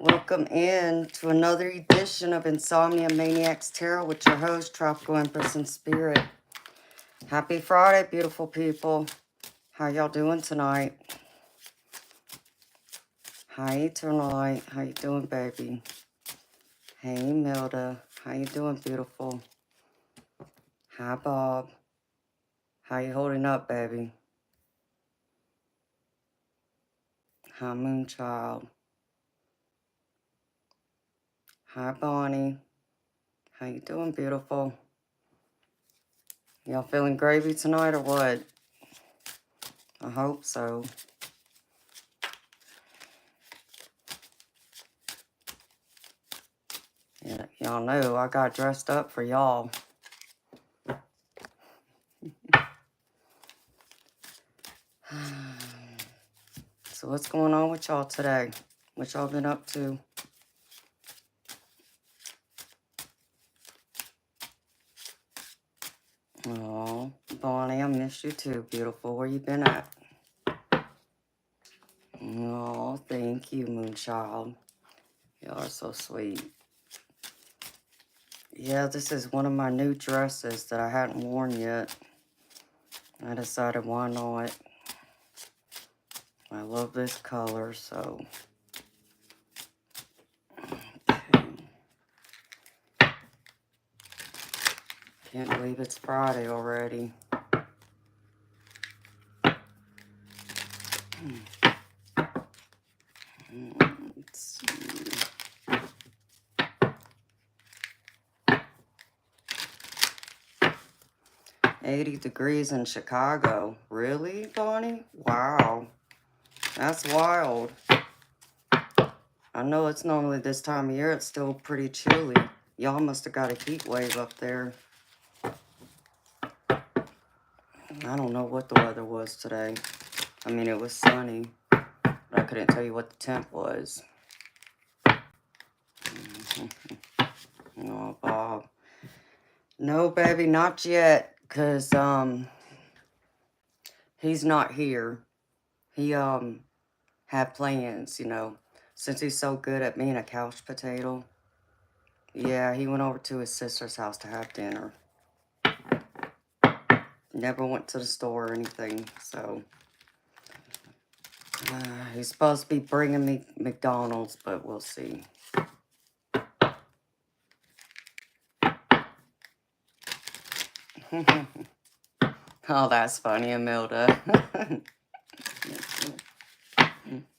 Welcome in to another edition of Insomnia, Maniacs, Tarot with your host, Tropical Empress in Spirit. Happy Friday, beautiful people. How y'all doing tonight? Hi, Eternal Light. How you doing, baby? Hey, Milda. How you doing, beautiful? Hi, Bob. How you holding up, baby? Hi, Moonchild. Hi, Bonnie. How you doing, beautiful? Y'all feeling gravy tonight or what? I hope so. Yeah, y'all know I got dressed up for y'all. So what's going on with y'all today? What y'all been up to? Oh, Bonnie, I miss you too, beautiful. Where you been at? Oh, thank you, Moonchild. Y'all are so sweet. Yeah, this is one of my new dresses that I hadn't worn yet. I decided why not. I love this color, so. Okay. Can't believe it's Friday already. Let's see. 80 degrees in Chicago. Really, Bonnie? Wow. That's wild. I know it's normally this time of year, it's still pretty chilly. Y'all must have got a heat wave up there. I don't know what the weather was today. I mean, it was sunny, but I couldn't tell you what the temp was. Oh, Bob. No, baby, not yet, because, he's not here. He, had plans, you know, since he's so good at being a couch potato. Yeah, he went over to his sister's house to have dinner. Never went to the store or anything, so. He's supposed to be bringing me McDonald's, but we'll see. Oh, that's funny, Imelda.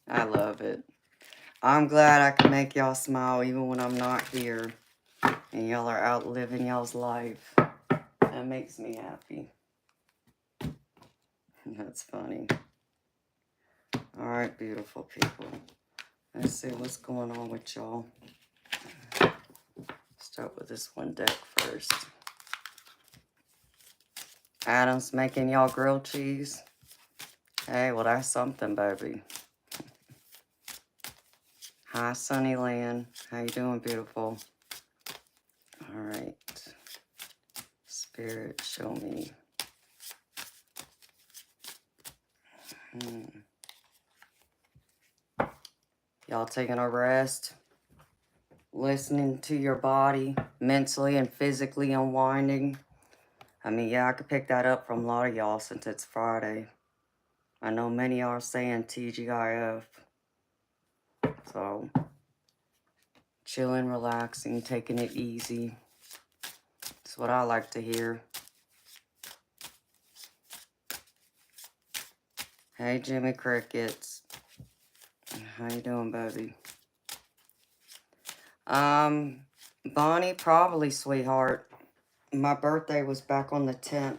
I love it. I'm glad I can make y'all smile even when I'm not here. And y'all are out living y'all's life. That makes me happy. That's funny. Alright, beautiful people. Let's see what's going on with y'all. Start with this one deck first. Adam's making y'all grilled cheese. Hey, well, that's something, baby. Hi, Sunnyland. How you doing, beautiful? All right. Spirit, show me. Y'all taking a rest? Listening to your body, mentally and physically unwinding? I mean, yeah, I could pick that up from a lot of y'all since it's Friday. I know many are saying TGIF. So, chilling, relaxing, taking it easy. That's what I like to hear. Hey, Jimmy Crickets. How you doing, baby? Bonnie, probably, sweetheart. My birthday was back on the 10th.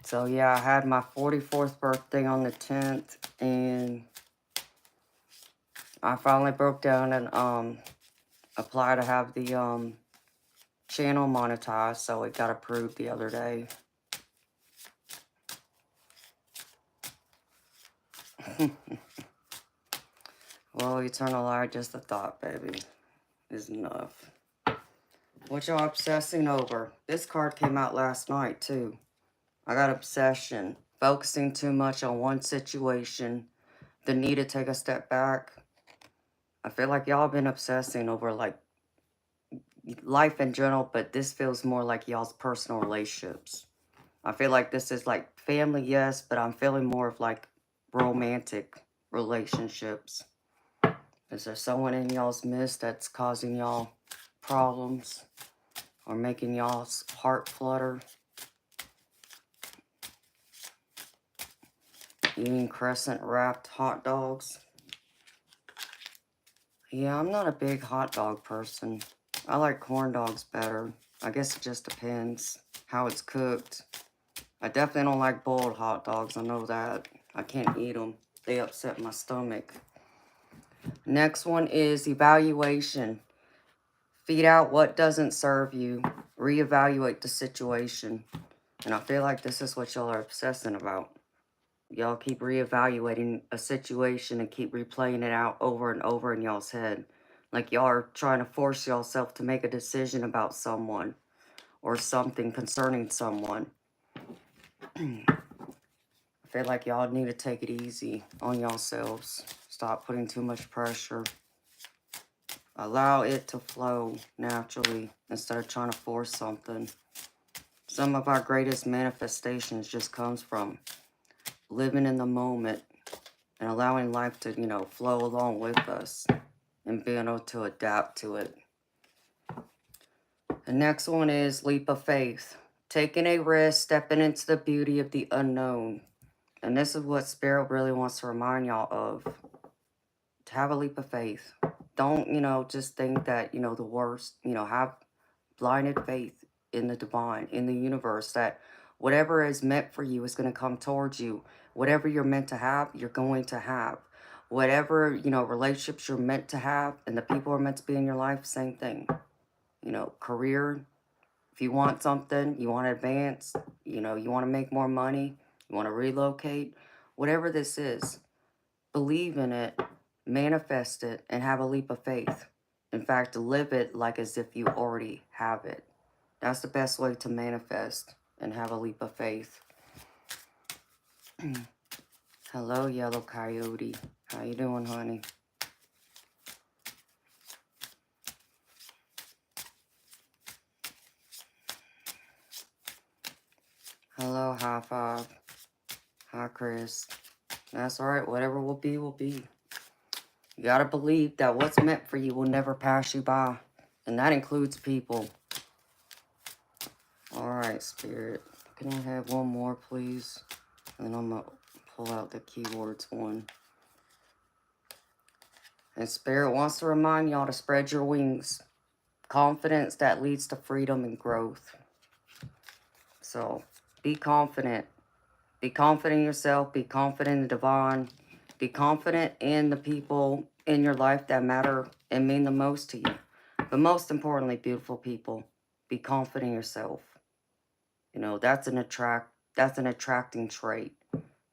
So, yeah, I had my 44th birthday on the 10th, and I finally broke down and, applied to have the, channel monetized, so it got approved the other day. Well, Eternal Light, just a thought, baby, is enough. What y'all obsessing over? This card came out last night, too. I got obsession. focusing too much on one situation, the need to take a step back. I feel like y'all been obsessing over like life in general, but this feels more like y'all's personal relationships. I feel like this is like family, yes, but I'm feeling more of like romantic relationships. Is there someone in y'all's midst that's causing y'all problems or making y'all's heart flutter? Eating crescent wrapped hot dogs? Yeah, I'm not a big hot dog person. I like corn dogs better. I guess it just depends how it's cooked. I definitely don't like boiled hot dogs. I know that. I can't eat them. They upset my stomach. Next one is evaluation. Feed out what doesn't serve you. Reevaluate the situation. And I feel like this is what y'all are obsessing about. Y'all keep reevaluating a situation and keep replaying it out over and over in y'all's head. Like y'all are trying to force yourself to make a decision about someone or something concerning someone. I feel like y'all need to take it easy on yourselves. Stop putting too much pressure. Allow it to flow naturally instead of trying to force something. Some of our greatest manifestations just comes from living in the moment and allowing life to, flow along with us and being able to adapt to it. The next one is leap of faith. Taking a risk, stepping into the beauty of the unknown. And this is what Spirit really wants to remind y'all of. To have a leap of faith. Don't, just think that, the worst, have blinded faith in the divine, in the universe, that whatever is meant for you is going to come towards you. Whatever you're meant to have, you're going to have. Whatever, relationships you're meant to have and the people are meant to be in your life, same thing. Career, if you want something, you want to advance, you want to make more money, you want to relocate, whatever this is, believe in it, manifest it, and have a leap of faith. In fact, live it like as if you already have it. That's the best way to manifest and have a leap of faith. Hello, Yellow Coyote. How you doing, honey? Hello, High Five. Hi, Chris. That's all right. Whatever will be, will be. You gotta believe that what's meant for you will never pass you by. And that includes people. All right, Spirit. Can I have one more, please? And I'm gonna pull out the keywords one. And Spirit wants to remind y'all to spread your wings. Confidence that leads to freedom and growth. So, be confident. Be confident in yourself. Be confident in the divine. Be confident in the people in your life that matter and mean the most to you. But most importantly, beautiful people, be confident in yourself. That's an attracting trait.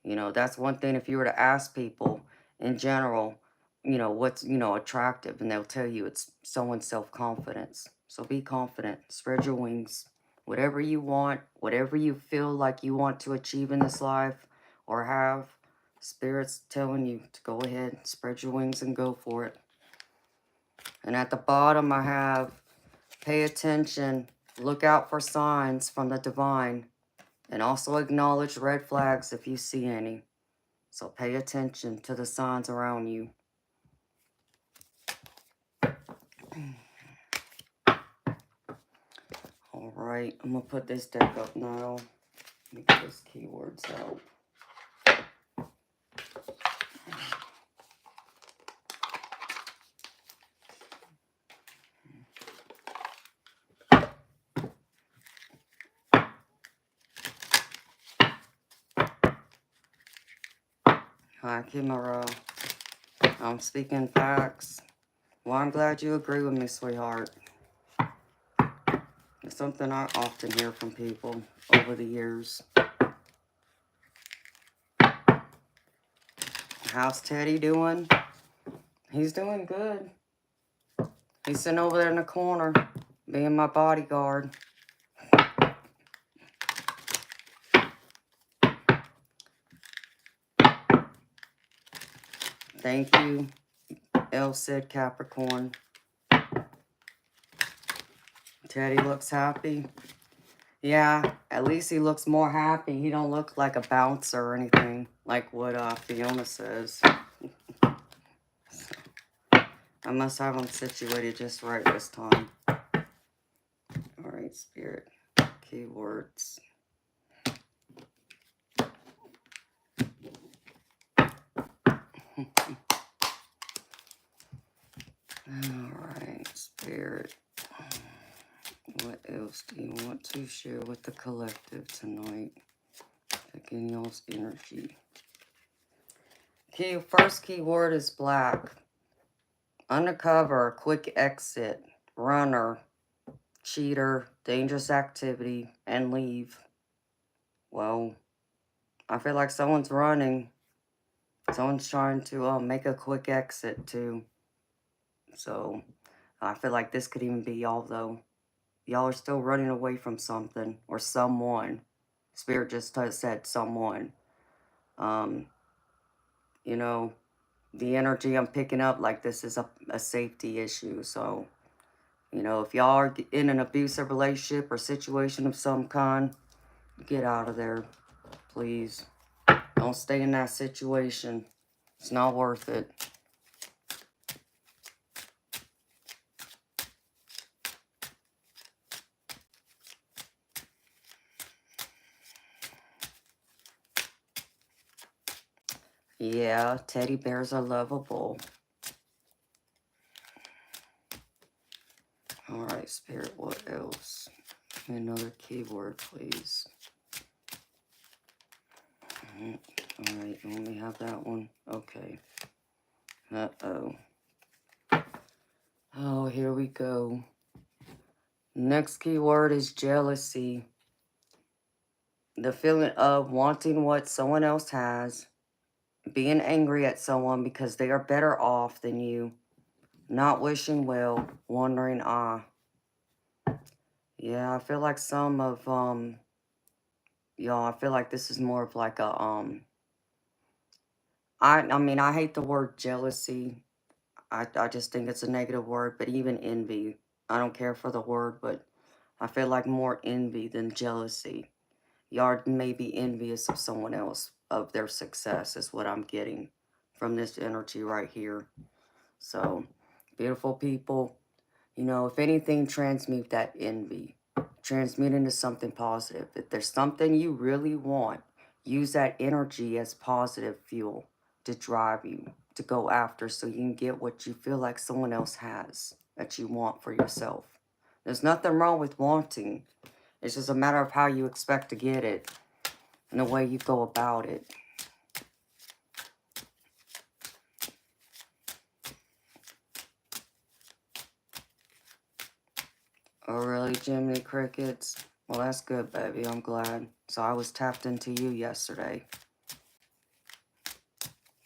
That's one thing. If you were to ask people in general, what's, attractive, and they'll tell you it's someone's self-confidence. So be confident, spread your wings, whatever you want, whatever you feel like you want to achieve in this life or have, Spirit's telling you to go ahead, spread your wings and go for it. And at the bottom I have, pay attention, look out for signs from the divine, and also acknowledge red flags if you see any. So pay attention to the signs around you. All right, I'm going to put this deck up now. Let me get those keywords out. Hi, Kimara. I'm speaking facts. Well, I'm glad you agree with me, sweetheart. It's something I often hear from people over the years. How's Teddy doing? He's doing good. He's sitting over there in the corner, being my bodyguard. Thank you, El Cid Capricorn. Teddy looks happy. Yeah, at least he looks more happy. He don't look like a bouncer or anything, like what Fiona says. So, I must have him situated just right this time. All right, Spirit. Keywords. Alright, Spirit. What else do you want to share with the collective tonight? Checking y'all's energy. First keyword is black. Undercover, quick exit, runner, cheater, dangerous activity, and leave. Well, I feel like someone's running. Someone's trying to make a quick exit too. So, I feel like this could even be y'all though. Y'all are still running away from something or someone. Spirit just said someone. You know, the energy I'm picking up, like this is a safety issue. So, you know, if y'all are in an abusive relationship or situation of some kind, get out of there, please. Don't stay in that situation. It's not worth it. Yeah, teddy bears are lovable. All right, Spirit, what else? Another keyword, please. All right, you only have that one? Okay. Uh-oh. Oh, here we go. Next keyword is jealousy. The feeling of wanting what someone else has, being angry at someone because they are better off than you, not wishing well, wondering, yeah, I feel like some of, y'all, I feel like this is more of like a, I mean, I hate the word jealousy. I just think it's a negative word, but even envy. I don't care for the word, but I feel like more envy than jealousy. Y'all may be envious of someone else, of their success, is what I'm getting from this energy right here. So, beautiful people, you know, if anything, transmute that envy. Transmute into something positive. If there's something you really want, use that energy as positive fuel to drive you, to go after, so you can get what you feel like someone else has that you want for yourself. There's nothing wrong with wanting. It's just a matter of how you expect to get it and the way you go about it. Oh, really, Jiminy Crickets? Well, that's good, baby. I'm glad. So I was tapped into you yesterday.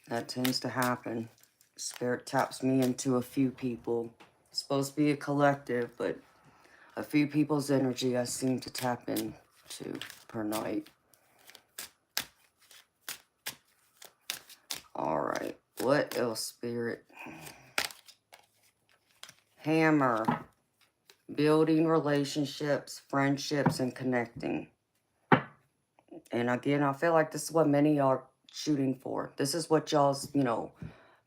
That tends to happen. Spirit taps me into a few people. It's supposed to be a collective, but a few people's energy I seem to tap into per night. Alright, what else, Spirit? Hammer. Building relationships, friendships, and connecting. And again, I feel like this is what many are shooting for. This is what y'all's, you know,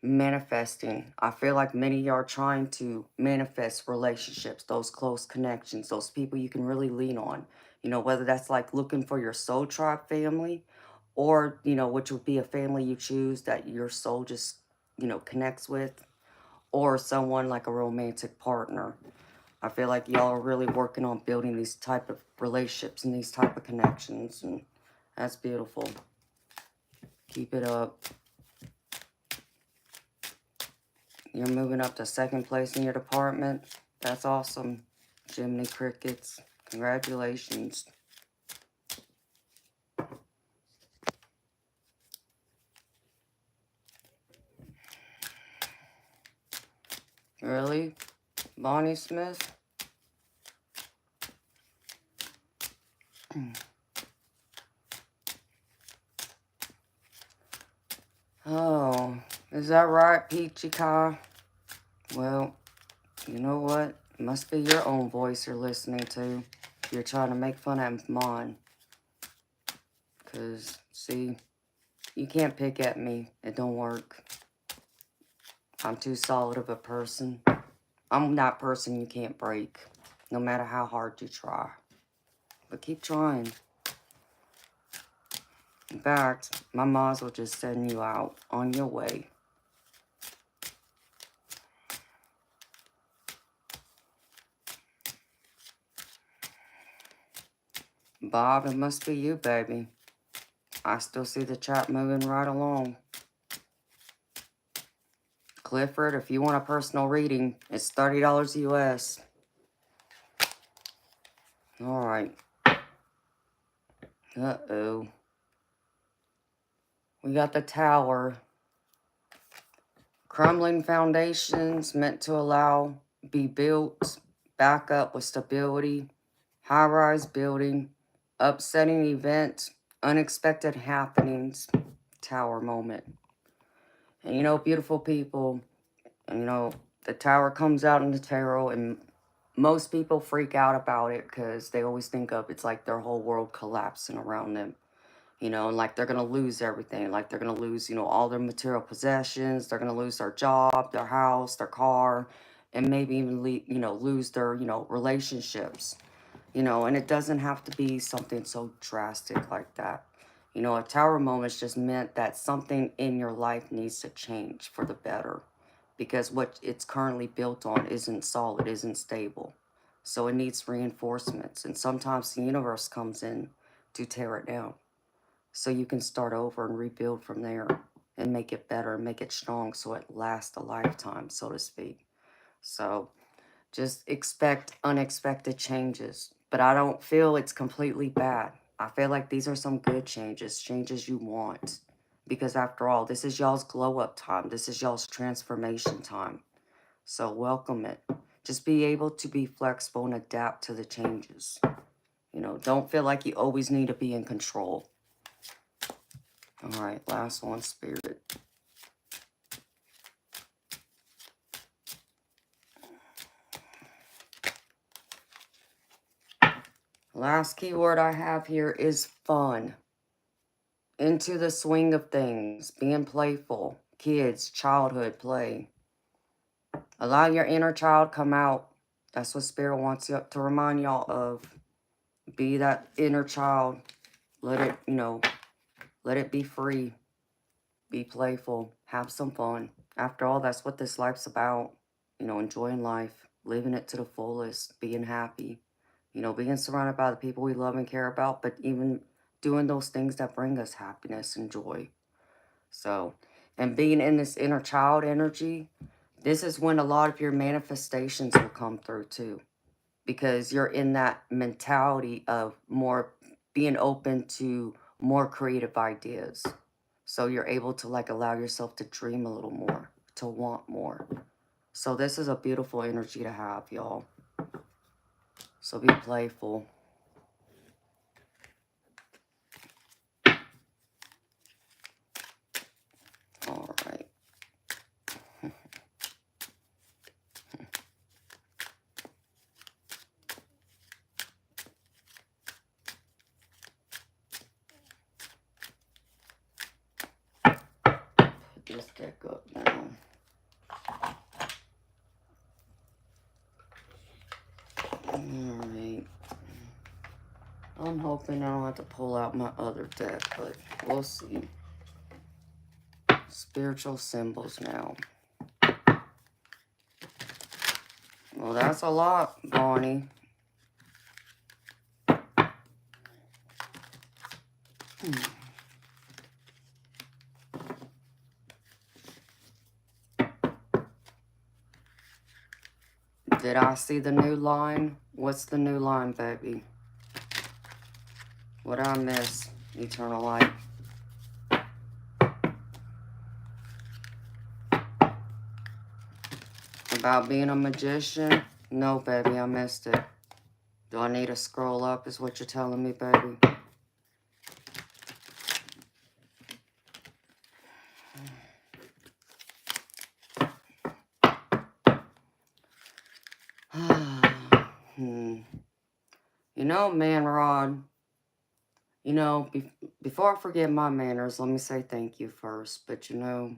manifesting. I feel like many are trying to manifest relationships, those close connections, those people you can really lean on. You know, whether that's like looking for your soul tribe family or, you know, which would be a family you choose that your soul just, you know, connects with, or someone like a romantic partner. I feel like y'all are really working on building these type of relationships and these type of connections, and that's beautiful. Keep it up. You're moving up to second place in your department. That's awesome, Jiminy Crickets. Congratulations. Really? Bonnie Smith? Oh, Is that right, Peachy Kai? Well, you know what? It must be your own voice you're listening to. You're trying to make fun of mine. Because, see, you can't pick at me. It don't work. I'm too solid of a person. I'm that person you can't break, no matter how hard you try. But keep trying. In fact, my moms will just send you out on your way. Bob, it must be you, baby. I still see the chat moving right along. Clifford, if you want a personal reading, it's $30 US. Alright. Uh-oh. We got the tower. Crumbling foundations meant to allow be built back up with stability. High-rise building. Upsetting event. Unexpected happenings. Tower moment. And you know, beautiful people, and you know, the tower comes out in the tarot, and most people freak out about it because they always think of it's like their whole world collapsing around them. You know, and like they're going to lose everything. Like they're going to lose, you know, all their material possessions. They're going to lose their job, their house, their car, and maybe even, you know, lose their, you know, relationships. You know, and it doesn't have to be something so drastic like that. You know, a tower moment just meant that something in your life needs to change for the better. Because what it's currently built on isn't solid, isn't stable. So it needs reinforcements. And sometimes the universe comes in to tear it down. So you can start over and rebuild from there. And make it better, make it strong so it lasts a lifetime, so to speak. So just expect unexpected changes. But I don't feel it's completely bad. I feel like these are some good changes, changes you want. Because after all, this is y'all's glow up time. This is y'all's transformation time. So welcome it. Just be able to be flexible and adapt to the changes. You know, don't feel like you always need to be in control. All right, last one, Spirit. Last keyword I have here is fun. Into the swing of things, being playful, kids, childhood, play. Allow your inner child come out. That's what Spirit wants you to remind y'all of. Be that inner child. Let it, you know, let it be free. Be playful. Have some fun. After all, that's what this life's about. You know, enjoying life, living it to the fullest, being happy. You know, being surrounded by the people we love and care about, but even doing those things that bring us happiness and joy. So, and being in this inner child energy, this is when a lot of your manifestations will come through too. Because you're in that mentality of more being open to more creative ideas. So you're able to like allow yourself to dream a little more, to want more. So this is a beautiful energy to have, y'all. So be playful. All right. Put this deck up now. Alright. I'm hoping I don't have to pull out my other deck, but we'll see. Spiritual symbols now. Well, that's a lot, Bonnie. Did I see the new line? What's the new line, baby? What did I miss? Eternal light. About being a magician? No, baby, I missed it. Do I need to scroll up is what you're telling me, baby? You know, man, Rod, you know, before I forget my manners, let me say thank you first. But you know,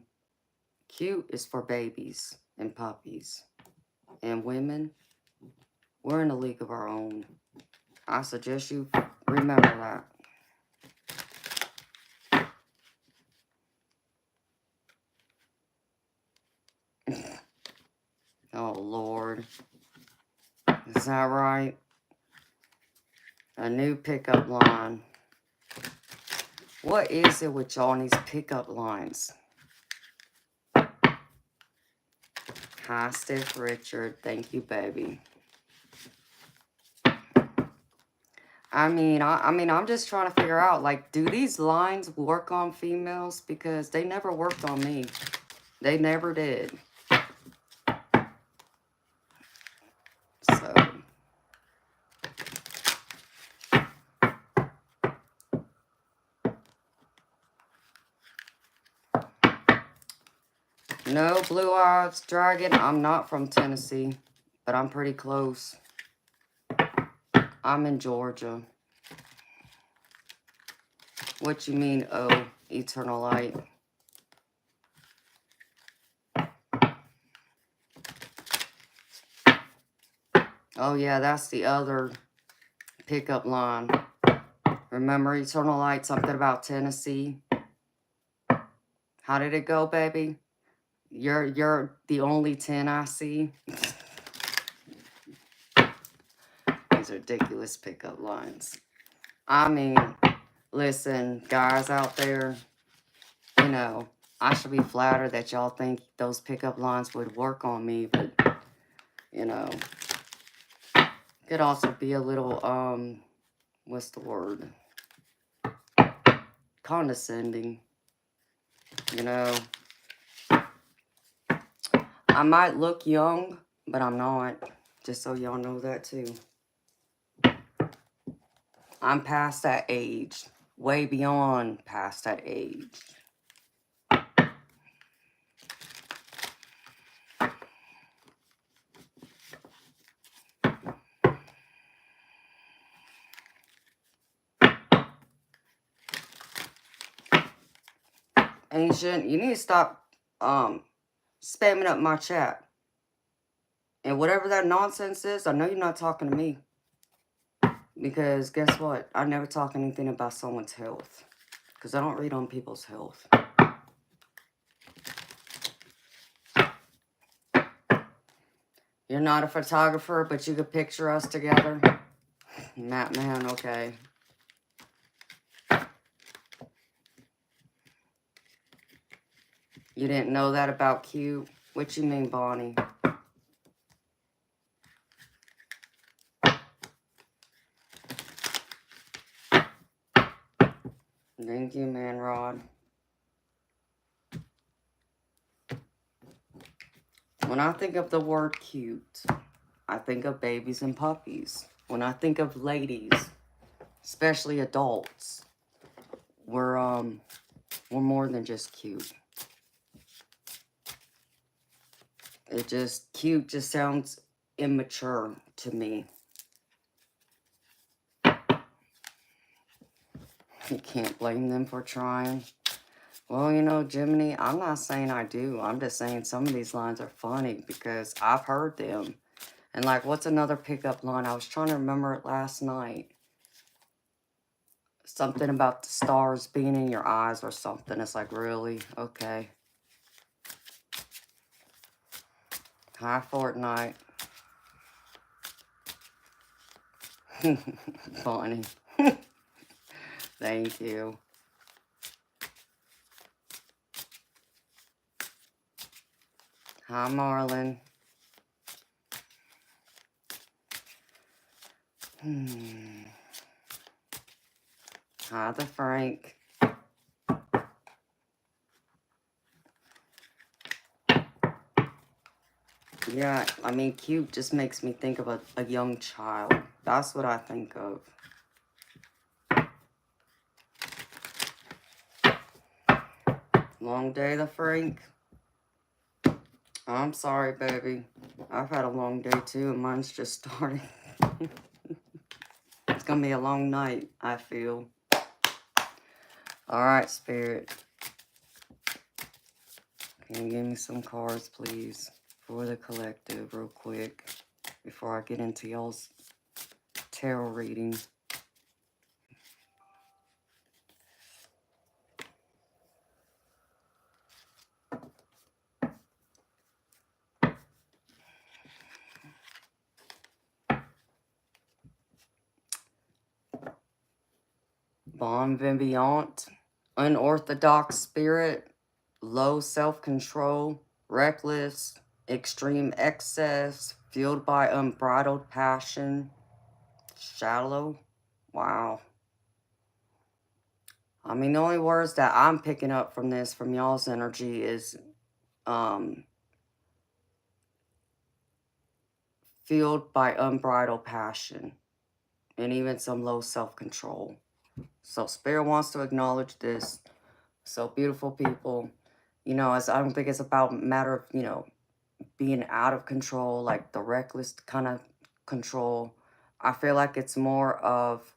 cute is for babies and puppies. And women, we're in a league of our own. I suggest you remember that. Oh, Lord. Is that right? A new pickup line. What is it with y'all and these pickup lines? Hi, Stiff Richard. Thank you, baby. I mean, I'm just trying to figure out, like, do these lines work on females? Because they never worked on me. They never did. So, no, Blue Eyes Dragon, I'm not from Tennessee, but I'm pretty close. I'm in Georgia. What you mean, oh, eternal light? Oh, yeah, that's the other pickup line. Remember, eternal light, something about Tennessee? How did it go, baby? You're the only 10 I see. These ridiculous pickup lines. I mean, listen, guys out there, you know, I should be flattered that y'all think those pickup lines would work on me, but, you know, could also be a little, what's the word? Condescending, you know. I might look young, but I'm not, just so y'all know that too. I'm past that age, way beyond past that age. Ancient, you need to stop spamming up my chat. And whatever that nonsense is, I know you're not talking to me. Because guess what? I never talk anything about someone's health. Because I don't read on people's health. You're not a photographer, but you could picture us together? Matt, man, okay. You didn't know that about Q? What you mean, Bonnie? Thank you, man, Rod. When I think of the word cute, I think of babies and puppies. When I think of ladies, especially adults, we're more than just cute. Cute just sounds immature to me. You can't blame them for trying. Well, you know, Jiminy, I'm not saying I do. I'm just saying some of these lines are funny because I've heard them. And like, what's another pickup line? I was trying to remember it last night. Something about the stars being in your eyes or something. It's like, really? Okay. Hi, Fortnite. Funny. Thank you. Hi, Marlon. Hi, the Frank. Yeah, I mean, cute just makes me think of a young child. That's what I think of. Long day, the Frank. I'm sorry, baby. I've had a long day, too, and mine's just starting. It's going to be a long night, I feel. All right, Spirit. Can you give me some cards, please, for the collective real quick before I get into y'all's tarot reading? Bon vivant, unorthodox spirit, low self-control, reckless, extreme excess, fueled by unbridled passion, shallow. Wow. I mean, the only words that I'm picking up from this, from y'all's energy, is fueled by unbridled passion and even some low self-control. So Spirit wants to acknowledge this. So beautiful people, you know, as I don't think it's about a matter of, you know, being out of control, like the reckless kind of control. I feel like it's more of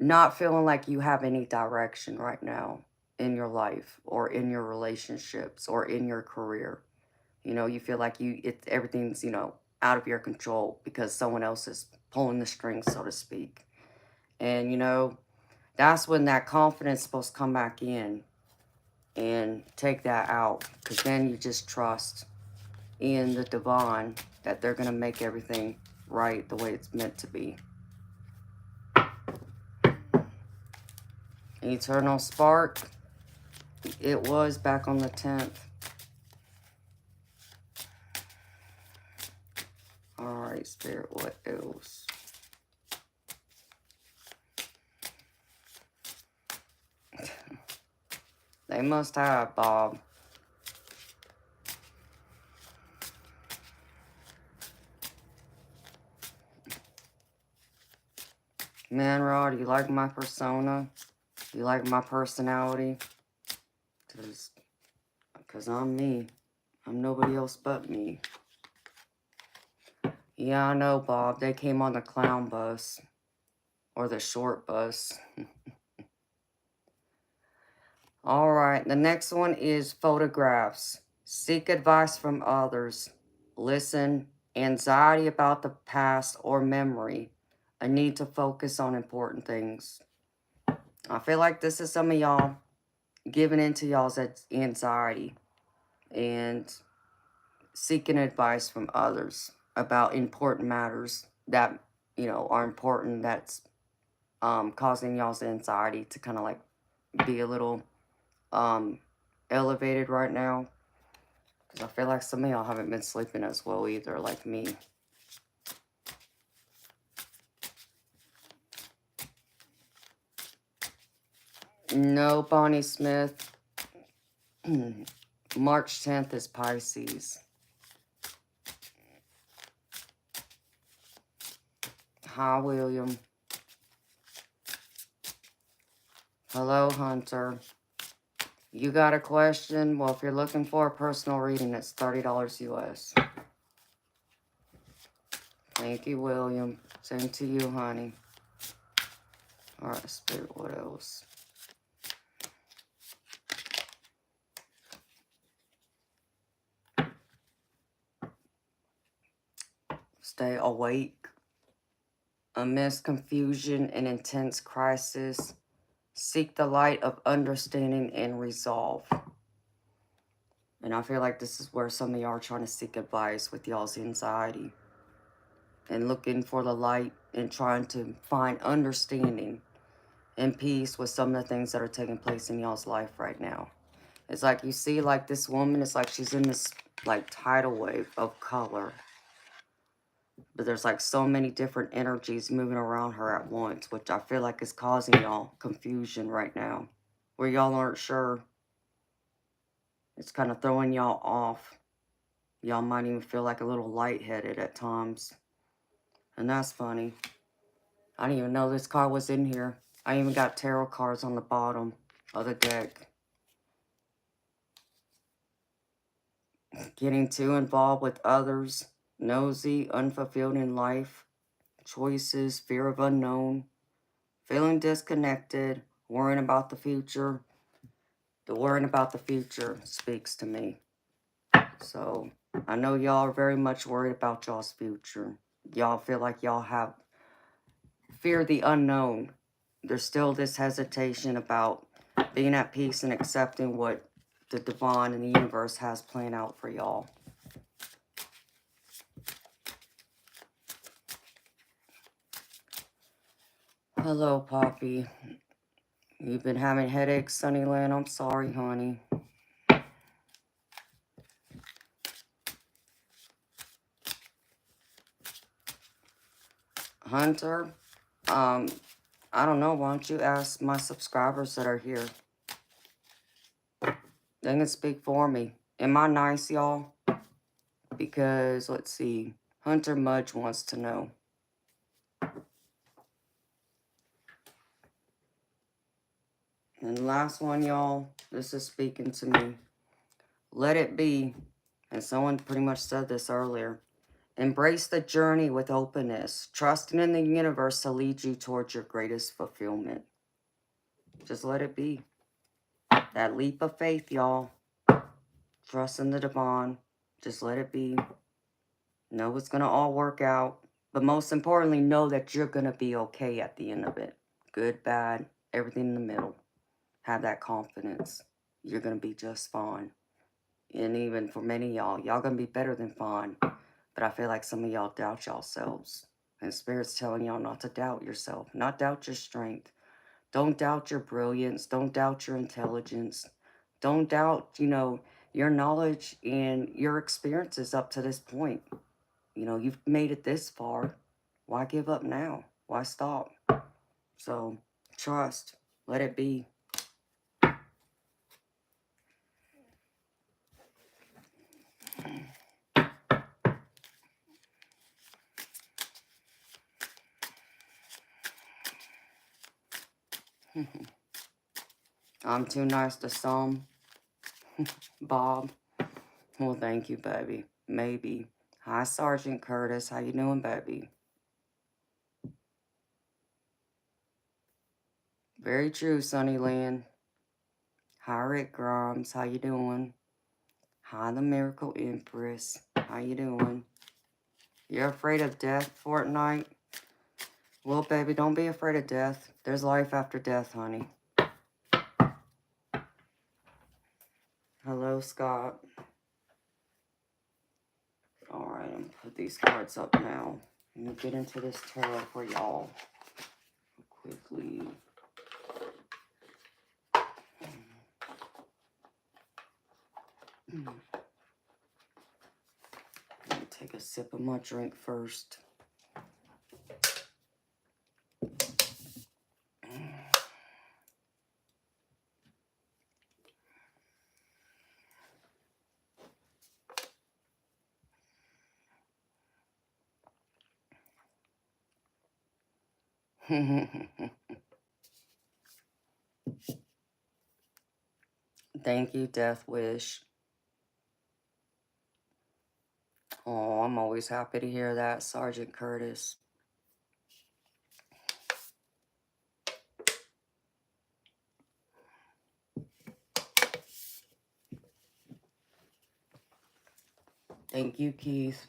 not feeling like you have any direction right now in your life or in your relationships or in your career. You know, you feel like everything's, you know, out of your control because someone else is pulling the strings, so to speak. And, you know, that's when that confidence is supposed to come back in and take that out, because then you just trust in the divine that they're going to make everything right the way it's meant to be. Eternal spark. It was back on the 10th. Alright, Spirit, what else? They must have, Bob. Man, Rod, do you like my persona? Do you like my personality? Because I'm me. I'm nobody else but me. Yeah, I know, Bob. They came on the clown bus. Or the short bus. Alright, the next one is photographs. Seek advice from others. Listen. Anxiety about the past or memory. A need to focus on important things. I feel like this is some of y'all giving into y'all's anxiety and seeking advice from others about important matters that, you know, are important, that's causing y'all's anxiety to kind of like be a little elevated right now. Because I feel like some of y'all haven't been sleeping as well either, like me. No, Bonnie Smith. March 10th is Pisces. Hi, William. Hello, Hunter. You got a question? Well, if you're looking for a personal reading, it's $30 US. Thank you, William. Same to you, honey. Alright, Spirit, what else? Stay awake. Amidst confusion and intense crisis, seek the light of understanding and resolve. And I feel like this is where some of y'all are trying to seek advice with y'all's anxiety. And looking for the light and trying to find understanding and peace with some of the things that are taking place in y'all's life right now. It's like you see like this woman, it's like she's in this like tidal wave of color. But there's like so many different energies moving around her at once, which I feel like is causing y'all confusion right now. Where y'all aren't sure. It's kind of throwing y'all off. Y'all might even feel like a little lightheaded at times. And that's funny. I didn't even know this card was in here. I even got tarot cards on the bottom of the deck. Getting too involved with others. Nosy, unfulfilled in life. choices, fear of unknown, feeling disconnected, worrying about the future. The worrying about the future speaks to me. So I know y'all are very much worried about y'all's future. Y'all feel like y'all have fear the unknown. There's still this hesitation about being at peace and accepting what the divine and the universe has planned out for y'all. Hello, Poppy. You've been having headaches, Sunnyland. I'm sorry, honey. Hunter, I don't know. Why don't you ask my subscribers that are here? They can speak for me. Am I nice, y'all? Because, let's see. Hunter Mudge wants to know. And the last one, y'all. This is speaking to me. Let it be. And someone pretty much said this earlier. Embrace the journey with openness, trusting in the universe to lead you towards your greatest fulfillment. Just let it be. That leap of faith, y'all. Trust in the divine. Just let it be. Know it's going to all work out. But most importantly, know that you're going to be okay at the end of it. Good, bad, everything in the middle. Have that confidence. You're going to be just fine. And even for many of y'all going to be better than fine. But I feel like some of y'all doubt yourselves. And Spirit's telling y'all not to doubt yourself. Not doubt your strength. Don't doubt your brilliance. Don't doubt your intelligence. Don't doubt, your knowledge and your experiences up to this point. You've made it this far. Why give up now? Why stop? So, trust. Let it be. I'm too nice to some. Bob. Well, thank you, baby. Maybe. Hi, Sergeant Curtis. How you doing, baby? Very true, Sunnyland. Hi, Rick Grimes. How you doing? Hi, the Miracle Empress. How you doing? You're afraid of death, Fortnite? Well, baby, don't be afraid of death. There's life after death, honey. Hello, Scott. Alright, I'm going to put these cards up now. I'm going to get into this tarot for y'all quickly. Let me take a sip of my drink first. Thank you, Death Wish. Oh, I'm always happy to hear that, Sergeant Curtis. Thank you, Keith.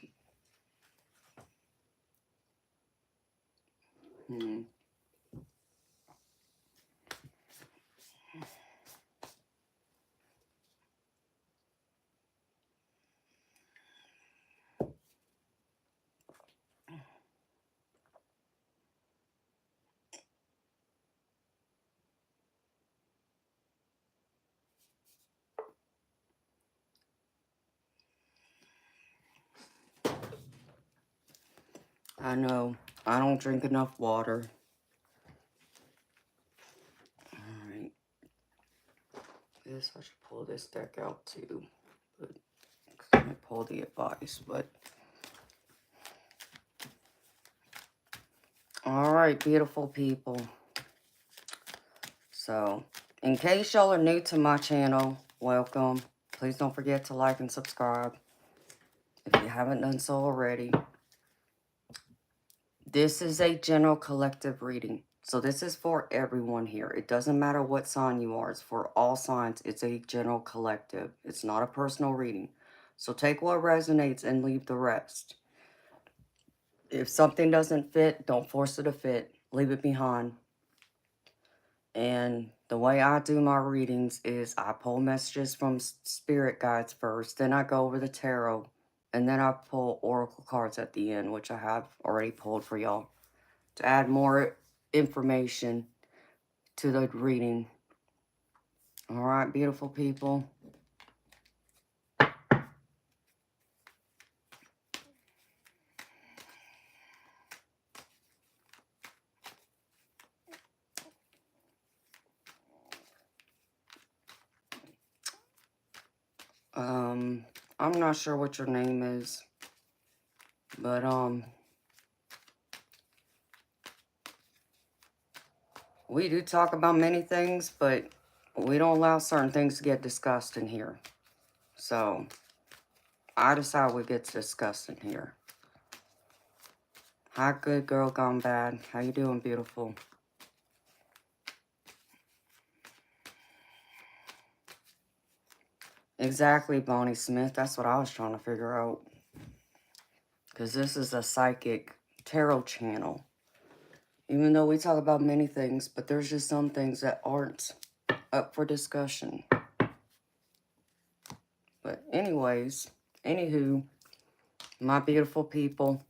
I know. I don't drink enough water. Alright. Guess I should pull this deck out too. But I might pull the advice, but alright, beautiful people. So, in case y'all are new to my channel, welcome. Please don't forget to like and subscribe if you haven't done so already. This is a general collective reading. So this is for everyone here. It doesn't matter what sign you are. It's for all signs. It's a general collective. It's not a personal reading. So take what resonates and leave the rest. If something doesn't fit, don't force it to fit. Leave it behind. And the way I do my readings is I pull messages from spirit guides first. Then I go over the tarot. And then I pull oracle cards at the end, which I have already pulled for y'all, to add more information to the reading. All right, beautiful people. I'm not sure what your name is, but we do talk about many things, but we don't allow certain things to get discussed in here. So I decide what gets discussed in here. Hi, good girl gone bad. How you doing, beautiful? Exactly, Bonnie Smith. That's what I was trying to figure out. Because this is a psychic tarot channel. Even though we talk about many things, but there's just some things that aren't up for discussion. But anyways, anywho, my beautiful people.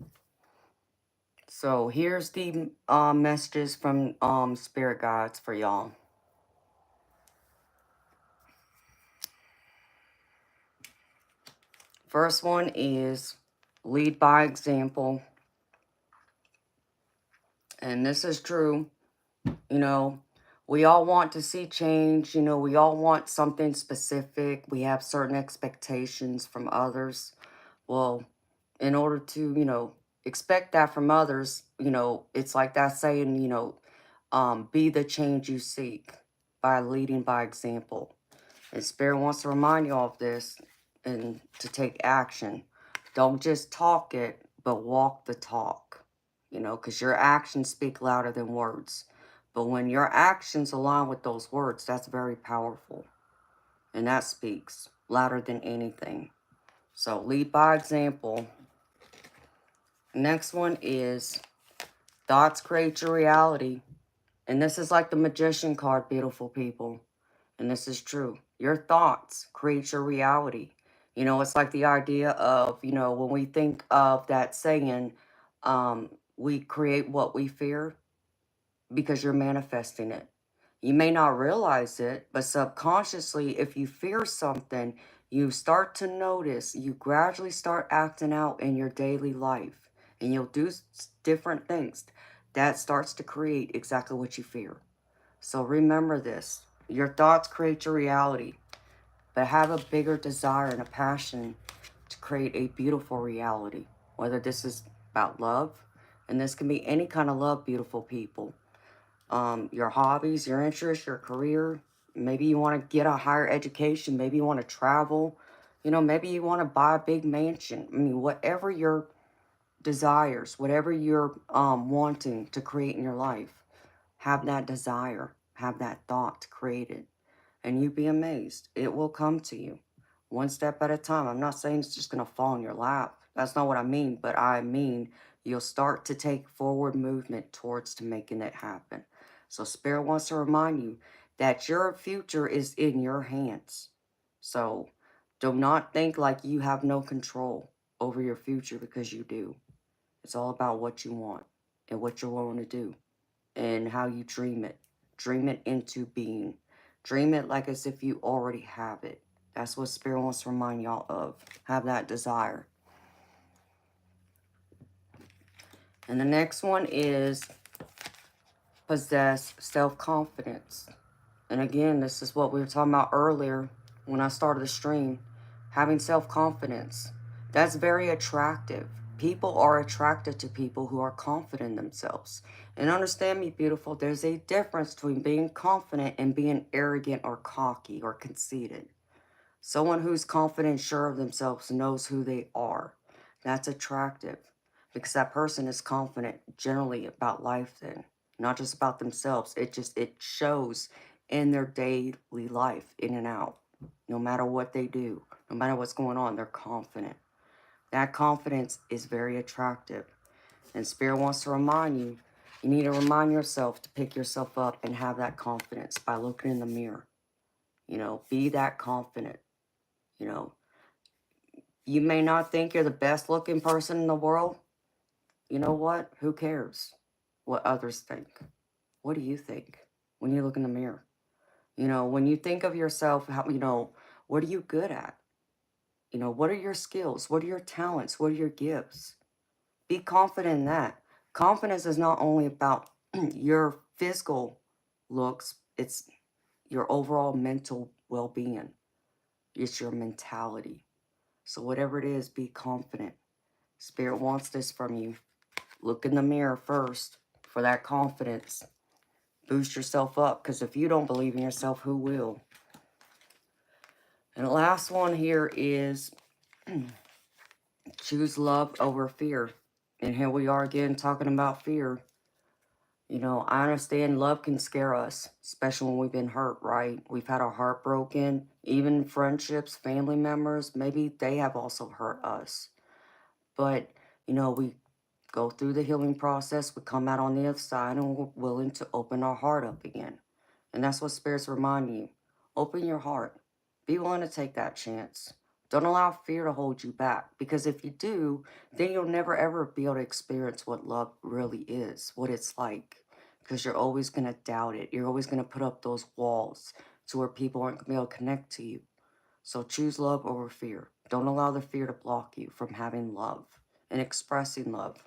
So here's the messages from spirit guides for y'all. First one is lead by example. And this is true. You know, we all want to see change. You know, we all want something specific. We have certain expectations from others. Well, in order to, you know, expect that from others, you know, it's like that saying, you know, be the change you seek by leading by example. And Spirit wants to remind you all of this and to take action. Don't just talk it, but walk the talk. You know, because your actions speak louder than words. But when your actions align with those words, that's very powerful. And that speaks louder than anything. So lead by example. Next one is thoughts create your reality. And this is like the magician card, beautiful people. And this is true. Your thoughts create your reality. You know, it's like the idea of, you know, when we think of that saying, we create what we fear, because you're manifesting it. You may not realize it, but subconsciously, if you fear something, you start to notice, you gradually start acting out in your daily life, and you'll do different things. That starts to create exactly what you fear. So remember this. Your thoughts create your reality, but have a bigger desire and a passion to create a beautiful reality. Whether this is about love, and this can be any kind of love, beautiful people. Your hobbies, your interests, your career. Maybe you want to get a higher education. Maybe you want to travel. You know, maybe you want to buy a big mansion. I mean, whatever your desires, whatever you're wanting to create in your life, have that desire, have that thought to create it. And you'd be amazed. It will come to you one step at a time. I'm not saying it's just going to fall in your lap. That's not what I mean. But I mean, you'll start to take forward movement towards to making it happen. So Spirit wants to remind you that your future is in your hands. So do not think like you have no control over your future, because you do. It's all about what you want and what you're willing to do and how you dream it. Dream it into being. Dream it like as if you already have it. That's what Spirit wants to remind y'all of. Have that desire. And the next one is possess self-confidence. And again, this is what we were talking about earlier when I started the stream. Having self-confidence. That's very attractive. People are attracted to people who are confident in themselves. And understand me, beautiful, there's a difference between being confident and being arrogant or cocky or conceited. Someone who's confident, sure of themselves, knows who they are. That's attractive. because that person is confident generally about life then, not just about themselves. It shows in their daily life, in and out. No matter what they do, no matter what's going on, they're confident. That confidence is very attractive. And Spirit wants to remind you, you need to remind yourself to pick yourself up and have that confidence by looking in the mirror. You know, be that confident. You know, you may not think you're the best looking person in the world. You know what? Who cares what others think? What do you think when you look in the mirror? You know, when you think of yourself, how, you know, what are you good at? You know, what are your skills? What are your talents? What are your gifts? Be confident in that. Confidence is not only about your physical looks, it's your overall mental well-being. It's your mentality. So whatever it is, be confident. Spirit wants this from you. Look in the mirror first for that confidence. Boost yourself up, because if you don't believe in yourself, who will? And the last one here is choose love over fear. And here we are again talking about fear. You know, I understand love can scare us, especially when we've been hurt, right? We've had our heart broken. Even friendships, family members, maybe they have also hurt us. But, you know, we go through the healing process, we come out on the other side, and we're willing to open our heart up again. And that's what Spirit's reminding you. Open your heart. Be willing to take that chance. Don't allow fear to hold you back. Because if you do, then you'll never ever be able to experience what love really is, what it's like. Because you're always going to doubt it. You're always going to put up those walls to where people aren't going to be able to connect to you. So choose love over fear. Don't allow the fear to block you from having love and expressing love.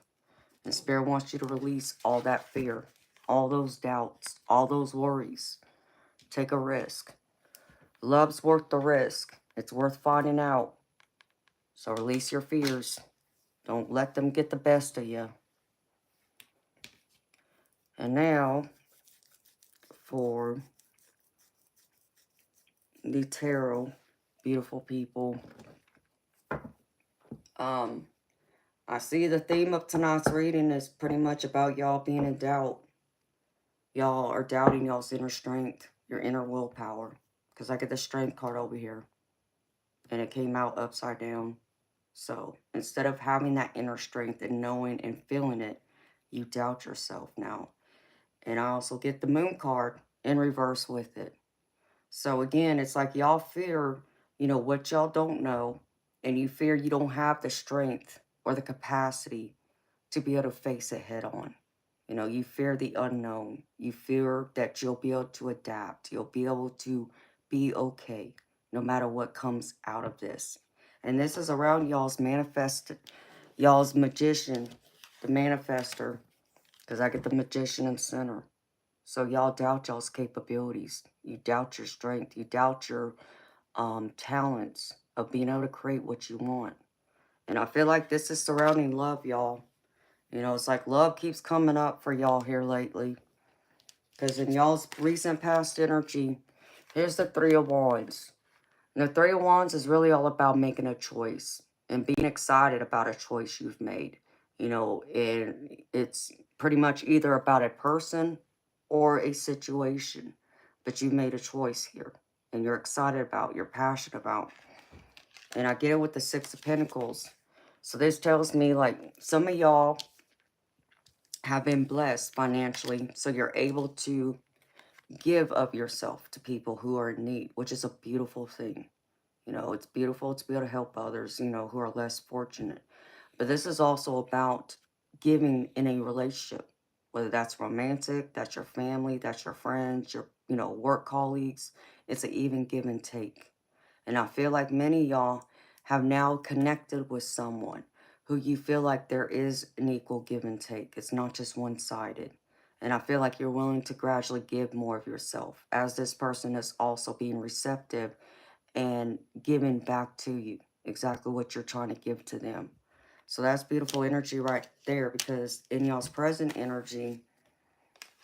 And Spirit wants you to release all that fear, all those doubts, all those worries. Take a risk. Love's worth the risk. It's worth finding out. So release your fears. Don't let them get the best of you. And now, for the tarot, beautiful people. I see the theme of tonight's reading is pretty much about y'all being in doubt. Y'all are doubting y'all's inner strength, your inner willpower. Because I get the strength card over here. And it came out upside down. So instead of having that inner strength and knowing and feeling it, you doubt yourself now. And I also get the moon card in reverse with it. So again, it's like y'all fear, you know, what y'all don't know. And you fear you don't have the strength or the capacity to be able to face it head on. You know, you fear the unknown. You fear that you'll be able to adapt. You'll be able to be okay no matter what comes out of this. And this is around y'all's y'all's magician, the manifester, because I get the magician in center. So y'all doubt y'all's capabilities. You doubt your strength. You doubt your talents of being able to create what you want. And I feel like this is surrounding love, y'all. You know, it's like love keeps coming up for y'all here lately. Because in y'all's recent past energy, here's the Three of Wands. And the Three of Wands is really all about making a choice and being excited about a choice you've made. You know, and it's pretty much either about a person or a situation. But you made a choice here. And you're excited about, you're passionate about. And I get it with the Six of Pentacles. So this tells me, like, some of y'all have been blessed financially, so you're able to give of yourself to people who are in need, which is a beautiful thing. You know, it's beautiful to be able to help others, you know, who are less fortunate. But this is also about giving in a relationship, whether that's romantic, that's your family, that's your friends, your, you know, work colleagues. It's an even give and take. And I feel like many of y'all have now connected with someone who you feel like there is an equal give and take. It's not just one-sided. And I feel like you're willing to gradually give more of yourself as this person is also being receptive and giving back to you exactly what you're trying to give to them. So that's beautiful energy right there, because in y'all's present energy,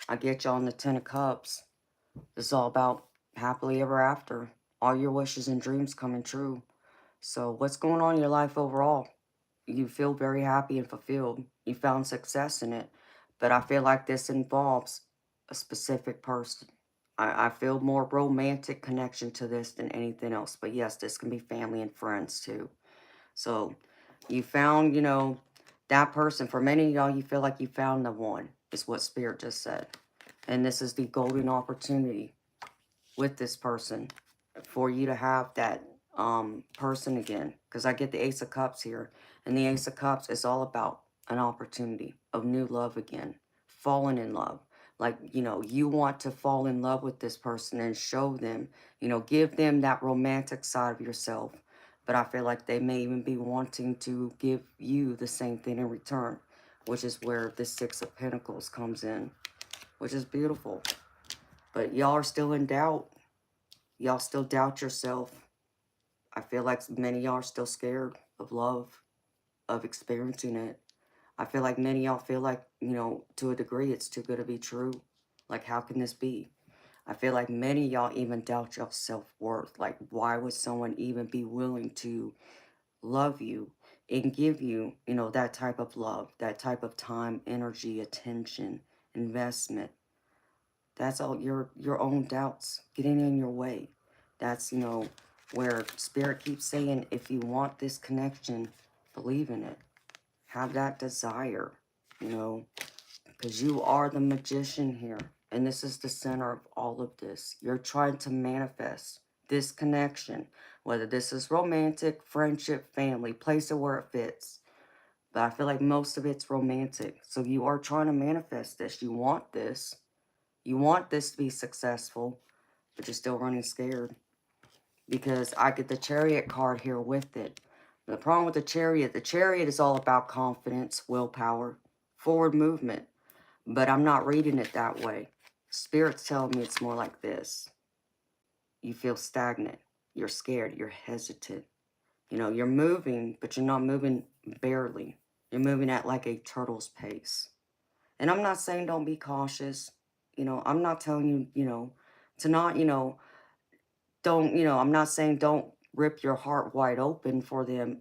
I get y'all in the Ten of Cups. This is all about happily ever after. All your wishes and dreams coming true. So what's going on in your life overall? you feel very happy and fulfilled. You found success in it. But I feel like this involves a specific person. I feel more romantic connection to this than anything else. But yes, this can be family and friends too. So you found, that person. For many of y'all, you feel like you found the one, is what Spirit just said. And this is the golden opportunity with this person for you to have that person again. Because I get the Ace of Cups here. And the Ace of Cups is all about an opportunity of new love again. Falling in love. Like, you want to fall in love with this person and show them, give them that romantic side of yourself. But I feel like they may even be wanting to give you the same thing in return, which is where the Six of Pentacles comes in, which is beautiful. But y'all are still in doubt. Y'all still doubt yourself. I feel like many of y'all are still scared of love, of experiencing it. I feel like many of y'all feel like, to a degree, it's too good to be true. Like, how can this be? I feel like many of y'all even doubt your self-worth. Like, why would someone even be willing to love you and give you, that type of love, that type of time, energy, attention, investment? That's all your own doubts getting in your way. That's, where Spirit keeps saying, if you want this connection, believe in it. Have that desire, because you are the magician here. And this is the center of all of this. You're trying to manifest this connection, whether this is romantic, friendship, family, place it where it fits. But I feel like most of it's romantic. So you are trying to manifest this. You want this. You want this to be successful, but you're still running scared. Because I get the Chariot card here with it. The problem with the Chariot is all about confidence, willpower, forward movement. But I'm not reading it that way. Spirit's telling me it's more like this. You feel stagnant. You're scared. You're hesitant. You're moving, but you're not moving barely. You're moving at like a turtle's pace. And I'm not saying don't be cautious. I'm not telling you, to not, don't, I'm not saying don't rip your heart wide open for them,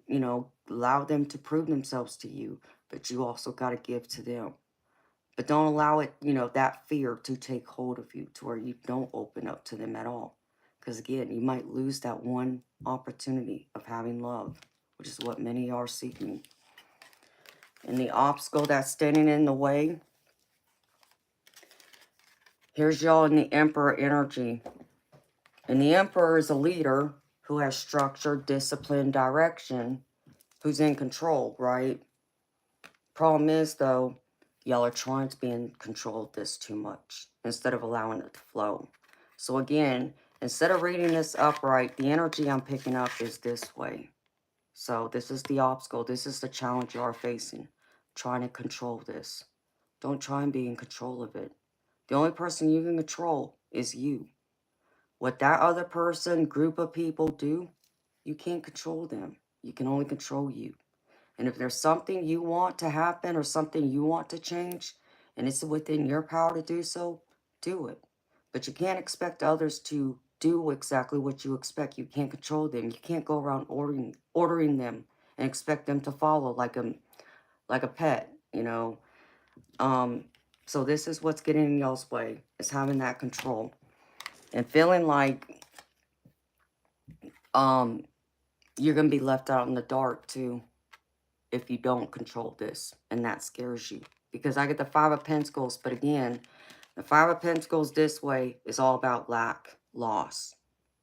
allow them to prove themselves to you, but you also got to give to them. But don't allow it, that fear to take hold of you to where you don't open up to them at all. Because again, you might lose that one opportunity of having love, which is what many are seeking. And the obstacle that's standing in the way, here's y'all in the Emperor energy. And the Emperor is a leader who has structure, discipline, direction, who's in control, right? Problem is, though, y'all are trying to be in control of this too much instead of allowing it to flow. So again, instead of reading this upright, the energy I'm picking up is this way. So this is the obstacle. This is the challenge you are facing. Trying to control this. Don't try and be in control of it. The only person you can control is you. What that other person, group of people do, you can't control them. You can only control you. And if there's something you want to happen or something you want to change, and it's within your power to do so, do it. But you can't expect others to do exactly what you expect. You can't control them. You can't go around ordering them and expect them to follow like a pet, So this is what's getting in y'all's way, is having that control. And feeling like you're going to be left out in the dark too if you don't control this, and that scares you. Because I get the Five of Pentacles, but again, the Five of Pentacles this way is all about lack, loss.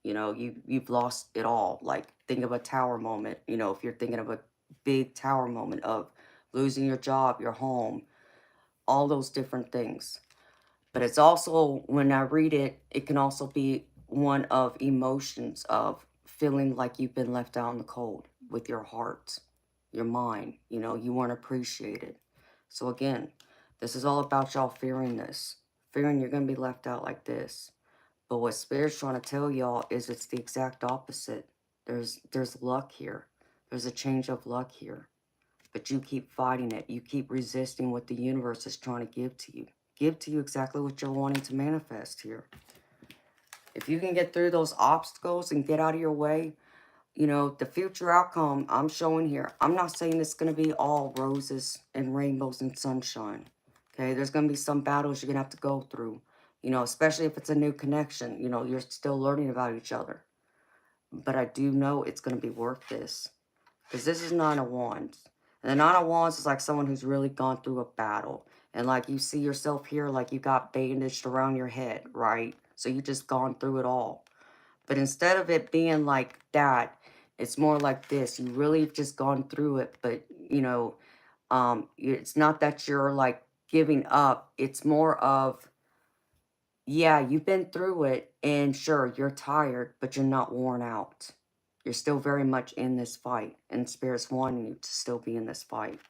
You've lost it all. Like, think of a tower moment, if you're thinking of a big tower moment of losing your job, your home, all those different things. But it's also, when I read it, it can also be one of emotions of feeling like you've been left out in the cold with your heart, your mind, you weren't appreciated. So again, this is all about y'all fearing this, fearing you're going to be left out like this. But what Spirit's trying to tell y'all is it's the exact opposite. There's luck here. There's a change of luck here. But you keep fighting it. You keep resisting what the universe is trying to give to you. Give to you exactly what you're wanting to manifest here. If you can get through those obstacles and get out of your way, You know, the future outcome I'm showing here, I'm not saying it's going to be all roses and rainbows and sunshine. Okay, there's going to be some battles you're going to have to go through. You know, especially if it's a new connection. You know, you're still learning about each other. But I do know it's going to be worth this. Because this is Nine of Wands. And the Nine of Wands is like someone who's really gone through a battle. And like you see yourself here, like you got bandaged around your head, right? So you just gone through it all. But instead of it being like that, it's more like this. You really have just gone through it, but you know, it's not that you're like giving up. It's more of, yeah, you've been through it, and sure, you're tired, but you're not worn out. You're still very much in this fight, and Spirit's wanting you to still be in this fight.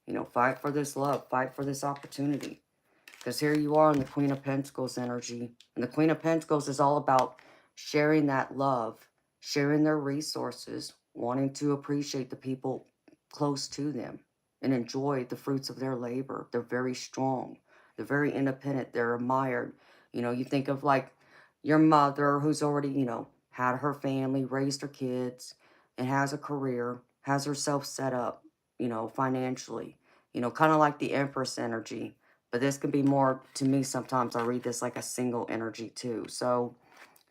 You know, fight for this love, fight for this opportunity. Because here you are in the Queen of Pentacles energy. And the Queen of Pentacles is all about sharing that love, sharing their resources, wanting to appreciate the people close to them and enjoy the fruits of their labor. They're very strong. They're very independent. They're admired. You know, you think of like your mother who's already, you know, had her family, raised her kids, and has a career, has herself set up, you know, financially. You know, kind of like the Empress energy. But this can be more, to me, sometimes I read this like a single energy too. So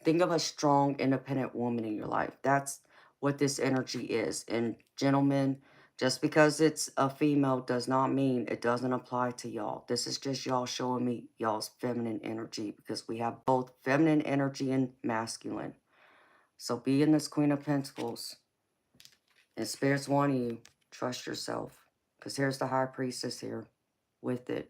think of a strong, independent woman in your life. That's what this energy is. And gentlemen, just because it's a female does not mean it doesn't apply to y'all. This is just y'all showing me y'all's feminine energy, because we have both feminine energy and masculine. So be in this Queen of Pentacles. And Spirit's wanting you, trust yourself. Because here's the High Priestess here with it.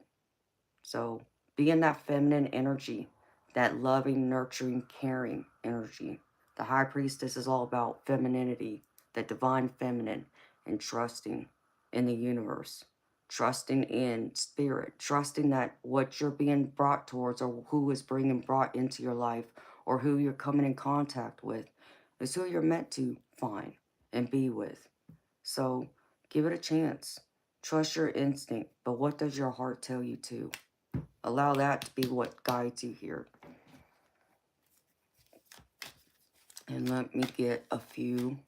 So be in that feminine energy, that loving, nurturing, caring energy. The High Priestess is all about femininity, the divine feminine, and trusting in the universe, trusting in spirit, trusting that what you're being brought towards, or who is being brought into your life, or who you're coming in contact with, is who you're meant to find and be with. So give it a chance. Trust your instinct, but what does your heart tell you to? Allow that to be what guides you here. And let me get a few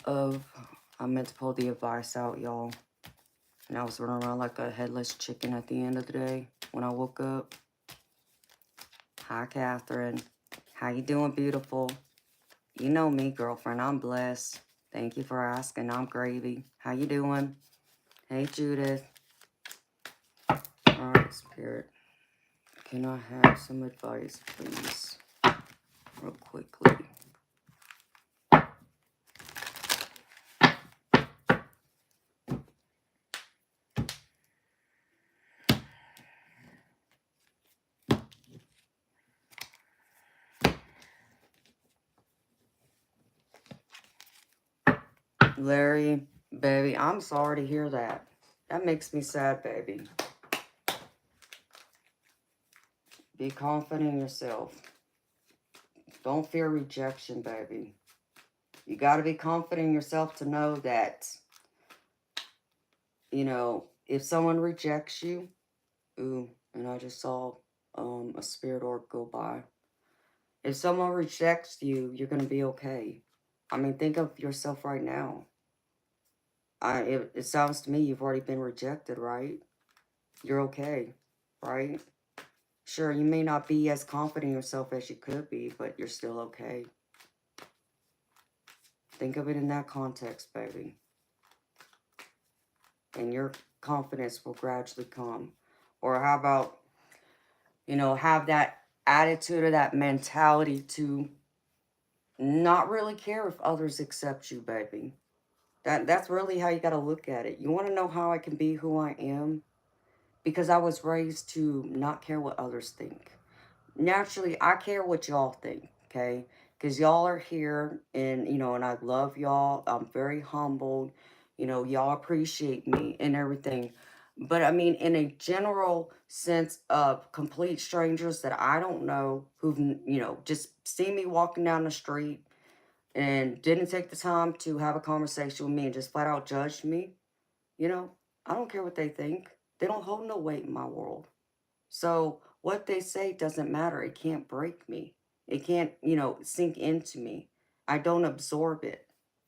of... I meant to pull the advice out, y'all. And I was running around like a headless chicken at the end of the day when I woke up. Hi, Catherine. How you doing, beautiful? You know me, girlfriend. I'm blessed. Thank you for asking. I'm gravy. How you doing? Hey, Judith. All right, Spirit. Can I have some advice, please? Real quickly. Larry, baby, I'm sorry to hear that. That makes me sad, baby. Be confident in yourself. Don't fear rejection, baby. You got to be confident in yourself to know that, you know, if someone rejects you, ooh, and I just saw a spirit orb go by. If someone rejects you, you're going to be okay. I mean, think of yourself right now. It sounds to me you've already been rejected, right? You're okay, right? Sure, you may not be as confident in yourself as you could be, but you're still okay. Think of it in that context, baby. And your confidence will gradually come. Or how about, you know, have that attitude or that mentality to not really care if others accept you, baby. That's really how you got to look at it. You want to know how I can be who I am? Because I was raised to not care what others think. Naturally, I care what y'all think, okay? Because y'all are here, and, you know, and I love y'all. I'm very humbled. You know, y'all appreciate me and everything. But, I mean, in a general sense of complete strangers that I don't know, who've, you know, just seen me walking down the street and didn't take the time to have a conversation with me and just flat out judged me, you know, I don't care what they think. They don't hold no weight in my world. So what they say doesn't matter. It can't break me. It can't, you know, sink into me. I don't absorb it.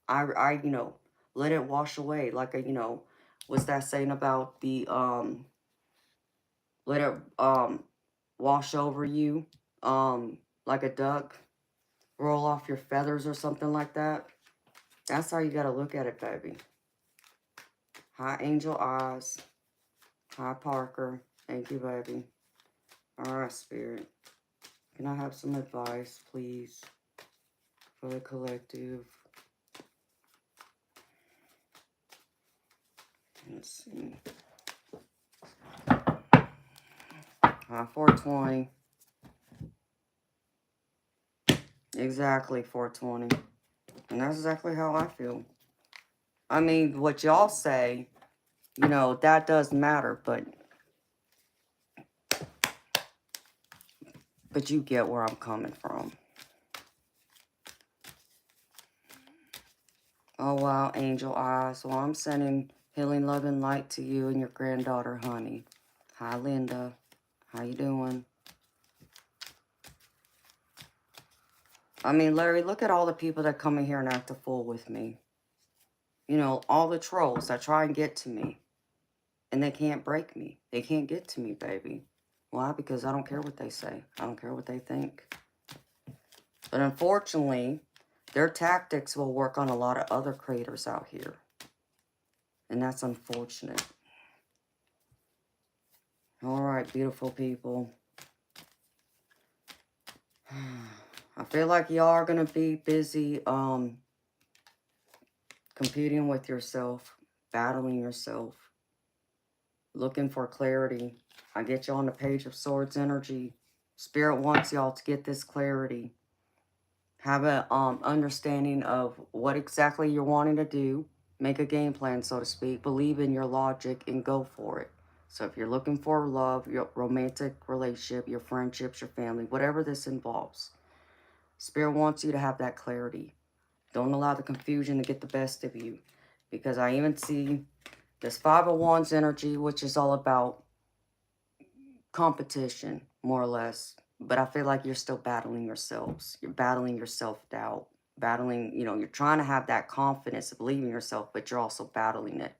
I you know, let it wash away. Like a, you know, what's that saying about the, let it, wash over you, like a duck, roll off your feathers or something like that. That's how you got to look at it, baby. Hi, Angel Eyes. Hi, Parker. Thank you, baby. All right, Spirit. Can I have some advice, please, for the collective? Let's see. 420. Exactly, 420. And that's exactly how I feel. I mean, what y'all say, you know, that does matter, but you get where I'm coming from. Oh, wow, Angel Eyes. Well, I'm sending healing, love, and light to you and your granddaughter, honey. Hi, Linda. How you doing? I mean, Larry, look at all the people that come in here and act a fool with me. You know, all the trolls that try and get to me. And they can't break me. They can't get to me, baby. Why? Because I don't care what they say. I don't care what they think. But unfortunately, their tactics will work on a lot of other creators out here. And that's unfortunate. All right, beautiful people. I feel like y'all are going to be busy competing with yourself, battling yourself, looking for clarity. I get you on the Page of Swords energy. Spirit wants y'all to get this clarity. Have a understanding of what exactly you're wanting to do. Make a game plan, so to speak. Believe in your logic and go for it. So if you're looking for love, your romantic relationship, your friendships, your family, whatever this involves, Spirit wants you to have that clarity. Don't allow the confusion to get the best of you. Because I even see this Five of Wands energy, which is all about competition, more or less. But I feel like you're still battling yourselves. You're battling your self-doubt. Battling, you know, you're trying to have that confidence of believing yourself, but you're also battling it.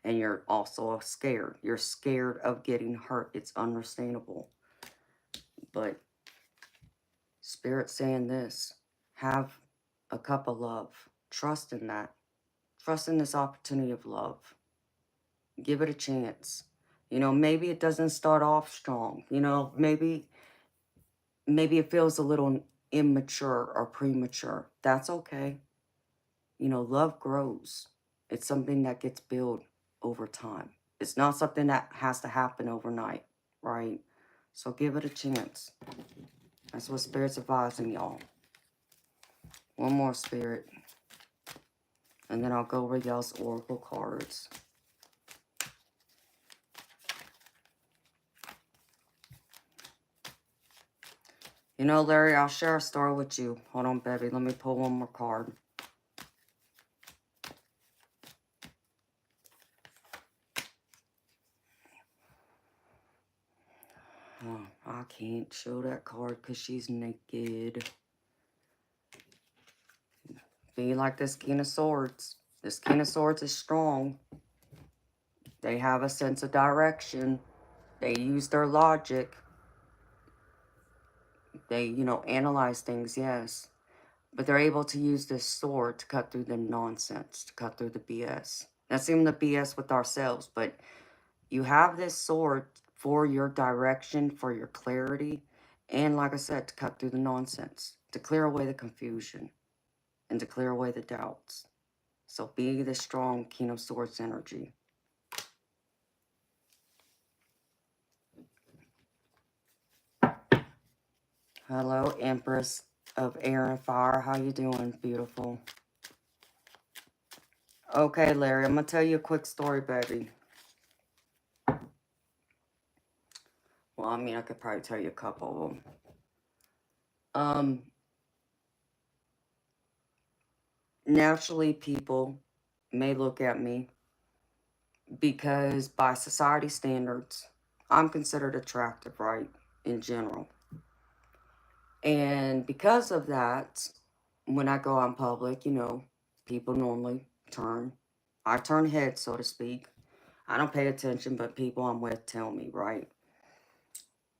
And you're also scared. You're scared of getting hurt. It's understandable. But Spirit's saying this. Have a cup of love. Trust in that. Trust in this opportunity of love. Give it a chance. You know, maybe it doesn't start off strong. You know, maybe it feels a little immature or premature. That's okay. You know, love grows. It's something that gets built over time. It's not something that has to happen overnight, right? So give it a chance. That's what Spirit's advising y'all. One more, Spirit. And then I'll go over y'all's oracle cards. You know, Larry, I'll share a story with you. Hold on, baby. Let me pull one more card. Oh, I can't show that card because she's naked. Be like this King of Swords. This King of Swords is strong. They have a sense of direction. They use their logic. They, you know, analyze things, yes. But they're able to use this sword to cut through the nonsense, to cut through the BS. That's even the BS with ourselves, but you have this sword for your direction, for your clarity, and like I said, to cut through the nonsense, to clear away the confusion, and to clear away the doubts. So be the strong King of Swords energy. Hello, Empress of Air and Fire. How you doing, beautiful? Okay, Larry, I'm going to tell you a quick story, baby. Well, I mean, I could probably tell you a couple of them. Naturally, people may look at me because by society standards, I'm considered attractive, right, in general. And because of that, when I go out in public, you know, people normally I turn heads, so to speak. I don't pay attention, but people I'm with tell me, right?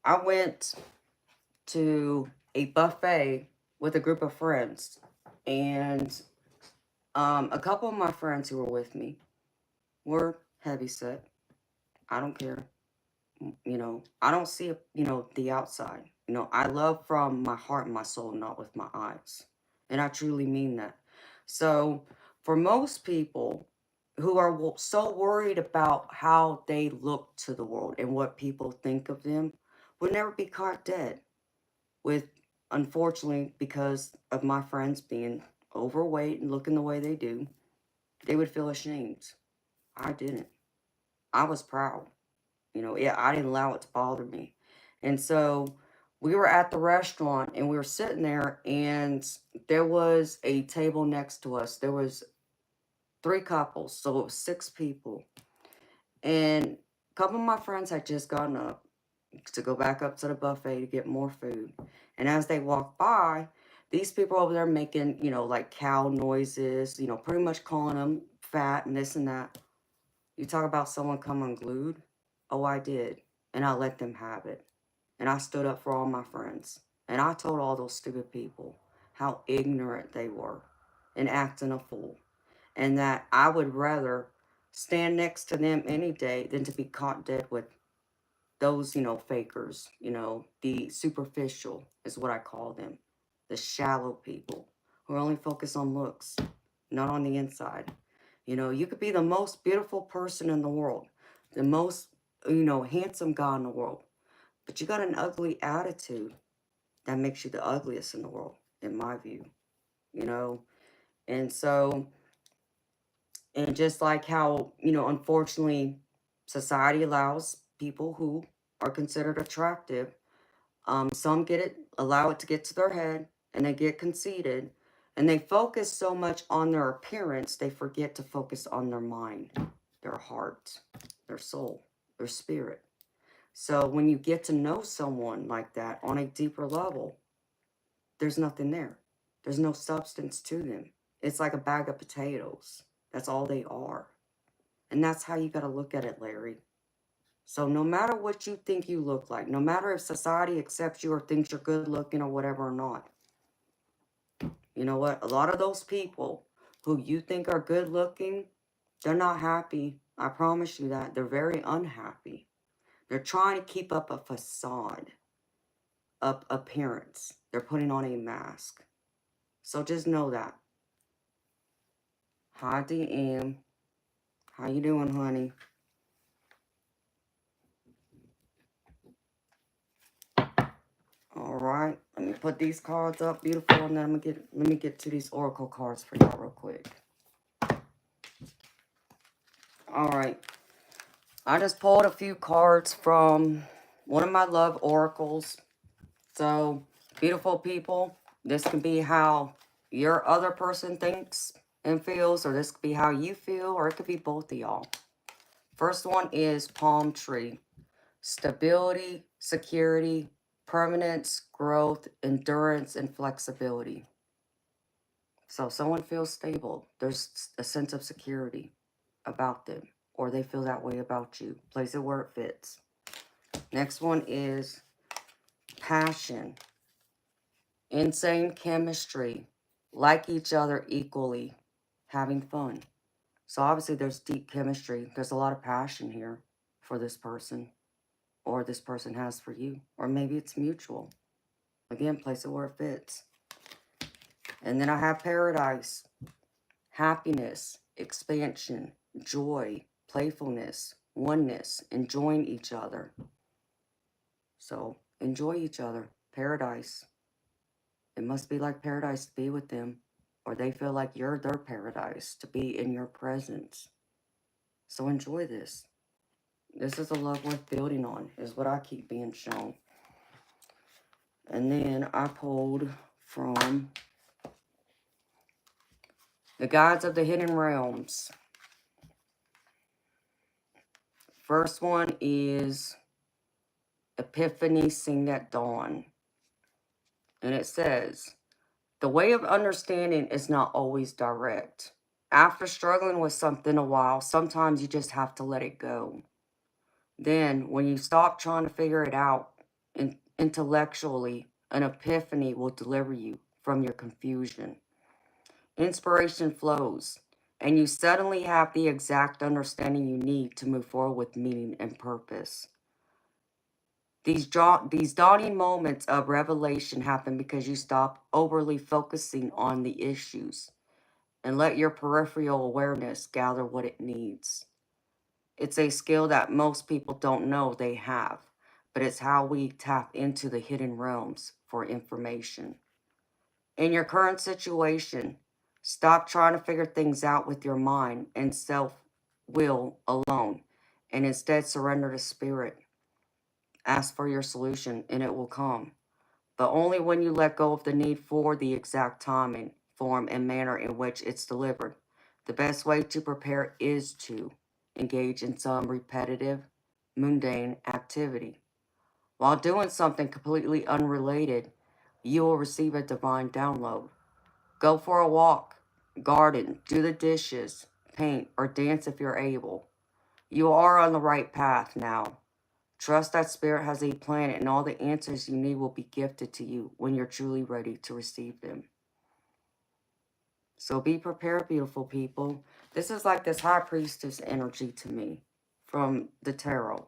I went to a buffet with a group of friends, and a couple of my friends who were with me were heavy set. I don't care. You know, I don't see, you know, the outside. You know, I love from my heart and my soul, not with my eyes. And I truly mean that. So, for most people who are so worried about how they look to the world and what people think of them, would never be caught dead with, unfortunately, because of my friends being overweight and looking the way they do, they would feel ashamed. I didn't. I was proud. You know, yeah, I didn't allow it to bother me. And so we were at the restaurant and we were sitting there, and there was a table next to us. There was 3 couples, so it was 6 people. And a couple of my friends had just gotten up to go back up to the buffet to get more food. And as they walked by, these people over there making, you know, like cow noises, you know, pretty much calling them fat and this and that. You talk about someone come unglued? Oh, I did. And I let them have it. And I stood up for all my friends. And I told all those stupid people how ignorant they were and acting a fool. And that I would rather stand next to them any day than to be caught dead with those, you know, fakers, you know, the superficial is what I call them. The shallow people who are only focused on looks, not on the inside. You know, you could be the most beautiful person in the world, the most, you know, handsome guy in the world, but you got an ugly attitude that makes you the ugliest in the world, in my view, you know? And so, and just like how, you know, unfortunately, society allows people who are considered attractive, some get it, allow it to get to their head, and they get conceited, and they focus so much on their appearance, they forget to focus on their mind, their heart, their soul, their spirit. So when you get to know someone like that on a deeper level, there's nothing there. There's no substance to them. It's like a bag of potatoes. That's all they are. And that's how you got to look at it, Larry. So no matter what you think you look like, no matter if society accepts you or thinks you're good looking or whatever or not, you know what? A lot of those people who you think are good looking, they're not happy. I promise you that. They're very unhappy. They're trying to keep up a facade of appearance. They're putting on a mask. So just know that. Hi, DM. How you doing, honey? All right. Let me put these cards up, beautiful, and then let me get to these oracle cards for y'all real quick. All right. I just pulled a few cards from one of my love oracles. So, beautiful people, this could be how your other person thinks and feels, or this could be how you feel, or it could be both of y'all. First one is palm tree. Stability, security, permanence, growth, endurance, and flexibility. So if someone feels stable, there's a sense of security about them, or they feel that way about you. Place it where it fits. Next one is passion. Insane chemistry. Like each other equally. Having fun. So obviously there's deep chemistry. There's a lot of passion here for this person. Or this person has for you. Or maybe it's mutual. Again, place it where it fits. And then I have paradise. Happiness. Expansion. Joy. Playfulness. Oneness. Enjoying each other. So enjoy each other. Paradise. It must be like paradise to be with them, or they feel like you're their paradise to be in your presence. So enjoy this. This is a love worth building on, is what I keep being shown. And then I pulled from the Guides of the Hidden Realms. First one is Epiphany Sing at Dawn. And it says, The way of understanding is not always direct. After struggling with something a while, sometimes you just have to let it go. Then, when you stop trying to figure it out intellectually, an epiphany will deliver you from your confusion. Inspiration flows, and you suddenly have the exact understanding you need to move forward with meaning and purpose. These dawning moments of revelation happen because you stop overly focusing on the issues and let your peripheral awareness gather what it needs. It's a skill that most people don't know they have, but it's how we tap into the hidden realms for information. In your current situation, stop trying to figure things out with your mind and self will alone, and instead surrender to spirit. Ask for your solution, and it will come, but only when you let go of the need for the exact timing, form, and manner in which it's delivered. The best way to prepare is to engage in some repetitive, mundane activity. While doing something completely unrelated, you will receive a divine download. Go for a walk, garden, do the dishes, paint, or dance if you're able. You are on the right path now. Trust that Spirit has a plan, and all the answers you need will be gifted to you when you're truly ready to receive them. So be prepared, beautiful people. This is like this high priestess energy to me from the tarot.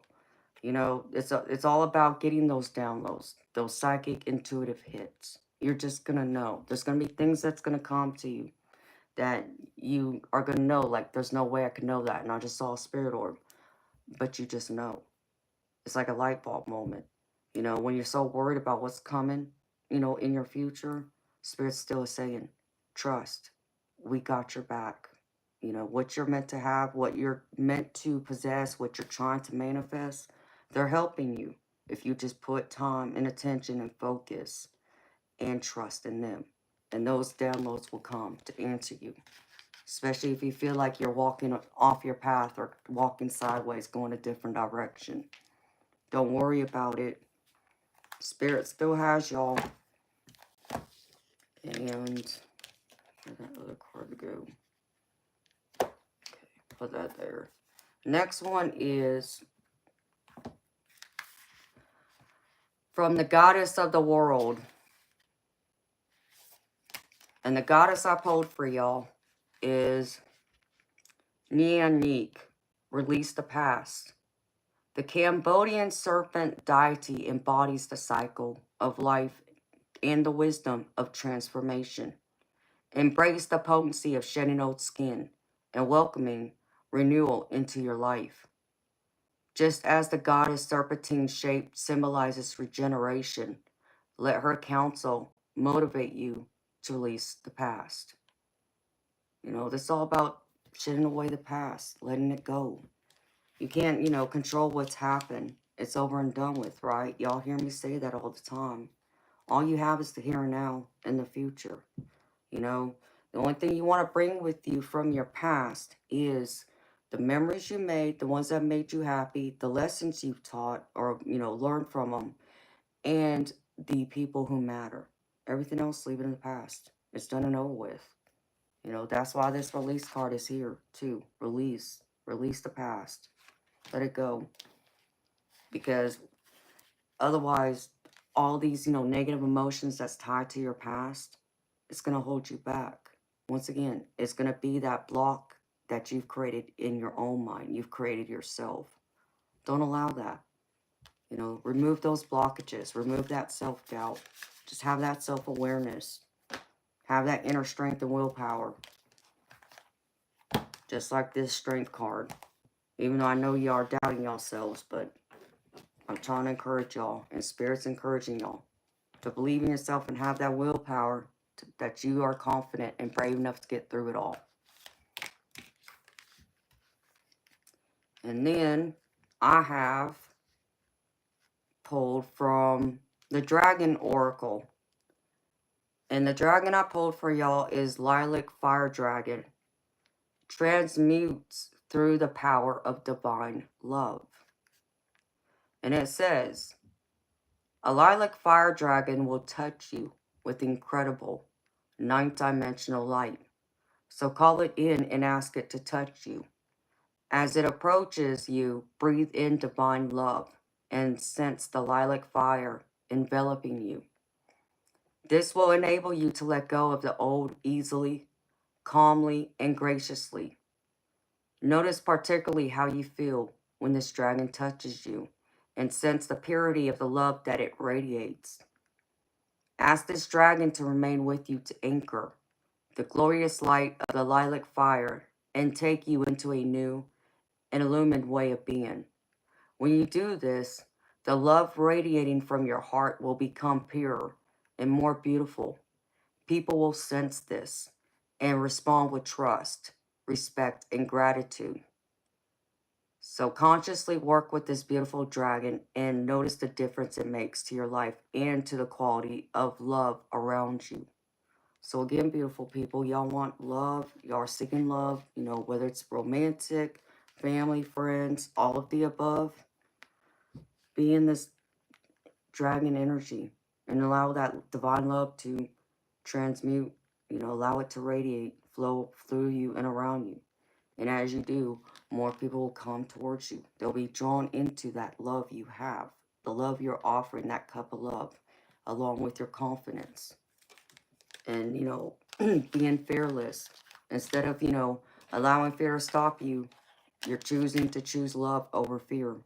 You know, it's all about getting those downloads, those psychic intuitive hits. You're just going to know. There's going to be things that's going to come to you that you are going to know, like, there's no way I could know that, and I just saw a spirit orb. But you just know. It's like a light bulb moment. You know, when you're so worried about what's coming, you know, in your future, Spirit still is saying, trust, we got your back. You know, what you're meant to have, what you're meant to possess, what you're trying to manifest, they're helping you if you just put time and attention and focus and trust in them. And those downloads will come to answer you, especially if you feel like you're walking off your path or walking sideways, going a different direction. Don't worry about it. Spirit still has y'all. And where'd that other card go? Okay, put that there. Next one is from the goddess of the world. And the goddess I pulled for y'all is Nyanik, release the past. The Cambodian serpent deity embodies the cycle of life and the wisdom of transformation. Embrace the potency of shedding old skin and welcoming renewal into your life. Just as the goddess serpentine shape symbolizes regeneration, let her counsel motivate you to release the past. You know, this is all about shedding away the past, letting it go. You can't, you know, control what's happened. It's over and done with, right? Y'all hear me say that all the time. All you have is the here and now and the future. You know, the only thing you want to bring with you from your past is the memories you made, the ones that made you happy, the lessons you've taught or, you know, learned from them, and the people who matter. Everything else, leave it in the past. It's done and over with. You know, that's why this release card is here, too. Release. Release the past. Let it go. Because otherwise, all these, you know, negative emotions that's tied to your past, it's going to hold you back. Once again, it's going to be that block that you've created in your own mind. You've created yourself. Don't allow that. You know, remove those blockages. Remove that self-doubt. Just have that self-awareness. Have that inner strength and willpower. Just like this strength card. Even though I know you are doubting yourselves, but I'm trying to encourage y'all. And Spirit's encouraging y'all to believe in yourself and have that willpower that you are confident and brave enough to get through it all. And then I have pulled from the Dragon Oracle. And the dragon I pulled for y'all is Lilac Fire Dragon. Transmutes through the power of divine love. And it says, a lilac fire dragon will touch you with incredible ninth dimensional light. So call it in and ask it to touch you. As it approaches you, breathe in divine love and sense the lilac fire enveloping you. This will enable you to let go of the old easily, calmly, and graciously. Notice particularly how you feel when this dragon touches you and sense the purity of the love that it radiates. Ask this dragon to remain with you to anchor the glorious light of the lilac fire and take you into a new and illumined way of being. When you do this, the love radiating from your heart will become purer and more beautiful. People will sense this and respond with trust, respect, and gratitude. So consciously work with this beautiful dragon and notice the difference it makes to your life and to the quality of love around you. So again, beautiful people, y'all want love, y'all are seeking love, you know, whether it's romantic, family, friends, all of the above. Be in this dragon energy and allow that divine love to transmute, you know, allow it to radiate, flow through you and around you. And as you do, more people will come towards you. They'll be drawn into that love you have, the love you're offering, that cup of love, along with your confidence. And, you know, being fearless. Instead of, you know, allowing fear to stop you, you're choosing to choose love over fear.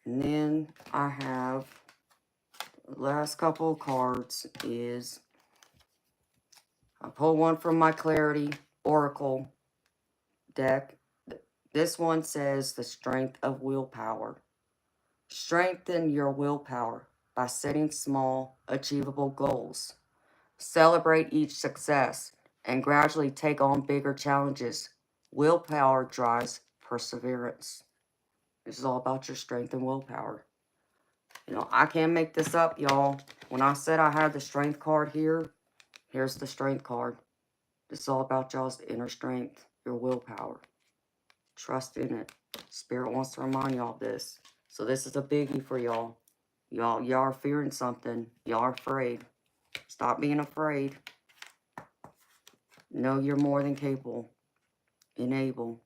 And then I have the last couple of cards is I pull one from my Clarity Oracle deck. This one says the strength of willpower. Strengthen your willpower by setting small, achievable goals. Celebrate each success and gradually take on bigger challenges. Willpower drives perseverance. This is all about your strength and willpower. You know, I can't make this up, y'all. When I said I had the strength card here, here's the strength card. This is all about y'all's inner strength, your willpower. Trust in it. Spirit wants to remind y'all of this. So this is a biggie for y'all. Y'all are fearing something. Y'all are afraid. Stop being afraid. Know you're more than capable and able.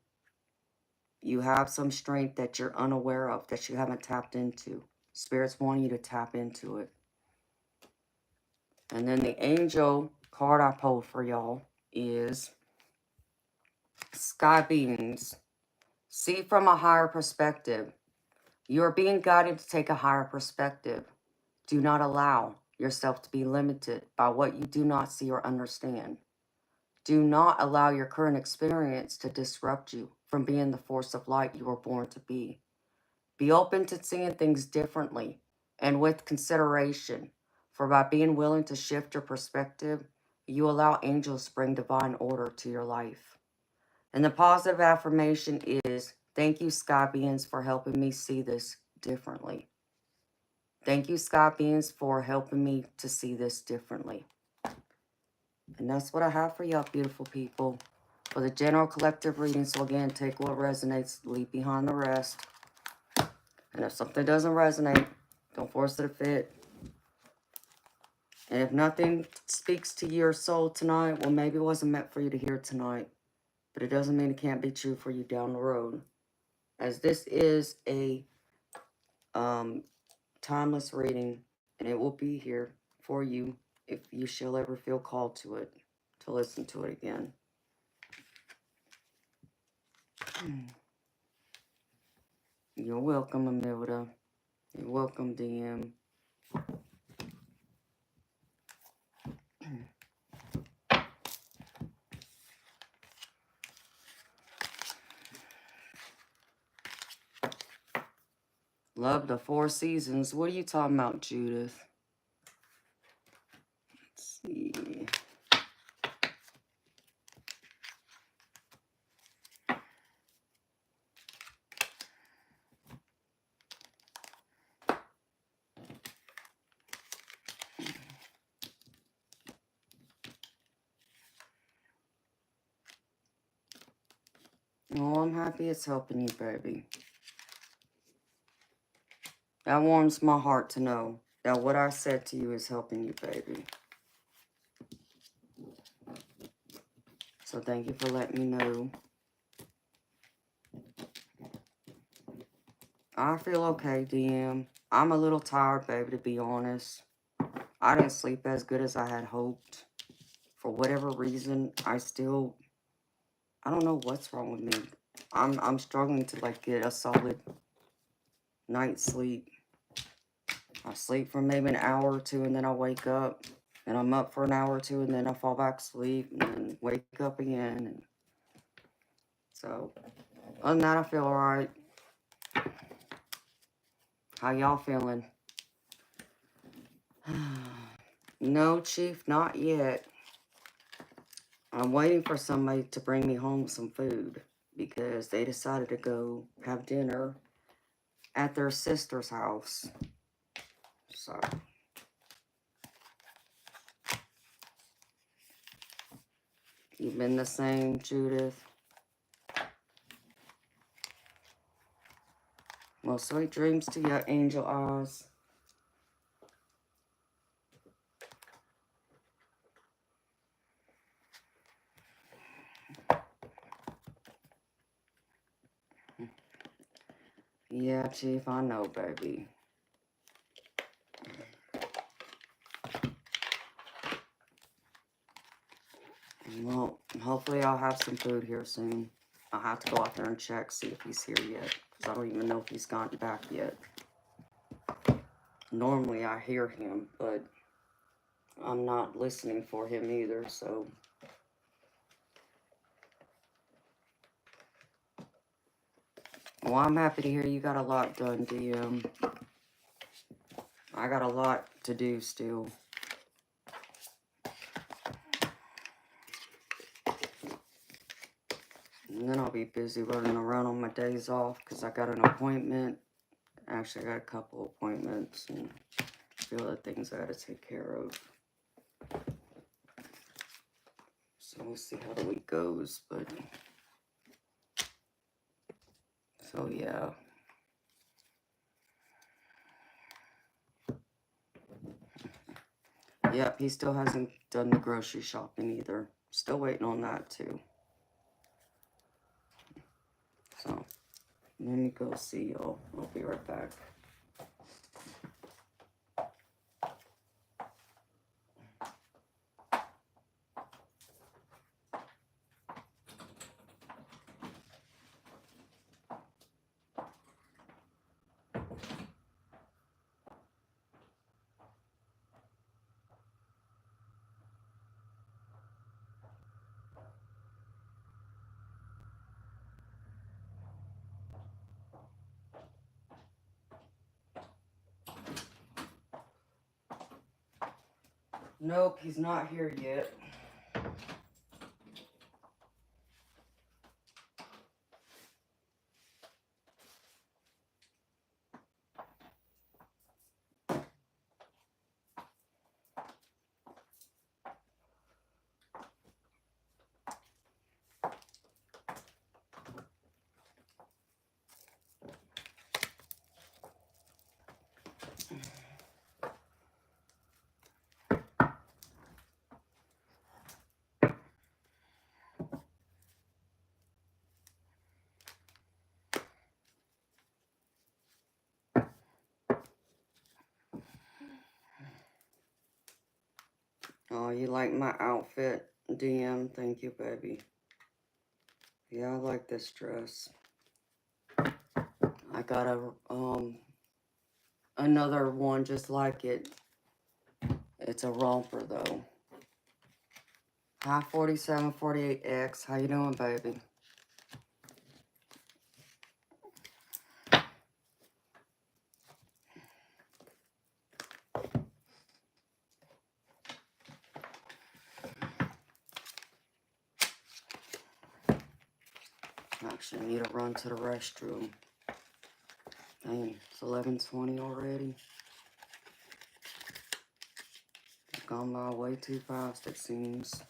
You have some strength that you're unaware of, that you haven't tapped into. Spirit's wanting you to tap into it. And then the angel card I pulled for y'all is Sky Beings. See from a higher perspective. You are being guided to take a higher perspective. Do not allow yourself to be limited by what you do not see or understand. Do not allow your current experience to disrupt you from being the force of light you were born to be. Be open to seeing things differently and with consideration, for by being willing to shift your perspective, you allow angels to bring divine order to your life. And the positive affirmation is, thank you, Sky Beings, for helping me see this differently. Thank you, Sky Beings, for helping me to see this differently. And that's what I have for y'all, beautiful people, for the general collective reading. So again, take what resonates, leave behind the rest. And if something doesn't resonate, don't force it to fit. And if nothing speaks to your soul tonight, well, maybe it wasn't meant for you to hear tonight. But it doesn't mean it can't be true for you down the road. As this is a timeless reading, and it will be here for you if you shall ever feel called to it, to listen to it again. You're welcome, Amilda. You're welcome, DM. Love the Four Seasons. What are you talking about, Judith? Let's see. Oh, I'm happy it's helping you, baby. That warms my heart to know that what I said to you is helping you, baby. So thank you for letting me know. I feel okay, DM. I'm a little tired, baby, to be honest. I didn't sleep as good as I had hoped. For whatever reason, I don't know what's wrong with me. I'm struggling to, like, get a solid night's sleep. I sleep for maybe an hour or two, and then I wake up, and I'm up for an hour or two, and then I fall back asleep, and then wake up again. And so, other than that, I feel alright. How y'all feeling? No, Chief, not yet. I'm waiting for somebody to bring me home some food because they decided to go have dinner at their sister's house. So, you've been the same, Judith. Well, sweet dreams to you, Angel Eyes. Yeah, Chief, I know, baby. Well, hopefully I'll have some food here soon. I'll have to go out there and check, see if he's here yet. Because I don't even know if he's gotten back yet. Normally I hear him, but I'm not listening for him either, so... Well, I'm happy to hear you got a lot done, DM. I got a lot to do still. And then I'll be busy running around on my days off because I got an appointment. Actually, I got a couple appointments and a few other things I got to take care of. So we'll see how the week goes, but... So, yeah. Yep, he still hasn't done the grocery shopping either. Still waiting on that, too. So, let me go see y'all. I'll be right back. Nope, he's not here yet. Oh, you like my outfit, DM? Thank you, baby. Yeah, I like this dress. I got another one just like it. It's a romper, though. Hi, 4748X. How you doing, baby? Actually, I need to run to the restroom. Dang, it's 11:20 already. It's gone by way too fast, it seems.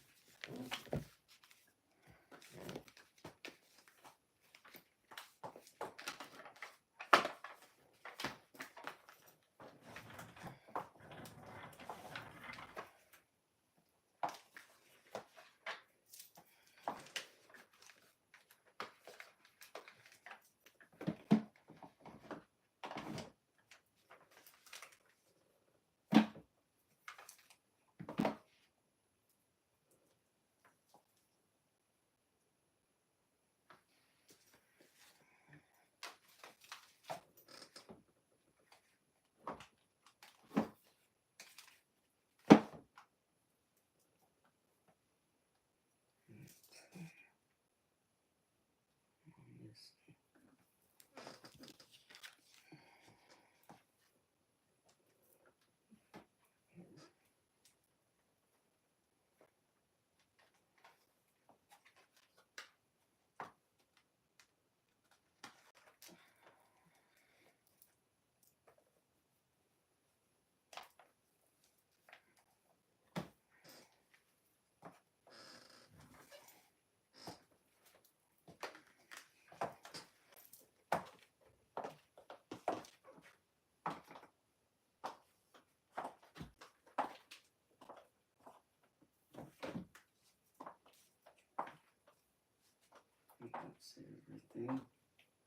That's everything,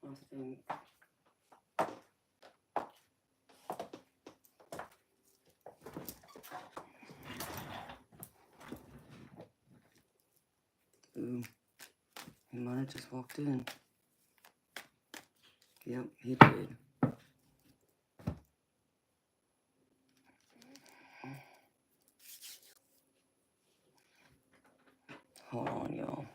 I think. Ooh, he might have just walked in. Yep, he did. Hold on, y'all.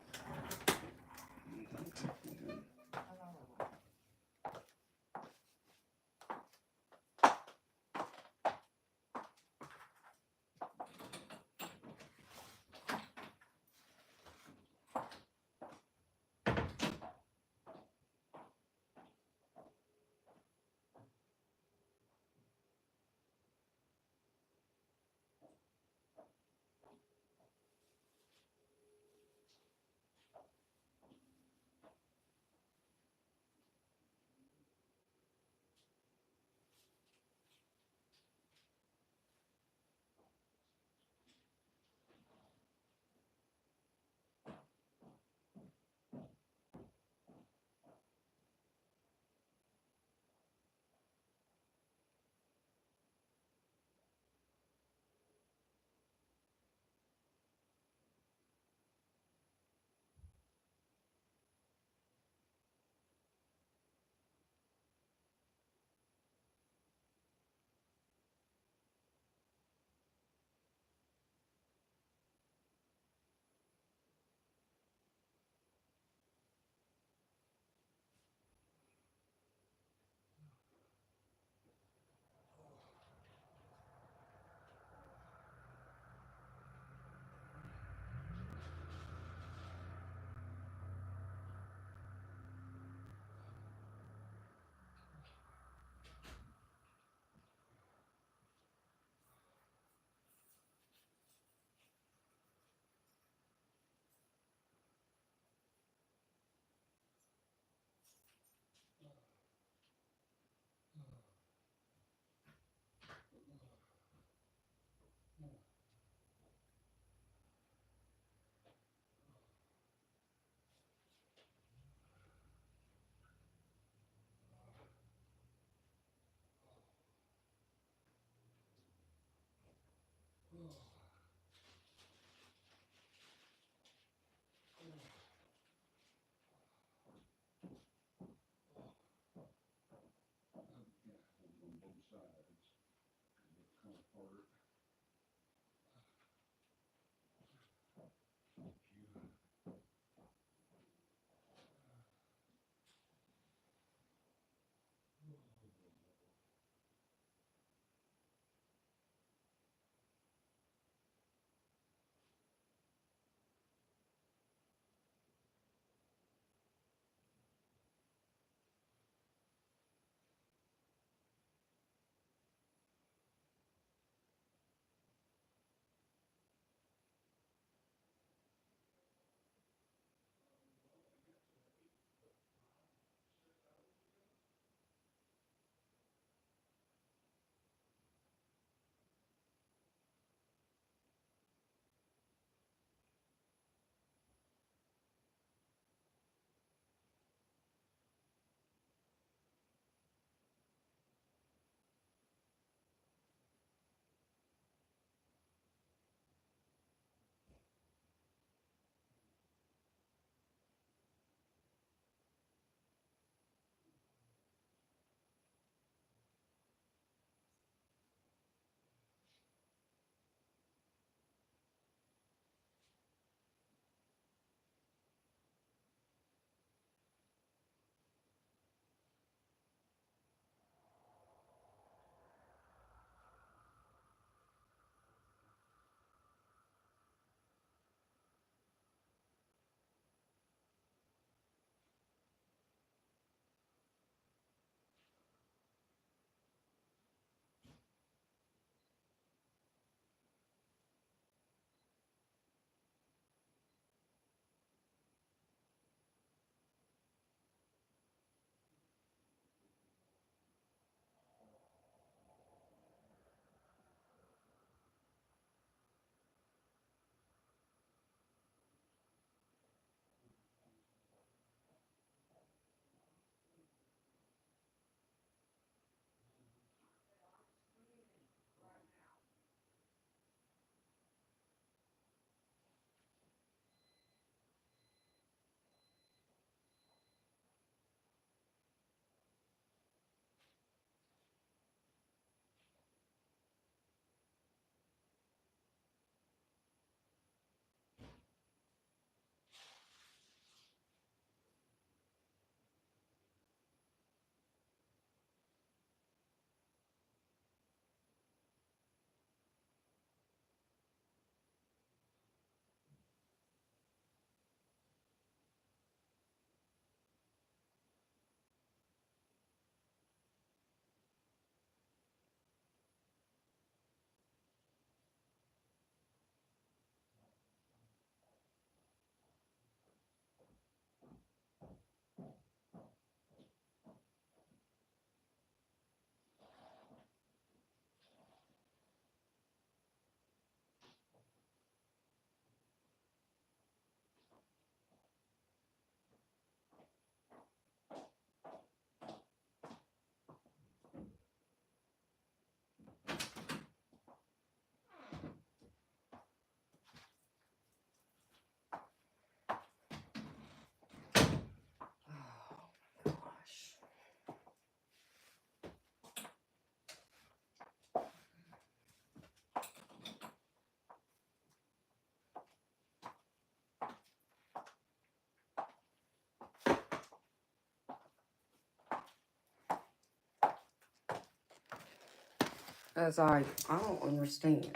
Cause I don't understand.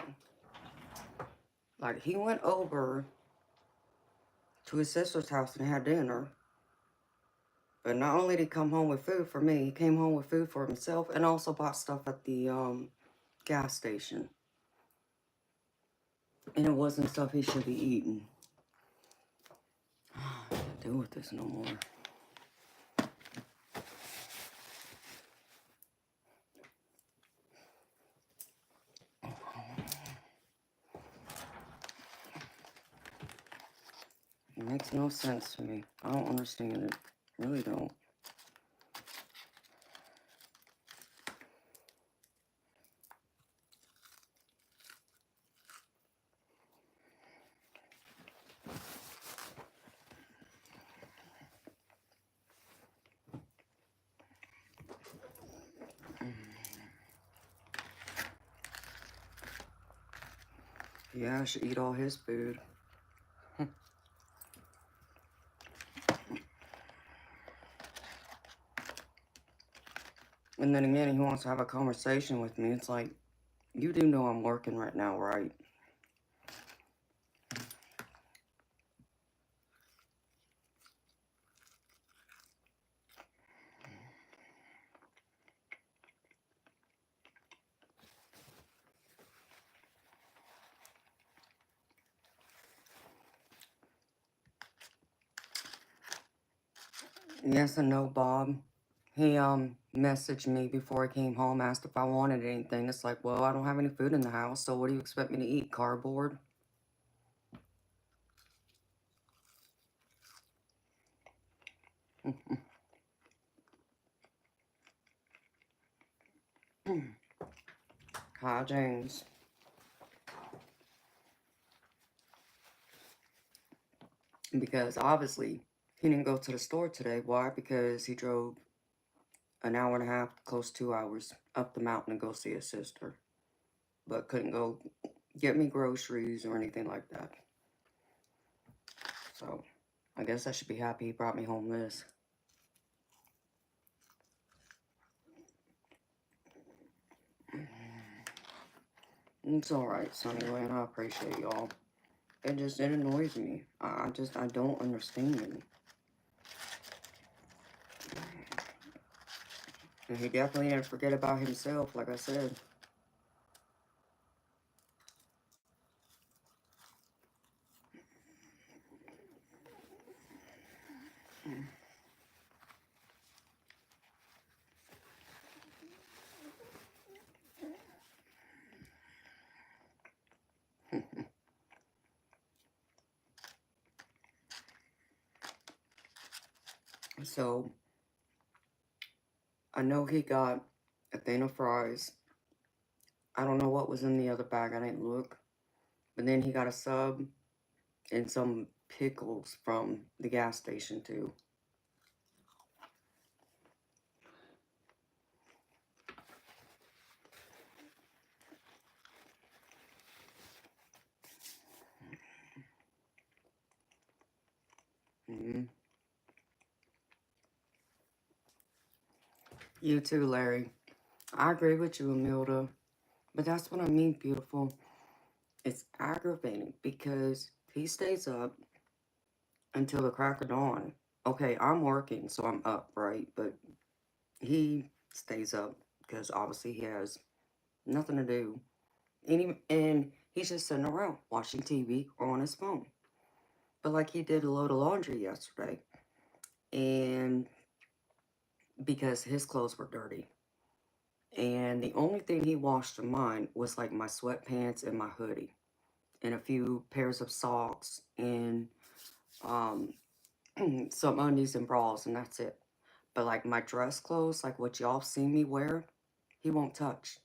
Like, he went over to his sister's house and had dinner. But not only did he come home with food for me, he came home with food for himself and also bought stuff at the gas station. And it wasn't stuff he should be eating. I can't deal with this no more. It makes no sense to me. I don't understand it. Really don't. Yeah, I should eat all his food. And then again, he wants to have a conversation with me. It's like, you do know I'm working right now, right? Yes and no, Bob. He messaged me before he came home, asked if I wanted anything. It's like, well, I don't have any food in the house, so what do you expect me to eat? Cardboard? Hi, James. Because obviously he didn't go to the store today. Why? Because he drove an hour and a half, close to 2 hours, up the mountain to go see his sister. But couldn't go get me groceries or anything like that. So, I guess I should be happy he brought me home this. It's alright, Sunnyland. I appreciate y'all. It annoys me. I don't understand. And he definitely didn't forget about himself, like I said. So, I know he got a thing of fries. I don't know what was in the other bag. I didn't look. But then he got a sub and some pickles from the gas station, too. Mm-hmm. You too, Larry. I agree with you, Amilda. But that's what I mean, beautiful. It's aggravating because he stays up until the crack of dawn. Okay, I'm working, so I'm up, right? But he stays up because obviously he has nothing to do. And he's just sitting around watching TV or on his phone. But like he did a load of laundry yesterday. And because his clothes were dirty. And the only thing he washed of mine was like my sweatpants and my hoodie. And a few pairs of socks and um, some undies and bras, and that's it. But like my dress clothes, like what y'all see me wear, he won't touch.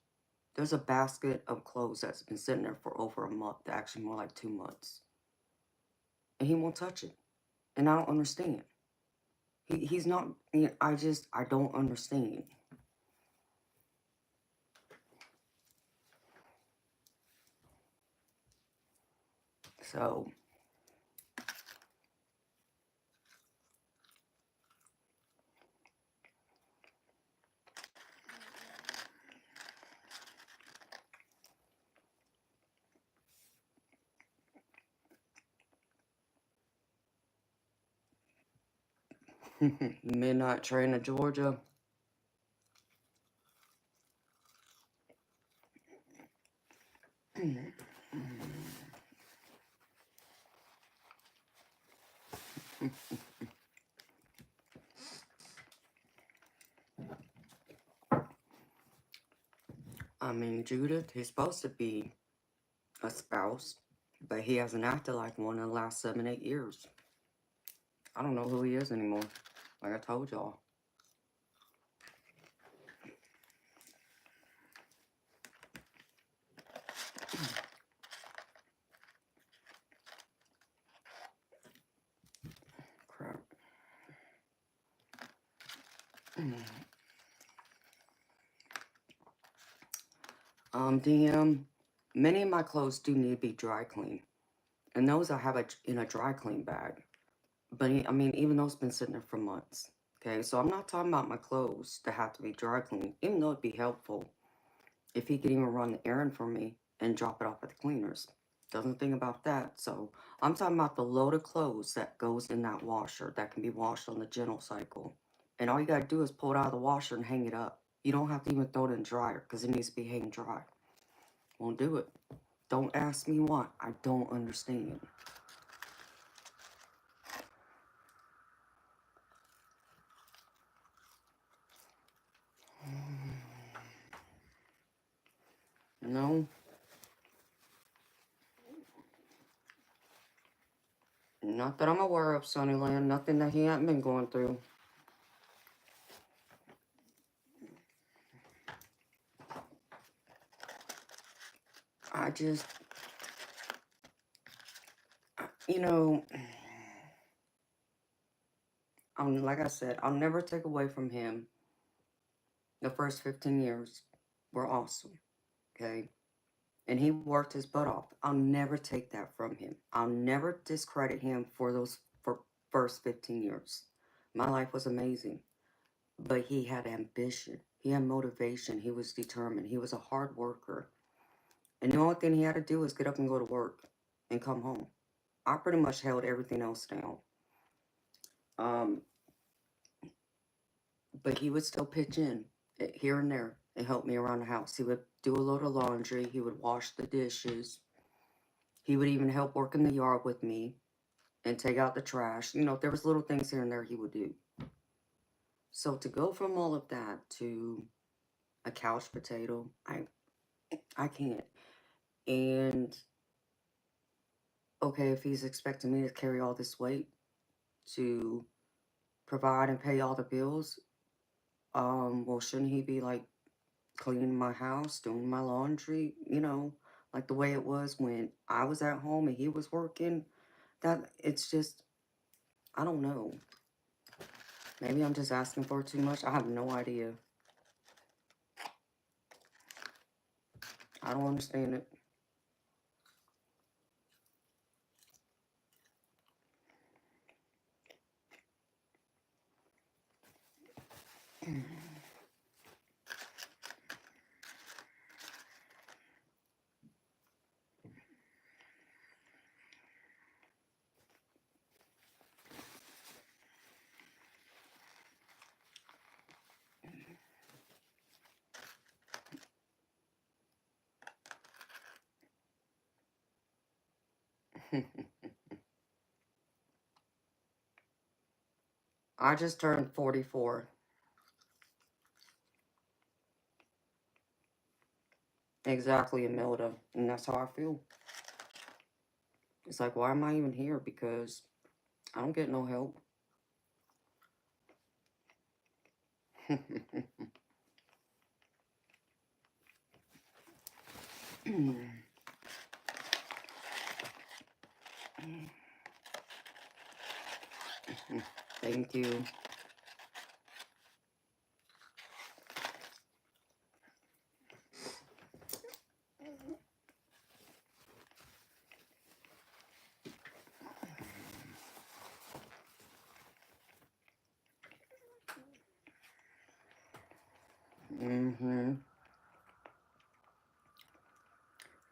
There's a basket of clothes that's been sitting there for over a month, actually more like 2 months. And he won't touch it. And I don't understand. He's not, I don't understand. So, Midnight train to Georgia. I mean, Judith, he's supposed to be a spouse, but he hasn't acted like one in the last 7, 8 years. I don't know who he is anymore, like I told y'all. Crap. DM, many of my clothes do need to be dry cleaned, and those I have in a dry clean bag. But I mean, even those been sitting there for months. Okay, so I'm not talking about my clothes that have to be dry cleaned, even though it'd be helpful if he could even run the errand for me and drop it off at the cleaners. Doesn't think about that. So I'm talking about the load of clothes that goes in that washer that can be washed on the gentle cycle. And all you gotta do is pull it out of the washer and hang it up. You don't have to even throw it in the dryer because it needs to be hanging dry. Won't do it. Don't ask me why. I don't understand. No. Not that I'm aware of, Sunnyland. Nothing that he hasn't been going through. I just, you know, like I said, I'll never take away from him. The first 15 years were awesome, okay? And he worked his butt off. I'll never take that from him. I'll never discredit him for those first 15 years. My life was amazing. But he had ambition. He had motivation. He was determined. He was a hard worker. And the only thing he had to do was get up and go to work and come home. I pretty much held everything else down. But he would still pitch in here and there and help me around the house. He would do a load of laundry. He would wash the dishes. He would even help work in the yard with me and take out the trash. You know, there was little things here and there he would do. So to go from all of that to a couch potato, I can't. And okay, if he's expecting me to carry all this weight to provide and pay all the bills, well, shouldn't he be like cleaning my house, doing my laundry, you know, like the way it was when I was at home and he was working? That it's just, I don't know. Maybe I'm just asking for too much. I have no idea. I don't understand it. I just turned 44. Exactly, Imelda. And that's how I feel. It's like, why am I even here? Because I don't get no help. Thank you.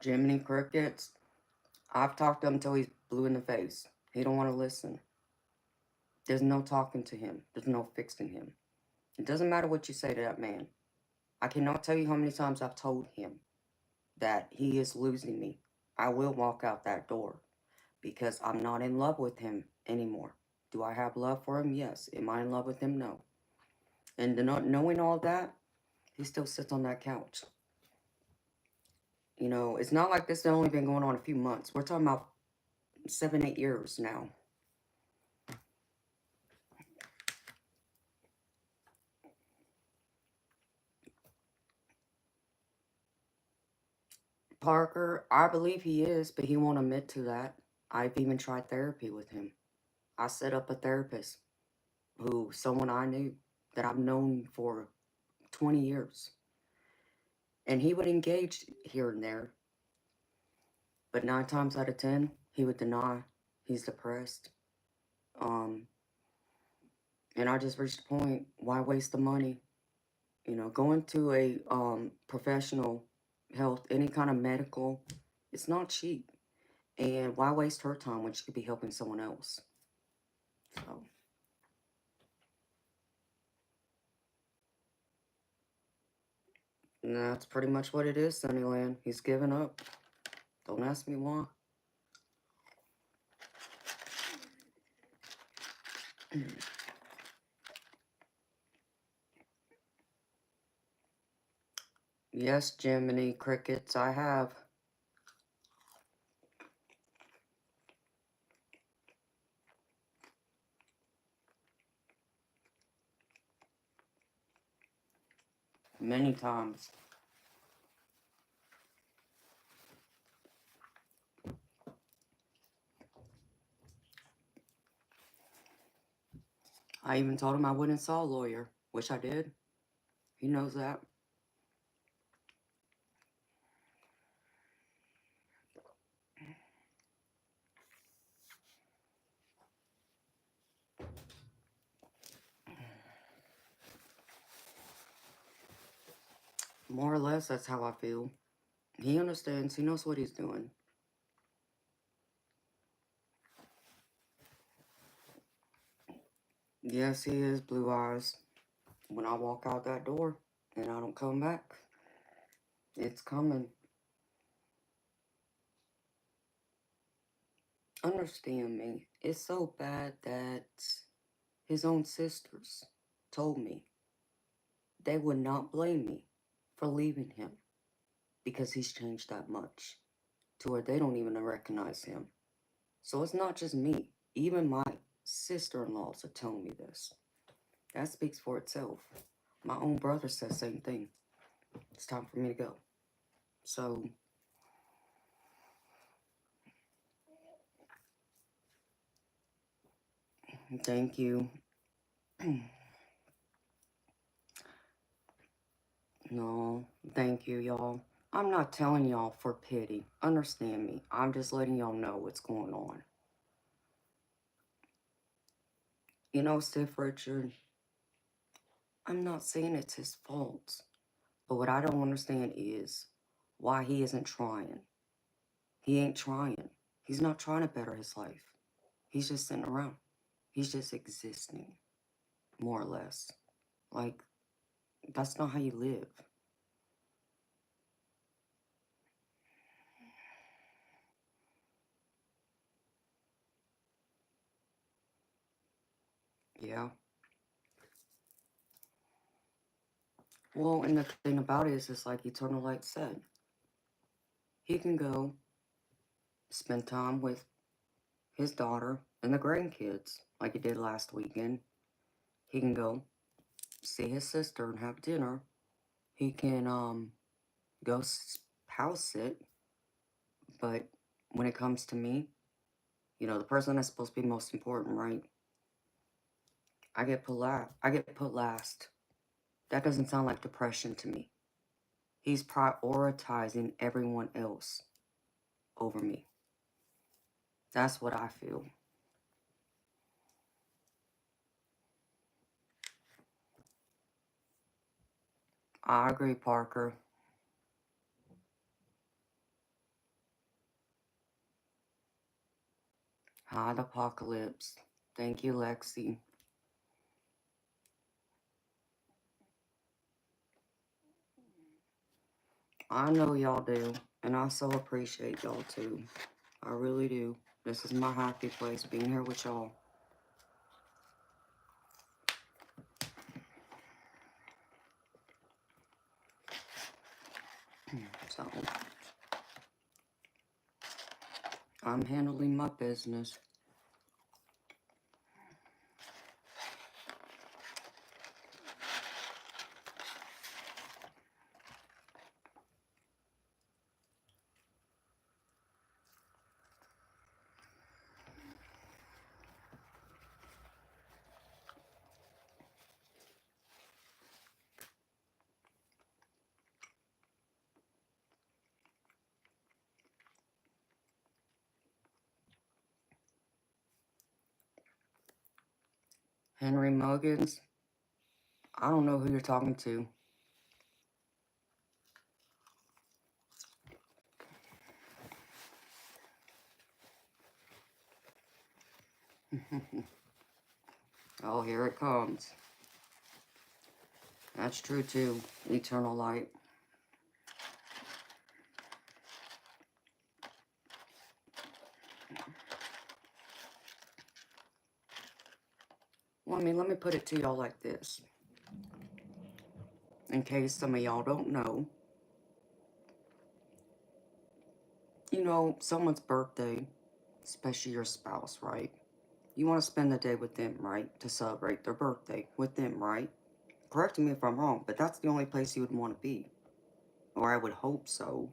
Jiminy Crickets. I've talked to him until he's blue in the face. He don't want to listen. There's no talking to him. There's no fixing him. It doesn't matter what you say to that man. I cannot tell you how many times I've told him that he is losing me. I will walk out that door because I'm not in love with him anymore. Do I have love for him? Yes. Am I in love with him? No. And not knowing all that, he still sits on that couch. You know, it's not like this has only been going on a few months. We're talking about 7, 8 years now. Parker, I believe he is, but he won't admit to that. I've even tried therapy with him. I set up a therapist someone I knew that I've known for 20 years. And he would engage here and there, but 9 times out of 10, he would deny he's depressed. And I just reached a point, why waste the money? You know, going to a professional health, any kind of medical, it's not cheap. And why waste her time when she could be helping someone else? So, and that's pretty much what it is, Sunnyland. He's given up. Don't ask me why. Yes, Jiminy Crickets, I have. Many times. I even told him I wouldn't saw a lawyer. Wish I did. He knows that. More or less, that's how I feel. He understands. He knows what he's doing. Yes, he is blue eyes. When I walk out that door and I don't come back, it's coming. Understand me. It's so bad that his own sisters told me they would not blame me for leaving him because he's changed that much to where they don't even recognize him. So it's not just me. Even my sister-in-laws are telling me this. That speaks for itself. My own brother says the same thing. It's time for me to go. So, thank you. No, thank you, y'all. I'm not telling y'all for pity. Understand me. I'm just letting y'all know what's going on. You know, Stiff Richard, I'm not saying it's his fault. But what I don't understand is why he isn't trying. He ain't trying. He's not trying to better his life. He's just sitting around. He's just existing, more or less. Like, that's not how you live. Yeah. Well, and the thing about it is, it's like Eternal Light said. He can go spend time with his daughter and the grandkids, like he did last weekend. He can go see his sister and have dinner. He can, go house sit. But when it comes to me, you know, the person that's supposed to be most important, right? I get put last. That doesn't sound like depression to me. He's prioritizing everyone else over me. That's what I feel. I agree, Parker. Hot apocalypse. Thank you, Lexi. I know y'all do, and I so appreciate y'all too. I really do. This is my happy place, being here with y'all. So, I'm handling my business. Henry Muggins, I don't know who you're talking to. Oh, here it comes. That's true too. Eternal light. Well, I mean, let me put it to y'all like this. In case some of y'all don't know, you know, someone's birthday, especially your spouse, right? You want to spend the day with them, right? To celebrate their birthday with them, right? Correct me if I'm wrong, but that's the only place you would want to be. Or I would hope so.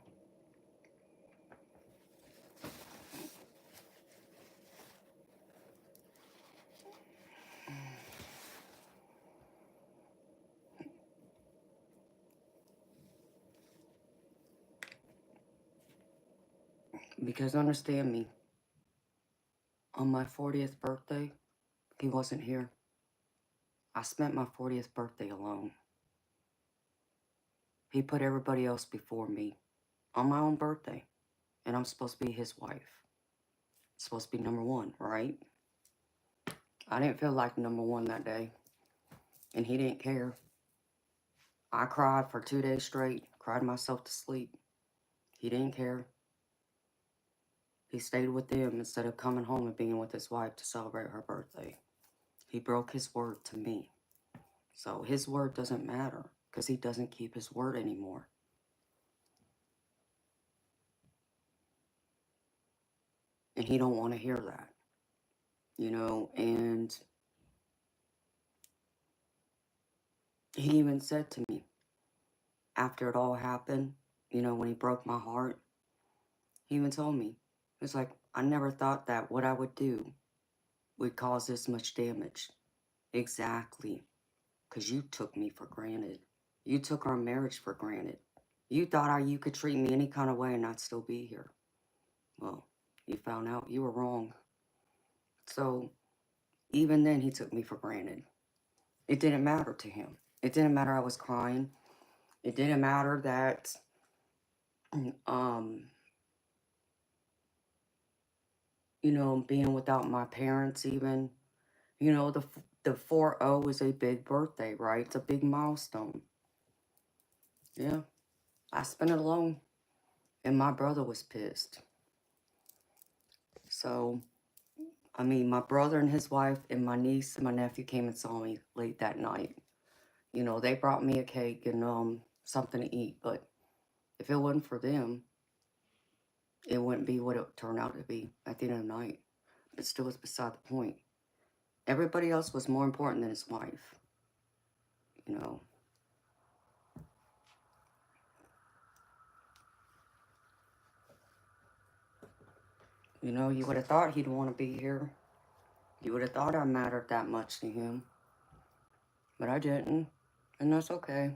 Because understand me, on my 40th birthday, he wasn't here. I spent my 40th birthday alone. He put everybody else before me on my own birthday. And I'm supposed to be his wife. Supposed to be number one, right? I didn't feel like number one that day. And he didn't care. I cried for 2 days straight, cried myself to sleep. He didn't care. He stayed with them instead of coming home and being with his wife to celebrate her birthday. He broke his word to me. So his word doesn't matter because he doesn't keep his word anymore. And he don't want to hear that. You know, and he even said to me, after it all happened, you know, when he broke my heart, he even told me, it's like, I never thought that what I would do would cause this much damage. Exactly. Because you took me for granted. You took our marriage for granted. You thought you could treat me any kind of way and I'd still be here. Well, you found out you were wrong. So, even then, he took me for granted. It didn't matter to him. It didn't matter I was crying. It didn't matter that, you know, being without my parents even. You know, the 4-0 is a big birthday, right? It's a big milestone. Yeah, I spent it alone. And my brother was pissed. So, I mean, my brother and his wife and my niece and my nephew came and saw me late that night. You know, they brought me a cake and something to eat. But if it wasn't for them, it wouldn't be what it turned out to be at the end of the night. But still, it's beside the point. Everybody else was more important than his wife. You know. You know, you would have thought he'd want to be here. You would have thought I mattered that much to him. But I didn't. And that's okay.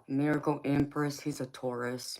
Miracle Empress, he's a Taurus.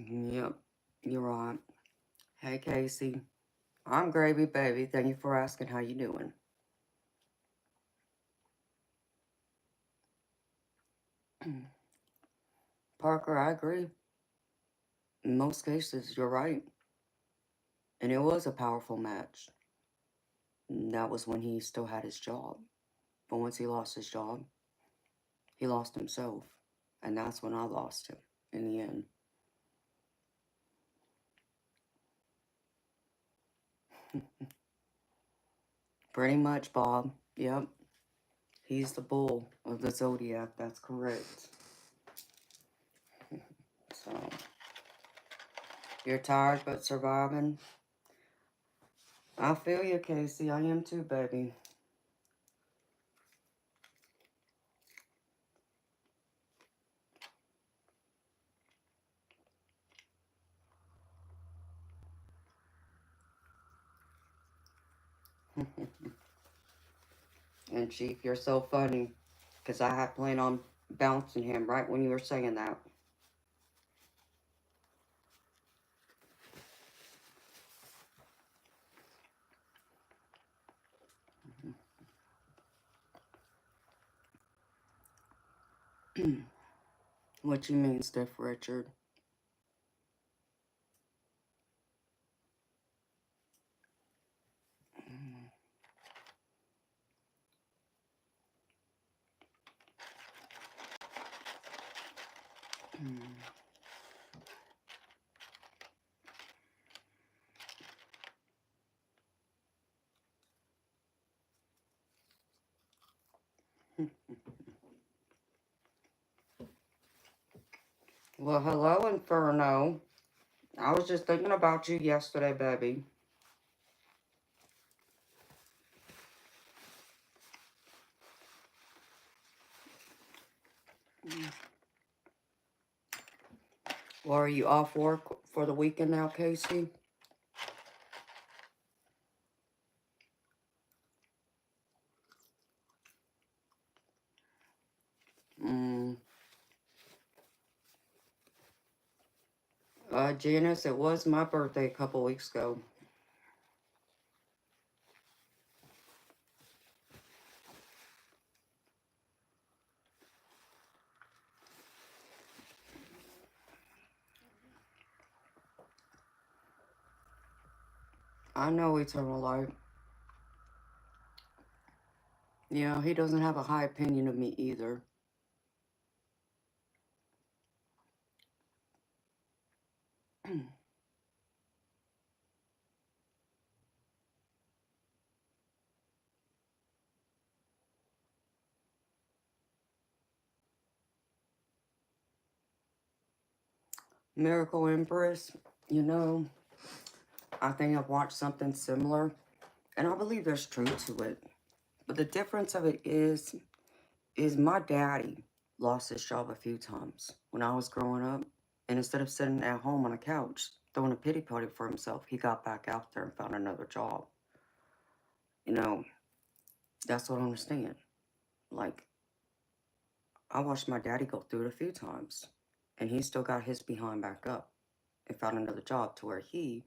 Yep, you're right. Hey, Casey. I'm Gravy Baby. Thank you for asking how you doing. Parker, I agree. In most cases, you're right. And it was a powerful match. And that was when he still had his job. But once he lost his job, he lost himself. And that's when I lost him in the end. Pretty much, Bob. Yep. He's the bull of the zodiac. That's correct. So, you're tired but surviving. I feel you, Casey. I am too, baby. And Chief, you're so funny. Because I had planned on bouncing him right when you were saying that. What you mean, Stiff Richard? Well, hello, Inferno. I was just thinking about you yesterday, baby. Well, are you off work for the weekend now, Casey? Mm. Janice, it was my birthday a couple weeks ago. I know Eternal Light. Yeah, he doesn't have a high opinion of me either. Miracle Empress, you know, I think I've watched something similar, and I believe there's truth to it. But the difference of it is my daddy lost his job a few times when I was growing up, and instead of sitting at home on a couch throwing a pity party for himself, he got back out there and found another job. You know, that's what I understand. Like, I watched my daddy go through it a few times, and he still got his behind back up and found another job to where he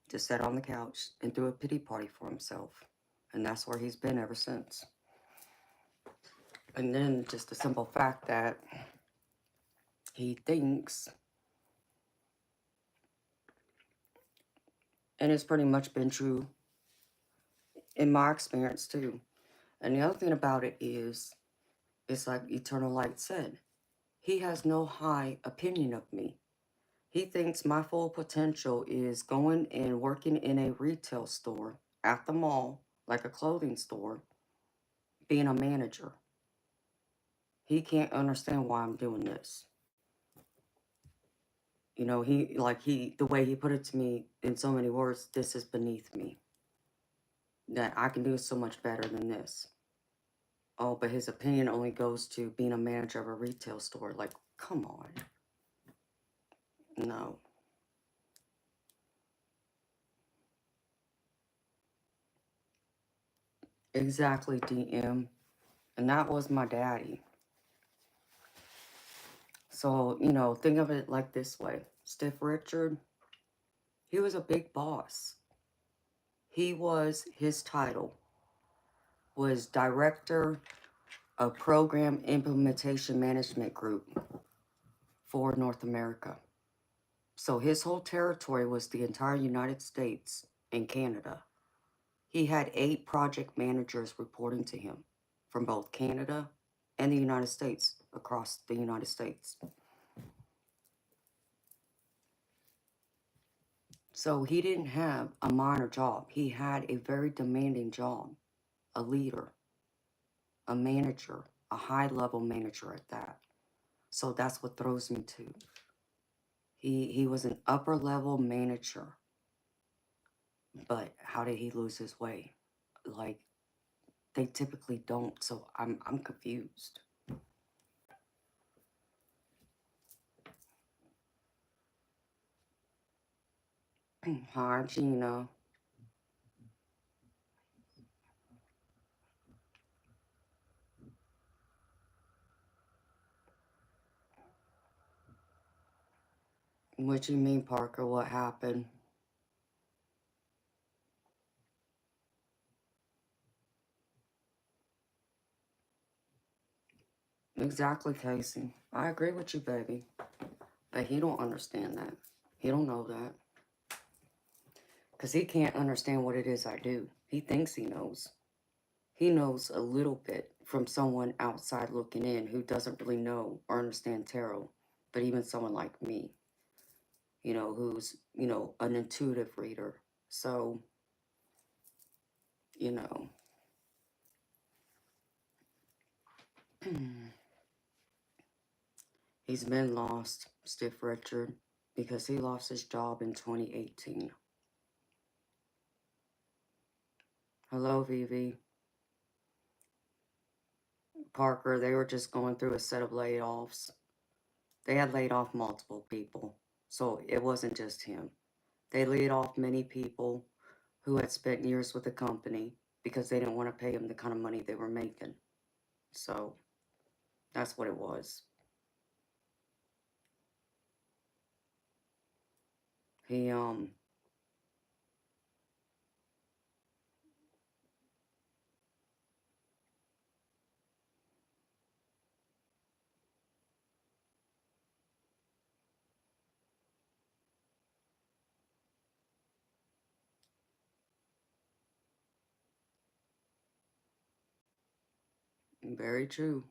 just sat on the couch and threw a pity party for himself. And that's where he's been ever since. And then just the simple fact that he thinks, and it's pretty much been true in my experience too. And the other thing about it is, it's like Eternal Light said, he has no high opinion of me. He thinks my full potential is going and working in a retail store at the mall, like a clothing store, being a manager. He can't understand why I'm doing this. You know, the way he put it to me in so many words, this is beneath me. That I can do so much better than this. Oh, but his opinion only goes to being a manager of a retail store. Like, come on. No. Exactly, DM. And that was my daddy. So, you know, think of it like this way. Stiff Richard, he was a big boss. His title was Director of Program Implementation Management Group for North America. So his whole territory was the entire United States and Canada. He had 8 project managers reporting to him from both Canada and the United States, across the United States. So he didn't have a minor job. He had a very demanding job, a leader, a manager, a high-level manager at that. So that's what throws me to. He was an upper-level manager, but how did he lose his way? Like, they typically don't, so I'm confused. Hi, Gina. What you mean, Parker? What happened? Exactly, Casey. I agree with you, baby. But he don't understand that. He don't know that. Because he can't understand what it is I do. He thinks he knows. He knows a little bit from someone outside looking in who doesn't really know or understand tarot. But even someone like me, who's, an intuitive reader. So, you know, he's been lost, Stiff Richard, because he lost his job in 2018. Hello, Vivi. Parker, they were just going through a set of layoffs. They had laid off multiple people, so it wasn't just him. They laid off many people who had spent years with the company because they didn't want to pay him the kind of money they were making. So that's what it was. He very true.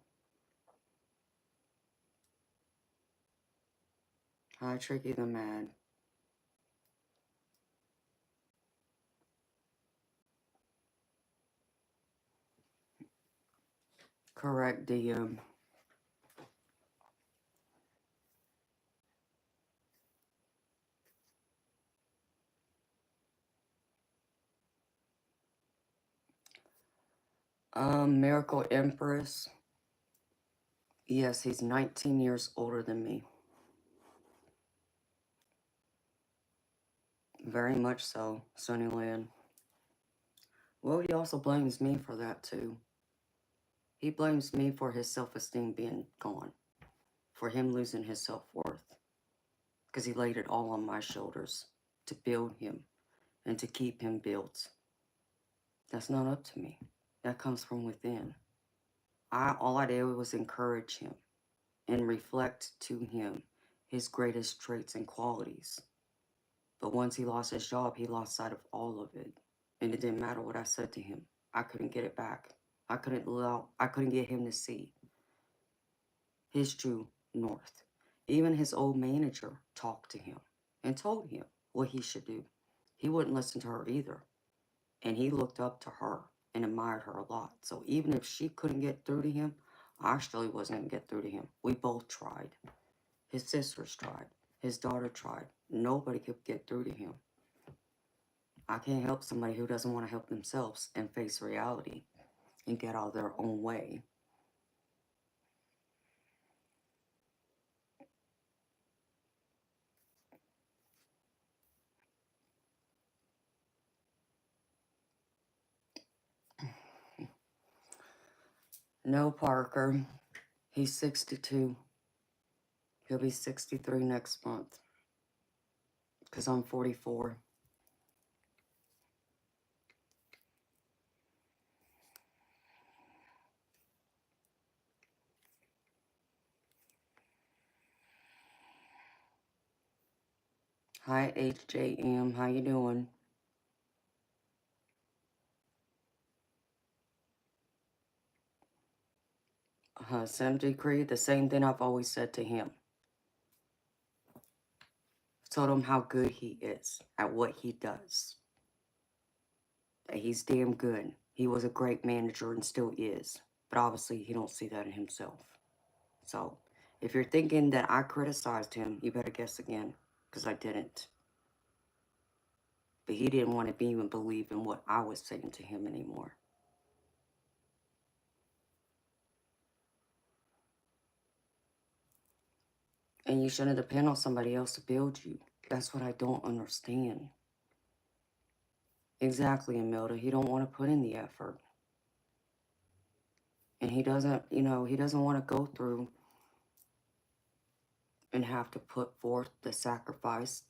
Hi, Tricky the Mad. Correct, DM. Miracle Empress. Yes, he's 19 years older than me. Very much so, Sunnyland. Well, he also blames me for that, too. He blames me for his self-esteem being gone, for him losing his self-worth, because he laid it all on my shoulders to build him and to keep him built. That's not up to me. That comes from within. All I did was encourage him and reflect to him his greatest traits and qualities. But once he lost his job, he lost sight of all of it. And it didn't matter what I said to him. I couldn't get it back. I couldn't get him to see his true north. Even his old manager talked to him and told him what he should do. He wouldn't listen to her either. And he looked up to her and admired her a lot. So even if she couldn't get through to him, I surely wasn't going to get through to him. We both tried. His sisters tried. His daughter tried. Nobody could get through to him. I can't help somebody who doesn't want to help themselves and face reality and get out of their own way. No, Parker. He's 62. He'll be 63 next month. Because I'm 44. Hi, HJM. How you doing? Sam Creed, the same thing I've always said to him. Told him how good he is at what he does. That he's damn good. He was a great manager and still is. But obviously, he don't see that in himself. So, if you're thinking that I criticized him, you better guess again. Because I didn't. But he didn't want to even believe in what I was saying to him anymore. And you shouldn't depend on somebody else to build you. That's what I don't understand. Exactly, Imelda. He don't want to put in the effort. And he doesn't, he doesn't want to go through and have to put forth the sacrifice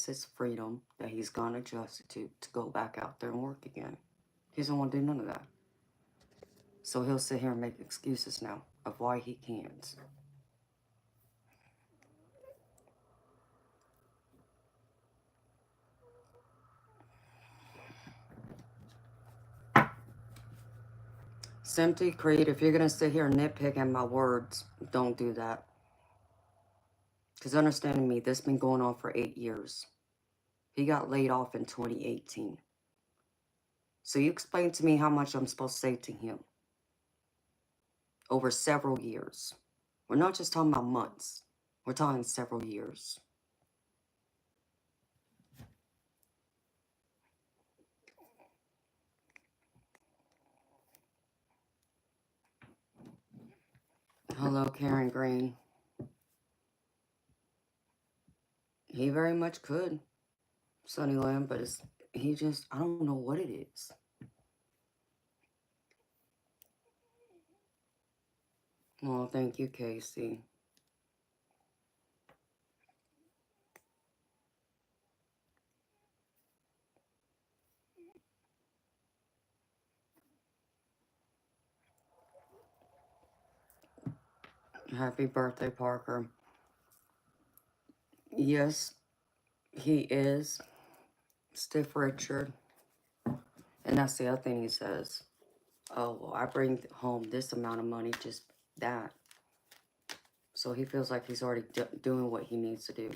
his freedom that he's gone adjusted to go back out there and work again. He doesn't want to do none of that. So he'll sit here and make excuses now of why he can't. Simply Creed, if you're going to sit here and nitpick at my words, don't do that. Because understanding me, this has been going on for 8 years. He got laid off in 2018. So you explain to me how much I'm supposed to say to him over several years. We're not just talking about months. We're talking several years. Hello, Karen Green. He very much could, Sonny Lamb, but I don't know what it is. Well, thank you, Casey. Happy birthday, Parker. Yes, he is. Stiff Richard. And that's the other thing he says. Oh, well, I bring home this amount of money, just that. So he feels like he's already doing what he needs to do.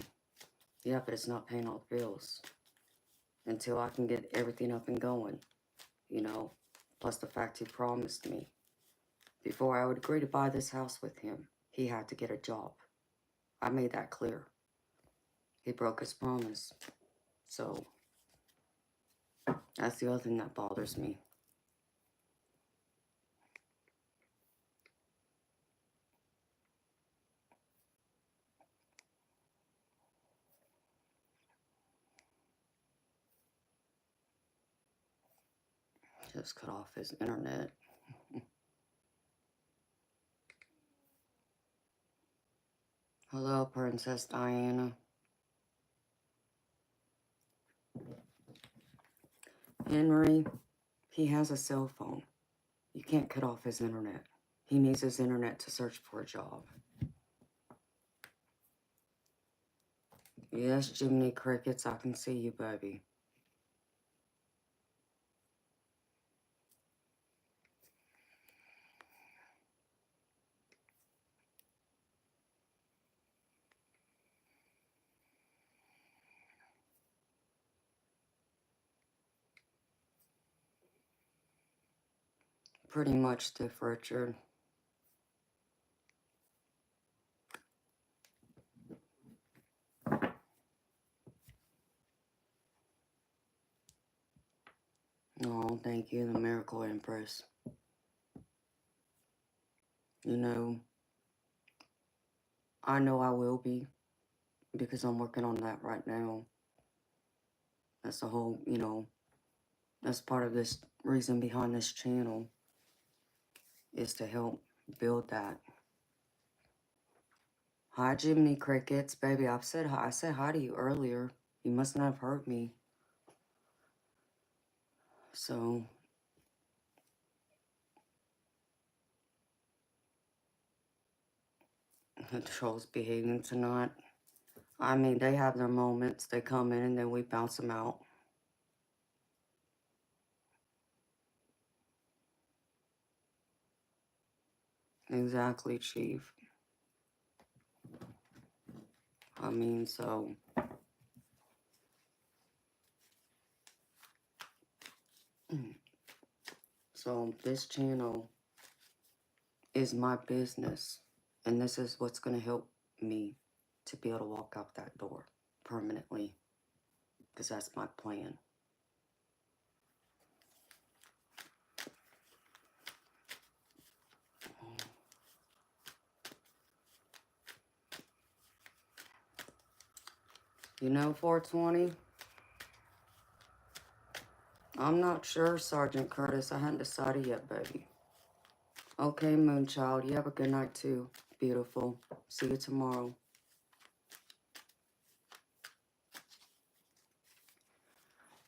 Yeah, but it's not paying all the bills. Until I can get everything up and going, Plus the fact he promised me. Before I would agree to buy this house with him, he had to get a job. I made that clear. He broke his promise. So, that's the other thing that bothers me. Just cut off his internet. Hello, Princess Diana. Henry, he has a cell phone. You can't cut off his internet. He needs his internet to search for a job. Yes, Jiminy Crickets, I can see you, baby. Pretty much Stiff Richard. Oh, thank you, the Miracle Empress. I know I will be, because I'm working on that right now. That's the whole, that's part of this reason behind this channel, is to help build that. Hi, Jiminy Crickets, baby. I said hi to you earlier. You must not have heard me. So, the troll's behaving tonight. I mean, they have their moments. They come in and then we bounce them out. Exactly, Chief. I mean, so this channel is my business, and this is what's going to help me to be able to walk out that door permanently, because that's my plan. You know, 420? I'm not sure, Sergeant Curtis. I hadn't decided yet, baby. Okay, Moonchild. You have a good night, too. Beautiful. See you tomorrow.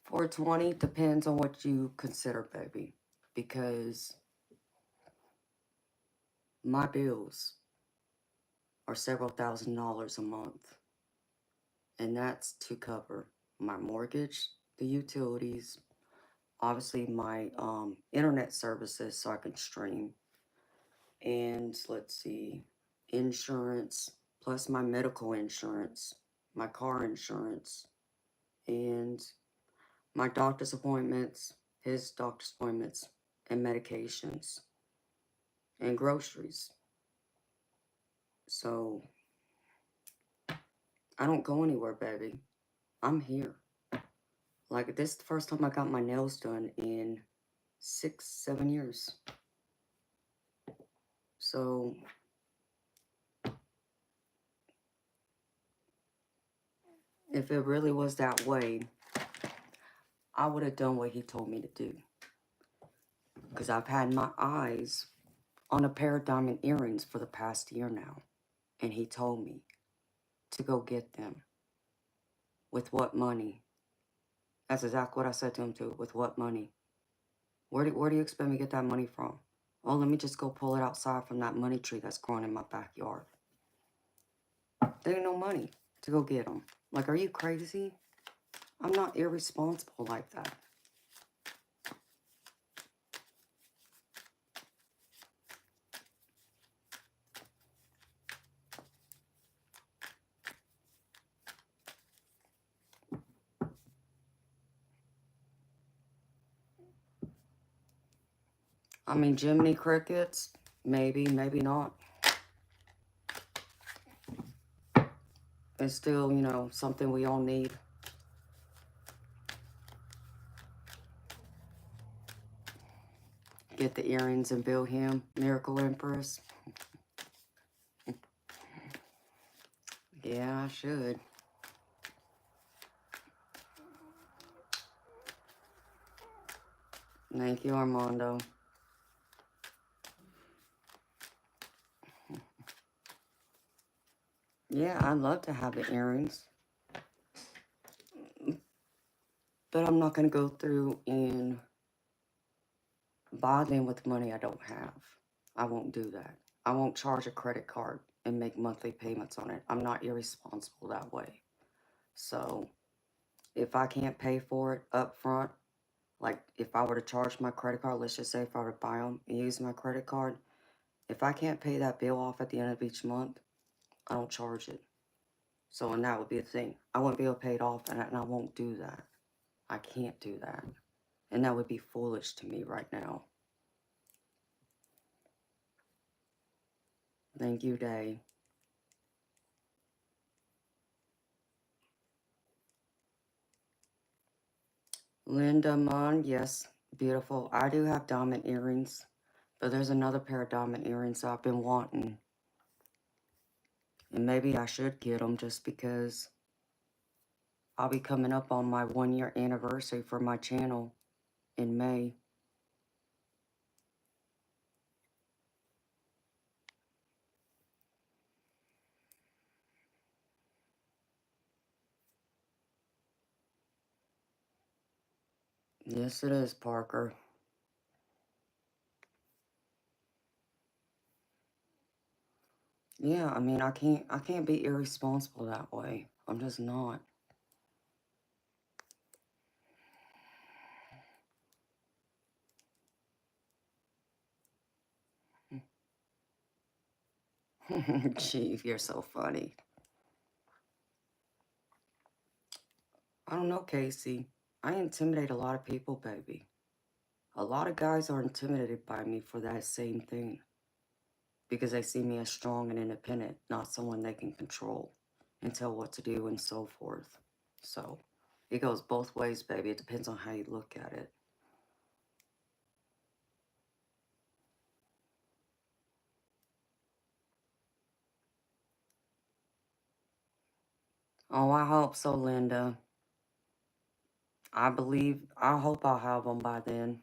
420 depends on what you consider, baby. Because my bills are several $1,000s a month. And that's to cover my mortgage, the utilities, obviously my internet services so I can stream. And let's see, insurance, plus my medical insurance, my car insurance, and my doctor's appointments, his doctor's appointments, and medications, and groceries. So, I don't go anywhere, baby. I'm here. Like, this is the first time I got my nails done in 6-7 years. So, if it really was that way, I would have done what he told me to do. Because I've had my eyes on a pair of diamond earrings for the past year now. And he told me to go get them. With what money? That's exactly what I said to him too. With what money? Where do you expect me to get that money from? Oh, let me just go pull it outside from that money tree that's growing in my backyard. There ain't no money to go get them. Like, are you crazy? I'm not irresponsible like that. I mean, Jiminy Crickets, maybe, maybe not. It's still, you know, something we all need. Get the earrings and bill him, Miracle Empress. Yeah, I should. Thank you, Armando. Yeah, I'd love to have the earrings. But I'm not going to go through and buy them with money I don't have. I won't do that. I won't charge a credit card and make monthly payments on it. I'm not irresponsible that way. So, if I can't pay for it up front, like if I were to charge my credit card, let's just say if I were to buy them and use my credit card, if I can't pay that bill off at the end of each month, I don't charge it. So, and that would be the thing. I wouldn't be able to pay it off, and I won't do that. I can't do that. And that would be foolish to me right now. Thank you, Day. Linda Munn, yes, beautiful. I do have diamond earrings, but there's another pair of diamond earrings I've been wanting. And maybe I should get them just because I'll be coming up on my 1-year anniversary for my channel in May. Yes, it is, Parker. Yeah, I mean, I can't be irresponsible that way. I'm just not. Chief, you're so funny. I don't know, Casey. I intimidate a lot of people, baby. A lot of guys are intimidated by me for that same thing because they see me as strong and independent, not someone they can control and tell what to do and so forth. So it goes both ways, baby. It depends on how you look at it. Oh, I hope so, Linda. I hope I'll have them by then.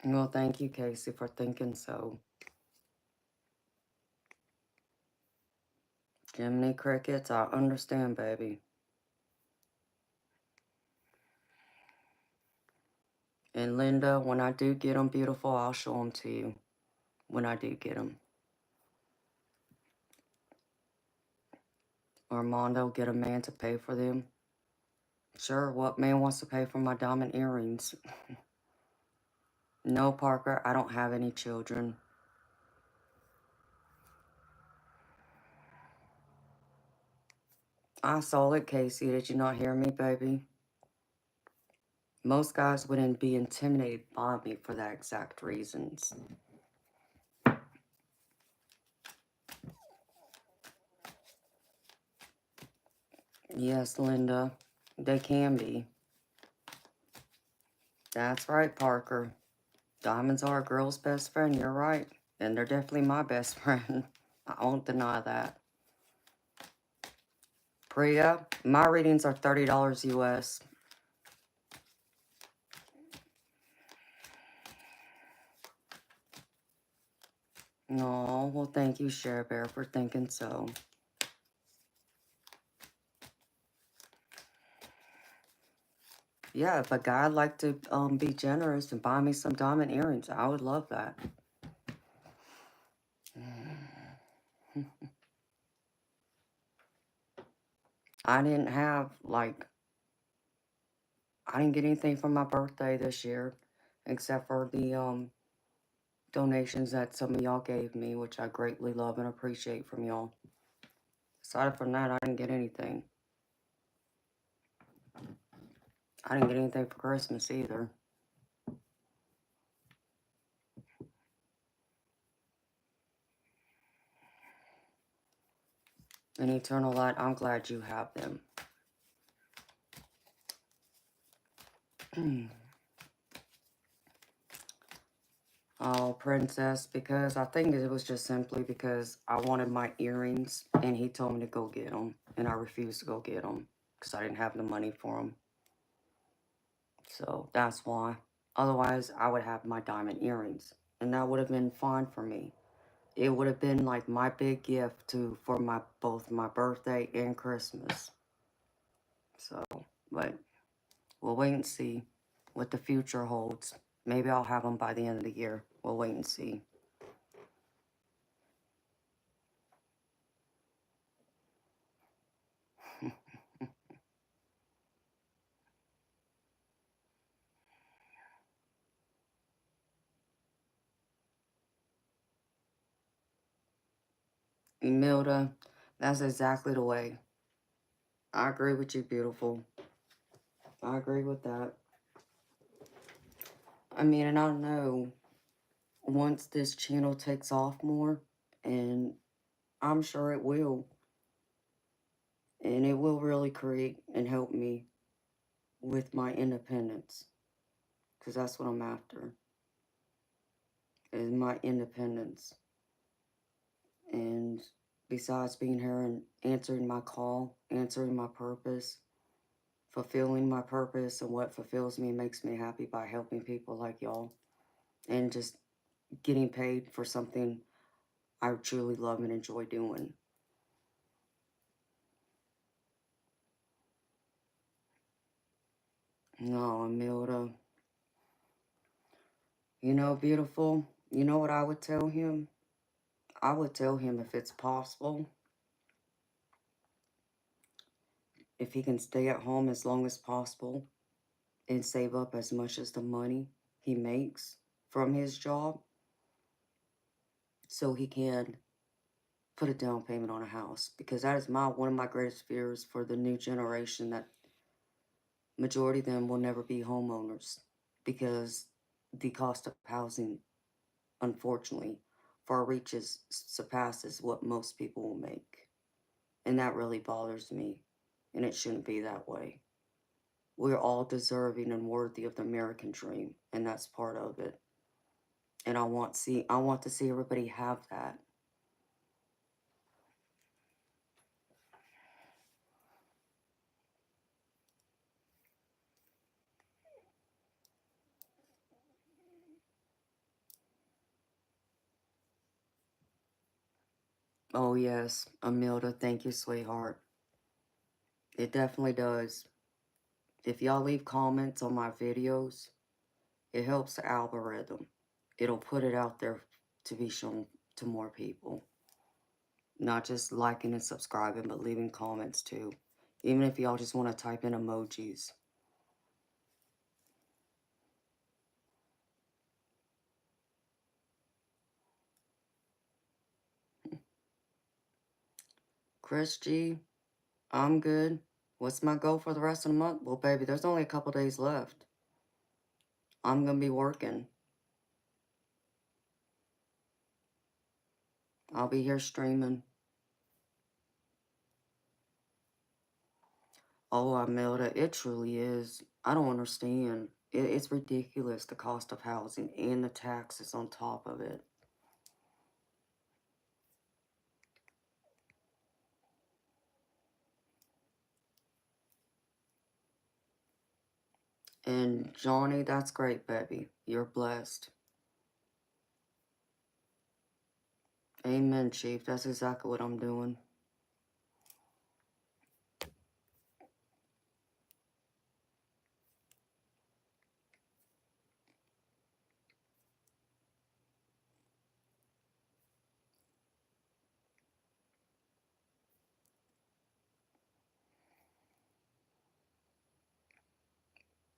Well, thank you, Casey, for thinking so. Jiminy Crickets, I understand, baby. And Linda, when I do get them, beautiful, I'll show them to you. When I do get them. Armando, get a man to pay for them. Sure, what man wants to pay for my diamond earrings? No, Parker, I don't have any children. I saw it, Casey. Did you not hear me, baby? Most guys wouldn't be intimidated by me for that exact reasons. Yes, Linda, they can be. That's right, Parker. Diamonds are a girl's best friend, you're right. And they're definitely my best friend. I won't deny that. Priya, my readings are $30 US. No, well, thank you, Share Bear, for thinking so. Yeah, if a guy'd like to be generous and buy me some diamond earrings, I would love that. I didn't have, like, I didn't get anything for my birthday this year, except for the donations that some of y'all gave me, which I greatly love and appreciate from y'all. Aside from that, I didn't get anything. I didn't get anything for Christmas either. And Eternal Light, I'm glad you have them. Oh, Princess, because I think it was just simply because I wanted my earrings and he told me to go get them. And I refused to go get them because I didn't have the money for them. So that's why. Otherwise, I would have my diamond earrings. And that would have been fine for me. It would have been like my big gift for both my birthday and Christmas. So, but we'll wait and see what the future holds. Maybe I'll have them by the end of the year. We'll wait and see. Emilda, that's exactly the way. I agree with you, beautiful. I agree with that. I mean, and I know once this channel takes off more, and I'm sure it will, and it will really create and help me with my independence, because that's what I'm after, is my independence. And besides being here and answering my call, answering my purpose, fulfilling my purpose, and what fulfills me makes me happy by helping people like y'all, and just getting paid for something I truly love and enjoy doing. No, Amelda. You know, beautiful. You know what I would tell him? I would tell him if it's possible, if he can stay at home as long as possible and save up as much as the money he makes from his job so he can put a down payment on a house, because that is one of my greatest fears for the new generation, that majority of them will never be homeowners because the cost of housing, unfortunately, far reaches surpasses what most people will make. And that really bothers me, and it shouldn't be that way. We're all deserving and worthy of the American dream, and that's part of it. And I want to see everybody have that. Oh yes, Amelda, thank you, sweetheart. It definitely does. If y'all leave comments on my videos, it helps the algorithm. It'll put it out there to be shown to more people. Not just liking and subscribing, but leaving comments too. Even if y'all just want to type in emojis. Chris G, I'm good. What's my goal for the rest of the month? Well, baby, there's only a couple days left. I'm going to be working. I'll be here streaming. Oh, Imelda, it truly is. I don't understand. It's ridiculous, the cost of housing and the taxes on top of it. And Johnny, that's great, baby. You're blessed. Amen, Chief. That's exactly what I'm doing.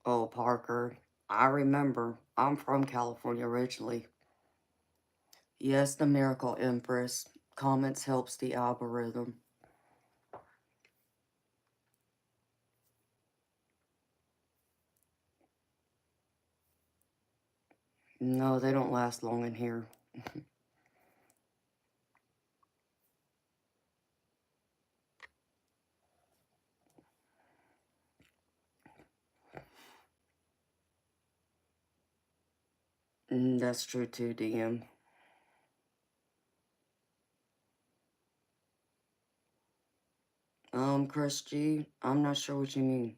Oh, Parker, I remember. I'm from California originally. Yes, the miracle Empress. Comments helps the algorithm. No, they don't last long in here. That's true too, DM. Chris G, I'm not sure what you mean.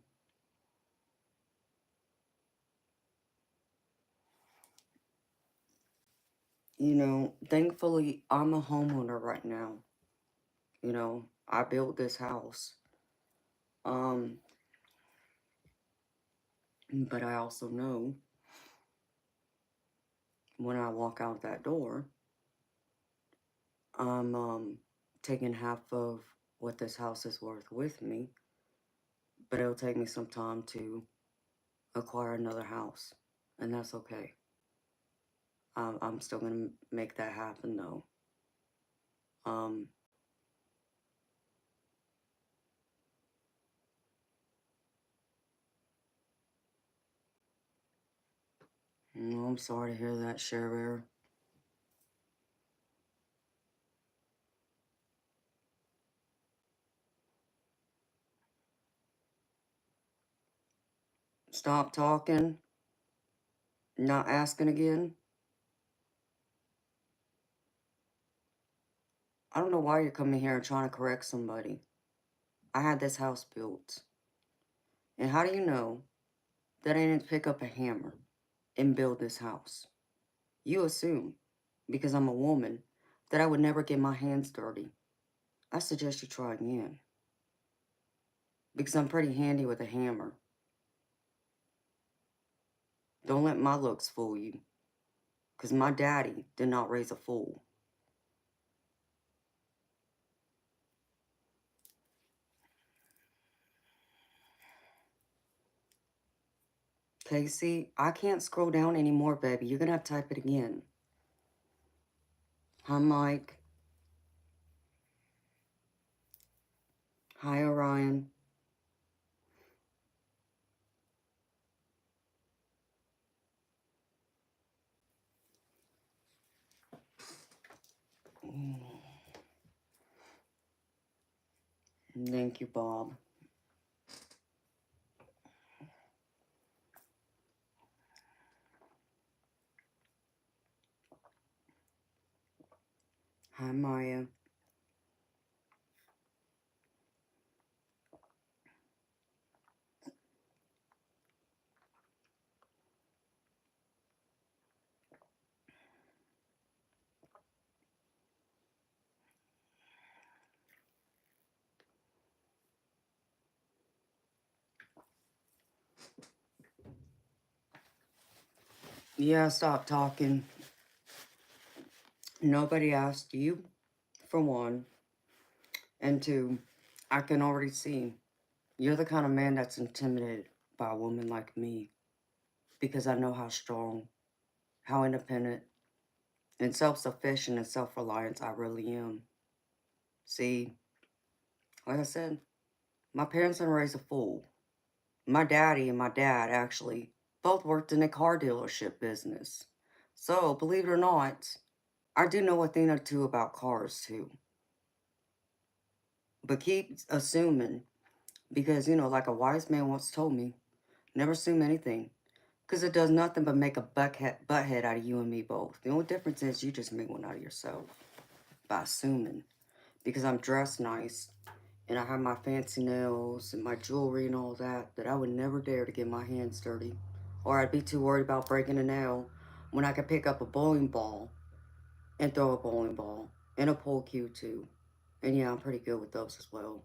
You know, thankfully, I'm a homeowner right now. You know, I built this house. Um, but I also know when I walk out that door, I'm taking half of what this house is worth with me, but it'll take me some time to acquire another house, and that's okay. I'm still gonna make that happen though. Um, I'm sorry to hear that, Share Bear. Stop talking, not asking again. I don't know why you're coming here and trying to correct somebody. I had this house built. And how do you know that I didn't pick up a hammer and build this house? You assume, because I'm a woman, that I would never get my hands dirty. I suggest you try again. Because I'm pretty handy with a hammer. Don't let my looks fool you. Because my daddy did not raise a fool. Casey, I can't scroll down anymore, baby. You're going to have to type it again. Hi, Mike. Hi, Orion. Thank you, Bob. Hi, Maya. Yeah, stop talking. Nobody asked you, for one. And two, I can already see you're the kind of man that's intimidated by a woman like me. Because I know how strong, how independent, and self-sufficient and self-reliant I really am. See, like I said, my parents didn't raise a fool. My daddy and my dad, actually, both worked in a car dealership business. So, believe it or not, I do know a thing or two about cars, too. But keep assuming, because, like a wise man once told me, never assume anything. Because it does nothing but make a butthead out of you and me both. The only difference is you just make one out of yourself by assuming. Because I'm dressed nice and I have my fancy nails and my jewelry and all that I would never dare to get my hands dirty. Or I'd be too worried about breaking a nail when I could pick up a bowling ball and throw a bowling ball and a pool cue too. And yeah, I'm pretty good with those as well.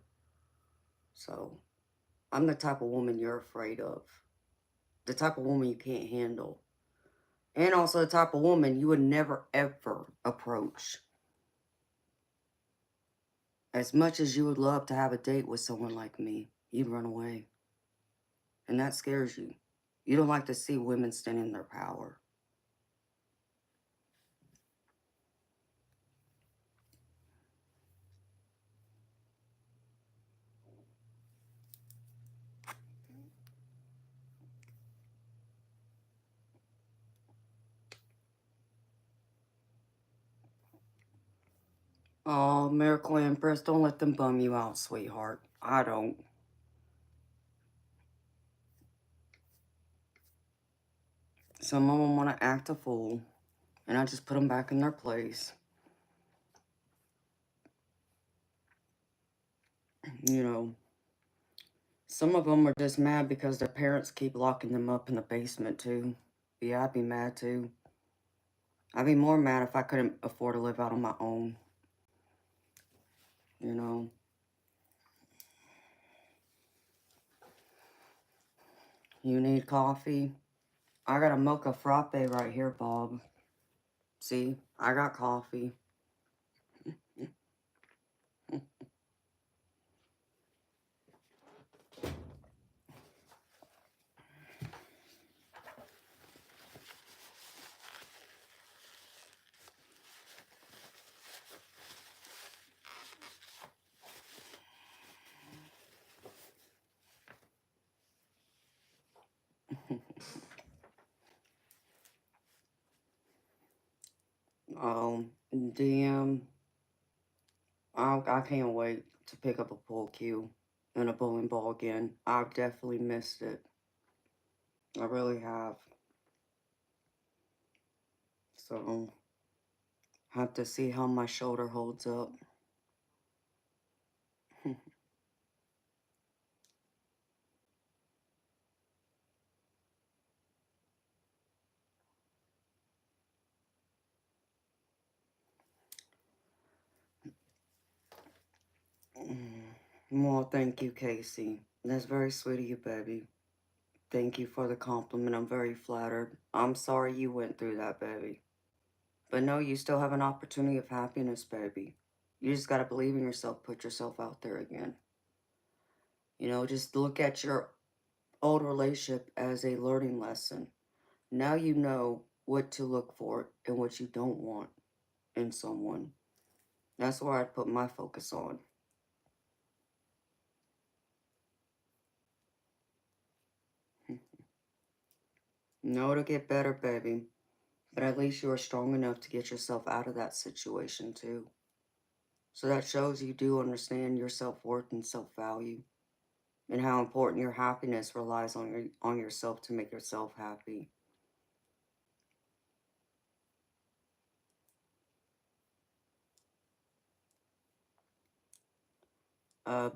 So, I'm the type of woman you're afraid of. The type of woman you can't handle. And also the type of woman you would never ever approach. As much as you would love to have a date with someone like me, you'd run away. And that scares you. You don't like to see women stand in their power. Oh, Miracle Empress, don't let them bum you out, sweetheart. I don't. Some of them want to act a fool, and I just put them back in their place. You know, some of them are just mad because their parents keep locking them up in the basement, too. Yeah, I'd be mad, too. I'd be more mad if I couldn't afford to live out on my own. You know. You need coffee? I got a mocha frappe right here, Bob. See, I got coffee. DM, I can't wait to pick up a pool cue and a bowling ball again. I've definitely missed it. I really have. So, have to see how my shoulder holds up. Well, thank you, Casey. That's very sweet of you, baby. Thank you for the compliment. I'm very flattered. I'm sorry you went through that, baby. But no, you still have an opportunity of happiness, baby. You just gotta believe in yourself, put yourself out there again. You know, just look at your old relationship as a learning lesson. Now you know what to look for and what you don't want in someone. That's where I'd put my focus on. No, it'll get better, baby. But at least you are strong enough to get yourself out of that situation, too. So that shows you do understand your self-worth and self-value, and how important your happiness relies on yourself to make yourself happy.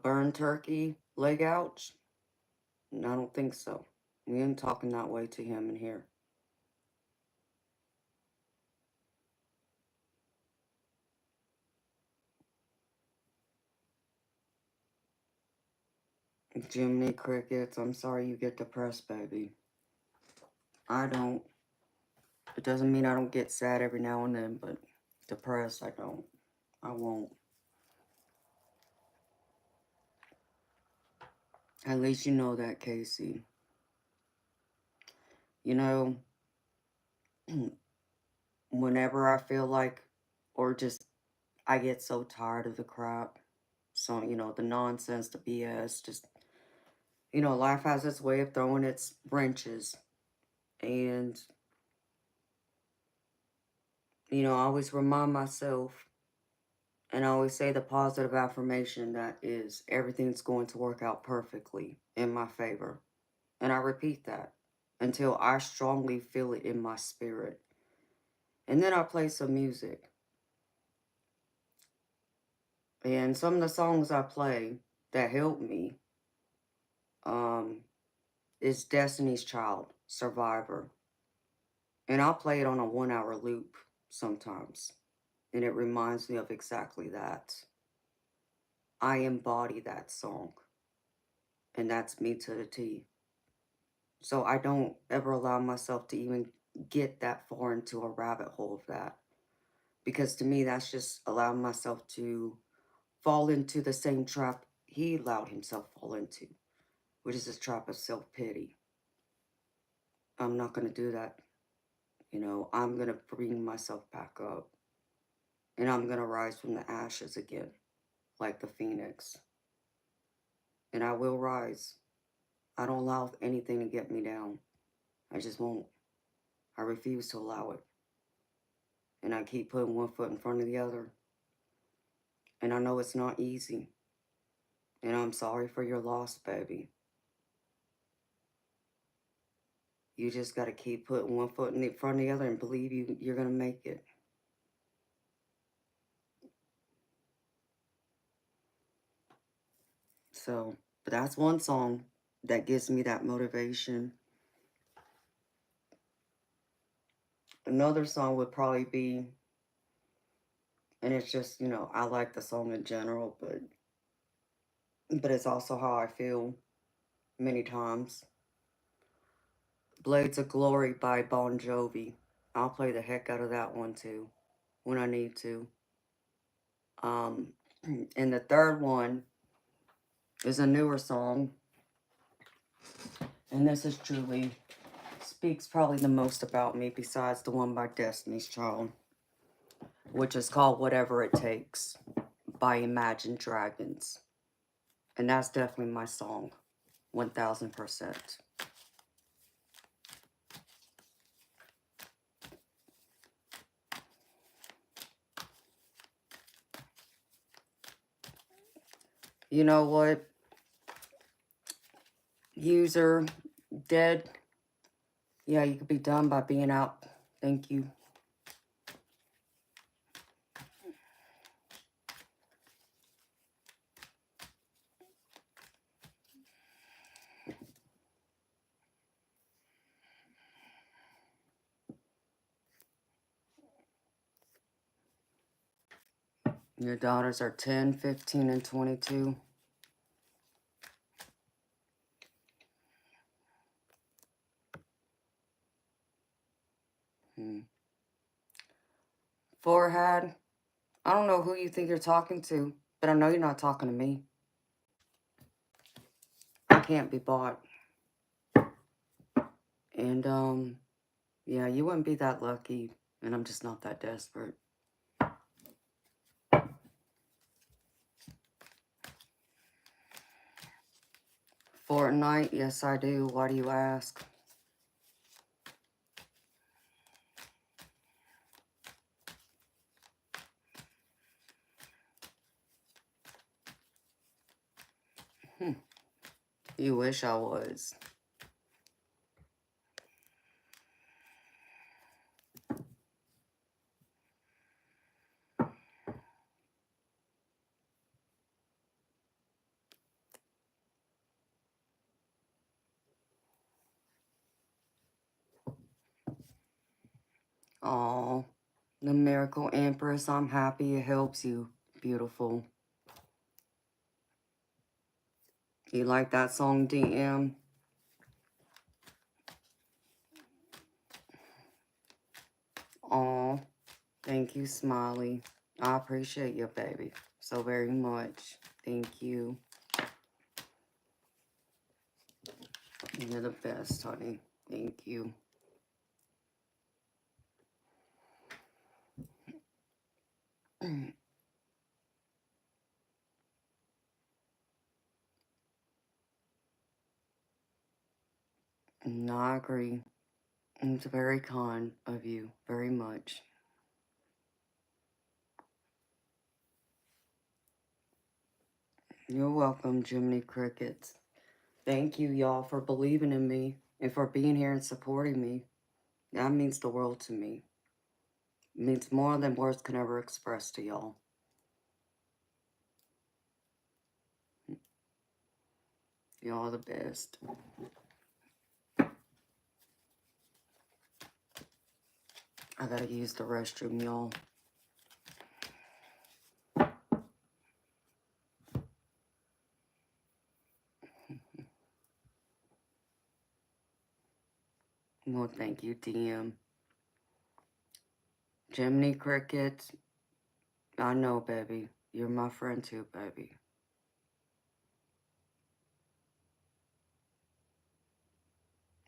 Burn turkey, leg ouch? No, I don't think so. We ain't talking that way to him in here. Jiminy Crickets, I'm sorry you get depressed, baby. I don't. It doesn't mean I don't get sad every now and then, but depressed, I don't. I won't. At least you know that, Casey. You know, whenever I feel like, or just, I get so tired of the crap. So, you know, the nonsense, the BS, just, you know, life has its way of throwing its wrenches. And, you know, I always remind myself, and I always say the positive affirmation that is, everything's going to work out perfectly in my favor. And I repeat that until I strongly feel it in my spirit. And then I play some music. And some of the songs I play that help me is Destiny's Child, Survivor. And I'll play it on a 1 hour loop sometimes. And it reminds me of exactly that. I embody that song. And that's me to the T. So I don't ever allow myself to even get that far into a rabbit hole of that. Because to me, that's just allowing myself to fall into the same trap he allowed himself fall into, which is this trap of self-pity. I'm not going to do that. You know, I'm going to bring myself back up. And I'm going to rise from the ashes again, like the phoenix. And I will rise. I don't allow anything to get me down. I just won't. I refuse to allow it. And I keep putting one foot in front of the other. And I know it's not easy. And I'm sorry for your loss, baby. You just got to keep putting one foot in front of the other and believe you're going to make it. So, but that's one song that gives me that motivation. Another song would probably be, and it's just, you know, I like the song in general, but it's also how I feel many times. Blades of Glory by Bon Jovi. I'll play the heck out of that one too, when I need to. And the third one is a newer song, and this is truly speaks probably the most about me besides the one by Destiny's Child, which is called Whatever It Takes by Imagine Dragons. And that's definitely my song, 1000%. You know what? User, dead. Yeah, you could be done by being out. Thank you. Your daughters are 10, 15, and 22. Forehead, I don't know who you think you're talking to, but I know you're not talking to me. I can't be bought. And, yeah, you wouldn't be that lucky, and I'm just not that desperate. Fortnite, yes I do. Why do you ask? You wish I was. Oh, the Miracle Empress, I'm happy it helps you. Beautiful. You like that song, DM? Oh, thank you, Smiley. I appreciate you, baby, so very much. Thank you. You're the best, honey. Thank you. No, I agree. It's very kind of you, very much. You're welcome, Jiminy Crickets. Thank you, y'all, for believing in me and for being here and supporting me. That means the world to me. It means more than words can ever express to y'all. Y'all the best. I gotta use the restroom, y'all. Well, thank you, DM. Jiminy Crickets, I know, baby. You're my friend too, baby.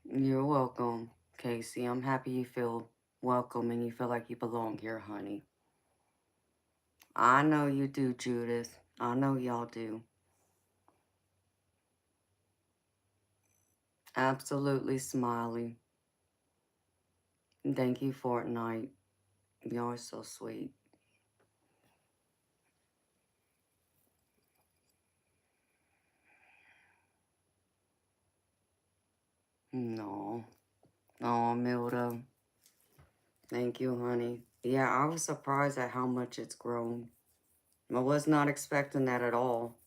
You're welcome, Casey. I'm happy you feel welcome and you feel like you belong here, honey. I know you do, Judith. I know y'all do. Absolutely, Smiley. Thank you, Fortnite. Y'all are so sweet. No. Oh, Milda. Thank you, honey. Yeah, I was surprised at how much it's grown. I was not expecting that at all,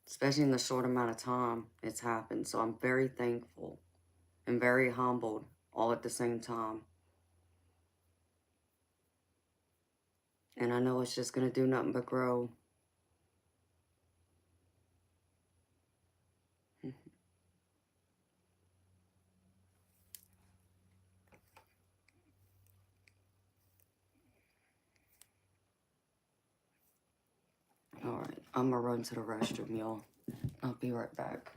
especially in the short amount of time it's happened. So I'm very thankful and very humbled all at the same time. And I know it's just going to do nothing but grow. All right, I'm going to run to the restroom, y'all. I'll be right back.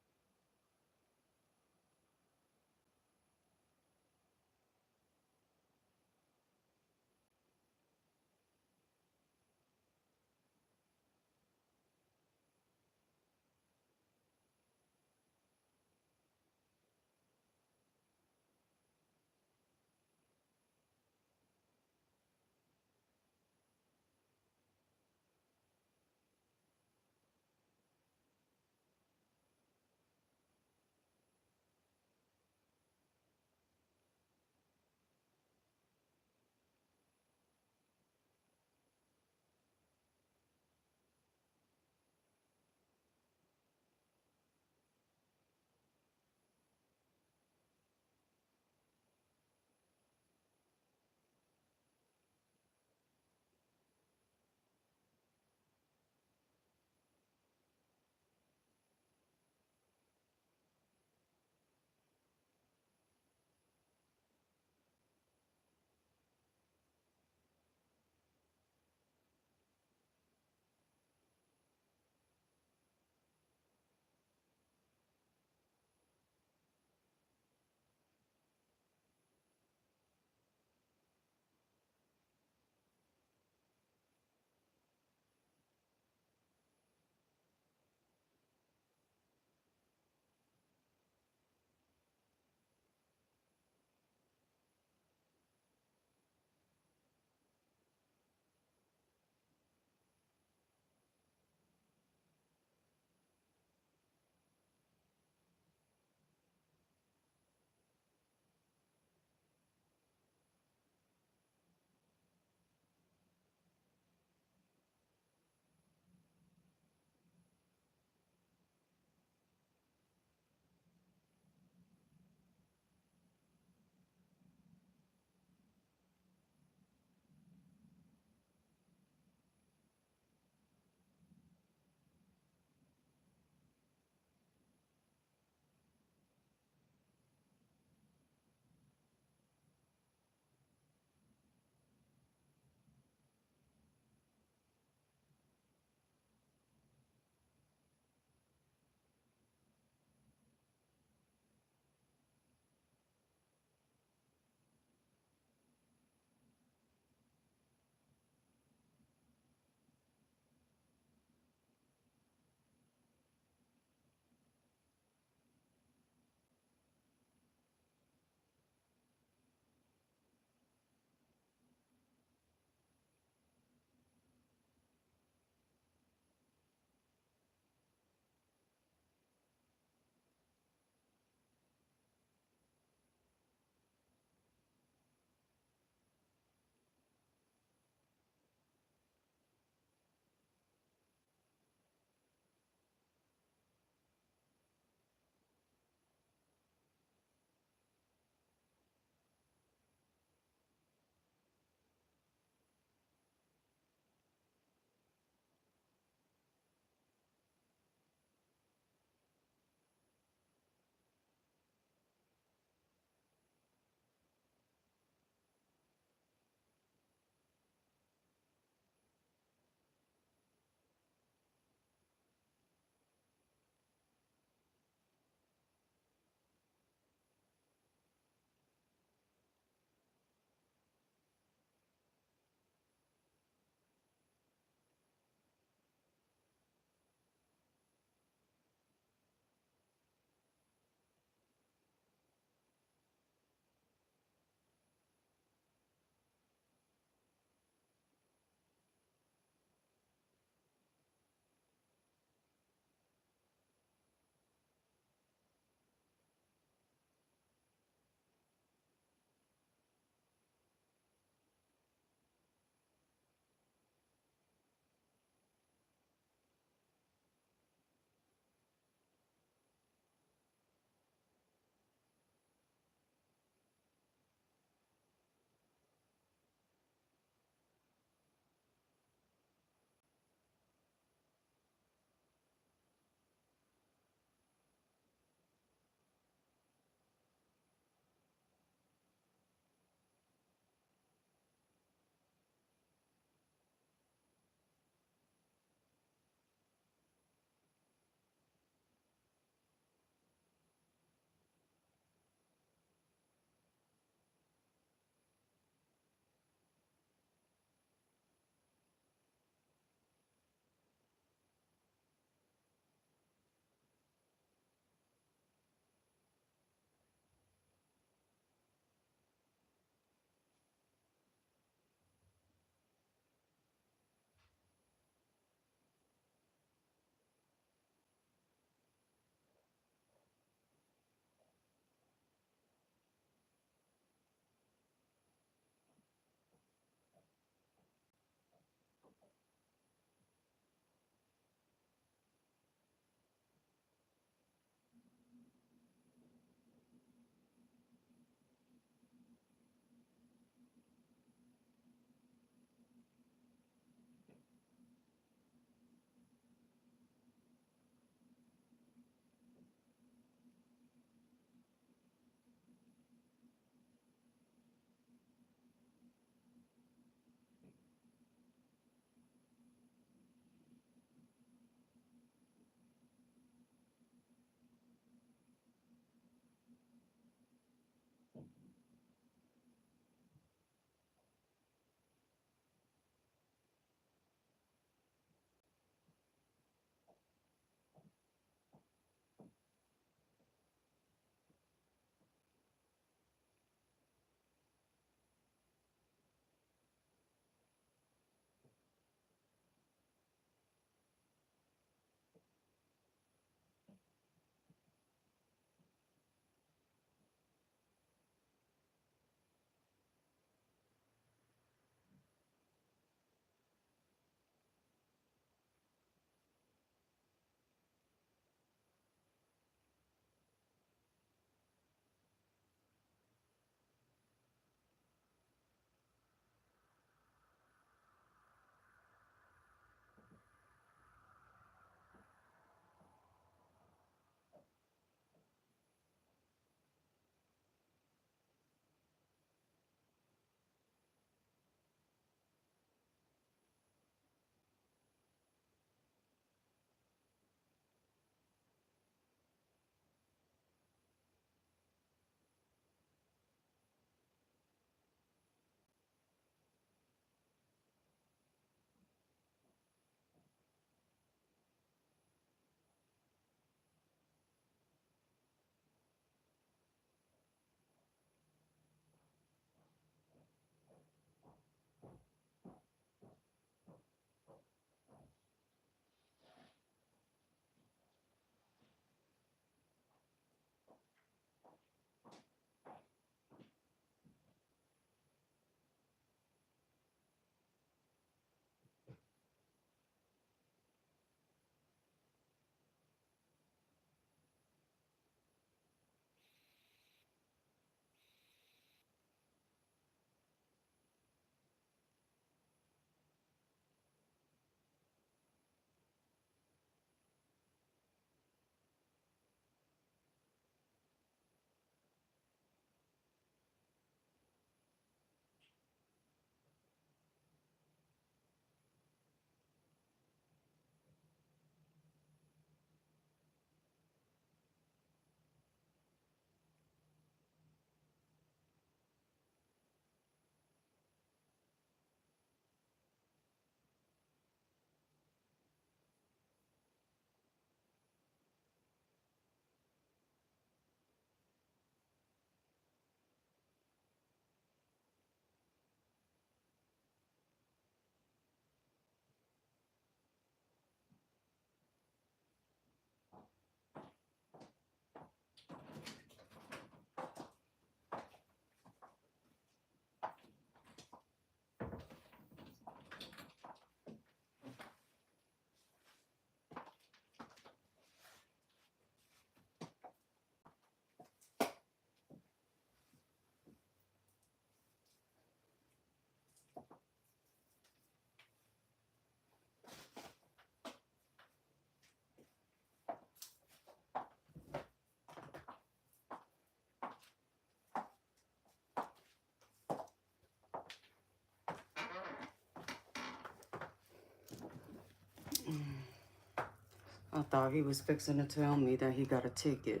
I thought he was fixing to tell me that he got a ticket.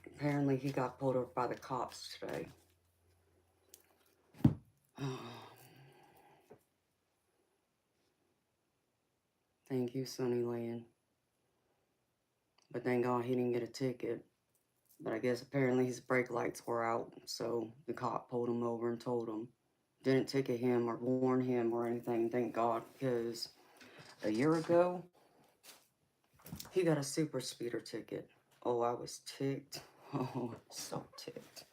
Apparently he got pulled over by the cops today. Thank you, Sunnyland. But thank God he didn't get a ticket. But I guess apparently his brake lights were out, so the cop pulled him over and told him. Didn't ticket him or warn him or anything, thank God, because a year ago, he got a super speeder ticket. Oh, I was ticked. Oh, so ticked.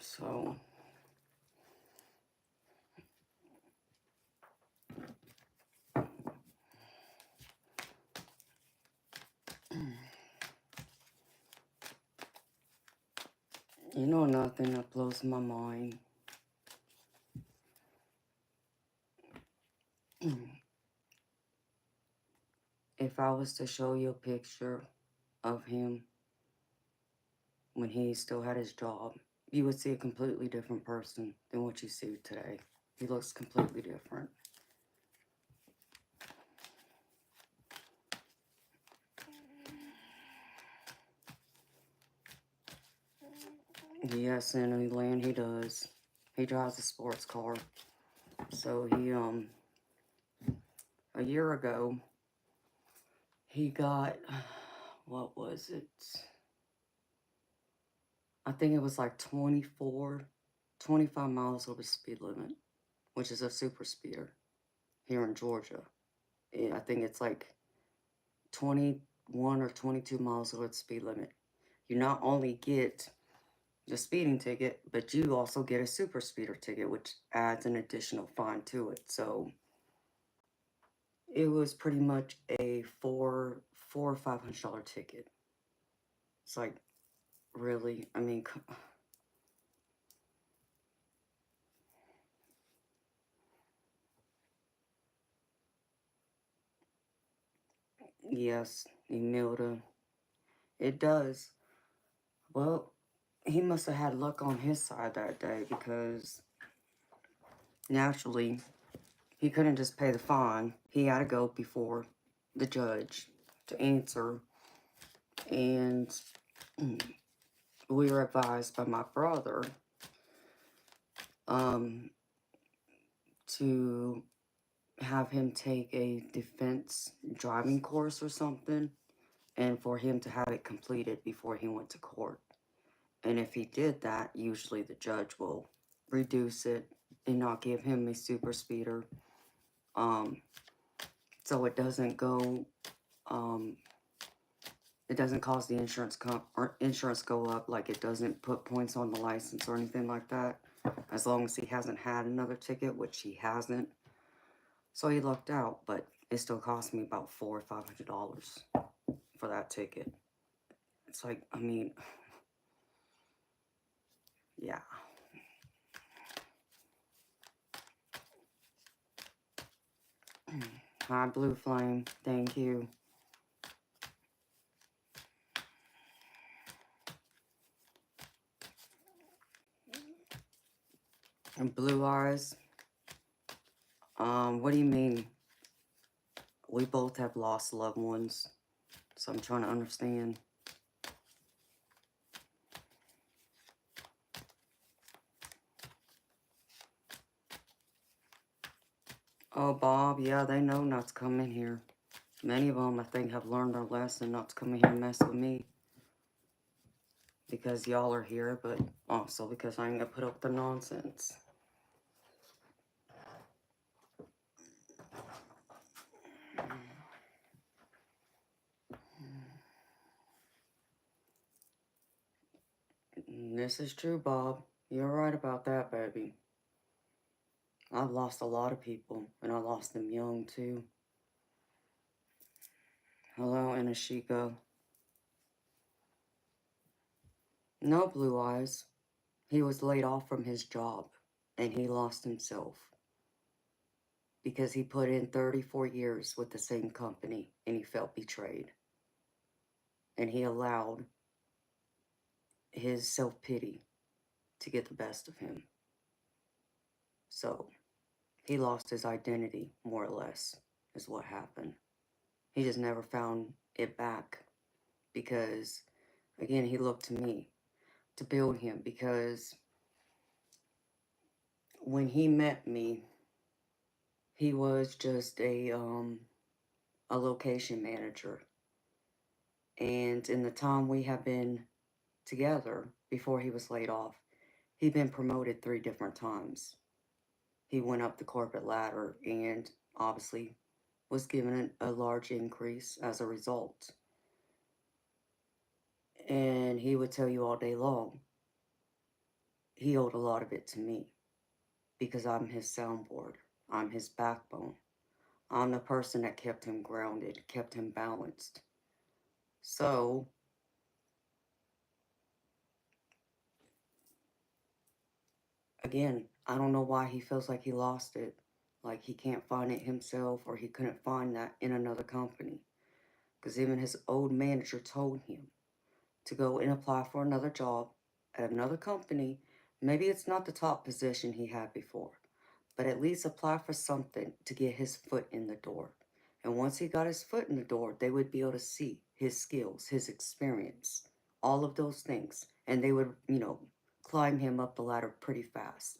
So, you know nothing that blows my mind. If I was to show you a picture of him when he still had his job, you would see a completely different person than what you see today. He looks completely different. Yes, in land he does. He drives a sports car. So he, a year ago, he got, what was it? I think it was like 25 miles over the speed limit, which is a super speeder here in Georgia. I think it's like 21 or 22 miles over the speed limit. You not only get the speeding ticket, but you also get a super speeder ticket, which adds an additional fine to it. So it was pretty much a $400 or $500 ticket. It's like, really? I mean, yes, Emilda, it does. Well, he must have had luck on his side that day because naturally he couldn't just pay the fine. He had to go before the judge to answer. And we were advised by my brother to have him take a defense driving course or something, and for him to have it completed before he went to court. And if he did that, usually the judge will reduce it and not give him a super speeder, so it doesn't go, it doesn't cause the insurance go up, like it doesn't put points on the license or anything like that, as long as he hasn't had another ticket, which he hasn't. So he lucked out, but it still cost me about $400 or $500 for that ticket. It's like, I mean, yeah. Hi, Blue Flame. Thank you. And Blue Eyes. What do you mean? We both have lost loved ones, so I'm trying to understand. Oh, Bob, yeah, they know not to come in here. Many of them, I think, have learned their lesson not to come in here and mess with me. Because y'all are here, but also because I ain't gonna put up the nonsense. This is true, Bob. You're right about that, baby. I've lost a lot of people, and I lost them young, too. Hello, Inashika. No, Blue Eyes. He was laid off from his job, and he lost himself. Because he put in 34 years with the same company, and he felt betrayed. And he allowed his self-pity to get the best of him. So he lost his identity, more or less, is what happened. He just never found it back because, again, he looked to me to build him, because when he met me, he was just a location manager. And in the time we have been together before he was laid off, he'd been promoted 3 different times. He went up the corporate ladder and obviously was given a large increase as a result. And he would tell you all day long, he owed a lot of it to me because I'm his soundboard. I'm his backbone. I'm the person that kept him grounded, kept him balanced. So, again, I don't know why he feels like he lost it. Like he can't find it himself, or he couldn't find that in another company. Because even his old manager told him to go and apply for another job at another company. Maybe it's not the top position he had before, but at least apply for something to get his foot in the door. And once he got his foot in the door, they would be able to see his skills, his experience, all of those things. And they would, climb him up the ladder pretty fast.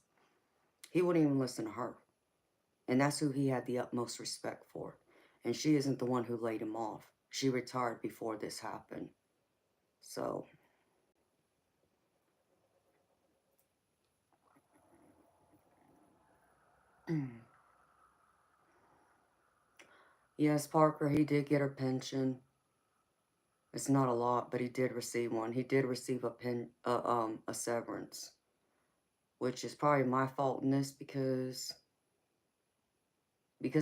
He wouldn't even listen to her. And that's who he had the utmost respect for. And she isn't the one who laid him off. She retired before this happened. So, yes, Parker, he did get a pension. It's not a lot, but he did receive one. He did receive a severance, which is probably my fault in this because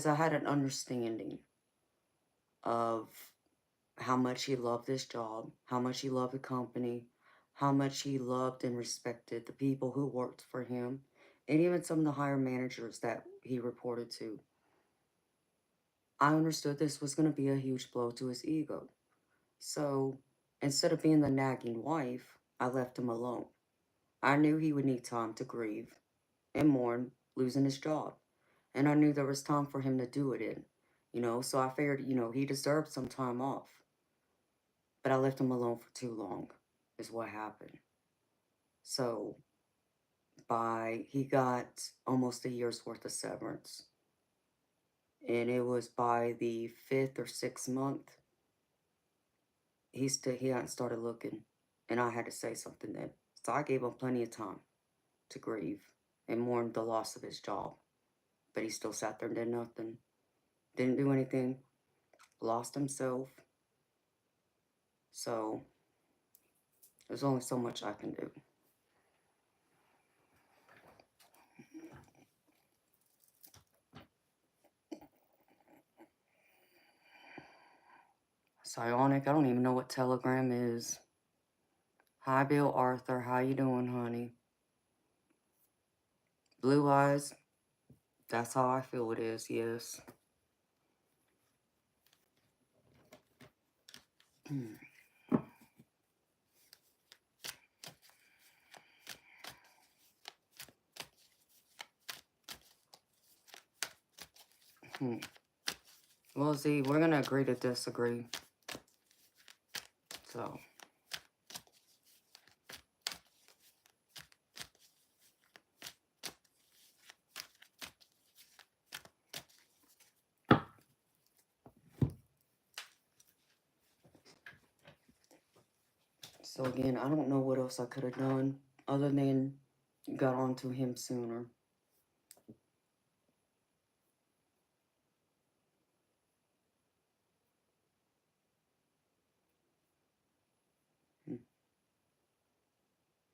I had an understanding of how much he loved this job, how much he loved the company, how much he loved and respected the people who worked for him, and even some of the higher managers that he reported to. I understood this was going to be a huge blow to his ego. So instead of being the nagging wife, I left him alone. I knew he would need time to grieve and mourn losing his job. And I knew there was time for him to do it in, so I figured, he deserved some time off. But I left him alone for too long, is what happened. So he got almost a year's worth of severance. And it was by the 5th or 6th month, he hadn't started looking. And I had to say something then. So I gave him plenty of time to grieve and mourn the loss of his job. But he still sat there and did nothing. Didn't do anything. Lost himself. So there's only so much I can do. Psionic, I don't even know what Telegram is. Hi, Bill Arthur. How you doing, honey? Blue eyes. That's how I feel it is, yes. Well, see, we're going to agree to disagree. So. So again, I don't know what else I could have done other than got onto him sooner.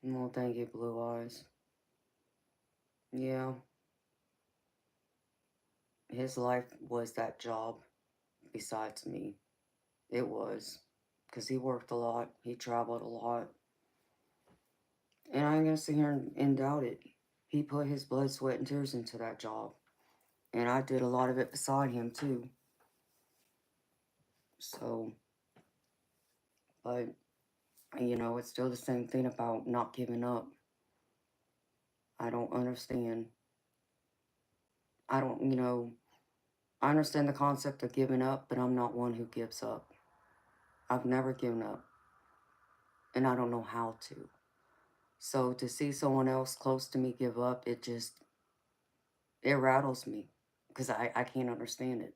Well, thank you, Blue Eyes. Yeah. His life was that job besides me. It was. Because he worked a lot. He traveled a lot. And I ain't going to sit here and doubt it. He put his blood, sweat, and tears into that job. And I did a lot of it beside him, too. So, but, it's still the same thing about not giving up. I don't understand. I don't, I understand the concept of giving up, but I'm not one who gives up. I've never given up, and I don't know how to. So to see someone else close to me give up, it rattles me because I can't understand it.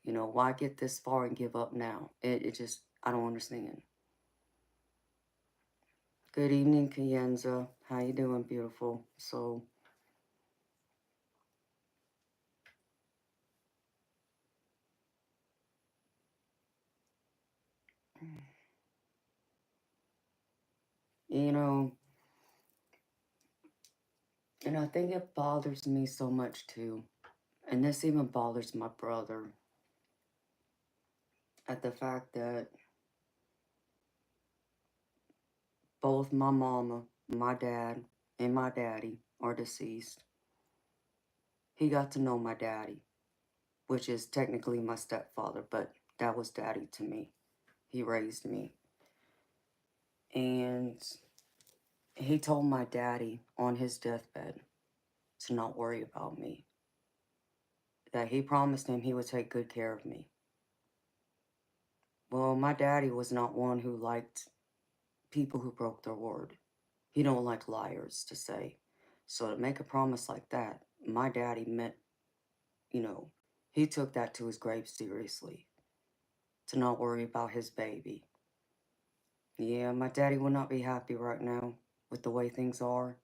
Why get this far and give up now? It just, I don't understand. Good evening, Kayenza. How you doing, beautiful? So, you know, and I think it bothers me so much too. And this even bothers my brother at the fact that both my mama, my dad, and my daddy are deceased. He got to know my daddy, which is technically my stepfather, but that was daddy to me. He raised me. And he told my daddy on his deathbed to not worry about me, that he promised him he would take good care of me. Well, my daddy was not one who liked people who broke their word. He don't like liars, to say. So to make a promise like that, my daddy meant, he took that to his grave seriously, to not worry about his baby. Yeah, my daddy will not be happy right now with the way things are.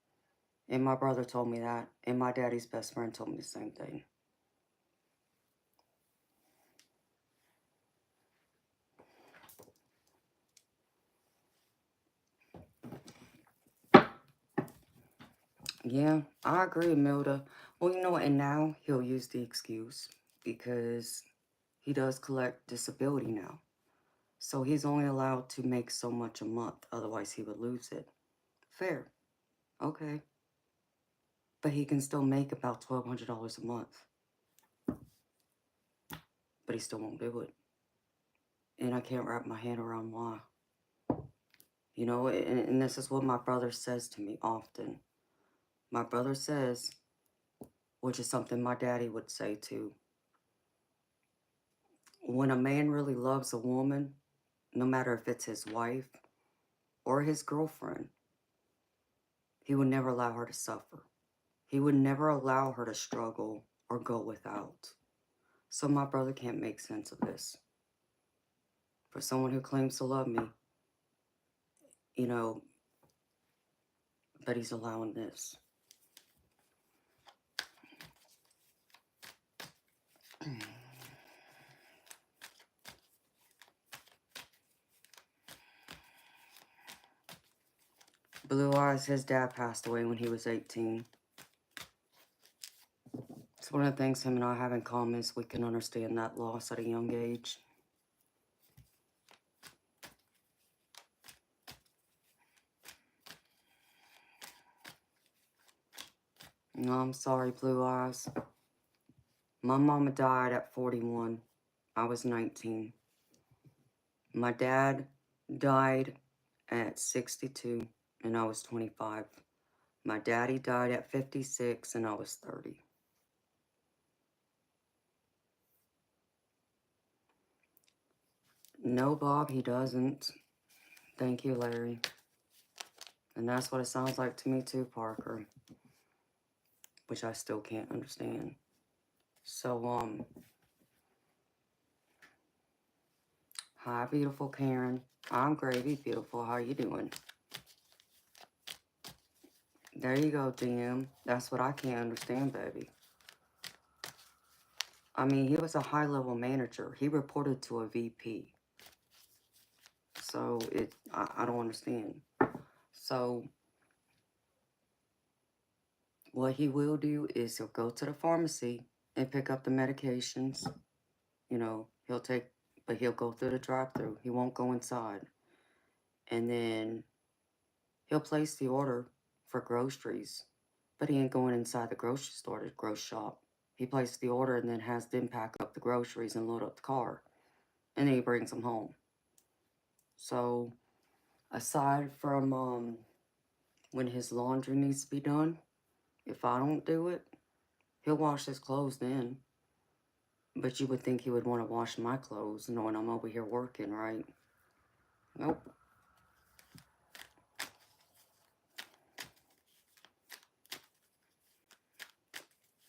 And my brother told me that, and my daddy's best friend told me the same thing. Yeah, I agree, Milda. Well, you know what, and now he'll use the excuse because he does collect disability now. So he's only allowed to make so much a month, otherwise he would lose it. Fair. Okay. But he can still make about $1,200 a month. But he still won't do it. And I can't wrap my head around why. And this is what my brother says to me often. My brother says, which is something my daddy would say too, when a man really loves a woman, no matter if it's his wife or his girlfriend, he would never allow her to suffer. He would never allow her to struggle or go without. So my brother can't make sense of this. For someone who claims to love me, you know, but he's allowing this. Blue Eyes, his dad passed away when he was 18. It's one of the things him and I have in common is we can understand that loss at a young age. No, I'm sorry, Blue Eyes. My mama died at 41. I was 19. My dad died at 62, and I was 25. My daddy died at 56, and I was 30. No, Bob, he doesn't. Thank you, Larry. And that's what it sounds like to me too, Parker. Which I still can't understand. So, hi, beautiful Karen. I'm Gravy, beautiful. How you doing? There you go, DM. That's what I can't understand, baby. I mean, he was a high-level manager. He reported to a VP. So, I don't understand. So, what he will do is he'll go to the pharmacy and pick up the medications. He'll go through the drive-thru. He won't go inside. And then he'll place the order for groceries. But he ain't going inside the grocery store, the grocery shop. He places the order and then has them pack up the groceries and load up the car. And then he brings them home. So, aside from when his laundry needs to be done, if I don't do it, He'll wash his clothes then. But you would think he would want to wash my clothes knowing I'm over here working, right? Nope.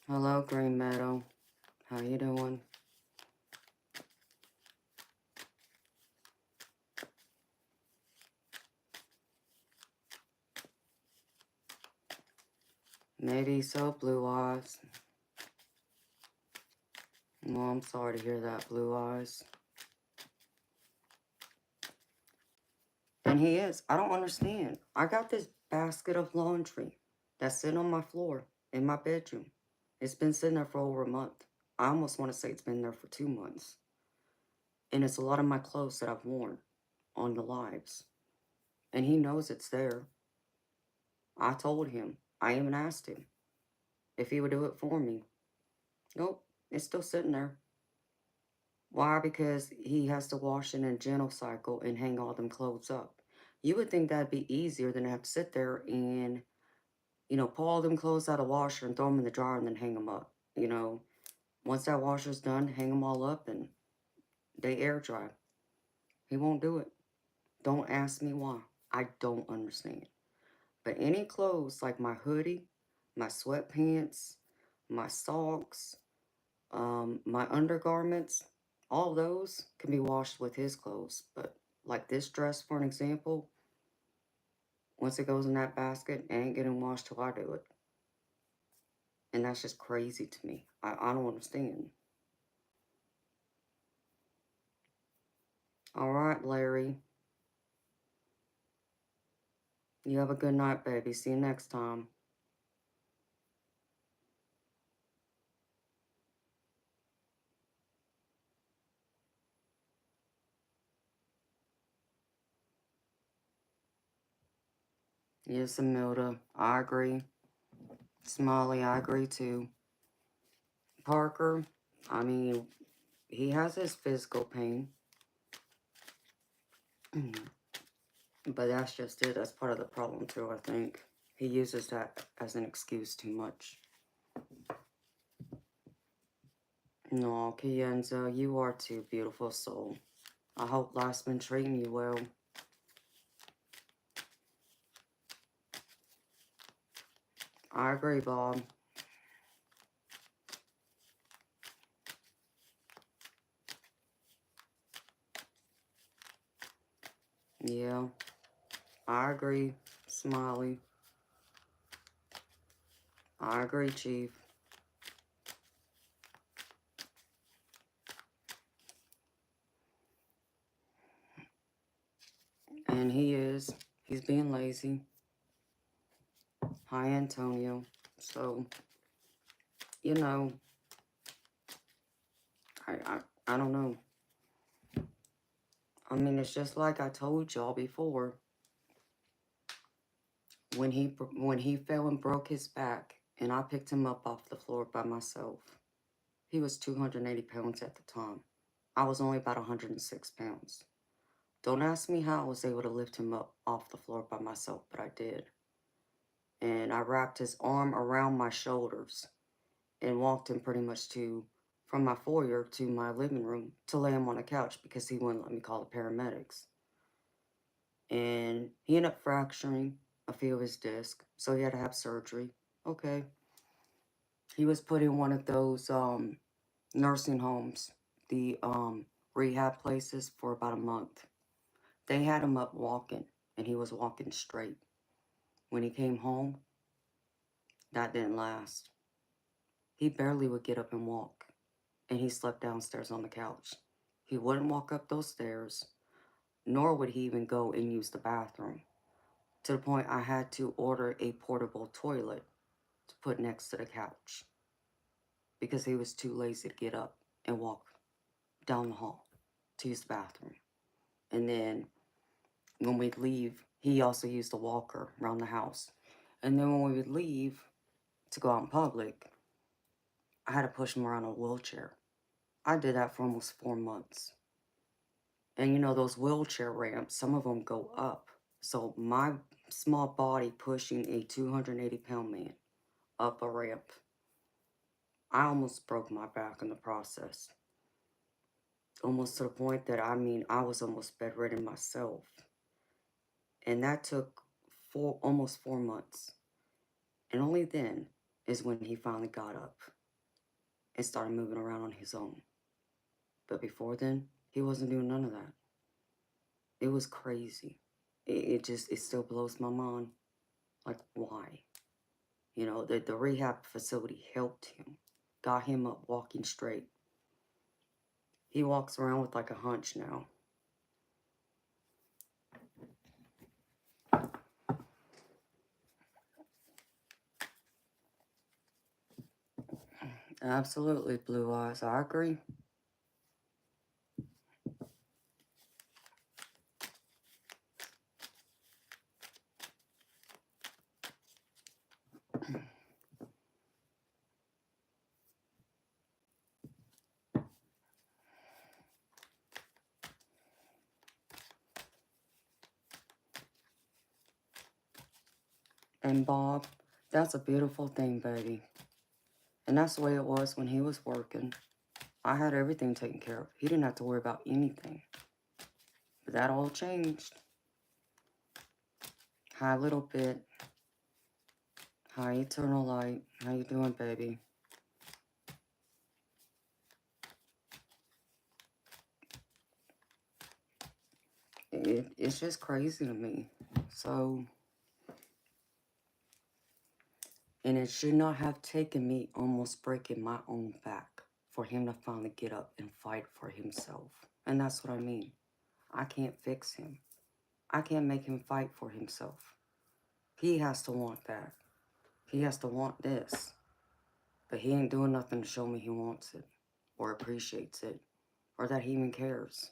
Hello, Green Meadow. How you doing? Maybe so, Blue Eyes. Well, I'm sorry to hear that, Blue Eyes. And he is. I don't understand. I got this basket of laundry that's sitting on my floor in my bedroom. It's been sitting there for over a month. I almost want to say it's been there for 2 months. And it's a lot of my clothes that I've worn on the lives. And he knows it's there. I told him. I even asked him if he would do it for me. Nope, it's still sitting there. Why? Because he has to wash it in a gentle cycle and hang all them clothes up. You would think that'd be easier than to have to sit there and, pull all them clothes out of the washer and throw them in the dryer and then hang them up. Once that washer's done, hang them all up and they air dry. He won't do it. Don't ask me why. I don't understand. But any clothes like my hoodie, my sweatpants, my socks, my undergarments, all those can be washed with his clothes. But like this dress, for an example, once it goes in that basket, it ain't getting washed till I do it. And that's just crazy to me. I don't understand. All right, Larry. You have a good night, baby. See you next time. Yes, Amilda. I agree. Smiley, I agree too. Parker, I mean, he has his physical pain. But that's just it. That's part of the problem too, I think. He uses that as an excuse too much. No, Kienza, you are too, beautiful soul. I hope life's been treating you well. I agree, Bob. Yeah, I agree, Smiley. I agree, Chief. And he is. He's being lazy. Hi, Antonio. So, you know, I don't know. I mean, it's just like I told y'all before. When he fell and broke his back, and I picked him up off the floor by myself. He was 280 pounds at the time. I was only about 106 pounds. Don't ask me how I was able to lift him up off the floor by myself, but I did. And I wrapped his arm around my shoulders and walked him pretty much from my foyer to my living room to lay him on a couch because he wouldn't let me call the paramedics. And he ended up fracturing a few of his discs, so he had to have surgery. Okay. He was put in one of those nursing homes, the rehab places, for about a month. They had him up walking, and he was walking straight. When he came home, that didn't last. He barely would get up and walk, and he slept downstairs on the couch. He wouldn't walk up those stairs, nor would he even go and use the bathroom. To the point I had to order a portable toilet to put next to the couch because he was too lazy to get up and walk down the hall to use the bathroom. And then when we'd leave, he also used a walker around the house. And then when we would leave to go out in public, I had to push him around a wheelchair. I did that for almost 4 months. And those wheelchair ramps, some of them go up. So my small body pushing a 280-pound man up a ramp I almost broke my back in the process. Almost to the point that, I was almost bedridden myself. And that took almost 4 months. And only then is when he finally got up and started moving around on his own. But before then, he wasn't doing none of that. It was crazy. It still blows my mind. Like, why? You know, the rehab facility helped him, got him up walking straight. He walks around with like a hunch now. Absolutely, Blue Eyes. I agree. And Bob, that's a beautiful thing, baby. And that's the way it was when he was working. I had everything taken care of. He didn't have to worry about anything. But that all changed. Hi, little bit. Hi, Eternal Light. How you doing, baby? It's just crazy to me. So, and it should not have taken me almost breaking my own back for him to finally get up and fight for himself. And that's what I mean. I can't fix him. I can't make him fight for himself. He has to want that. He has to want this. But he ain't doing nothing to show me he wants it, or appreciates it, or that he even cares.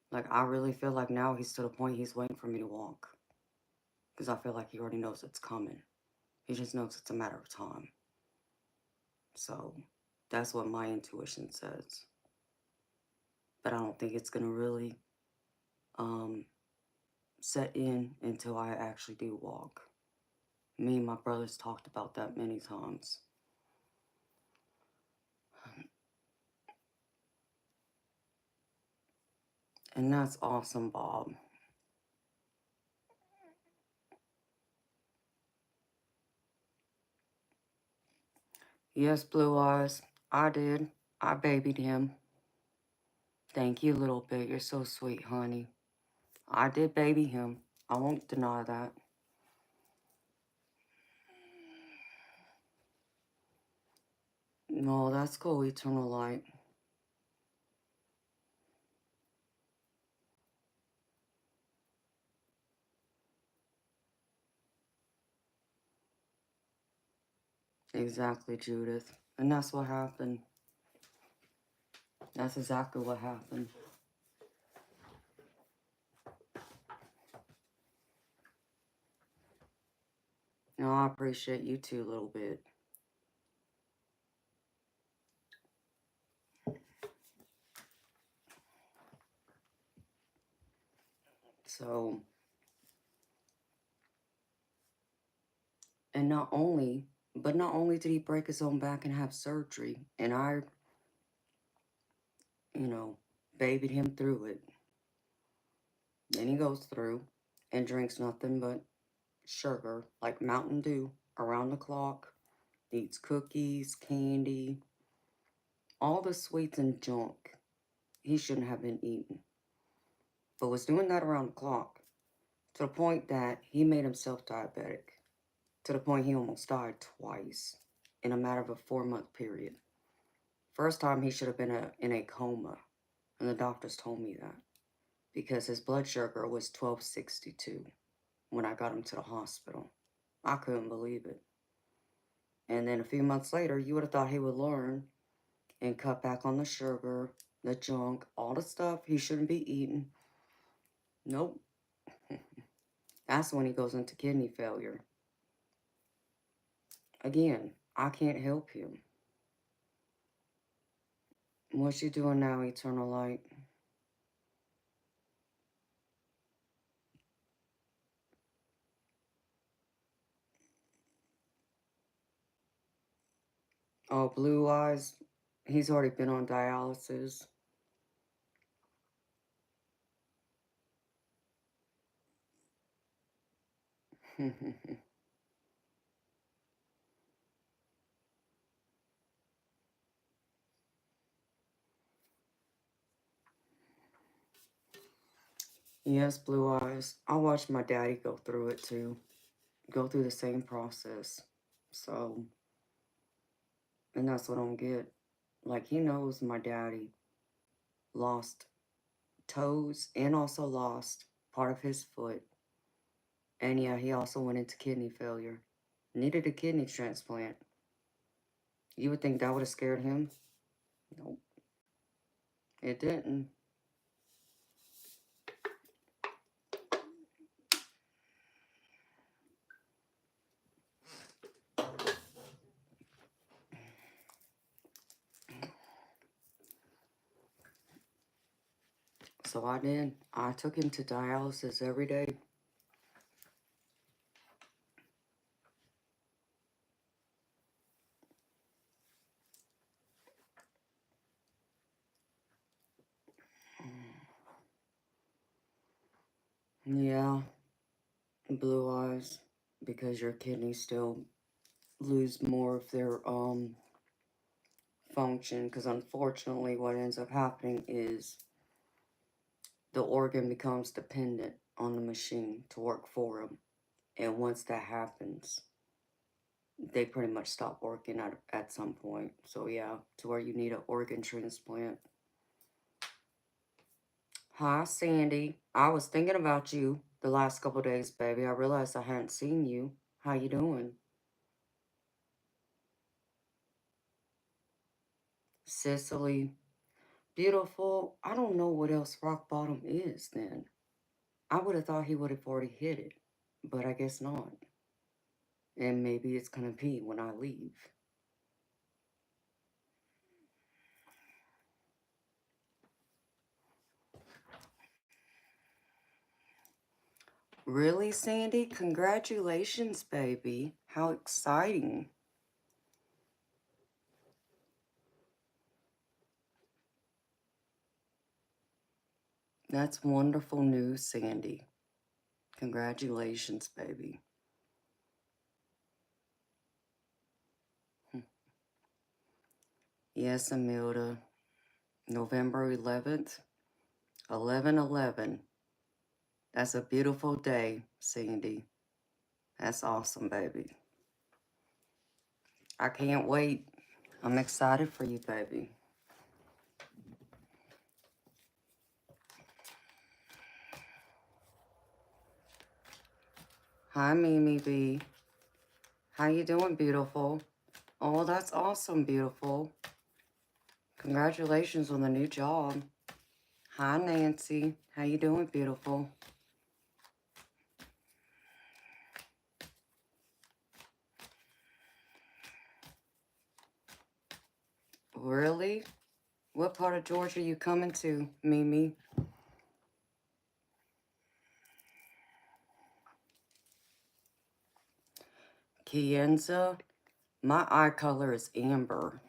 Like, I really feel like now he's to the point he's waiting for me to walk. Because I feel like he already knows it's coming. He just knows it's a matter of time. So, that's what my intuition says. But I don't think it's going to really set in until I actually do walk. Me and my brothers talked about that many times. And that's awesome, Bob. Yes, Blue Eyes, I did. I babied him. Thank you, little bit. You're so sweet, honey. I did baby him. I won't deny that. No, that's cool, Eternal Light. Exactly, Judith. And that's what happened. That's exactly what happened. No, I appreciate you too, a little bit. So, and not only did he break his own back and have surgery, and I, babied him through it. Then he goes through and drinks nothing but sugar, like Mountain Dew, around the clock, eats cookies, candy, all the sweets and junk he shouldn't have been eating, but was doing that around the clock, to the point that he made himself diabetic, to the point he almost died twice in a matter of a 4-month period. First time he should have been in a coma, and the doctors told me that, because his blood sugar was 1262 when I got him to the hospital. I couldn't believe it. And then a few months later, you would have thought he would learn and cut back on the sugar, the junk, all the stuff he shouldn't be eating. Nope. That's when he goes into kidney failure. Again, I can't help him. What you doing now, Eternal Light? Oh, Blue Eyes. He's already been on dialysis. Yes, Blue Eyes. I watched my daddy go through it too. Go through the same process. So, and that's what I don't get. Like, he knows my daddy lost toes and also lost part of his foot. And yeah, he also went into kidney failure. Needed a kidney transplant. You would think that would have scared him? Nope, it didn't. So I did. I took him to dialysis every day. Yeah, Blue Eyes, because your kidneys still lose more of their function, because unfortunately what ends up happening is the organ becomes dependent on the machine to work for them. And once that happens, they pretty much stop working at some point. So yeah, to where you need an organ transplant. Hi, Sandy. I was thinking about you the last couple days, baby. I realized I hadn't seen you. How you doing? Cicely. Beautiful. I don't know what else rock bottom is then. I would have thought he would have already hit it, but I guess not. And maybe it's gonna be when I leave. Really, Sandy? Congratulations, baby. How exciting. That's wonderful news, Sandy. Congratulations, baby. Yes, Amilda. November 11th, 11/11. That's a beautiful day, Sandy. That's awesome, baby. I can't wait. I'm excited for you, baby. Hi, Mimi B. How you doing, beautiful? Oh, that's awesome, beautiful. Congratulations on the new job. Hi, Nancy. How you doing, beautiful? Really? What part of Georgia are you coming to, Mimi? Kienza? My eye color is amber.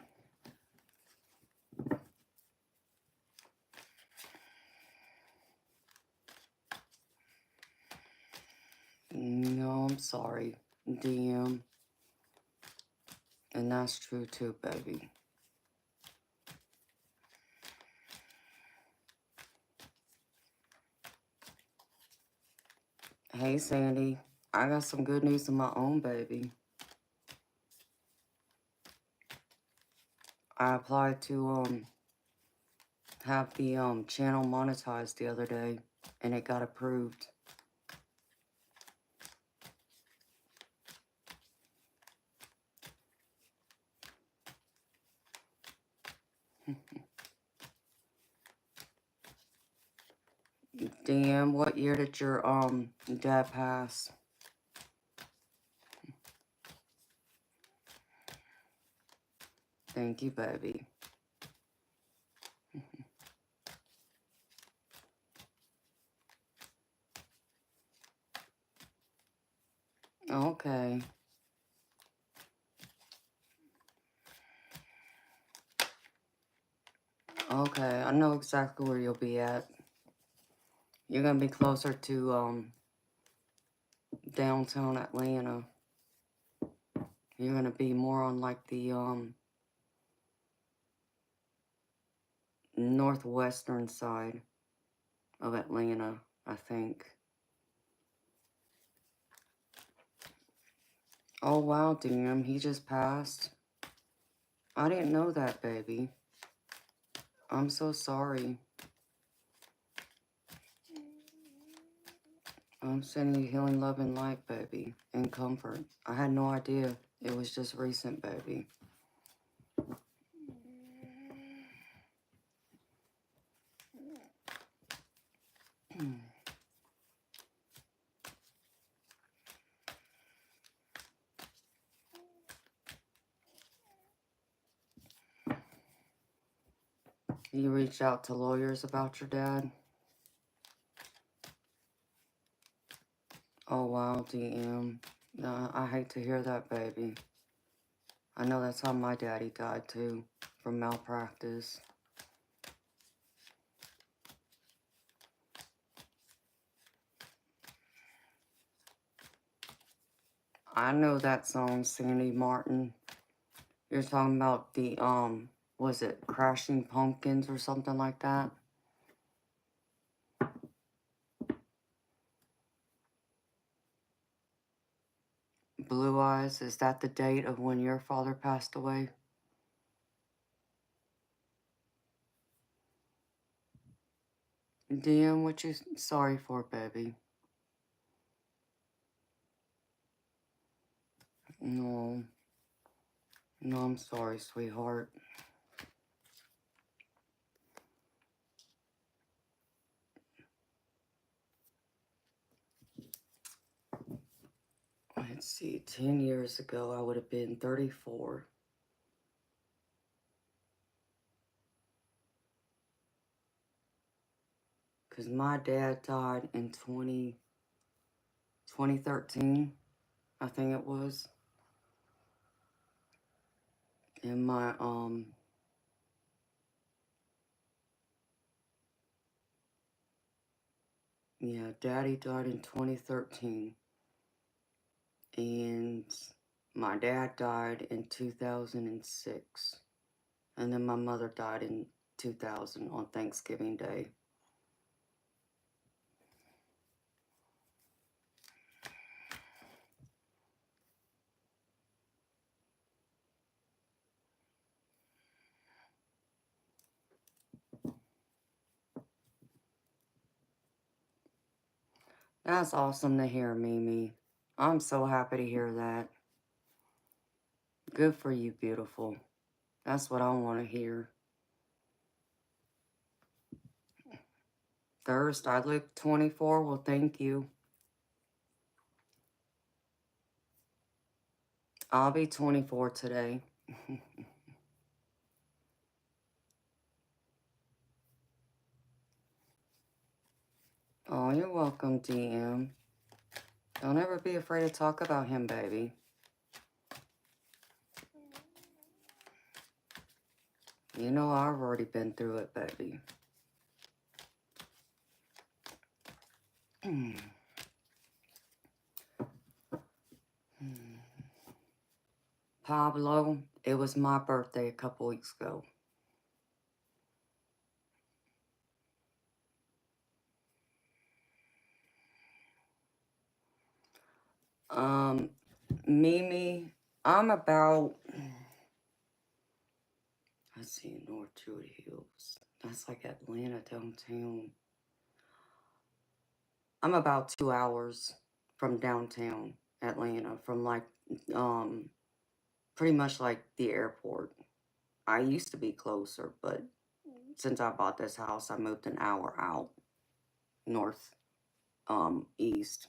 No, I'm sorry. DM. And that's true too, baby. Hey, Sandy. I got some good news of my own, baby. I applied to have the channel monetized the other day, and it got approved. DM, what year did your dad pass? Thank you, baby. Okay. Okay, I know exactly where you'll be at. You're gonna be closer to downtown Atlanta. You're gonna be more on like the northwestern side of Atlanta, I think. Oh wow, damn, he just passed. I didn't know that, baby. I'm so sorry. I'm sending you healing, love, and light, baby, and comfort. I had no idea. It was just recent, baby. You reached out to lawyers about your dad? Oh, wow, DM. I hate to hear that, baby. I know that's how my daddy died, too, from malpractice. I know that song, Sandy Martin. You're talking about the, was it Crashing Pumpkins or something like that? Blue Eyes, is that the date of when your father passed away? DM, what you sorry for, baby? No. No, I'm sorry, sweetheart. Let's see, 10 years ago, I would have been 34. Because my dad died in 2013, I think it was. And my, yeah, daddy died in 2013. And my dad died in 2006. And then my mother died in 2000 on Thanksgiving Day. That's awesome to hear, Mimi. I'm so happy to hear that. Good for you, beautiful. That's what I want to hear. Thirst, I look 24. Well, thank you. I'll be 24 today. Oh, you're welcome, DM. Don't ever be afraid to talk about him, baby. You know I've already been through it, baby. Pablo, it was my birthday a couple weeks ago. Mimi, I'm about, let's see, North Druid Hills. That's like Atlanta downtown. I'm about 2 hours from downtown Atlanta, from like, pretty much like the airport. I used to be closer, but since I bought this house, I moved an hour out north, east.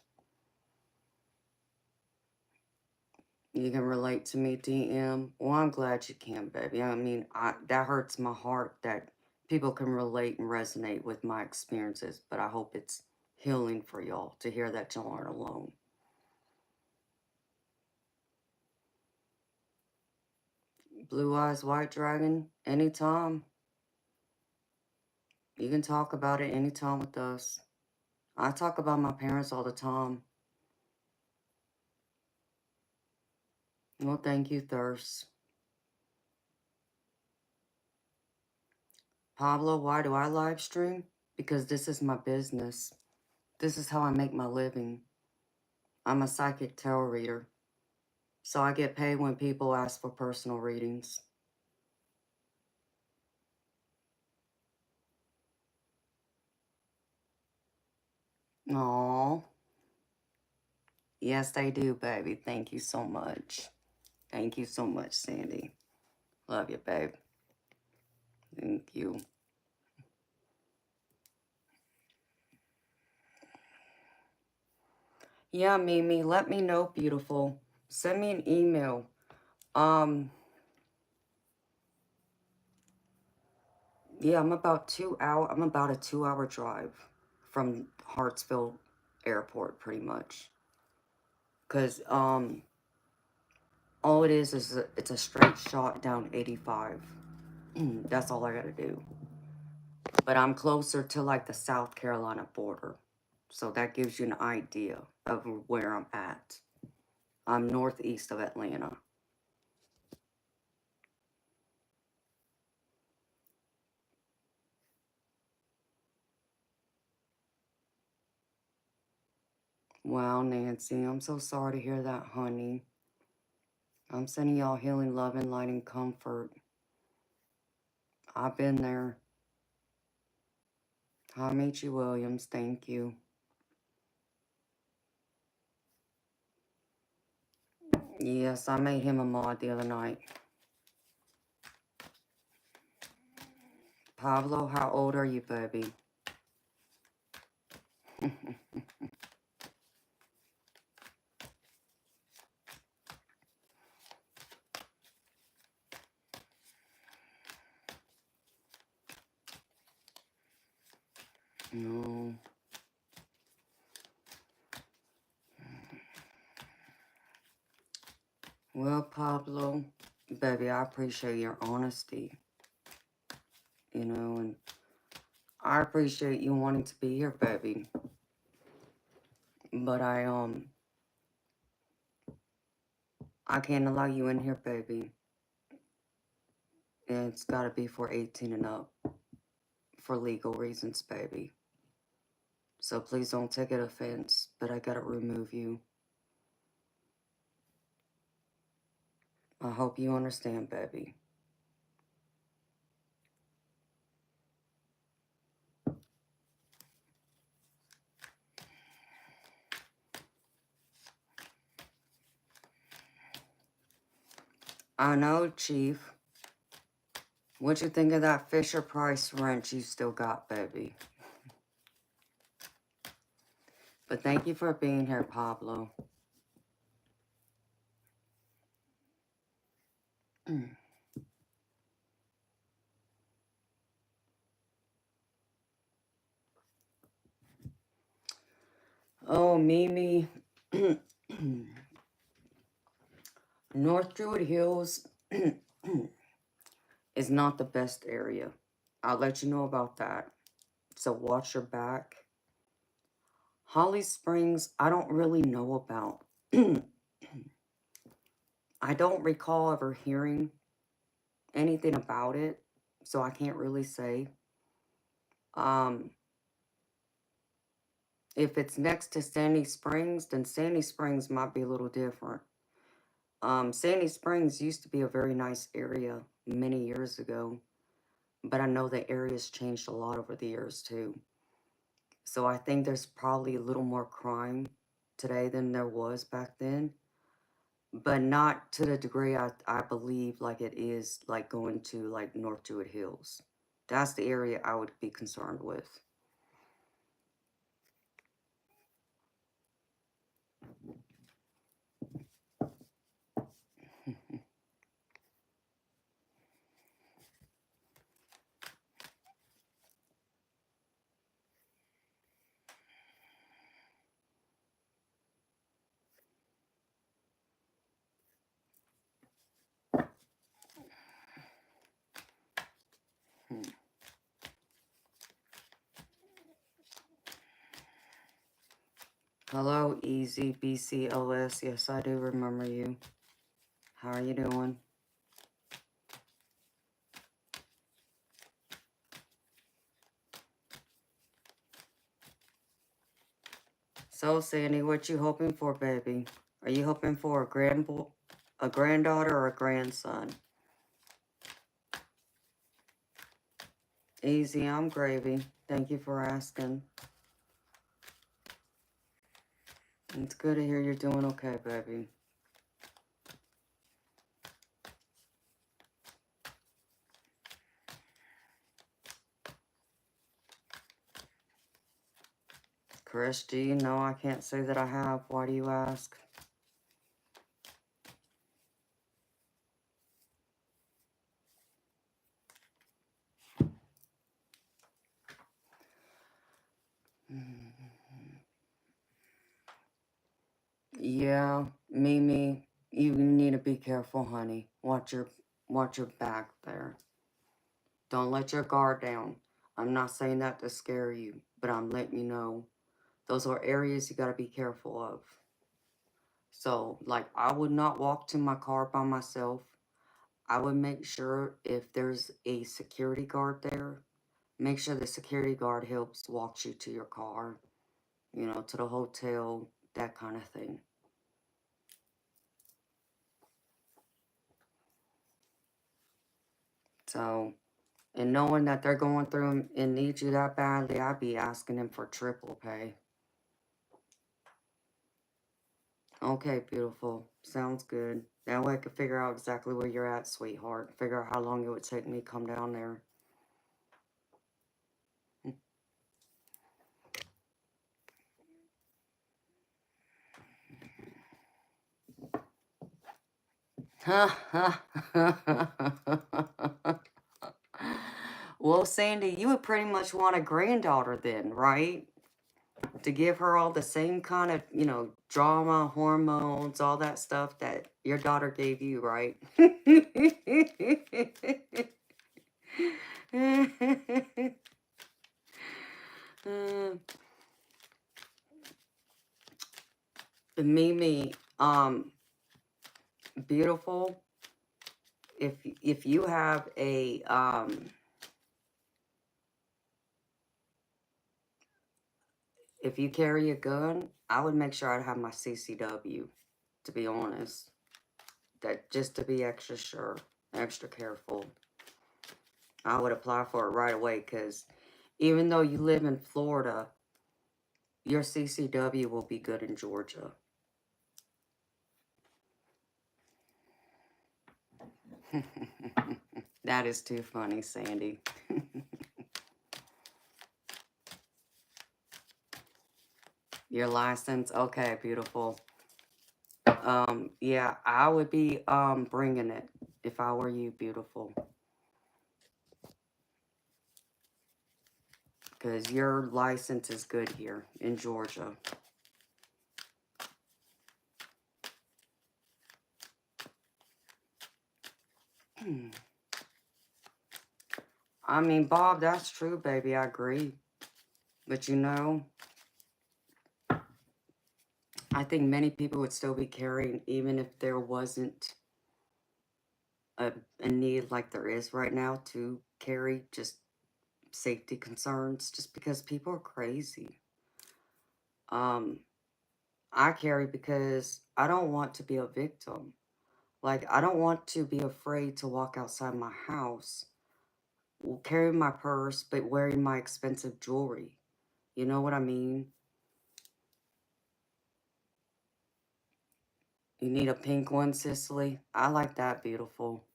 You can relate to me, DM? Well, I'm glad you can, baby. I mean, that hurts my heart that people can relate and resonate with my experiences, but I hope it's healing for y'all to hear that y'all aren't alone. Blue Eyes White Dragon, anytime. You can talk about it anytime with us. I talk about my parents all the time. Well, thank you, Thirst. Pablo, why do I live stream? Because this is my business. This is how I make my living. I'm a psychic tarot reader. So I get paid when people ask for personal readings. Aww. Yes, they do, baby. Thank you so much. Thank you so much, Sandy. Love you, babe. Thank you. Yeah, Mimi, let me know, beautiful. Send me an email. Yeah, I'm about a 2-hour drive from Hartsville Airport, pretty much. Cause all it is it's a straight shot down 85. That's all I gotta do. But I'm closer to like the South Carolina border, so that gives you an idea of where I'm at. I'm northeast of Atlanta. Wow, Nancy, I'm so sorry to hear that, honey. I'm sending y'all healing, love, and light and comfort. I've been there. Hi, Michi Williams, thank you. Yes, I made him a mod the other night. Pablo, how old are you, baby? No. Well, Pablo, baby, I appreciate your honesty. You know, and I appreciate you wanting to be here, baby. But I can't allow you in here, baby. And it's gotta be for 18 and up. For legal reasons, baby. So please don't take it offense, but I gotta remove you. I hope you understand, baby. I know, Chief. What you think of that Fisher Price wrench you still got, baby? But thank you for being here, Pablo. Oh, Mimi. North Druid Hills is not the best area. I'll let you know about that. So watch your back. Holly Springs, I don't really know about. I don't recall ever hearing anything about it, so I can't really say. If it's next to Sandy Springs, then Sandy Springs might be a little different. Sandy Springs used to be a very nice area many years ago, but I know the area's changed a lot over the years too. So I think there's probably a little more crime today than there was back then, but not to the degree I believe like it is like going to like North Druid Hills. That's the area I would be concerned with. Hello, Easy BCLS. Yes, I do remember you. How are you doing? So, Sandy, what you hoping for, baby? Are you hoping for a granddaughter, or a grandson? Easy, I'm gravy. Thank you for asking. It's good to hear you're doing okay, baby. Christy, no, I can't say that I have. Why do you ask? Yeah, Mimi, you need to be careful, honey. Watch your back there. Don't let your guard down. I'm not saying that to scare you, but I'm letting you know those are areas you got to be careful of. So, like, I would not walk to my car by myself. I would make sure if there's a security guard there, make sure the security guard helps walk you to your car, you know, to the hotel, that kind of thing. So, and knowing that they're going through and need you that badly, I'd be asking them for triple pay. Okay, beautiful. Sounds good. That way I could figure out exactly where you're at, sweetheart. Figure out how long it would take me to come down there. Well, Sandy, you would pretty much want a granddaughter then, right? To give her all the same kind of, you know, drama, hormones, all that stuff that your daughter gave you, right? Mimi, beautiful. If you have a if you carry a gun, I would make sure I'd have my CCW, to be honest. That just to be extra sure, extra careful. I would apply for it right away, because even though you live in Florida, your CCW will be good in Georgia. That is too funny, Sandy. Your license, okay, beautiful. Yeah, I would be bringing it if I were you, beautiful. Because your license is good here in Georgia. I mean, Bob, that's true, baby. I agree. But you know, I think many people would still be carrying even if there wasn't a need like there is right now to carry, just safety concerns, just because people are crazy. I carry because I don't want to be a victim. Like, I don't want to be afraid to walk outside my house, carrying my purse, but wearing my expensive jewelry. You know what I mean? You need a pink one, Cicely? I like that, beautiful.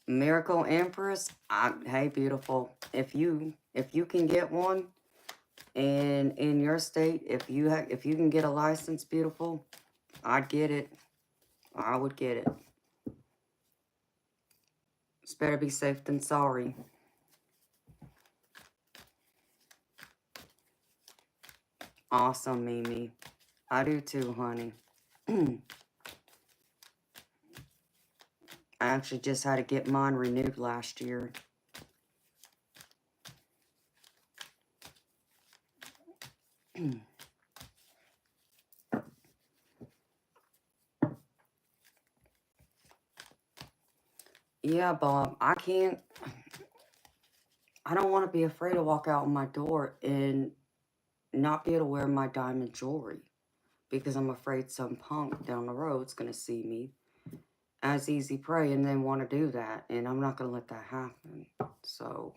Miracle Empress? Hey, beautiful. If you can get one, and in your state, if you can get a license, beautiful, I'd get it. I would get it. It's better be safe than sorry. Awesome, Mimi. I do too, honey. I actually just had to get mine renewed last year. Yeah, Bob, I don't want to be afraid to walk out my door and not be able to wear my diamond jewelry because I'm afraid some punk down the road's going to see me as easy prey and then want to do that. And I'm not going to let that happen. So,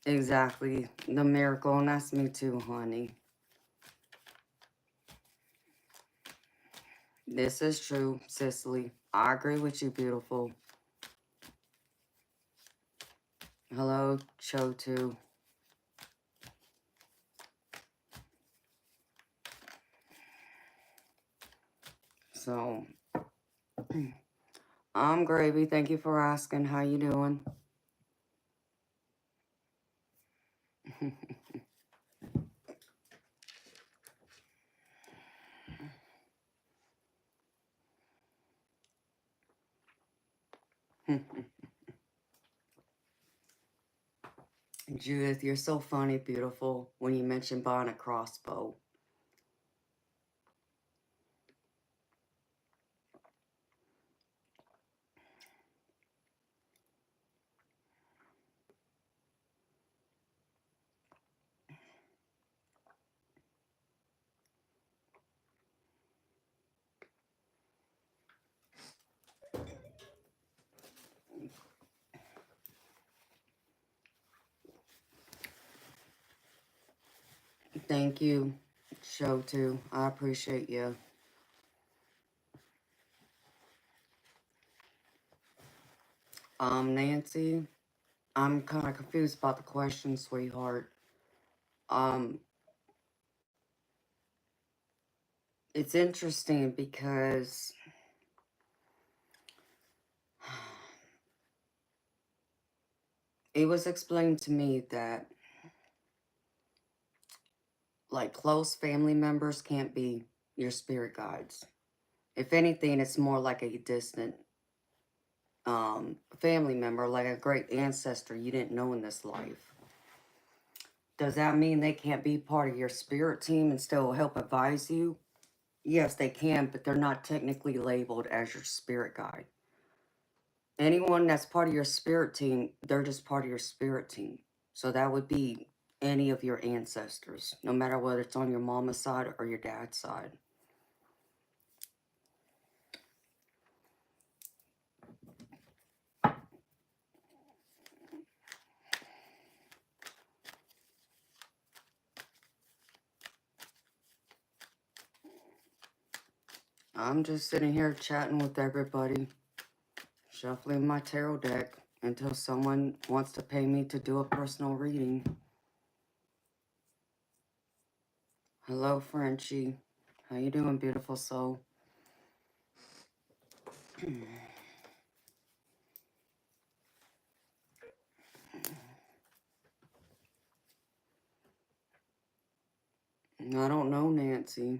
exactly. The miracle. And that's me too, honey. This is true, Cicely. I agree with you, beautiful. Hello, Chotu. So, I'm Gravy. Thank you for asking. How you doing? Judith, you're so funny, beautiful, when you mention buying a crossbow. Thank you, Chotu. I appreciate you. Nancy, I'm kind of confused about the question, sweetheart. Um, it's interesting because it was explained to me that, like, close family members can't be your spirit guides. If anything, it's more like a distant family member, like a great ancestor you didn't know in this life. Does that mean they can't be part of your spirit team and still help advise you? Yes, they can, but they're not technically labeled as your spirit guide. Anyone that's part of your spirit team, they're just part of your spirit team. So that would be any of your ancestors, no matter whether it's on your mama's side or your dad's side. I'm just sitting here chatting with everybody, shuffling my tarot deck until someone wants to pay me to do a personal reading. Hello, Frenchie. How you doing, beautiful soul? I don't know, Nancy.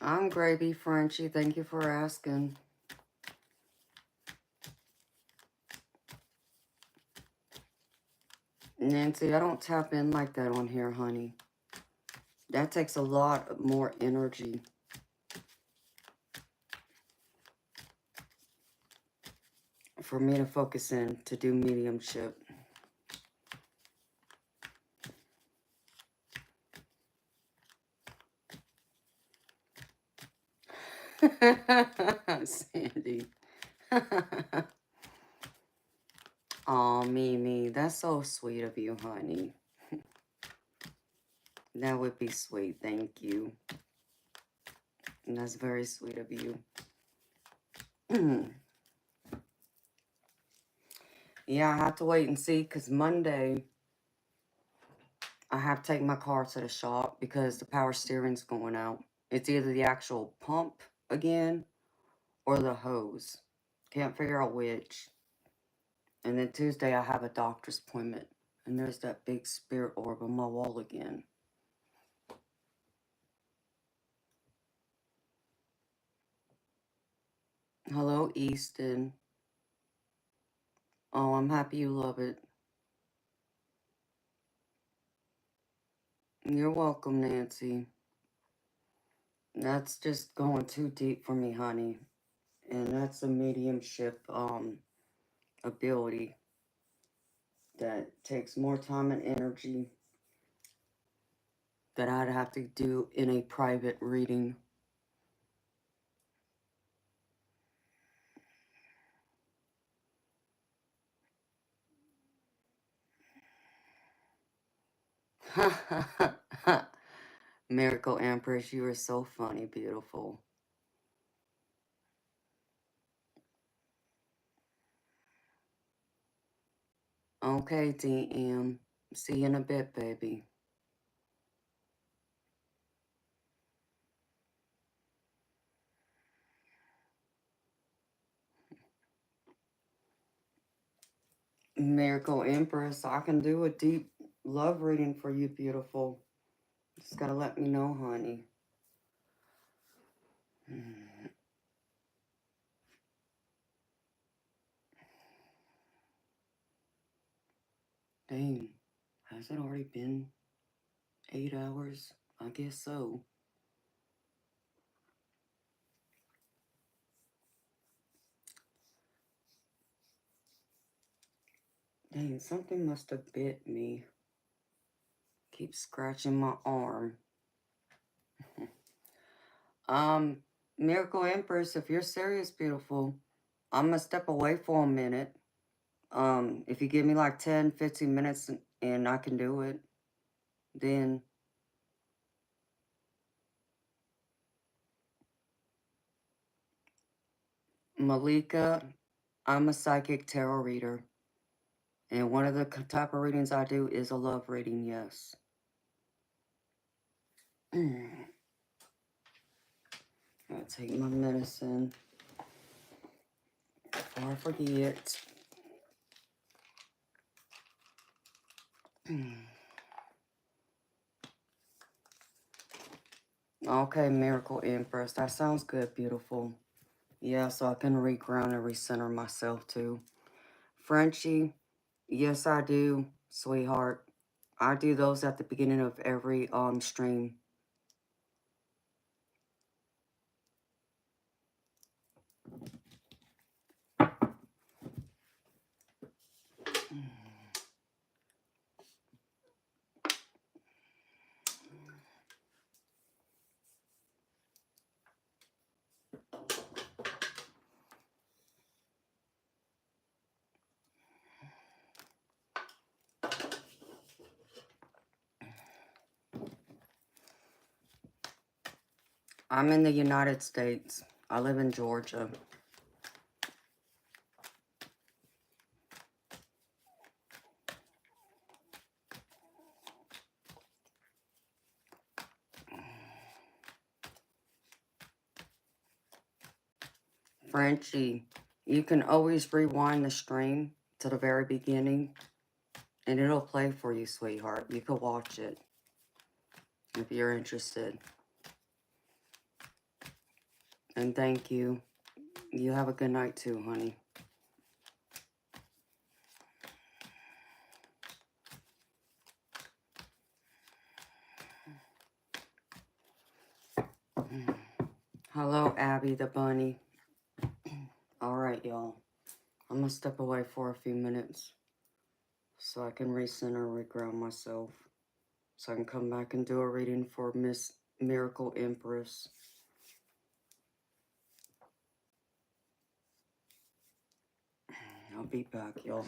I'm Gravy, Frenchie. Thank you for asking. Nancy, I don't tap in like that on here, honey. That takes a lot more energy. For me to focus in to do mediumship. Sandy. Aw, Mimi, that's so sweet of you, honey. That would be sweet, thank you. And that's very sweet of you. Yeah, I have to wait and see, because Monday, I have to take my car to the shop because the power steering's going out. It's either the actual pump again or the hose. Can't figure out which. And then Tuesday I have a doctor's appointment. And there's that big spirit orb on my wall again. Hello, Easton. Oh, I'm happy you love it. You're welcome, Nancy. That's just going too deep for me, honey. And that's a mediumship ability that takes more time and energy that I'd have to do in a private reading. Miracle Empress, you are so funny, beautiful. Okay, DM. See you in a bit, baby. Miracle Empress, I can do a deep love reading for you, beautiful. Just gotta let me know, honey. Dang, has it already been 8 hours? I guess so. Dang, something must have bit me. Keep scratching my arm. Miracle Empress, if you're serious, beautiful, I'm gonna step away for a minute. If you give me like 10, 15 minutes and I can do it, then Malika, I'm a psychic tarot reader. And one of the type of readings I do is a love reading, yes. I'll take my medicine before I forget. Okay, Miracle Empress. That sounds good, beautiful. Yeah, so I can reground and recenter myself too. Frenchie, yes I do, sweetheart. I do those at the beginning of every stream. I'm in the United States. I live in Georgia. Frenchie, you can always rewind the stream to the very beginning and it'll play for you, sweetheart. You can watch it if you're interested. And thank you. You have a good night too, honey. Hello, Abby the bunny. Alright, y'all. I'm gonna step away for a few minutes so I can recenter, reground myself. So I can come back and do a reading for Miss Miracle Empress. I'll be back, y'all.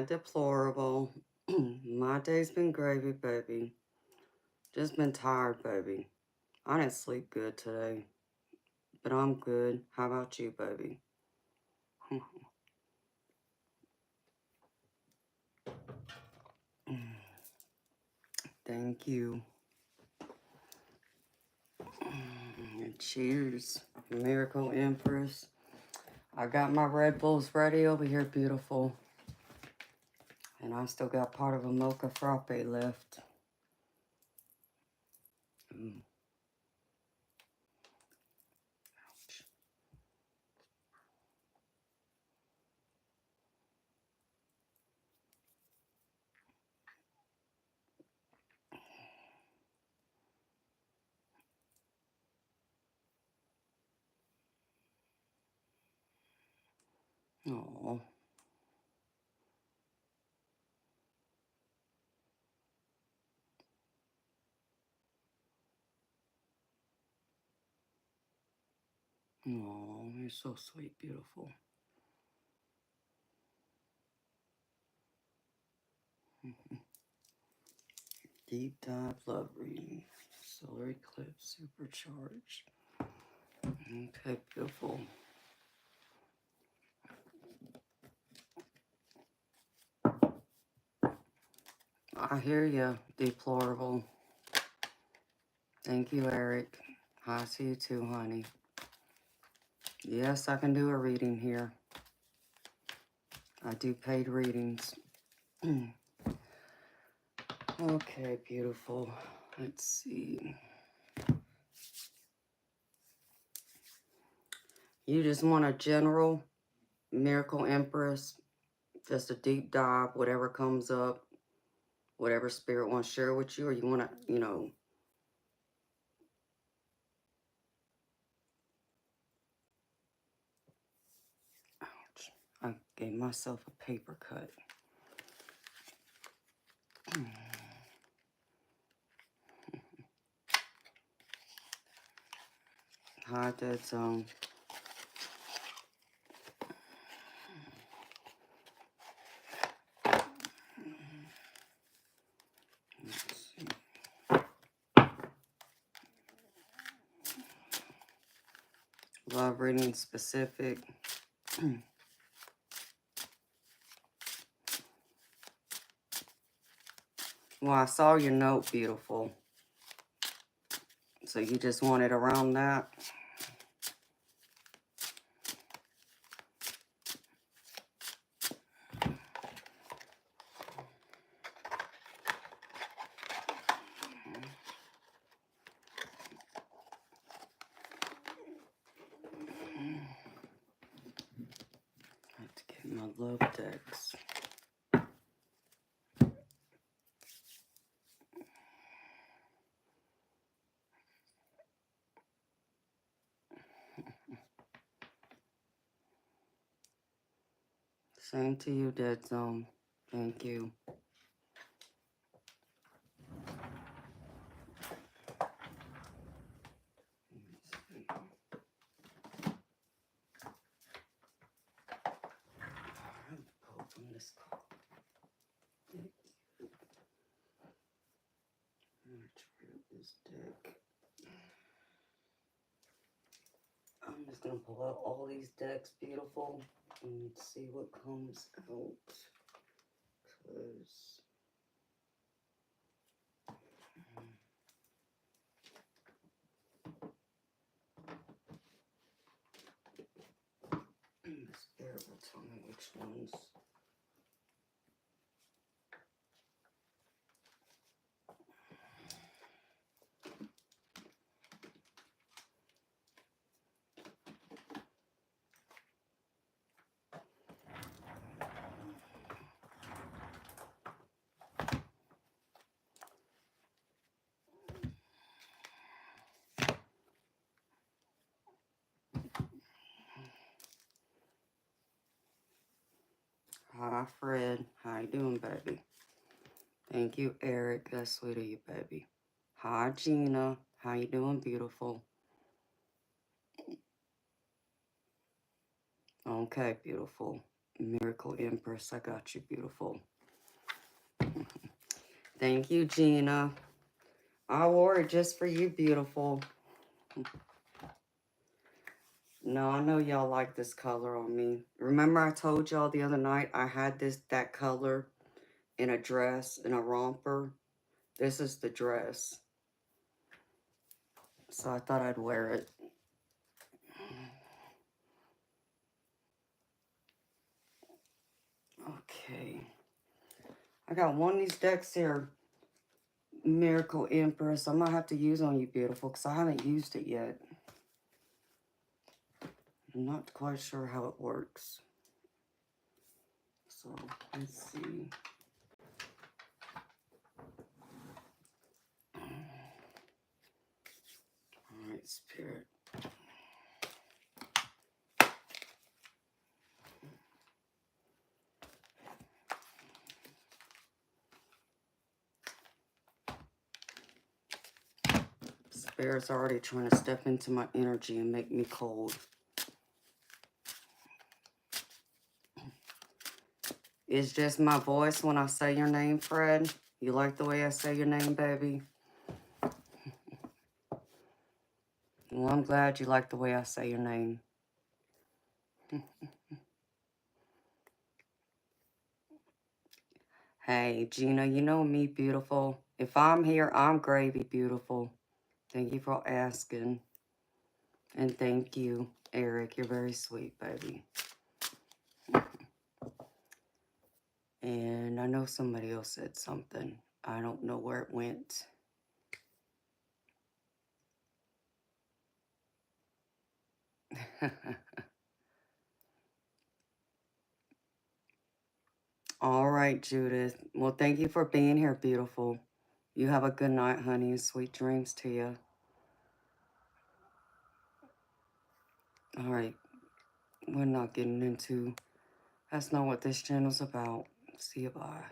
deplorable. My day's been gravy, baby. Just been tired, baby. I didn't sleep good today, but I'm good. How about you, baby? Thank you. Cheers, Miracle Empress. I got my Red Bulls ready over here, beautiful. And I still got part of a mocha frappe left. Oh. Oh, you're so sweet, beautiful. Deep dive love reading. Solar eclipse supercharged. Okay, beautiful. I hear you, deplorable. Thank you, Eric. I see you too, honey. Yes, I can do a reading here. I do paid readings. Okay, beautiful. Let's see. You just want a general Miracle Empress, just a deep dive, whatever comes up, whatever spirit wants to share with you, or you want to, you know. Ouch. I gave myself a paper cut. Hi, Dead Zone. Love reading specific. Well, I saw your note, beautiful. So you just want it around that? I have to get my love decks. Same to you, Dead Zone. Thank you. Pull from this card. Retrieve this deck. I'm just gonna pull out all these decks, beautiful, and see what comes out. Cause the spirit will tell me which ones. Hi, Fred. How you doing, baby? Thank you, Eric. That's sweet of you, baby. Hi, Gina. How you doing, beautiful? Okay, beautiful. Miracle Empress, I got you, beautiful. Thank you, Gina. I wore it just for you, beautiful. No, I know y'all like this color on me. Remember I told y'all the other night I had that color in a dress, in a romper? This is the dress. So I thought I'd wear it. Okay. I got one of these decks here. Miracle Empress. I might have to use on you, beautiful, because I haven't used it yet. I'm not quite sure how it works. So, let's see. Alright, Spirit. Spirit's already trying to step into my energy and make me cold. It's just my voice when I say your name, Fred. You like the way I say your name, baby? Well, I'm glad you like the way I say your name. Hey, Gina, you know me, beautiful. If I'm here, I'm gravy, beautiful. Thank you for asking. And thank you, Eric. You're very sweet, baby. And I know somebody else said something. I don't know where it went. All right, Judith. Well, thank you for being here, beautiful. You have a good night, honey, and sweet dreams to you. All right. We're not getting into... That's not what this channel's about. See you, bye.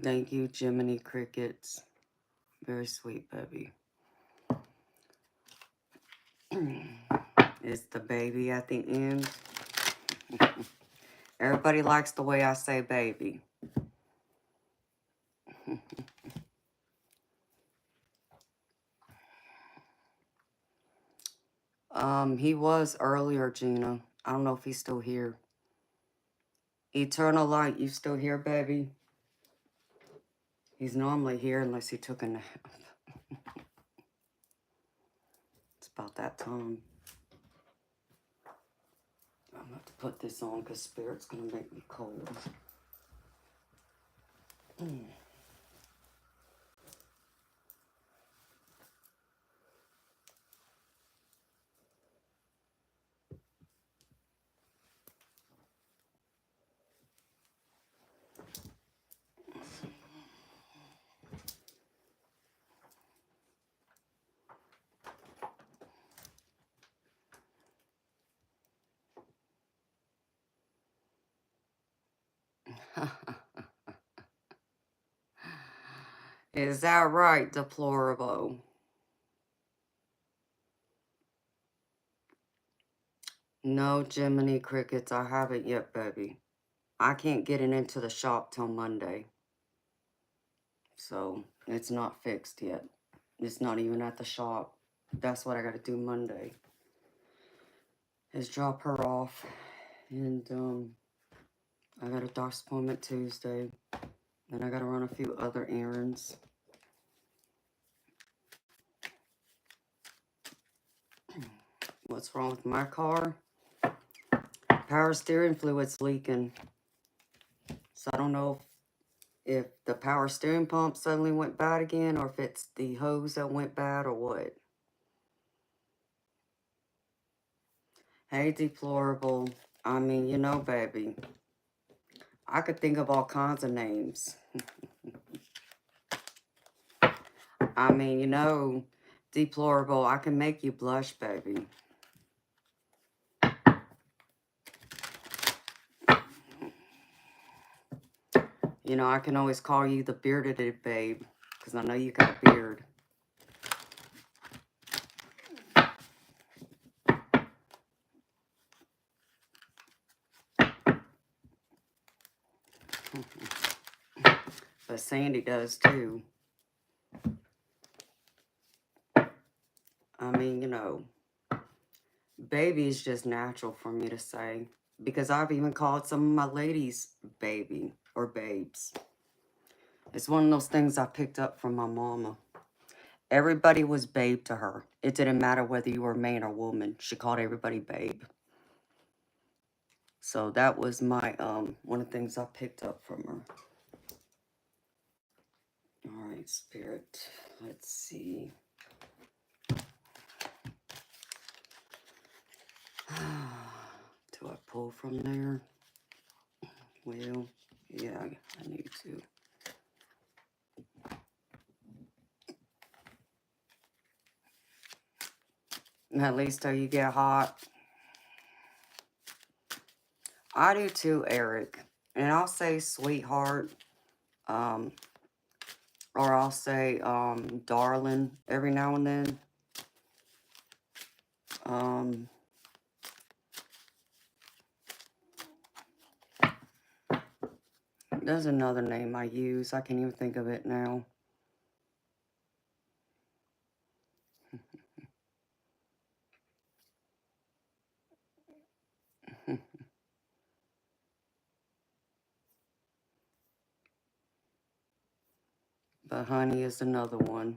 Thank you, Jiminy Crickets. Very sweet, baby. It's the baby at the end. Everybody likes the way I say baby. He was earlier, Gina. I don't know if he's still here. Eternal Light, you still here, baby? He's normally here unless he took a nap. It's about that time. I'm going to have to put this on because Spirit's going to make me cold. Is that right, deplorable? No, Jiminy Crickets, I haven't yet, baby. I can't get it into the shop till Monday. So, it's not fixed yet. It's not even at the shop. That's what I got to do Monday. Is drop her off. And, I got a doctor's appointment Tuesday. Then I got to run a few other errands. What's wrong with my car? Power steering fluid's leaking. So I don't know if the power steering pump suddenly went bad again, or if it's the hose that went bad, or what. Hey, deplorable. I mean, you know, baby, I could think of all kinds of names. I mean, you know, deplorable, I can make you blush, baby. You know, I can always call you the bearded babe, because I know you got a beard. Sandy does too. I mean, you know, baby is just natural for me to say. Because I've even called some of my ladies baby or babes. It's one of those things I picked up from my mama. Everybody was babe to her. It didn't matter whether you were a man or woman. She called everybody babe. So that was my, one of the things I picked up from her. All right, Spirit. Let's see. Do I pull from there? Well, yeah, I need to. At least till you get hot. I do too, Eric. And I'll say sweetheart. Or I'll say darling every now and then. There's another name I use. I can't even think of it now. But honey is another one.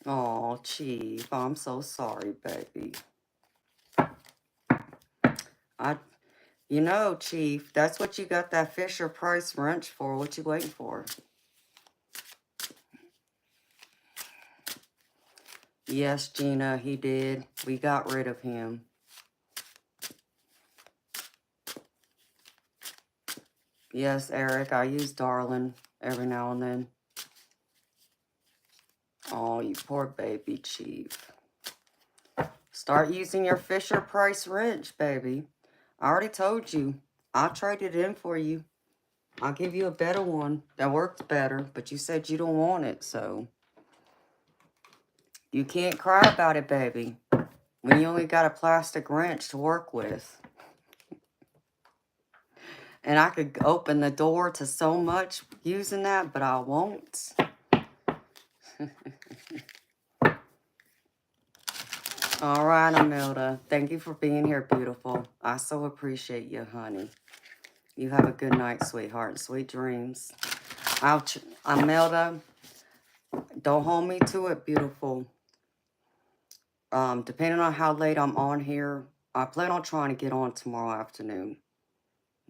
Oh, Chief, I'm so sorry, baby. You know, Chief, that's what you got that Fisher Price wrench for. What you waiting for? Yes, Gina, he did. We got rid of him. Yes, Eric, I use darling every now and then. Oh, you poor baby, Chief. Start using your Fisher Price wrench, baby. I already told you. I'll trade it in for you. I'll give you a better one that works better, but you said you don't want it, so you can't cry about it, baby, when you only got a plastic wrench to work with. And I could open the door to so much using that, but I won't. All right, Imelda. Thank you for being here, beautiful. I so appreciate you, honey. You have a good night, sweetheart. Sweet dreams. Imelda, don't hold me to it, beautiful. Depending on how late I'm on here, I plan on trying to get on tomorrow afternoon.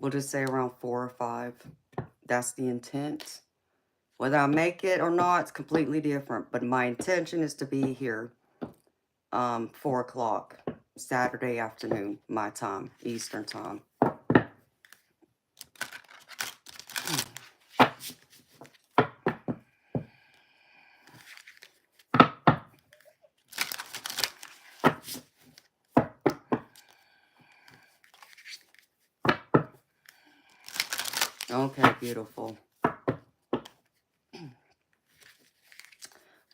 We'll just say around 4 or 5. That's the intent. Whether I make it or not, it's completely different. But my intention is to be here 4 o'clock Saturday afternoon, my time, Eastern time. Okay, beautiful.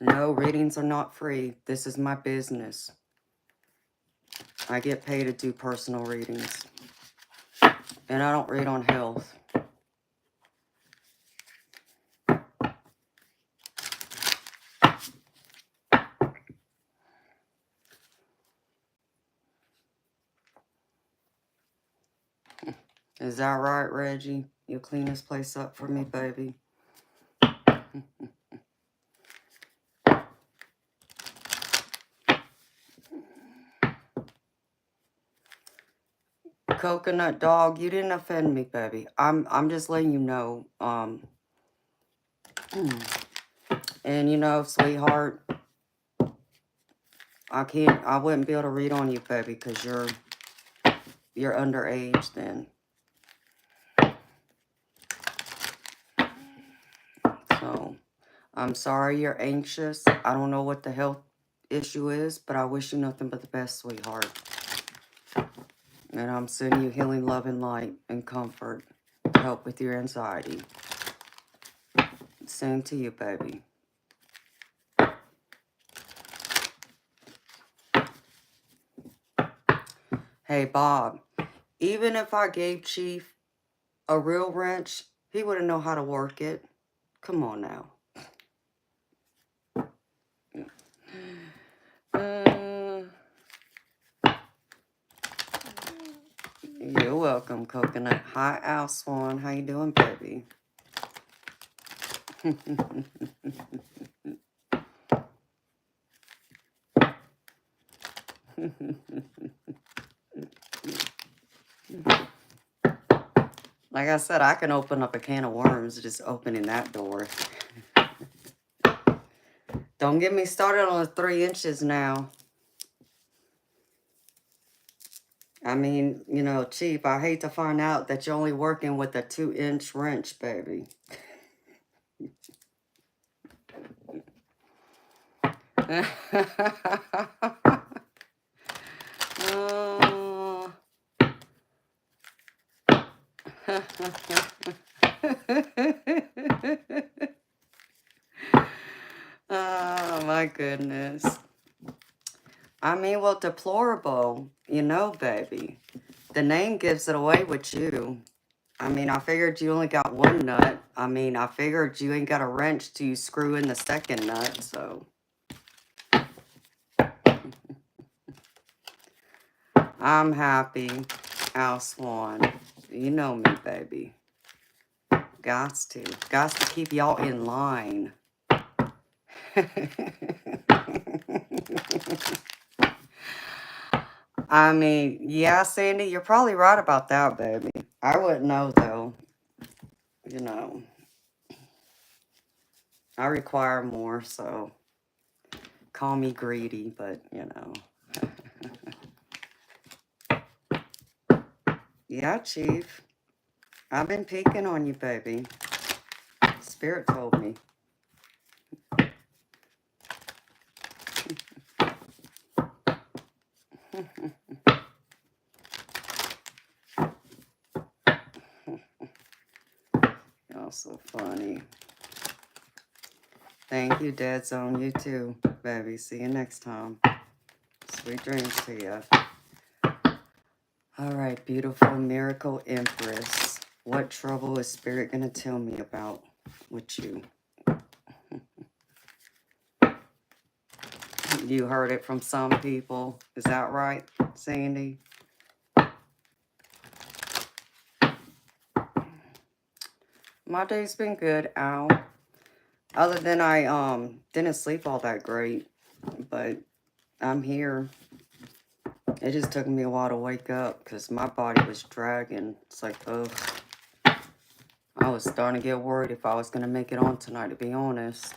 No, readings are not free. This is my business. I get paid to do personal readings. And I don't read on health. Is that right, Reggie? You'll clean this place up for me, baby? Coconut dog, you didn't offend me, baby. I'm just letting you know. And you know, sweetheart, I wouldn't be able to read on you, baby, because you're underage then. So, I'm sorry you're anxious. I don't know what the health issue is, but I wish you nothing but the best, sweetheart. And I'm sending you healing, love, and light and comfort to help with your anxiety. Same to you, baby. Hey, Bob, Even if I gave Chief a real wrench, he wouldn't know how to work it. Come on now. You're welcome, Coconut. Hi, Al Swan. How you doing, baby? Like I said, I can open up a can of worms just opening that door. Don't get me started on the 3 inches now. I mean, you know, Chief, I hate to find out that you're only working with a 2-inch wrench, baby. Oh. Oh, my goodness. I mean, well, deplorable, you know, baby. The name gives it away with you. I mean, I figured you only got 1 nut. I mean, I figured you ain't got a wrench to screw in the 2nd nut, so. I'm happy, Al Swan. You know me, baby. Gots to keep y'all in line. I mean, yeah, Sandy, you're probably right about that, baby. I wouldn't know, though. You know, I require more, so call me greedy, but, you know. Yeah, Chief. I've been peeking on you, baby. Spirit told me. Y'all so funny. Thank you, Dead Zone. You too, baby. See you next time. Sweet dreams to you. All right, beautiful miracle Empress. What trouble is Spirit going to tell me about with you? You heard it from some people. Is that right, Sandy? My day's been good, Al. Other than I didn't sleep all that great, but I'm here. It just took me a while to wake up because my body was dragging. It's like, ugh. I was starting to get worried if I was going to make it on tonight, to be honest.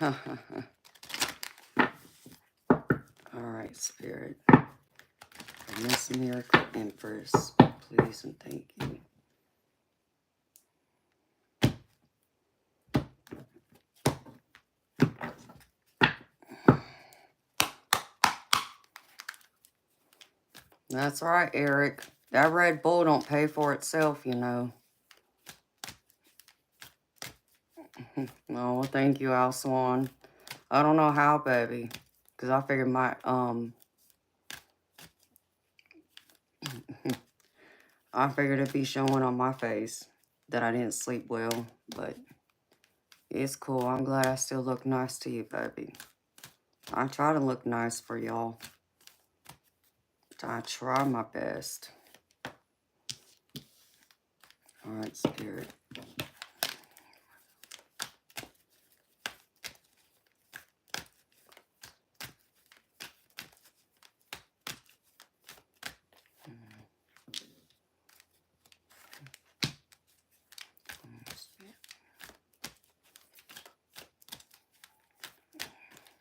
All right, Spirit. Miss Miracle Empress, please and thank you. That's right, Eric. That Red Bull don't pay for itself, you know. Oh, well, thank you, Al Swan. I don't know how, baby. Because I figured I figured it'd be showing on my face that I didn't sleep well. But it's cool. I'm glad I still look nice to you, baby. I try to look nice for y'all. I try my best. All right, Spirit.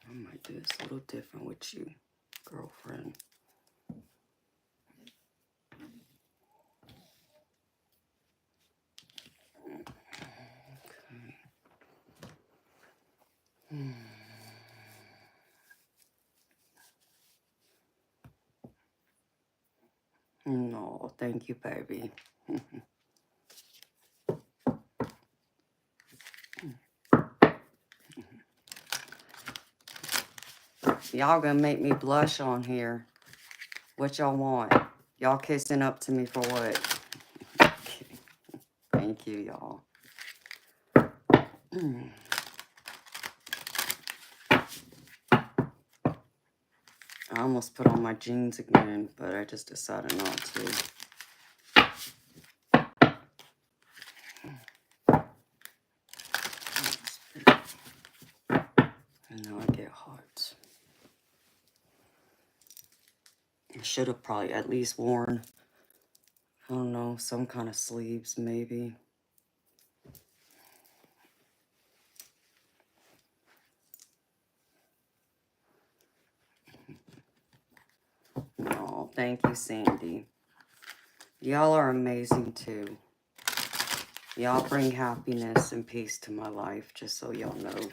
I might do this a little different with you, girlfriend. Okay. No, thank you, baby. Y'all gonna make me blush on here. What y'all want? Y'all kissing up to me for what? Thank you, y'all. I almost put on my jeans again, but I just decided not to. And now I get hot. I should have probably at least worn, I don't know, some kind of sleeves maybe. Oh, thank you, Sandy. Y'all are amazing too. Y'all bring happiness and peace to my life, just so y'all know.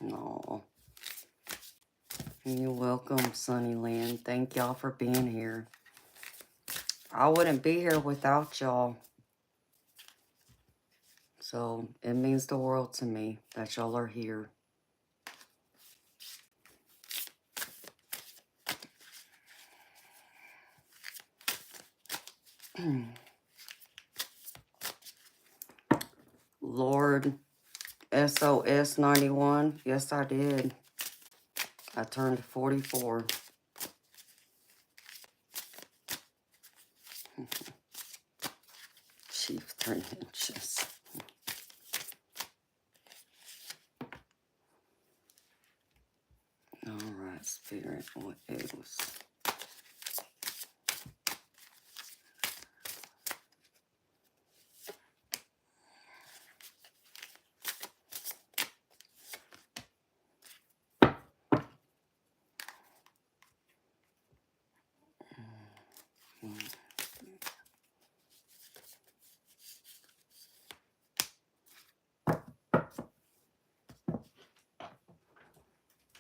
No. You're welcome, Sunnyland. Thank y'all for being here. I wouldn't be here without y'all. So it means the world to me that y'all are here. Lord SOS 91. Yes, I did. I turned 44. Chief 3 inches. All right, Spirit, what is?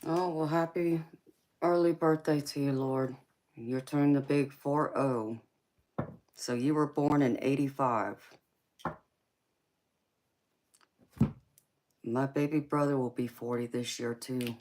Oh, well, happy early birthday to you, Lord. You're turning the big 4-0. So you were born in 85. My baby brother will be 40 this year, too.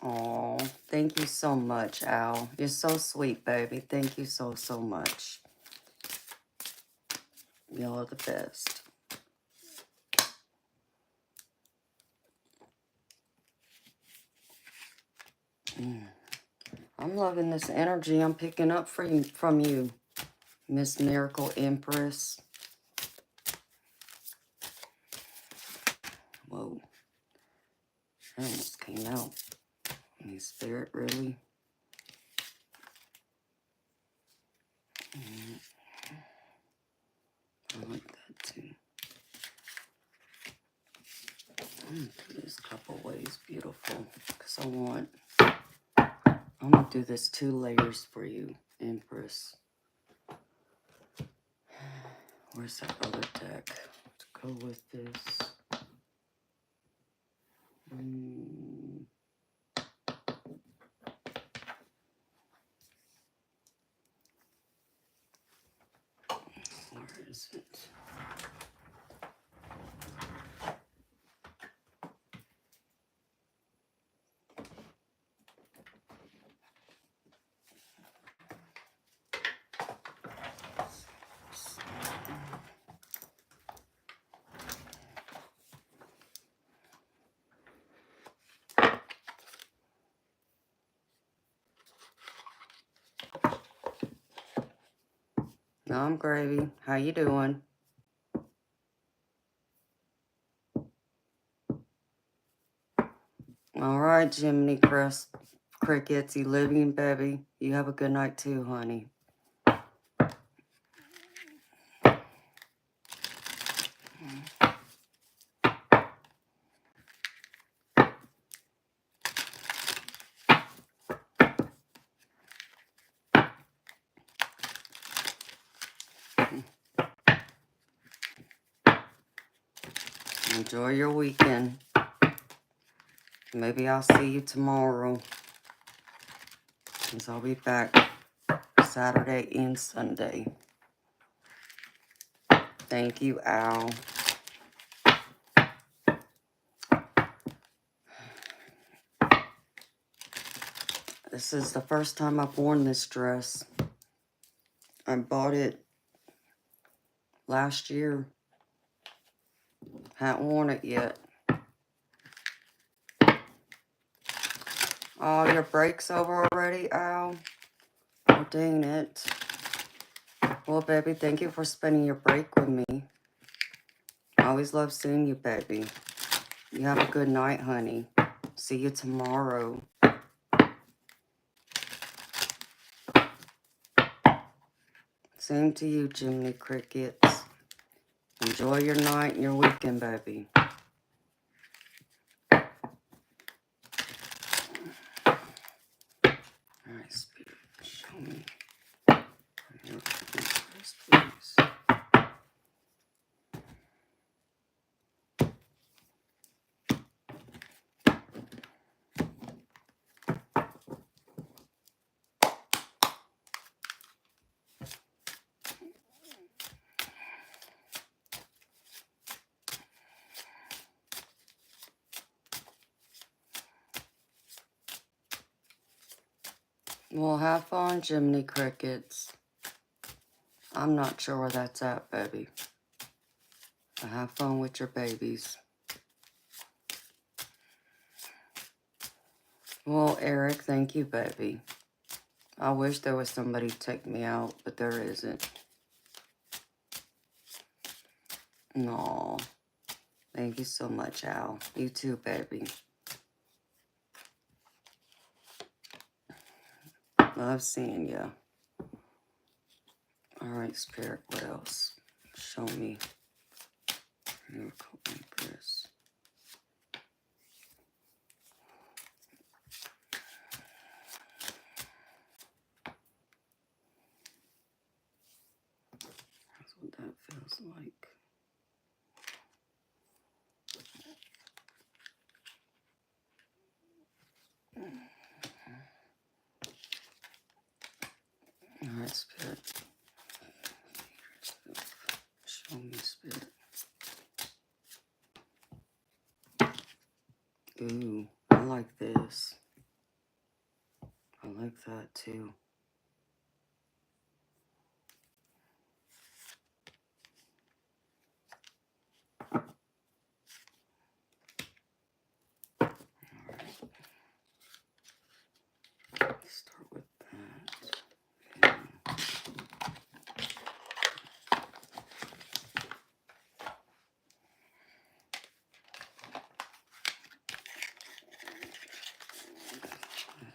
Oh, thank you so much, Al. You're so sweet, baby. Thank you so, so much. Y'all are the best. I'm loving this energy I'm picking up from you, Miss Miracle Empress. Whoa. That almost came out. Any spirit, really? I like that too. I'm gonna do this a couple ways, beautiful, because I'm gonna do this 2 layers for you, Empress. Where's that other deck to go with this? Where is it? I'm gravy. How you doing? All right, Jiminy Crickets, you living, baby. You have a good night too, honey. Enjoy your weekend. Maybe I'll see you tomorrow, since I'll be back Saturday and Sunday. Thank you, Al. This is the first time I've worn this dress. I bought it last year. Haven't worn it yet. Oh, your break's over already, Al? Oh, dang it. Well, baby, thank you for spending your break with me. I always love seeing you, baby. You have a good night, honey. See you tomorrow. Same to you, Jiminy Crickets. Enjoy your night and your weekend, baby. Alright, Spirit, show me. Please. Well, have fun, Jiminy Crickets. I'm not sure where that's at, baby. So have fun with your babies. Well, Eric, thank you, baby. I wish there was somebody to take me out, but there isn't. No. Thank you so much, Al. You too, baby. Love seeing you. Alright, Spirit, what else? Show me. Miracle Empress. That's what that feels like. Alright, Spirit. Show me, Spirit. Ooh, I like this. I like that too. Let's start with that. Okay.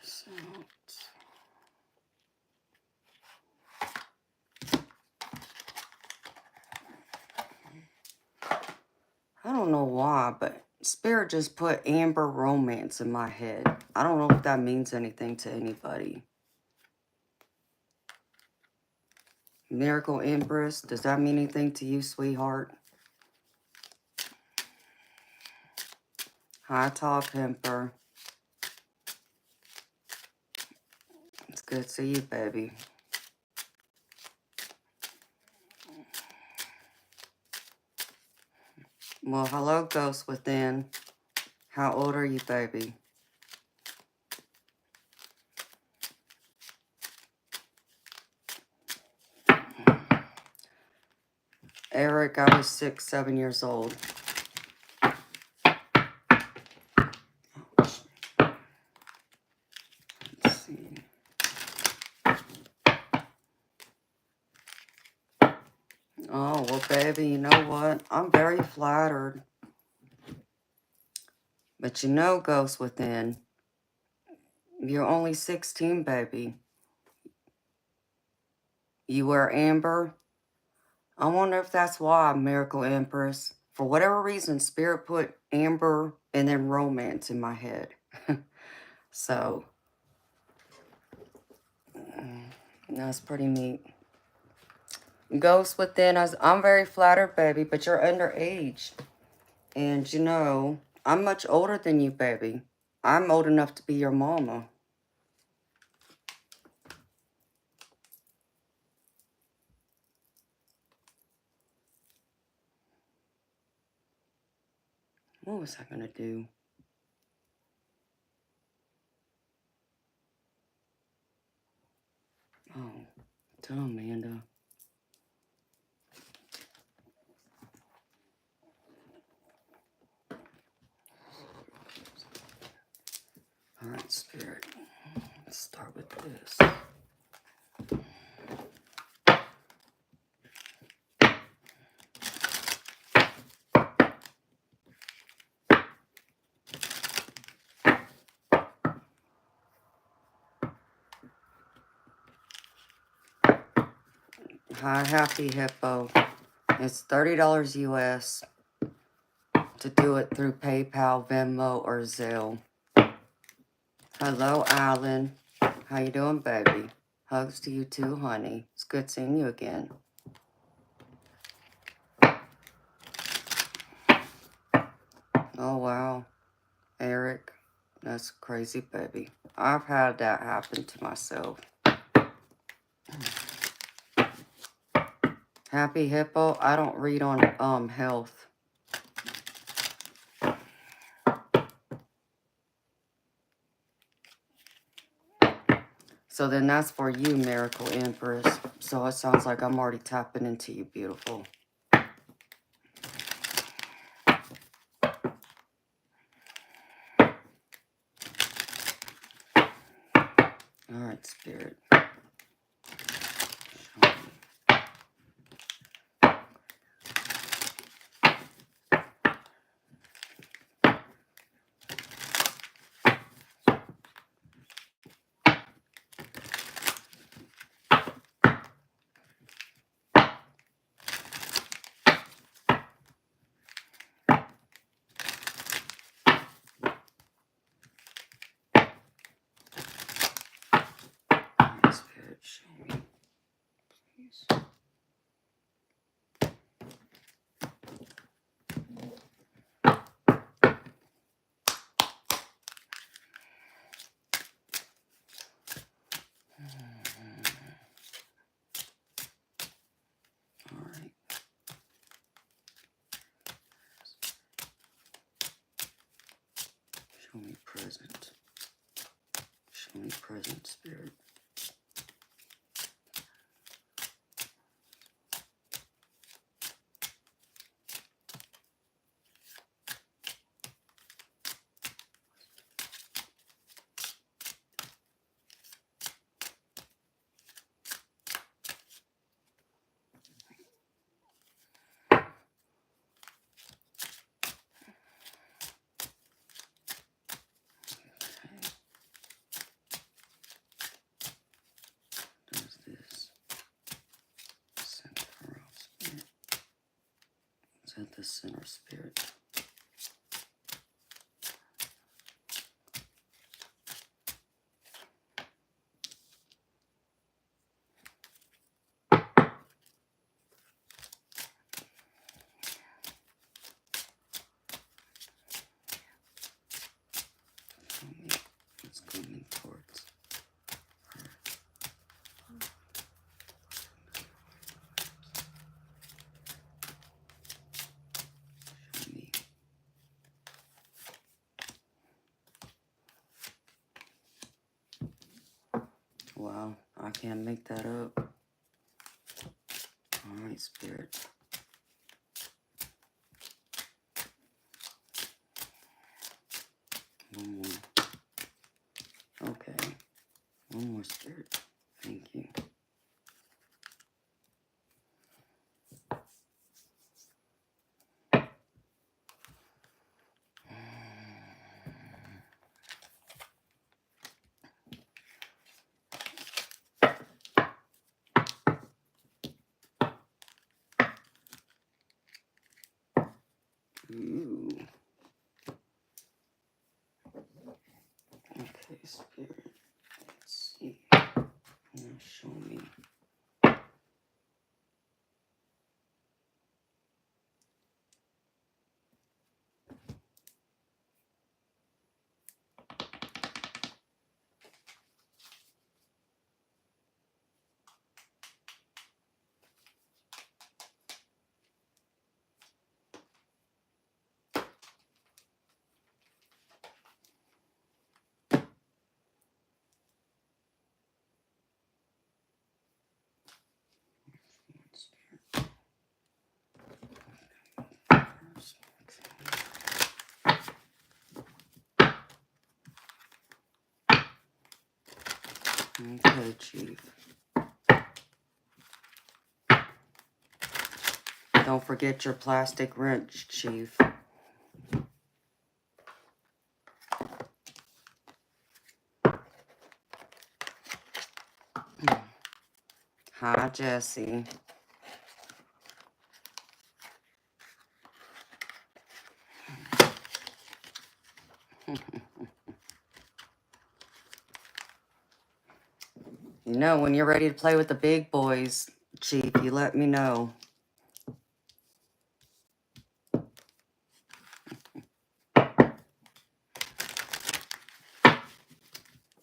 This out. I don't know why, but Spirit just put Amber Romance in my head. I don't know if that means anything to anybody. Miracle Empress, does that mean anything to you, sweetheart? Hi, Tall Pimper. It's good to see you, baby. Well, hello, Ghost Within. How old are you, baby? Eric, I was 6, 7 years old. Let's see. Well, baby, you know what? I'm very flattered. But you know, Ghost Within, you're only 16, baby. You wear amber. I wonder if that's why, Miracle Empress. For whatever reason, Spirit put amber and then romance in my head. So, that's pretty neat. Ghost Within us. I'm very flattered, baby, but you're underage. And you know, I'm much older than you, baby. I'm old enough to be your mama. What was I going to do? Oh, tell Amanda. All right, Spirit. Let's start with this. Hi, Happy Hippo. It's $30 US to do it through PayPal, Venmo, or Zelle. Hello, Alan. How you doing, baby? Hugs to you too, honey. It's good seeing you again. Oh, wow. Eric, that's crazy, baby. I've had that happen to myself. Happy Hippo, I don't read on health. So then that's for you, Miracle Empress. So it sounds like I'm already tapping into you, beautiful. All right, Spirit. All right, Spirit, show me, please. All right. Show me present. Show me present, Spirit. Does this center around Spirit? Is that the center, Spirit? Show me what's coming towards her. Show me. Wow, I can't make that up. All right, Spirit. One more. Okay. One more, Spirit. Thank you. Ooh. Okay, Spirit. Let's see. Now show me. Okay, Chief. Don't forget your plastic wrench, Chief. Hi, Jesse. You know, when you're ready to play with the big boys, Chief, you let me know.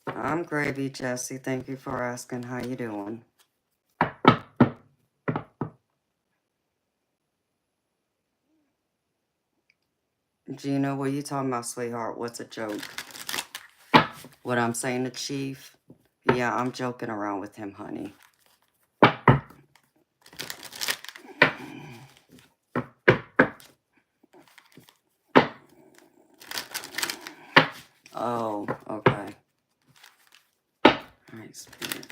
I'm gravy, Jesse. Thank you for asking. How you doing? Gina, what are you talking about, sweetheart? What's a joke? What I'm saying to Chief? Yeah, I'm joking around with him, honey. Oh, okay. All right, Spirit.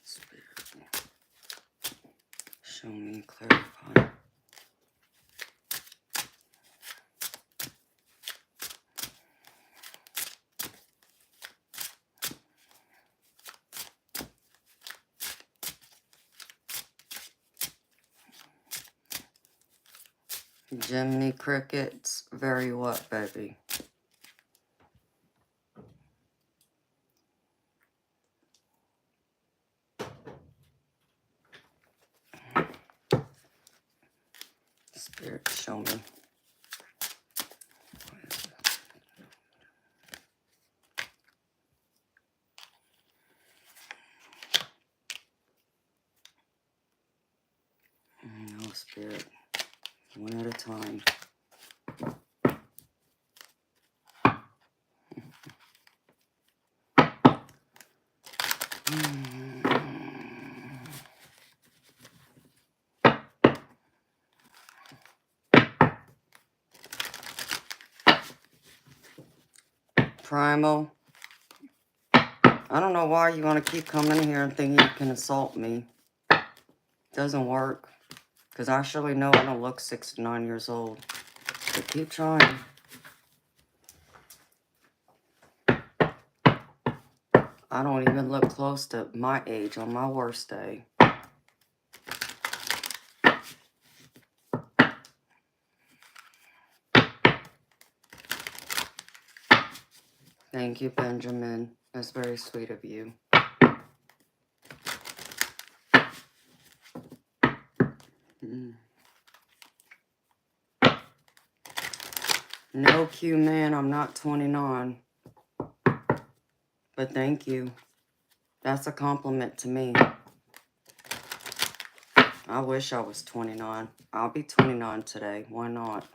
Spirit. Show me, clarify. Jiminy Crickets, very what, baby? Spirit, show me. No, Spirit. One at a time. Primal. I don't know why you want to keep coming here and thinking you can assault me. Doesn't work. Because I surely know I don't look 69 years old. But keep trying. I don't even look close to my age on my worst day. Thank you, Benjamin. That's very sweet of you. No, Q man, I'm not 29. But thank you. That's a compliment to me. I wish I was 29. I'll be 29 today. Why not?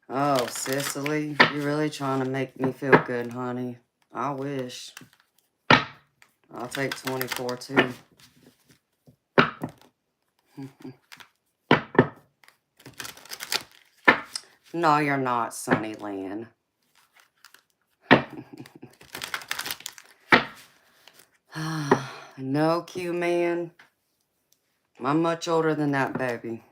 Oh, Cicely, you're really trying to make me feel good, honey. I wish. I'll take 24 too. No, you're not, Sunnyland. No, Q-Man. I'm much older than that, baby.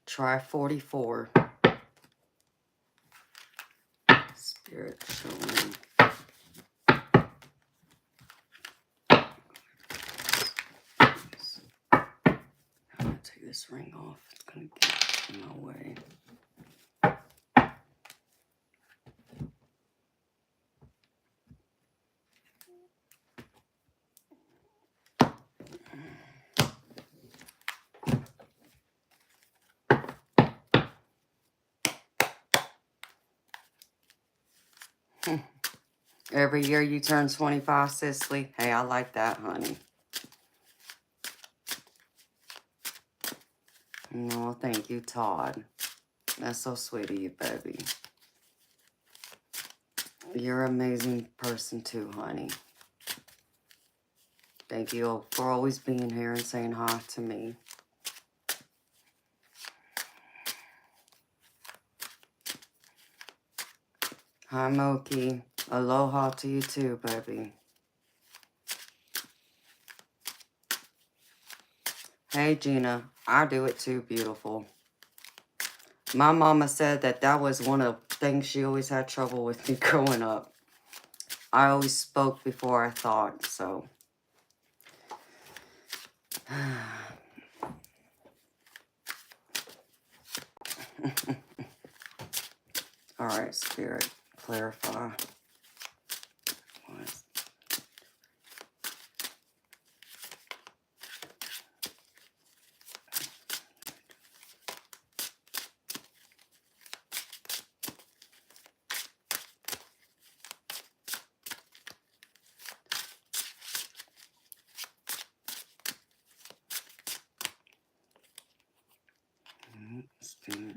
Try 44. Spirit showing. I'm going to take this ring off. It's going to get in my way. Every year you turn 25, Cicely. Hey, I like that, honey. No, thank you, Todd. That's so sweet of you, baby. You're an amazing person too, honey. Thank you for always being here and saying hi to me. Hi, Moki. Aloha to you too, baby. Hey, Gina. I do it too, beautiful. My mama said that was one of the things she always had trouble with me growing up. I always spoke before I thought, so. All right, Spirit, clarify. Spirit.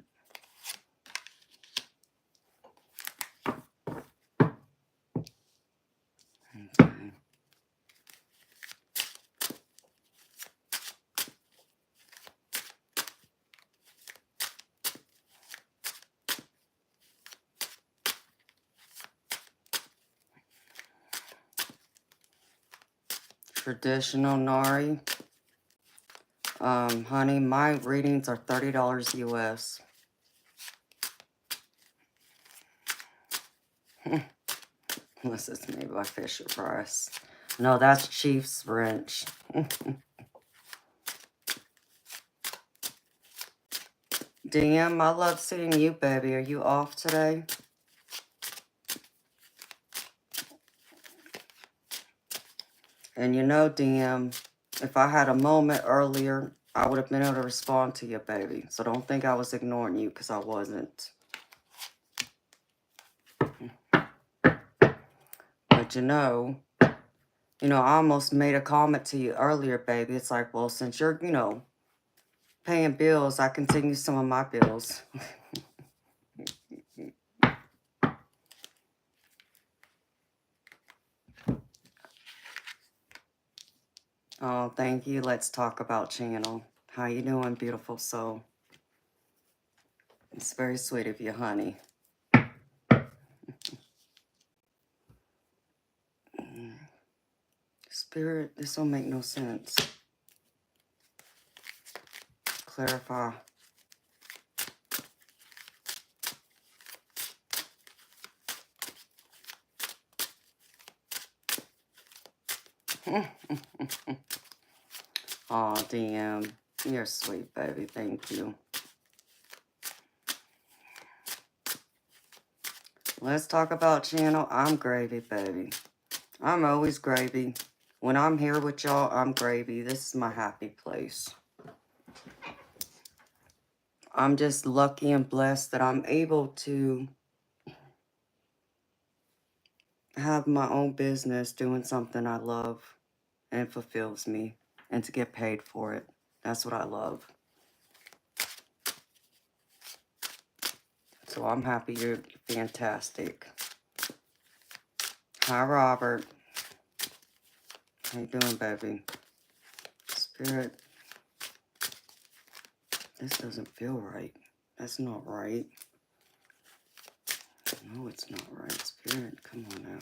Okay. Traditional Nari. Honey, my readings are $30 US. Unless it's made by Fisher Price. No, that's Chief's wrench. DM, I love seeing you, baby. Are you off today? And you know, DM, if I had a moment earlier, I would have been able to respond to you, baby. So don't think I was ignoring you, because I wasn't. But you know, I almost made a comment to you earlier, baby. It's like, well, since you're, paying bills, I continue some of my bills. Oh, thank you. Let's talk about channel. How you doing, beautiful soul? It's very sweet of you, honey. Spirit, this don't make no sense. Clarify. Oh, DM, you're sweet, baby. Thank you. Let's talk about channel. I'm gravy, baby. I'm always gravy. When I'm here with y'all, I'm gravy. This is my happy place. I'm just lucky and blessed that I'm able to have my own business doing something I love and fulfills me, and to get paid for it. That's what I love. So I'm happy you're fantastic. Hi, Robert. How you doing, baby? Spirit, this doesn't feel right. That's not right. No, it's not right. Spirit, come on now.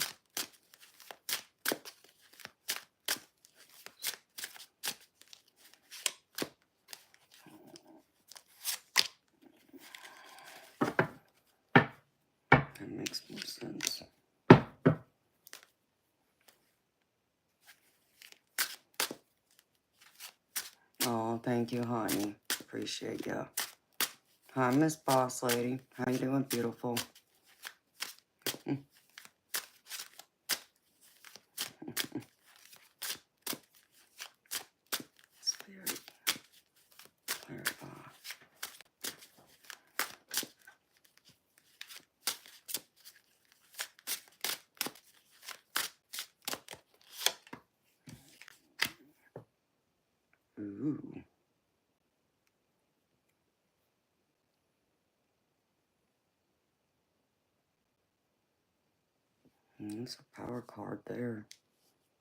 That makes more sense. Oh, thank you, honey. Appreciate ya. Hi, Miss Boss Lady. How you doing, beautiful? Spirit, clarify. Ooh. That's a power card there.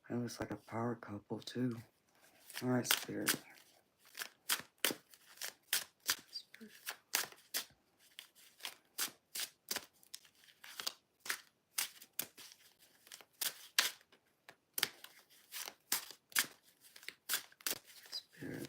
That looks like a power couple, too. All right, Spirit. Spirit.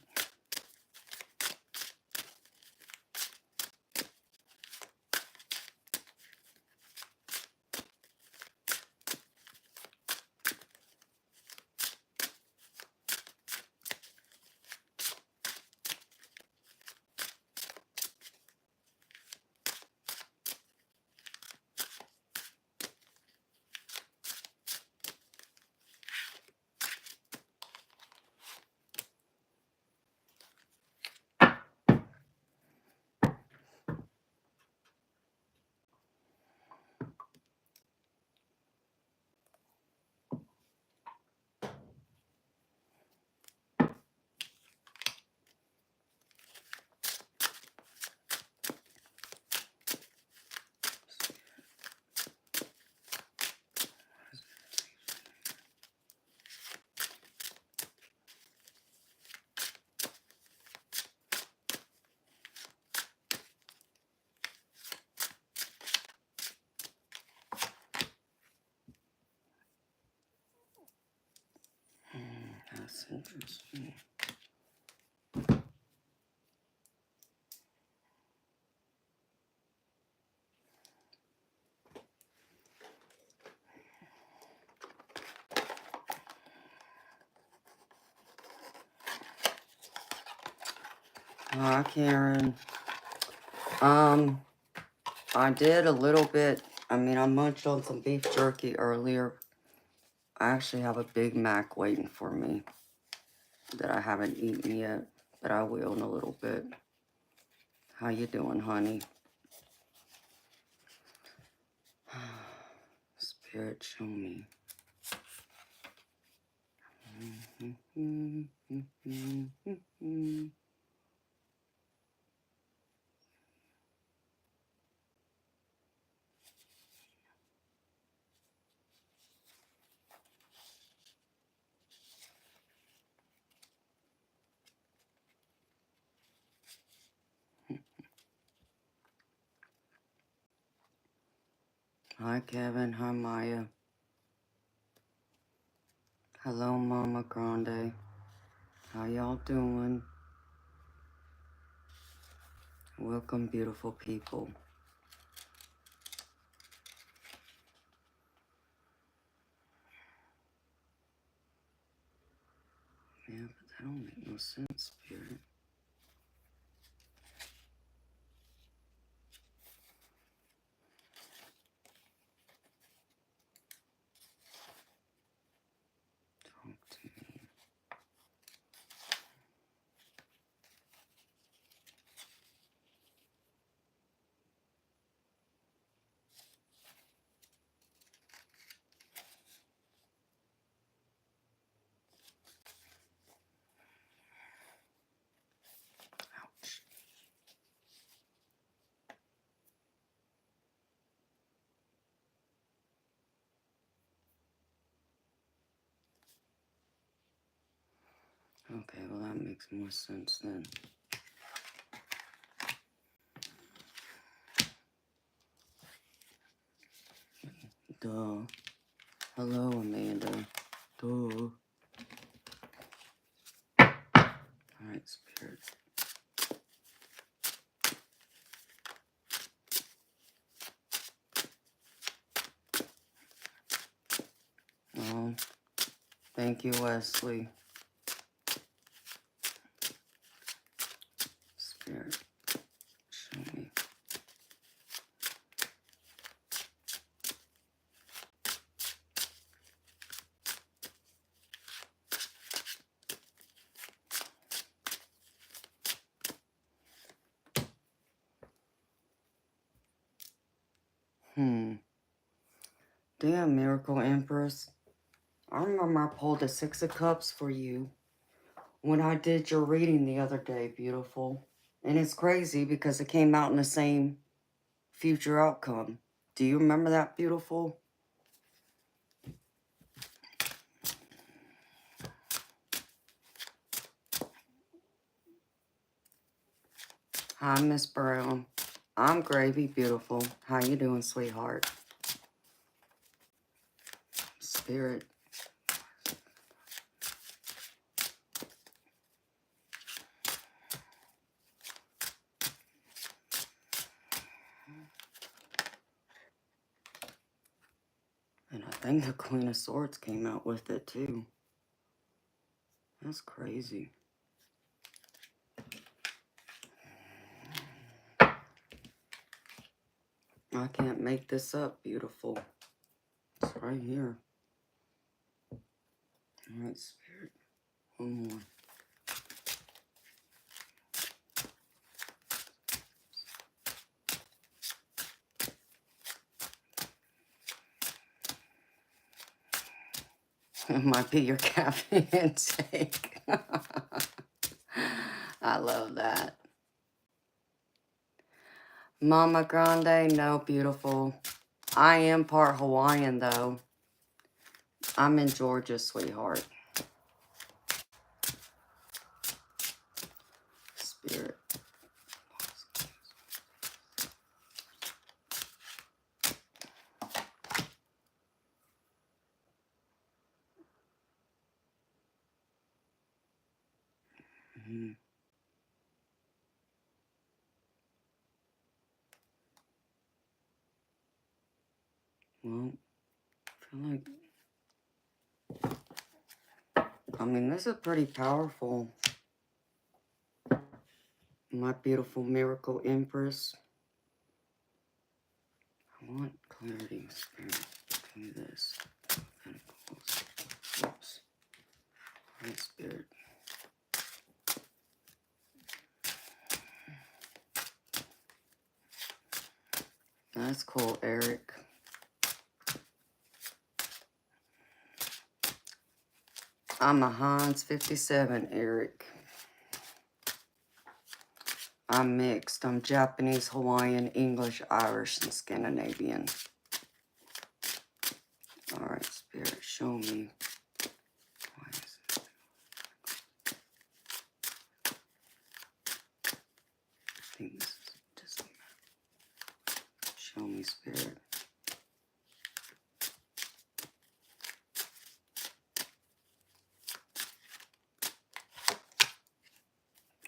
That's interesting. Hi, Karen. I did a little bit. I mean, I munched on some beef jerky earlier. I actually have a Big Mac waiting for me that I haven't eaten yet, but I will in a little bit. How you doing, honey? Spirit, show me. Hi, Kevin. Hi, Maya. Hello, Mama Grande. How y'all doing? Welcome, beautiful people. Yeah, but that don't make no sense, Spirit. Talk to me. Okay, well that makes more sense then. Duh. Hello, Amanda. Duh. Alright, Spirit. Oh, thank you, Wesley. Spirit, show me. Damn, Miracle Empress. I remember I pulled a Six of Cups for you when I did your reading the other day, beautiful. And it's crazy because it came out in the same future outcome. Do you remember that, beautiful? Hi, Miss Brown. I'm Gravy, beautiful. How you doing, sweetheart? Spirit. And I think the Queen of Swords came out with it, too. That's crazy. I can't make this up, beautiful. It's right here. Alright, Spirit. One more. It might be your caffeine intake. I love that. Mama Grande, no, beautiful. I am part Hawaiian, though. I'm in Georgia, sweetheart. Spirit. Well, I feel like... I mean, this is pretty powerful. My beautiful Miracle Empress. I want clarity, Spirit. Do this. Pentacles. Oops. Alright, Spirit. That's cool, Eric. I'm a Hans 57, Eric. I'm mixed. I'm Japanese, Hawaiian, English, Irish, and Scandinavian. Alright, Spirit, show me. Why is it? I think this is just... Show me, Spirit.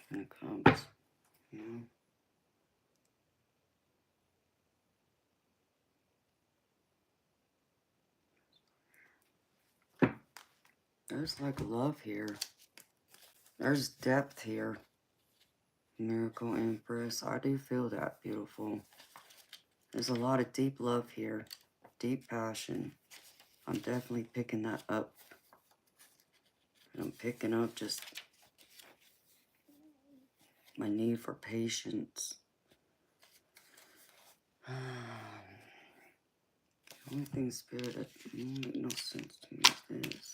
And it comes. Yeah. There's like love here. There's depth here. Miracle Empress. I do feel that, beautiful. There's a lot of deep love here. Deep passion. I'm definitely picking that up. And I'm picking up just my need for patience. The only thing, Spirit, that won't make no sense to me is this.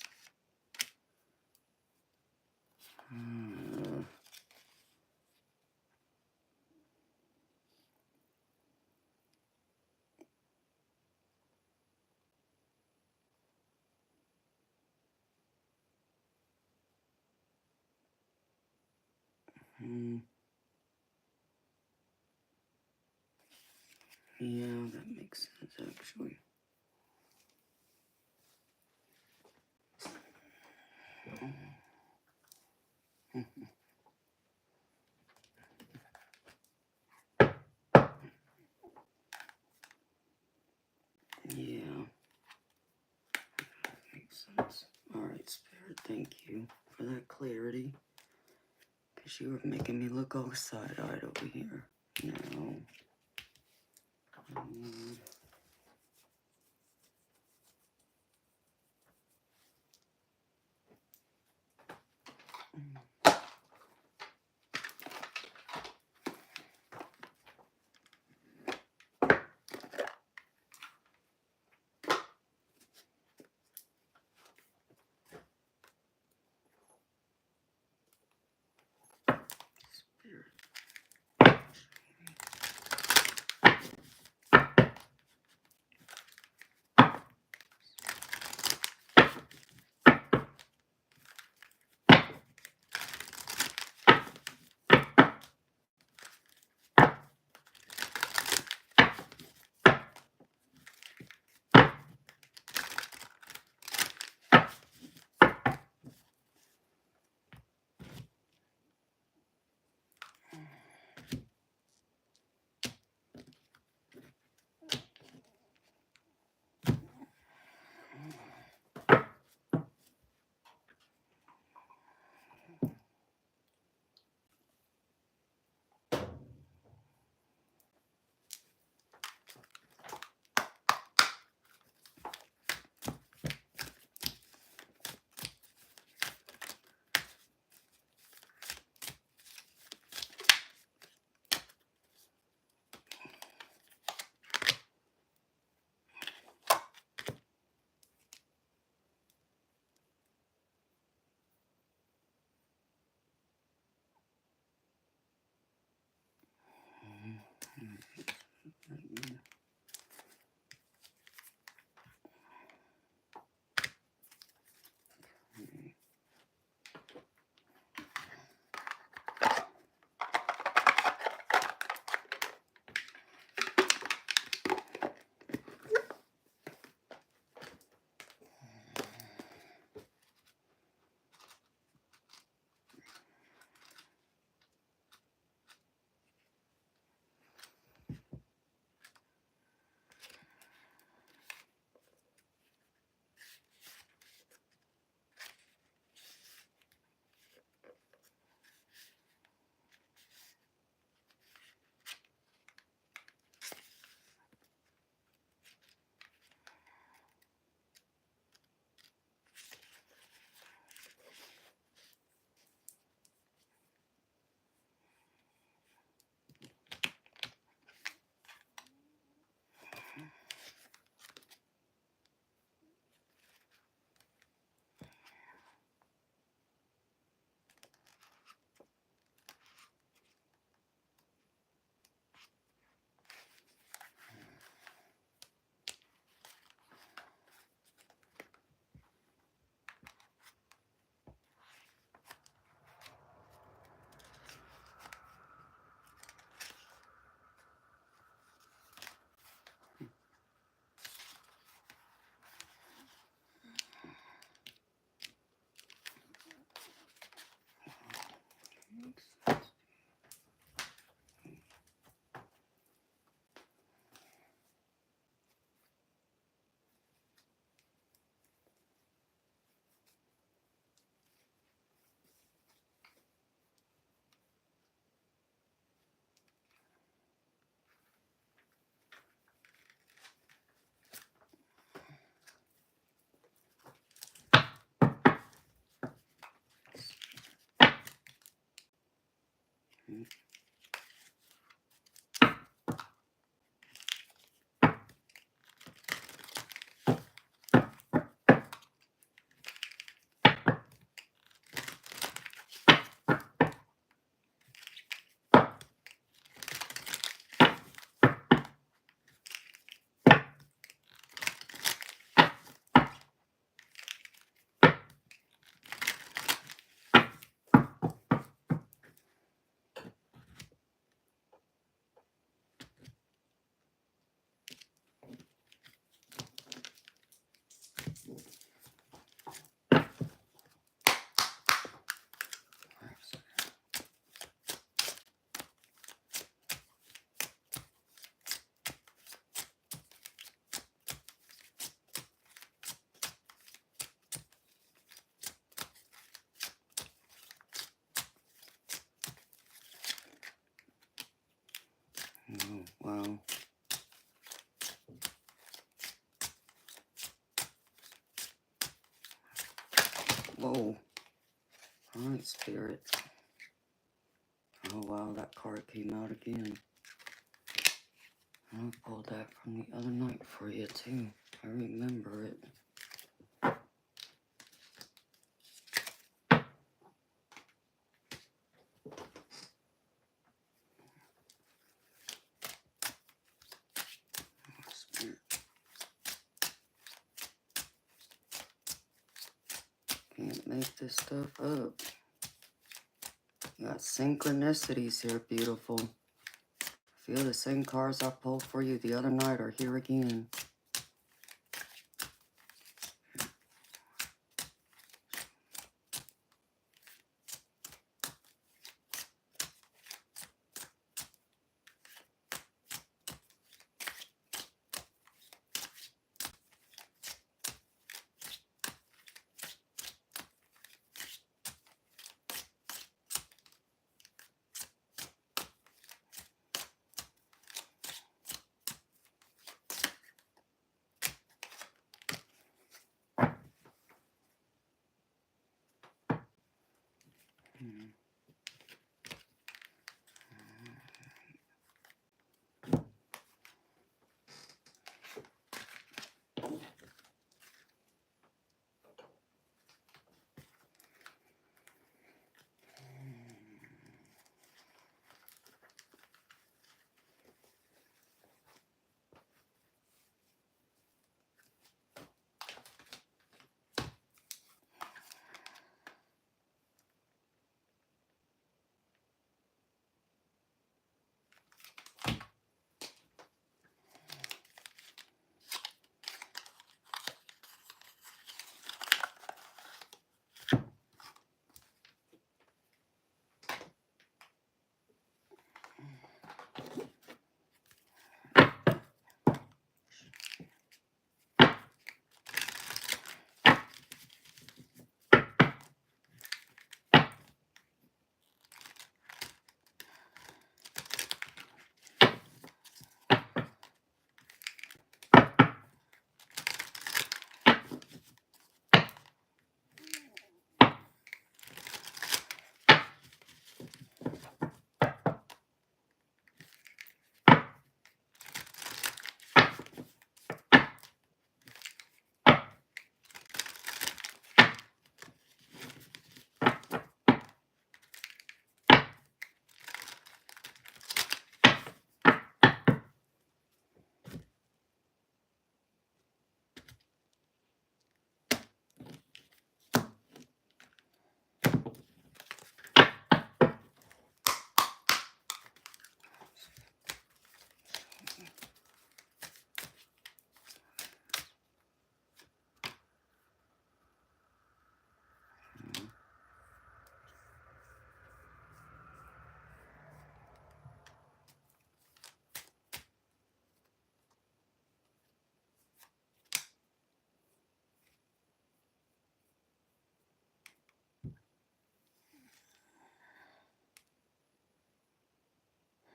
Yeah, that makes sense, actually. Yeah, makes sense. Alright, Spirit, thank you for that clarity. Because you were making me look all side-eyed over here. No. Spirit. Oh, wow. Whoa. Alright, Spirit. Oh, wow, that card came out again. I pulled that from the other night for you, too. I remember it. Spirit. Can't make this stuff up. You got synchronicities here, beautiful. Feel the same cards I pulled for you the other night are here again.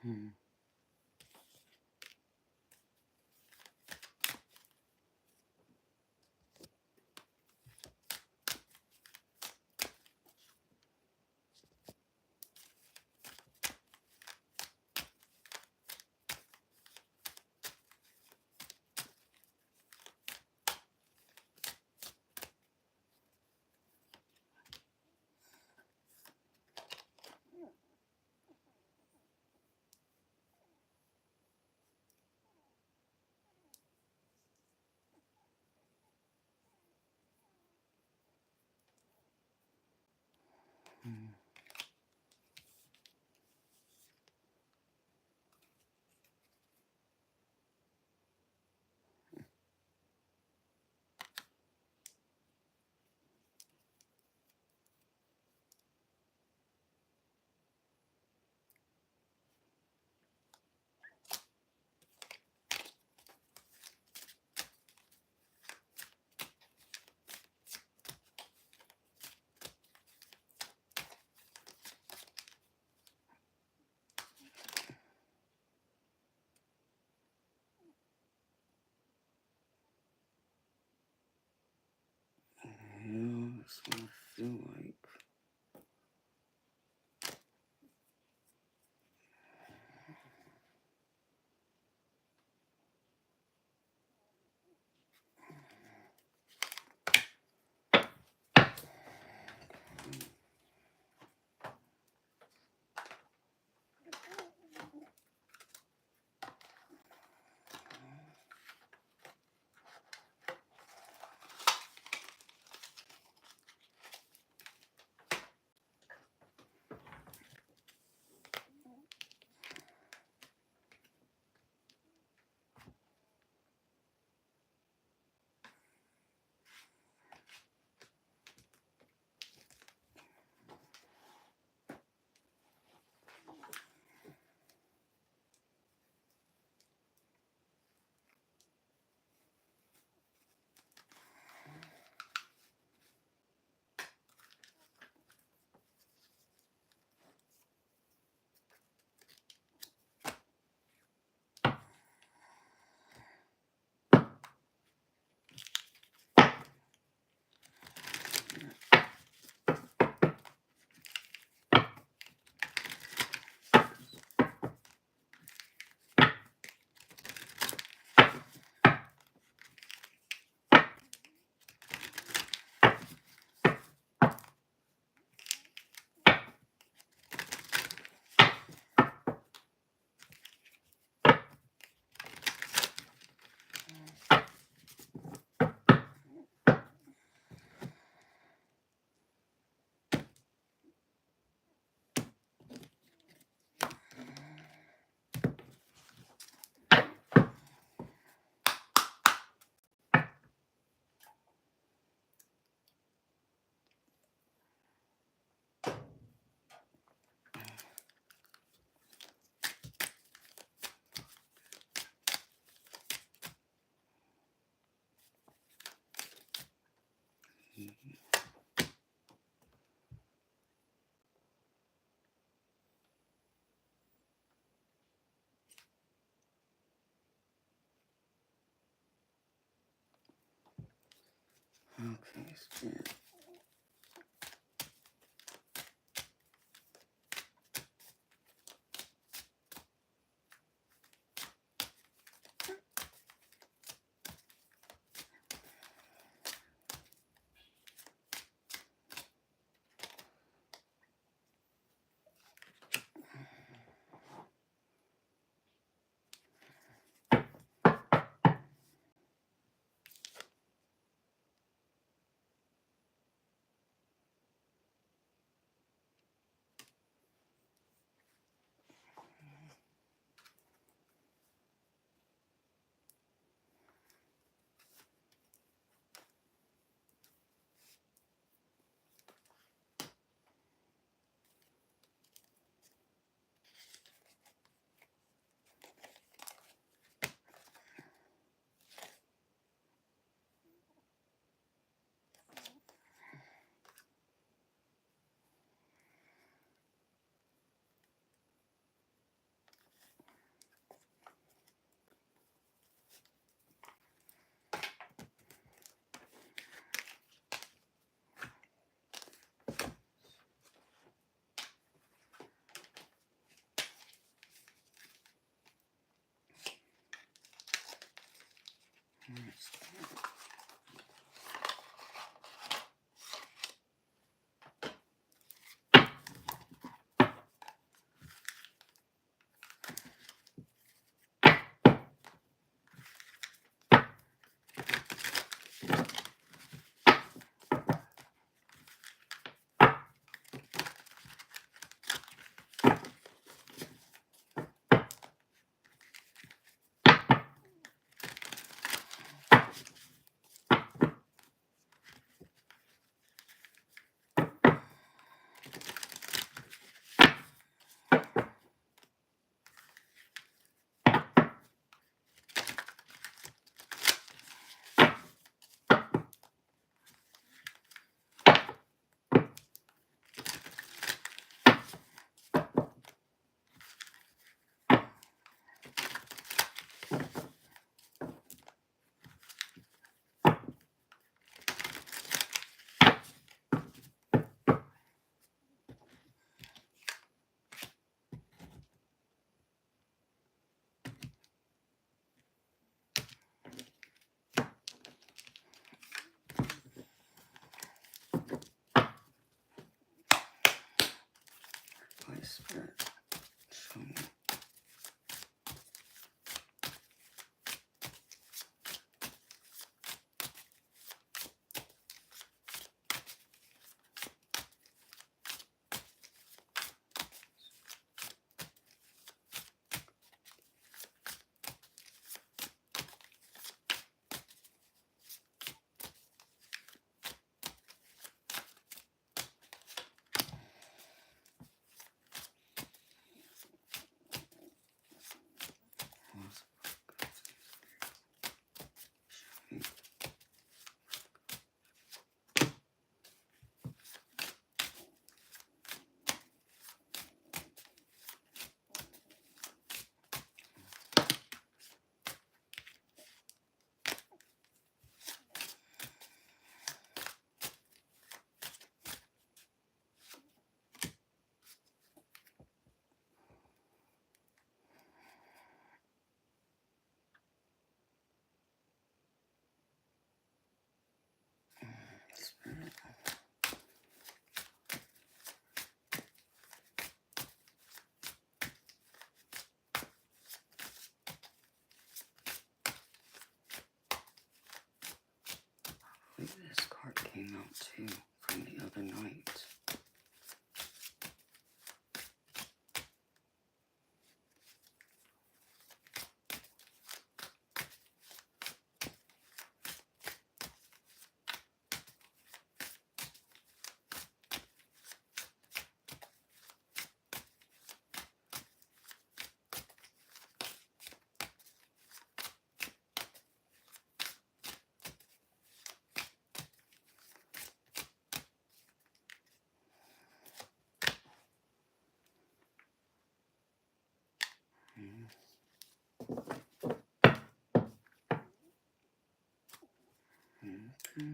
Hmm. That's what I feel like. Okay, Spirit. came out too from the other night. Okay.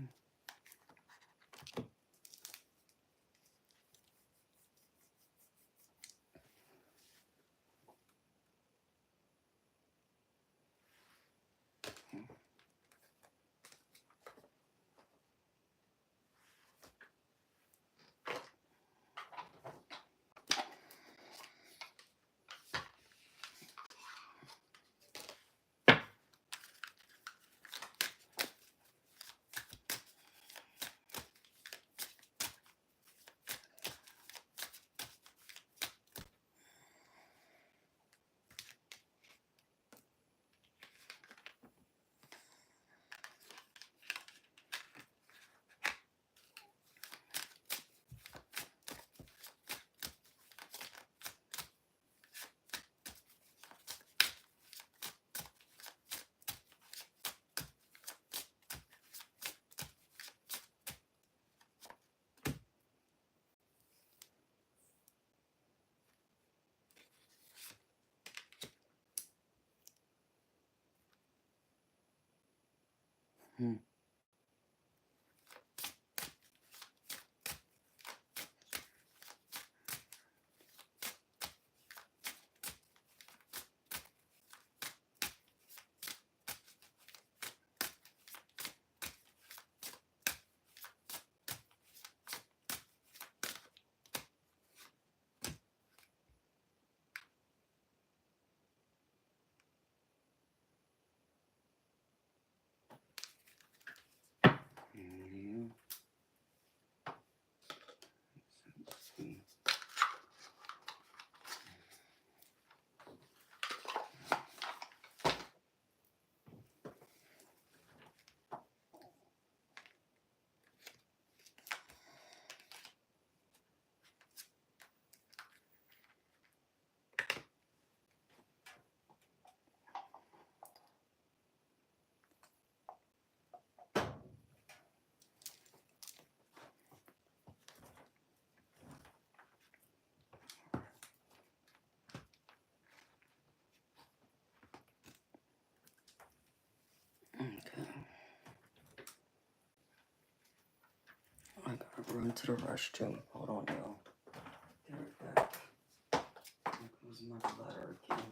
Hmm. Yeah. Okay. I gotta run to the restroom. Hold on, y'all. Be right back. There goes my bladder again.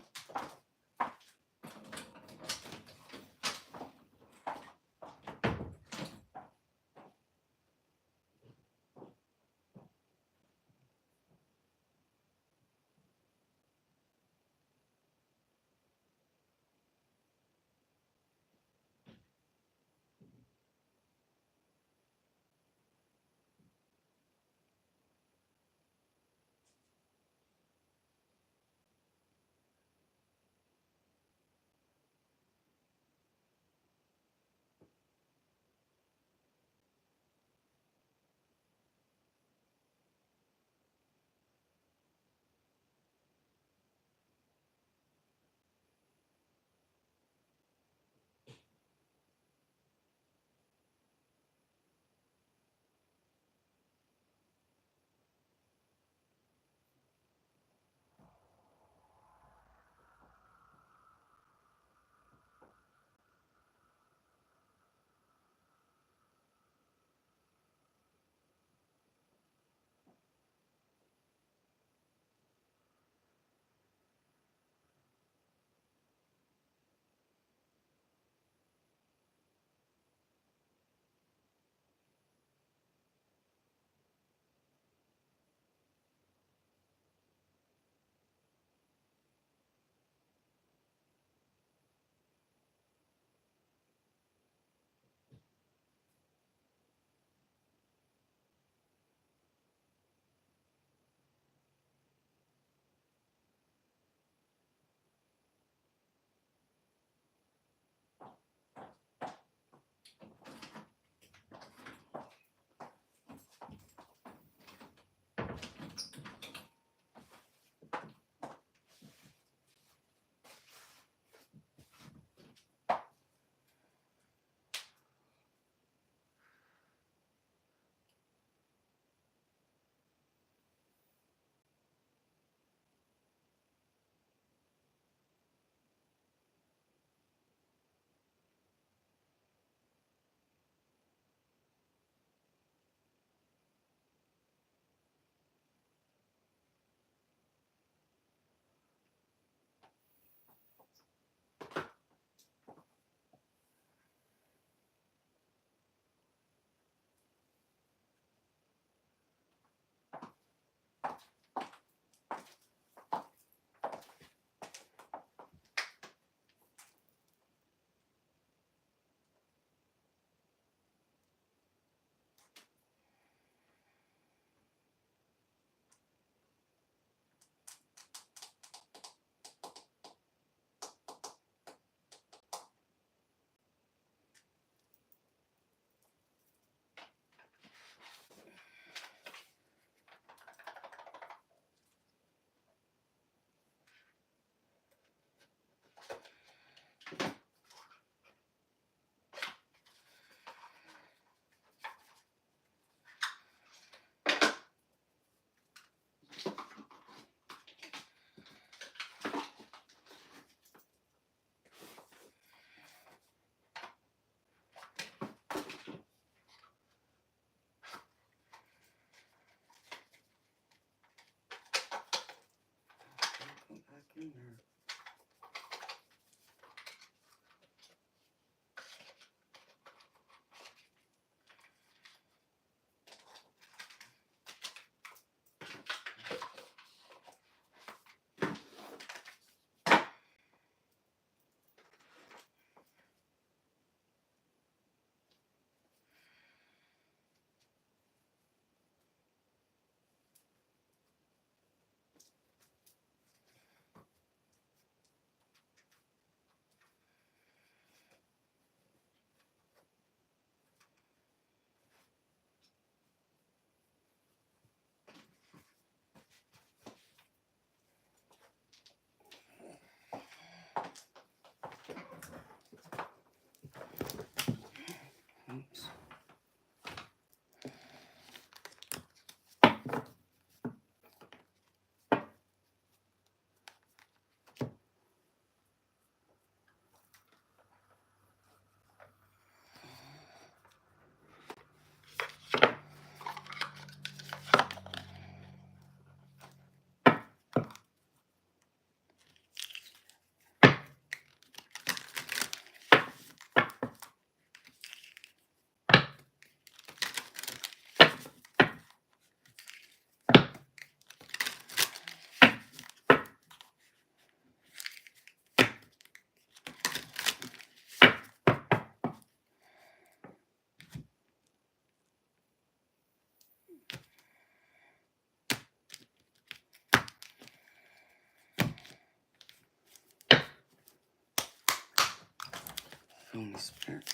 Show me, Spirit.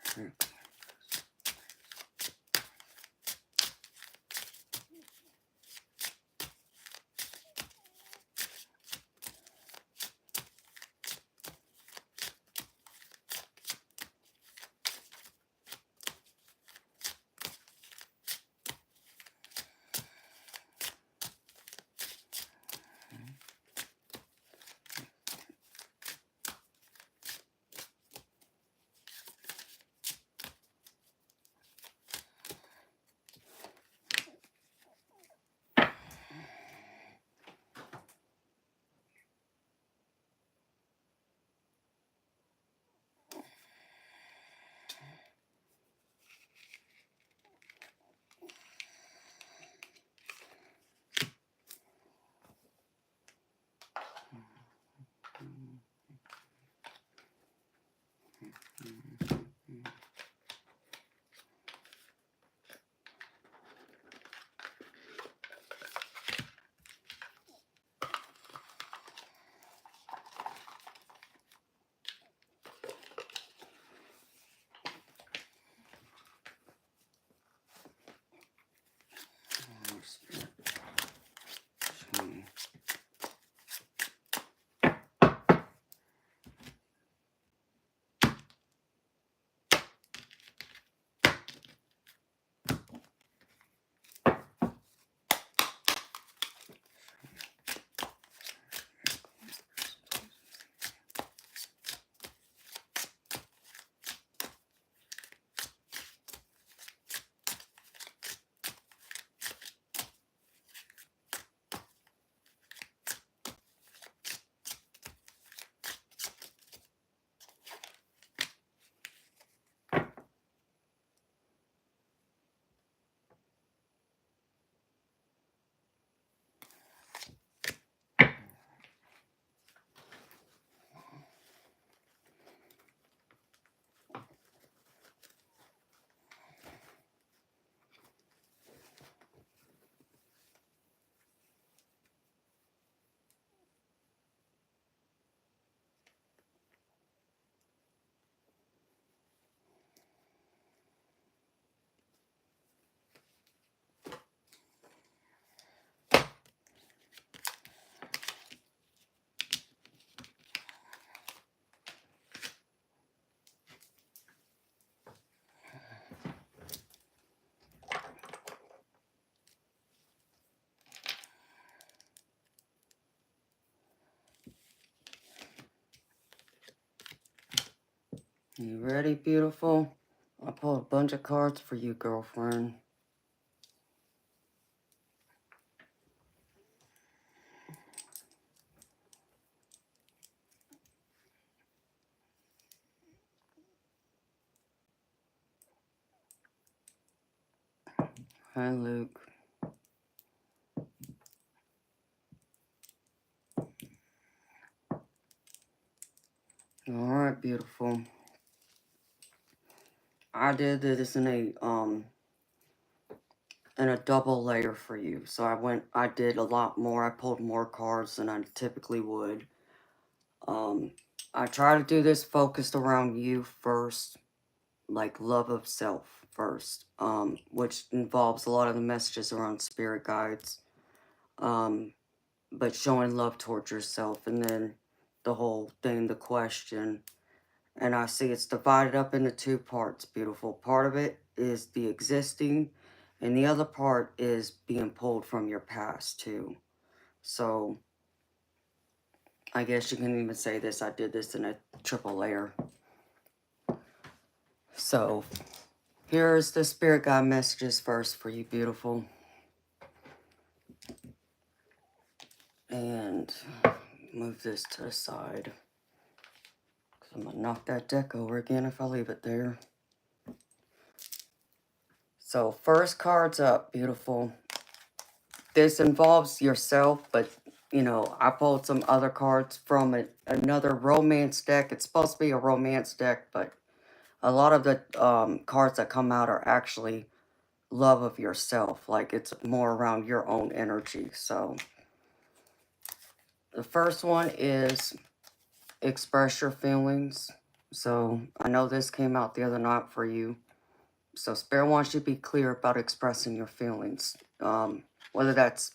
Spirit. You ready, beautiful? I pulled a bunch of cards for you, girlfriend. Hi, Luke. Alright, beautiful. I did this in a double layer for you. So I did a lot more. I pulled more cards than I typically would. I try to do this focused around you first, like love of self first, which involves a lot of the messages around spirit guides, but showing love towards yourself, and then the whole thing, the question. And I see it's divided up into two parts, beautiful. Part of it is the existing, and the other part is being pulled from your past, too. So, I guess you can even say this. I did this in a triple layer. So, here's the spirit guide messages first for you, beautiful. And move this to the side. Because I'm going to knock that deck over again if I leave it there. So, first card's up, beautiful. This involves yourself, but, you know, I pulled some other cards from another romance deck. It's supposed to be a romance deck, but a lot of the cards that come out are actually love of yourself. Like, it's more around your own energy. So, the first one is express your feelings. So I know this came out the other night for you. So Spirit wants you to be clear about expressing your feelings. Whether that's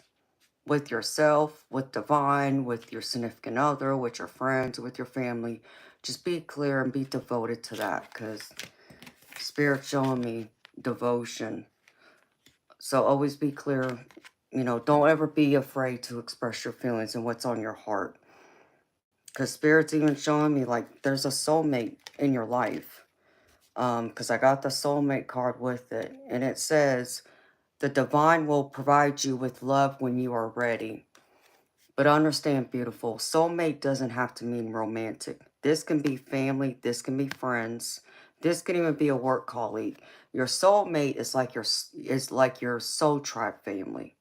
with yourself, with divine, with your significant other, with your friends, with your family. Just be clear and be devoted to that, because Spirit's showing me devotion. So always be clear. You know, don't ever be afraid to express your feelings and what's on your heart. Because Spirit's even showing me, like, there's a soulmate in your life. Because I got the soulmate card with it. And it says, the divine will provide you with love when you are ready. But understand, beautiful, soulmate doesn't have to mean romantic. This can be family, this can be friends, this can even be a work colleague. Your soulmate is like your soul tribe family.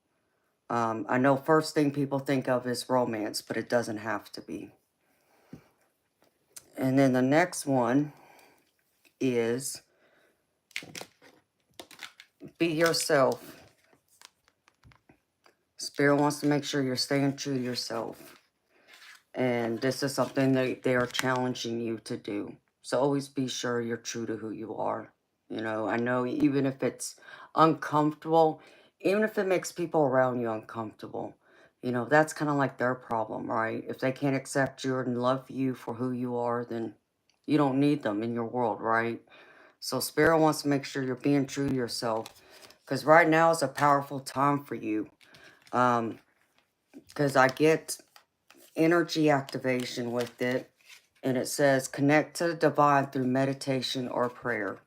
I know first thing people think of is romance, but it doesn't have to be. And then the next one is be yourself. Spirit wants to make sure you're staying true to yourself. And this is something they are challenging you to do. So always be sure you're true to who you are. You know, I know even if it's uncomfortable, even if it makes people around you uncomfortable, you know, that's kind of like their problem, right? If they can't accept you and love you for who you are, then you don't need them in your world, right? So Spirit wants to make sure you're being true to yourself. Because right now is a powerful time for you. Because I get energy activation with it, and it says connect to the divine through meditation or prayer.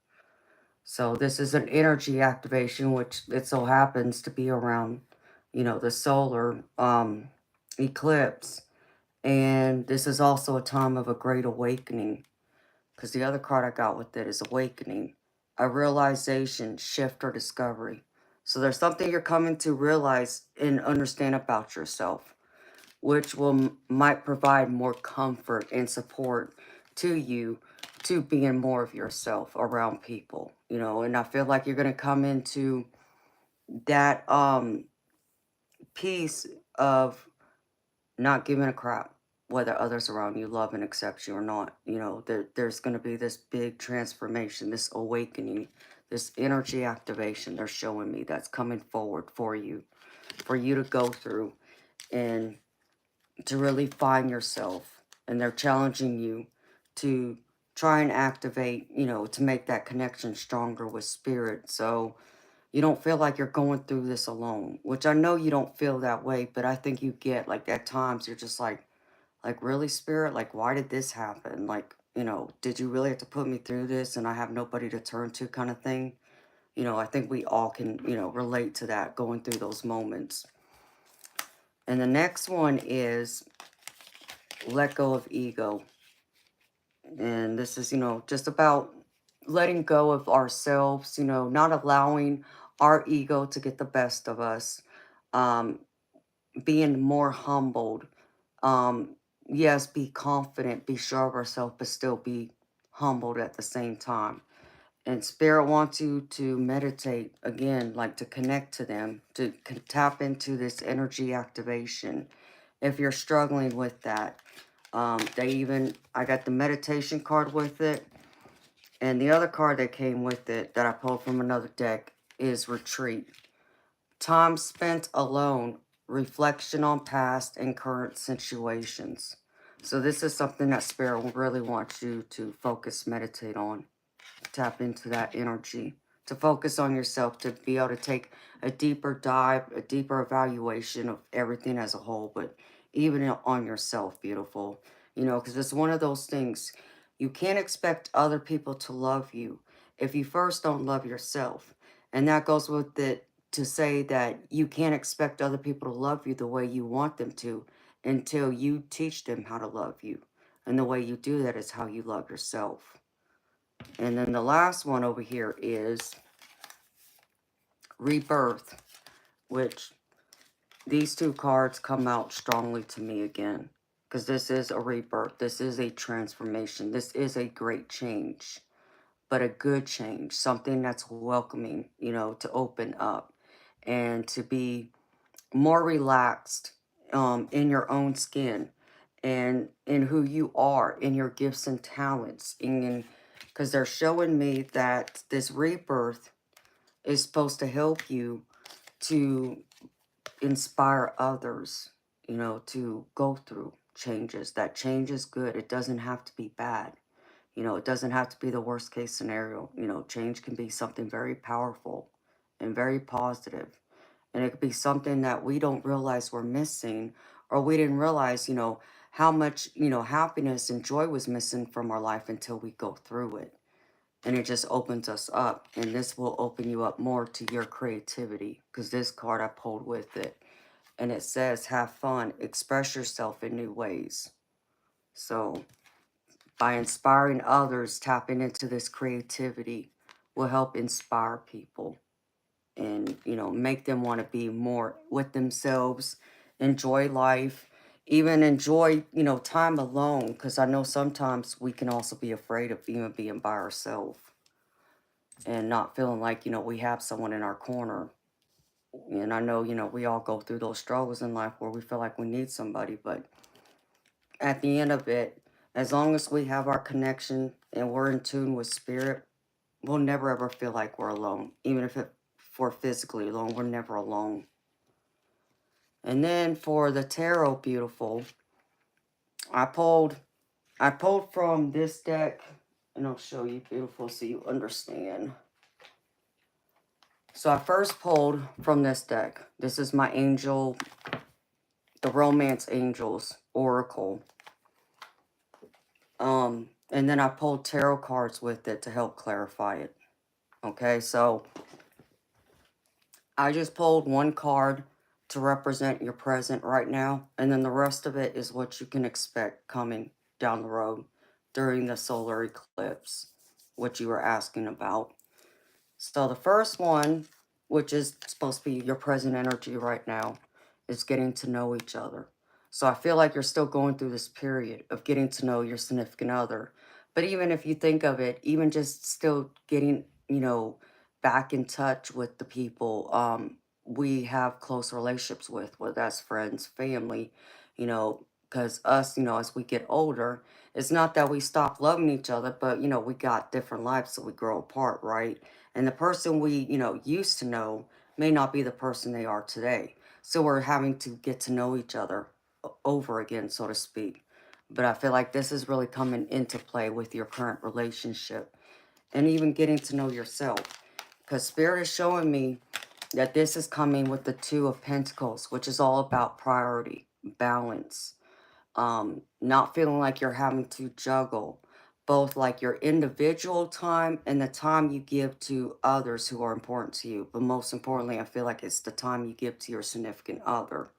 So this is an energy activation, which it so happens to be around, you know, the solar eclipse. And this is also a time of a great awakening, because the other card I got with it is awakening, a realization, shift, or discovery. So there's something you're coming to realize and understand about yourself, which might provide more comfort and support to you to being more of yourself around people, you know. And I feel like you're going to come into that piece of not giving a crap whether others around you love and accept you or not. You know, there's going to be this big transformation, this awakening, this energy activation they're showing me that's coming forward for you to go through and to really find yourself. And they're challenging you to try and activate, you know, to make that connection stronger with spirit. So you don't feel like you're going through this alone, which I know you don't feel that way, but I think you get, like, at times you're just like, really, spirit? Like, why did this happen? Like, you know, did you really have to put me through this and I have nobody to turn to, kind of thing? You know, I think we all can, you know, relate to that, going through those moments. And the next one is let go of ego. And this is, you know, just about letting go of ourselves, you know, not allowing our ego to get the best of us, um, being more humbled. Yes, be confident, be sure of ourselves, but still be humbled at the same time. And Spirit wants you to meditate again, like to connect to them, to tap into this energy activation. If you're struggling with that, I got the meditation card with it. And the other card that came with it that I pulled from another deck is retreat. Time spent alone, reflection on past and current situations. So this is something that Spirit really wants you to focus, meditate on. Tap into that energy, to focus on yourself, to be able to take a deeper dive, a deeper evaluation of everything as a whole, but even on yourself, beautiful. You know, because it's one of those things, you can't expect other people to love you if you first don't love yourself. And that goes with it to say that you can't expect other people to love you the way you want them to until you teach them how to love you. And the way you do that is how you love yourself. And then the last one over here is rebirth, which these two cards come out strongly to me again, because this is a rebirth. This is a transformation. This is a great change, but a good change, something that's welcoming, you know, to open up and to be more relaxed in your own skin. and in who you are, in your gifts and talents, because they're showing me that this rebirth is supposed to help you to inspire others, you know, to go through changes. That change is good. It doesn't have to be bad. You know, it doesn't have to be the worst case scenario. You know, change can be something very powerful and very positive. And it could be something that we don't realize we're missing, or we didn't realize, you know, how much, you know, happiness and joy was missing from our life until we go through it. And it just opens us up. And this will open you up more to your creativity, because this card I pulled with it. And it says, have fun, express yourself in new ways. So by inspiring others, tapping into this creativity will help inspire people and, you know, make them want to be more with themselves, enjoy life, even enjoy, you know, time alone. Because I know sometimes we can also be afraid of even being by ourselves and not feeling like, you know, we have someone in our corner. And I know, you know, we all go through those struggles in life where we feel like we need somebody, but at the end of it, as long as we have our connection and we're in tune with spirit, we'll never ever feel like we're alone. Even if we're physically alone, we're never alone. And then for the tarot, beautiful, I pulled from this deck, and I'll show you, beautiful, so you understand. So I first pulled from this deck. This is my angel, the Romance Angels Oracle. And then I pulled tarot cards with it to help clarify it. Okay, so I just pulled one card to represent your present right now, and then the rest of it is what you can expect coming down the road during the solar eclipse, what you were asking about. So the first one, which is supposed to be your present energy right now, is getting to know each other. So I feel like you're still going through this period of getting to know your significant other. But even if you think of it, even just still getting, you know, back in touch with the people we have close relationships with, whether that's friends, family, you know, because us, you know, as we get older, it's not that we stop loving each other, but, you know, we got different lives, so we grow apart, right? And the person we, you know, used to know may not be the person they are today. So we're having to get to know each other over again, so to speak. But I feel like this is really coming into play with your current relationship and even getting to know yourself. Because Spirit is showing me that this is coming with the Two of Pentacles, which is all about priority, balance, not feeling like you're having to juggle both like your individual time and the time you give to others who are important to you. But most importantly, I feel like it's the time you give to your significant other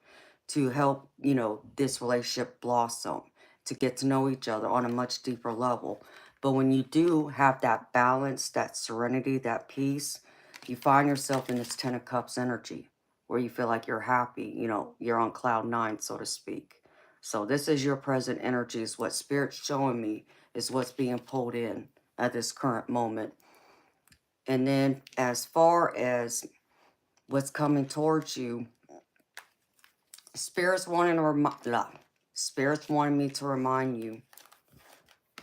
to help, you know, this relationship blossom, to get to know each other on a much deeper level. But when you do have that balance, that serenity, that peace, you find yourself in this Ten of Cups energy where you feel like you're happy, you know, you're on cloud nine, so to speak. So this is your present energy, is what Spirit's showing me, is what's being pulled in at this current moment. And then as far as what's coming towards you, Spirit's wanting me to remind you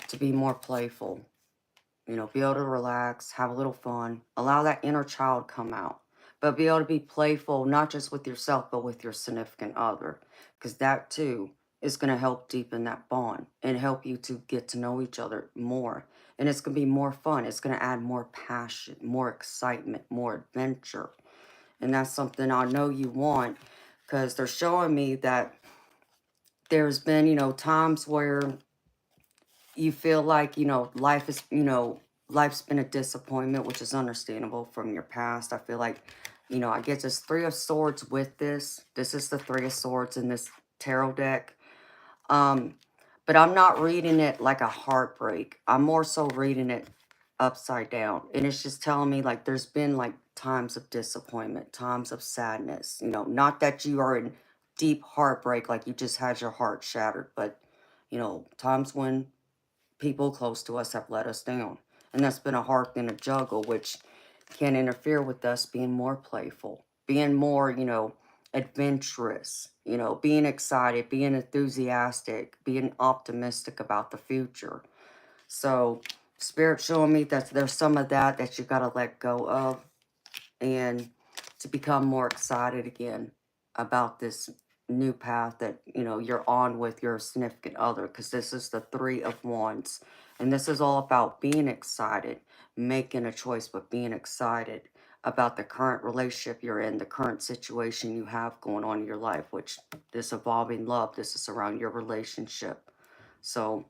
to be more playful. You know, be able to relax, have a little fun, allow that inner child come out. But be able to be playful, not just with yourself, but with your significant other. Because that too is going to help deepen that bond and help you to get to know each other more. And it's going to be more fun. It's going to add more passion, more excitement, more adventure. And that's something I know you want, because they're showing me that there's been, you know, times where you feel like, you know, life is, you know, life's been a disappointment, which is understandable from your past. I feel like, you know, I get this Three of Swords with this. This is the Three of Swords in this tarot deck. But I'm not reading it like a heartbreak. I'm more so reading it upside down. And it's just telling me like there's been like times of disappointment, times of sadness. You know, not that you are in deep heartbreak, like you just had your heart shattered, but, you know, times when people close to us have let us down. And that's been a hard thing to juggle, which can interfere with us being more playful, being more, you know, adventurous, you know, being excited, being enthusiastic, being optimistic about the future. So Spirit showing me that there's some of that that you got to let go of, and to become more excited again about this new path that, you know, you're on with your significant other, because this is the Three of Wands, and this is all about being excited, making a choice, but being excited about the current relationship you're in, the current situation you have going on in your life, which this evolving love, this is around your relationship. So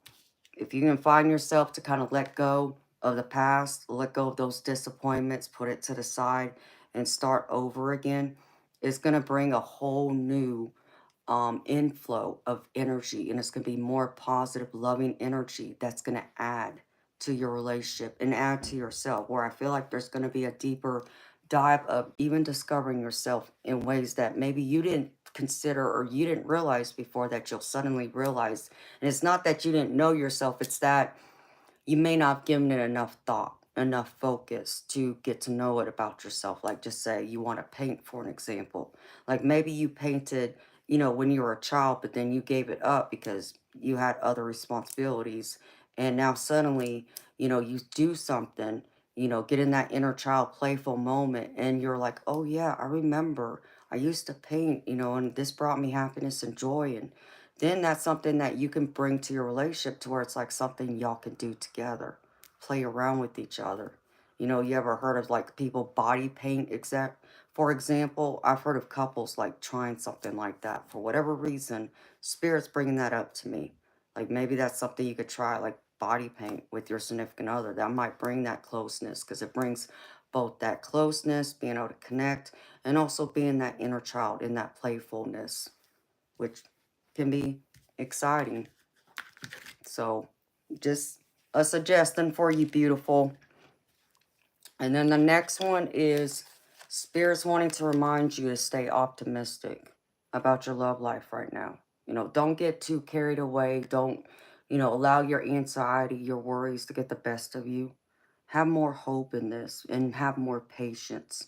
if you can find yourself to kind of let go of the past, let go of those disappointments, put it to the side, and start over again, it's going to bring a whole new inflow of energy, and it's going to be more positive, loving energy that's going to add to your relationship and add to yourself, where I feel like there's going to be a deeper dive of even discovering yourself in ways that maybe you didn't consider or you didn't realize before, that you'll suddenly realize. And it's not that you didn't know yourself, it's that you may not have given it enough thought, enough focus to get to know it about yourself. Like, just say you want to paint, for an example. Like, maybe you painted, you know, when you were a child, but then you gave it up because you had other responsibilities. And now suddenly, you know, you do something, you know, get in that inner child playful moment, and you're like, oh yeah, I remember I used to paint, you know, and this brought me happiness and joy. And then that's something that you can bring to your relationship, to where it's like something y'all can do together. Play around with each other. You know, you ever heard of like people body paint exact? For example, I've heard of couples like trying something like that. For whatever reason, Spirit's bringing that up to me. Like, maybe that's something you could try, like body paint with your significant other. That might bring that closeness, because it brings both that closeness, being able to connect, and also being that inner child in that playfulness, which can be exciting. So, just a suggestion for you, beautiful. And then the next one is Spirit's wanting to remind you to stay optimistic about your love life right now. You know, don't get too carried away. Don't, you know, allow your anxiety, your worries to get the best of you. Have more hope in this and have more patience,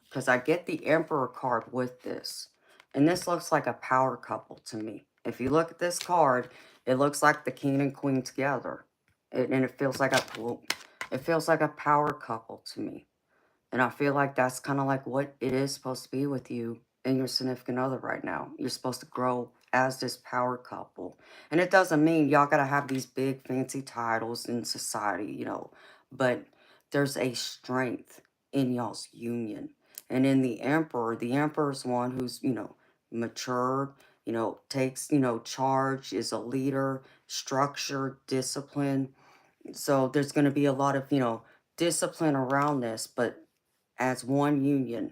because I get the Emperor card with this. And this looks like a power couple to me. If you look at this card, it looks like the king and queen together. And it feels like it feels like a power couple to me. And I feel like that's kind of like what it is supposed to be with you and your significant other right now. You're supposed to grow as this power couple. And it doesn't mean y'all got to have these big fancy titles in society, you know, but there's a strength in y'all's union. And in the emperor's one who's, you know, mature, you know, takes, you know, charge, is a leader, structure, discipline. So there's going to be a lot of, you know, discipline around this, but as one union,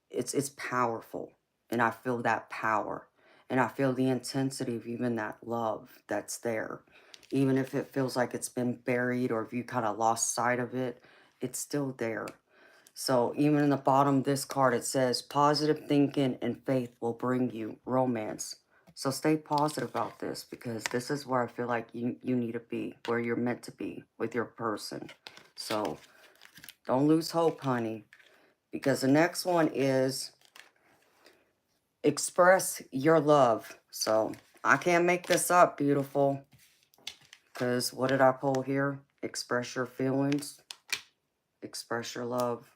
it's powerful. And I feel that power. And I feel the intensity of even that love that's there. Even if it feels like it's been buried, or if you kind of lost sight of it, it's still there. So even in the bottom of this card, it says positive thinking and faith will bring you romance. So stay positive about this, because this is where I feel like you need to be, where you're meant to be with your person. So don't lose hope, honey, because the next one is express your love. So I can't make this up, beautiful, because what did I pull here? Express your feelings, express your love.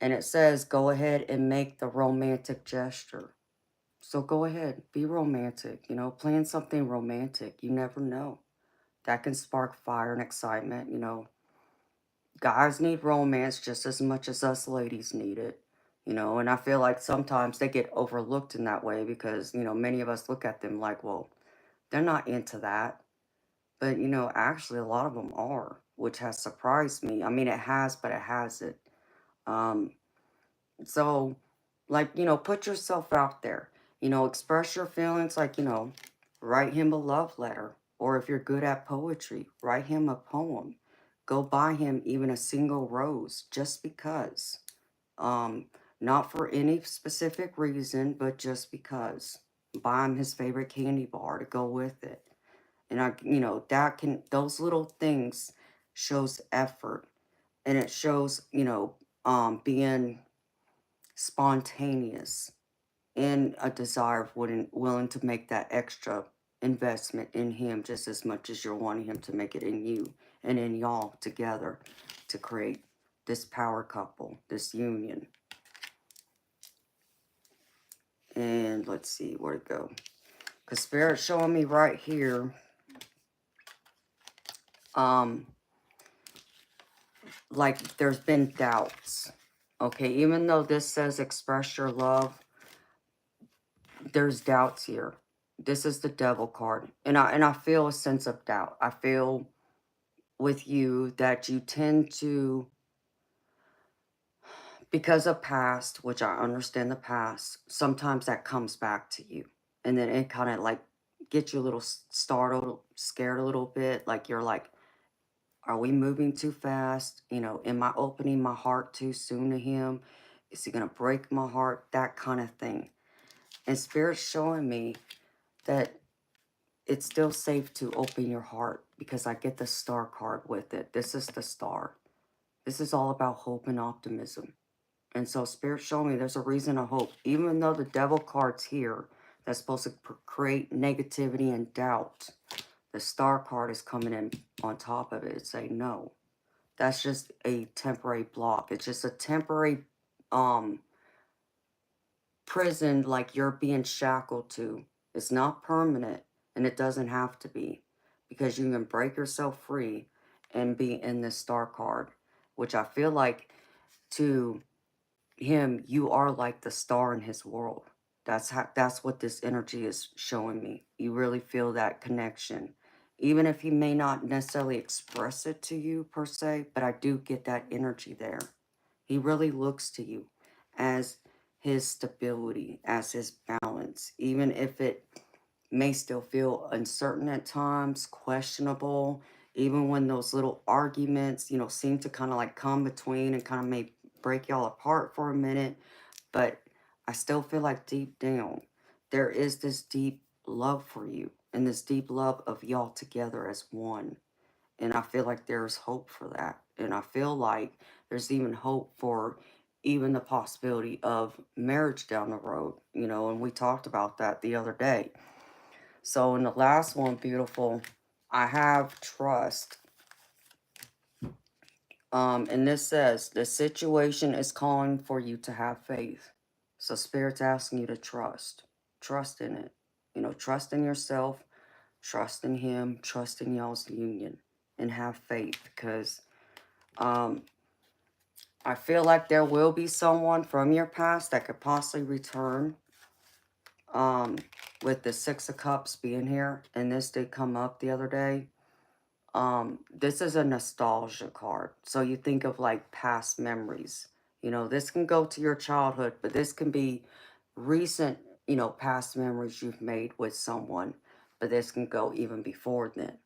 And it says, go ahead and make the romantic gesture. So go ahead, be romantic, you know, plan something romantic. You never know. That can spark fire and excitement, you know. Guys need romance just as much as us ladies need it, you know. And I feel like sometimes they get overlooked in that way, because, you know, many of us look at them like, well, they're not into that. But, you know, actually a lot of them are, which has surprised me. I mean, it has, but it hasn't. Um, So, like, you know, put yourself out there. You know, express your feelings, like, you know, write him a love letter. Or if you're good at poetry, write him a poem. Go buy him even a single rose, just because. Um, Not for any specific reason, but just because. Buy him his favorite candy bar to go with it. And you know, those little things shows effort. And it shows, you know, being spontaneous, and a desire of willing to make that extra investment in him just as much as you're wanting him to make it in you and in y'all together to create this power couple, this union. And let's see where to go. Because Spirit's showing me right here, like there's been doubts. Okay, even though this says express your love, there's doubts here. This is the devil card. And I feel a sense of doubt. I feel with you that you tend to, because of past, which I understand the past, sometimes that comes back to you. And then it kind of like gets you a little startled, scared a little bit. Like you're like, are we moving too fast? You know, am I opening my heart too soon to him? Is he going to break my heart? That kind of thing. And Spirit's showing me that it's still safe to open your heart because I get the star card with it. This is the star. This is all about hope and optimism. And so Spirit showing me there's a reason to hope. Even though the devil card's here, that's supposed to create negativity and doubt, the star card is coming in on top of it. It's saying, no, that's just a temporary block. It's just a temporary prison like you're being shackled to. It's not permanent, and it doesn't have to be, because you can break yourself free and be in this star card, which I feel like to him, you are like the star in his world. That's what this energy is showing me. You really feel that connection. Even if he may not necessarily express it to you per se, but I do get that energy there. He really looks to you as his stability, as his balance, even if it may still feel uncertain at times, questionable, even when those little arguments, you know, seem to kind of like come between and kind of may break y'all apart for a minute. But I still feel like deep down, there is this deep love for you and this deep love of y'all together as one. And I feel like there's hope for that. And I feel like there's even hope for even the possibility of marriage down the road, you know, and we talked about that the other day. So in the last one, beautiful, I have trust. And this says, the situation is calling for you to have faith. So Spirit's asking you to trust. Trust in it. You know, trust in yourself, trust in him, trust in y'all's union, and have faith. Because I feel like there will be someone from your past that could possibly return. With the Six of Cups being here, and this did come up the other day. This is a nostalgia card. So you think of like past memories. You know, this can go to your childhood, but this can be recent, you know, past memories you've made with someone. But this can go even before then.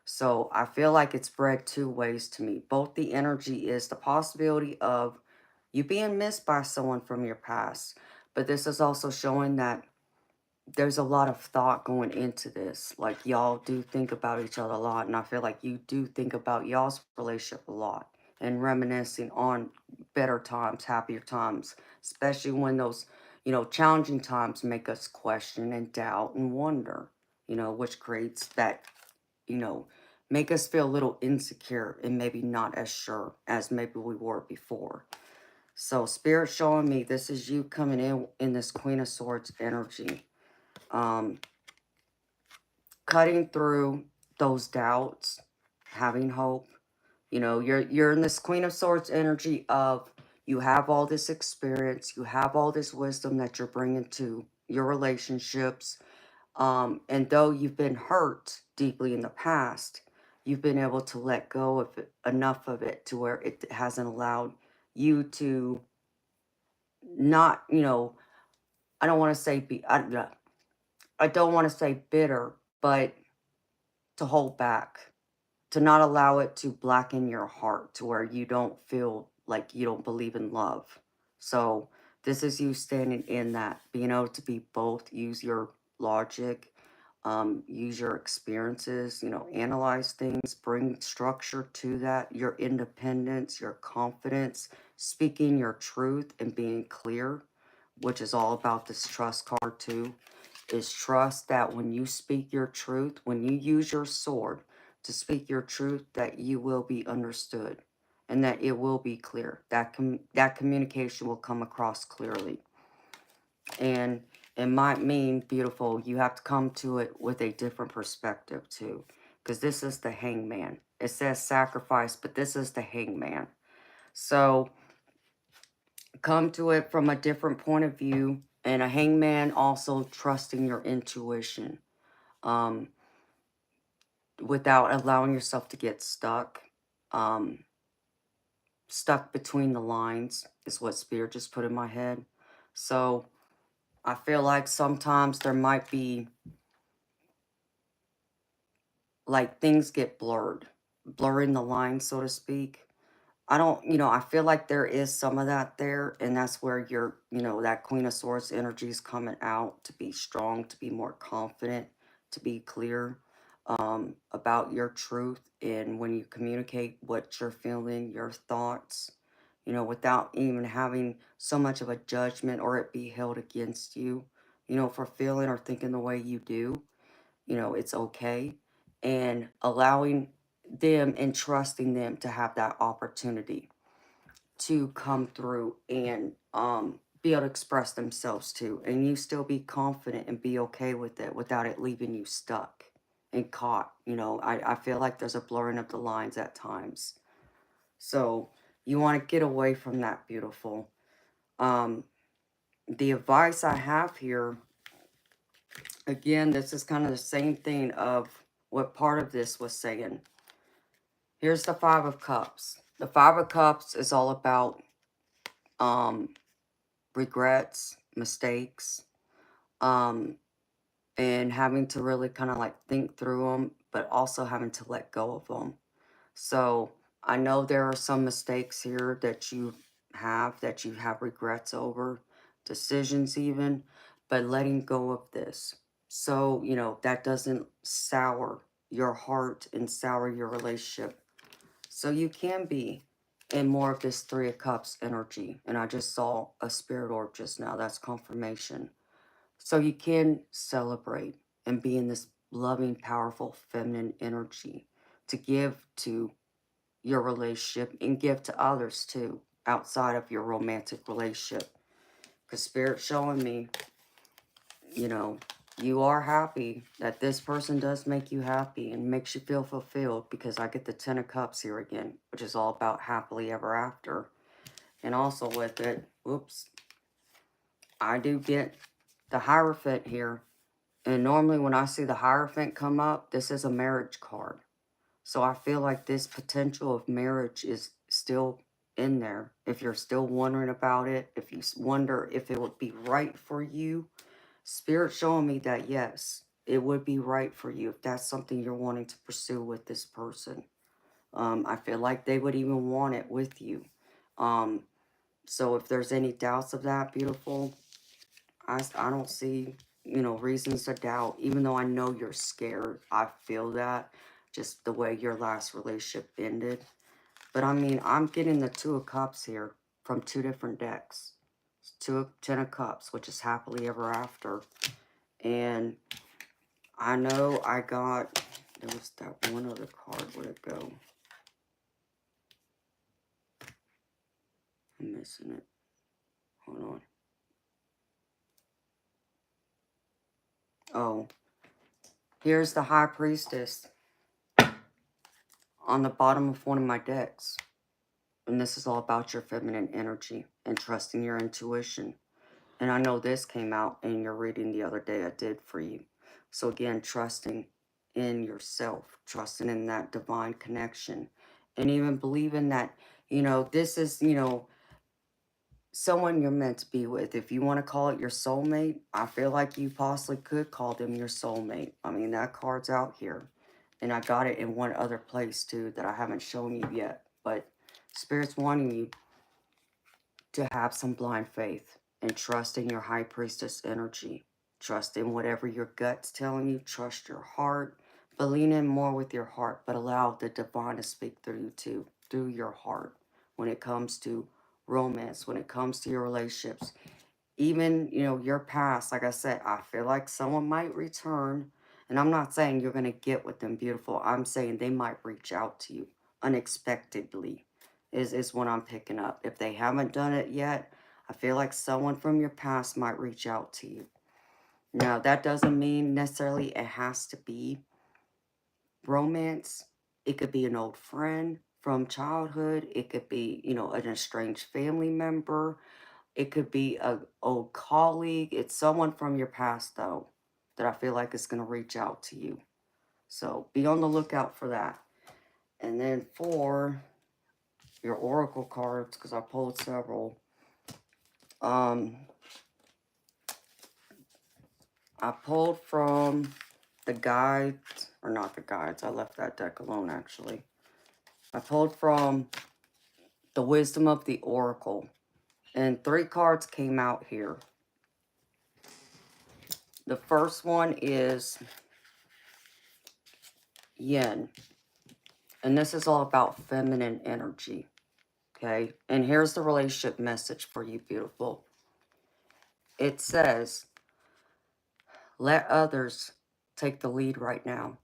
So I feel like it's spread two ways to me. Both the energy is the possibility of you being missed by someone from your past. But this is also showing that there's a lot of thought going into this. Like, y'all do think about each other a lot, and I feel like you do think about y'all's relationship a lot and reminiscing on better times, happier times, especially when those, you know, challenging times make us question and doubt and wonder, you know, which creates that, you know, make us feel a little insecure and maybe not as sure as maybe we were before. So Spirit showing me this is you coming in this Queen of Swords energy. Cutting through those doubts, having hope. You know, you're in this Queen of Swords energy of you have all this experience, you have all this wisdom that you're bringing to your relationships. And though you've been hurt deeply in the past, you've been able to let go of it, enough of it to where it hasn't allowed you to not, you know, I don't want to say I don't want to say bitter, but to hold back, to not allow it to blacken your heart to where you don't feel like you don't believe in love. So this is you standing in that, being able to be both, use your logic, use your experiences, you know, analyze things, bring structure to that, your independence, your confidence, speaking your truth and being clear which is all about this trust card too, is trust that when you speak your truth, when you use your sword to speak your truth, that you will be understood and that it will be clear. That communication will come across clearly. And it might mean, beautiful, you have to come to it with a different perspective too. Because this is the hangman. It says sacrifice, but this is the hangman. So come to it from a different point of view. And a hangman also trusting your intuition. Um, without allowing yourself to get stuck. Um, stuck between the lines is what Spirit just put in my head. So I feel like sometimes there might be, like, things get blurred, blurring the lines, so to speak. I don't, I feel like there is some of that there, and that's where your, that Queen of Swords energy is coming out to be strong, to be more confident, to be clear about your truth. And when you communicate what you're feeling, your thoughts, without even having so much of a judgment or it be held against you, for feeling or thinking the way you do, it's okay. And allowing them and trusting them to have that opportunity to come through and be able to express themselves too. And you still be confident and be okay with it without it leaving you stuck and caught. I feel like there's a blurring of the lines at times. So you want to get away from that, beautiful. The advice I have here, again, this is kind of the same thing of what part of this was saying. Here's the Five of Cups. The Five of Cups is all about regrets, mistakes, um, and having to really kind of like think through them, but also having to let go of them. So I know there are some mistakes here that you have regrets over, decisions even, but letting go of this. So, that doesn't sour your heart and sour your relationship. So you can be in more of this Three of Cups energy. And I just saw a spirit orb just now. That's confirmation. So you can celebrate and be in this loving, powerful, feminine energy to give to your relationship and give to others too, outside of your romantic relationship. Because Spirit's showing me, you know, you are happy, that this person does make you happy and makes you feel fulfilled, because I get the Ten of Cups here again, which is all about happily ever after. And also with it, whoops, I do get the Hierophant here. And normally when I see the Hierophant come up, this is a marriage card. So I feel like this potential of marriage is still in there. If you're still wondering about it, if you wonder if it would be right for you, Spirit showing me that yes, it would be right for you if that's something you're wanting to pursue with this person. I feel like they would even want it with you. Um, so if there's any doubts of that, beautiful, I don't see, reasons to doubt. Even though I know you're scared, I feel that just the way your last relationship ended. But I mean, I'm getting the Two of Cups here from two different decks. Ten of Cups, which is happily ever after. And I know I got, there was that one other card. Where'd it go? I'm missing it. Hold on. Oh, here's the High Priestess on the bottom of one of my decks. And this is all about your feminine energy and trusting your intuition. And I know this came out in your reading the other day I did for you. So again, trusting in yourself, trusting in that divine connection, and even believing that, this is, someone you're meant to be with. If you want to call it your soulmate, I feel like you possibly could call them your soulmate. I mean, that card's out here. And I got it in one other place too that I haven't shown you yet. But Spirit's wanting you to have some blind faith and trust in your High Priestess energy. Trust in whatever your gut's telling you. Trust your heart. But lean in more with your heart. But allow the divine to speak through you too, through your heart. When it comes to romance, when it comes to your relationships, even, your past, like I said, I feel like someone might return. And I'm not saying you're going to get with them, beautiful. I'm saying they might reach out to you unexpectedly, is what I'm picking up. If they haven't done it yet, I feel like someone from your past might reach out to you. Now, that doesn't mean necessarily it has to be romance. It could be an old friend from childhood. It could be, an estranged family member. It could be a old colleague. It's someone from your past, though, that I feel like is going to reach out to you. So be on the lookout for that. And then for your oracle cards, because I pulled several, I pulled from the guides, or not the guides. I left that deck alone, actually. I pulled from the Wisdom of the Oracle, and 3 cards came out here. The first one is Yin, and this is all about feminine energy, okay? And here's the relationship message for you, beautiful. It says, let others take the lead right now.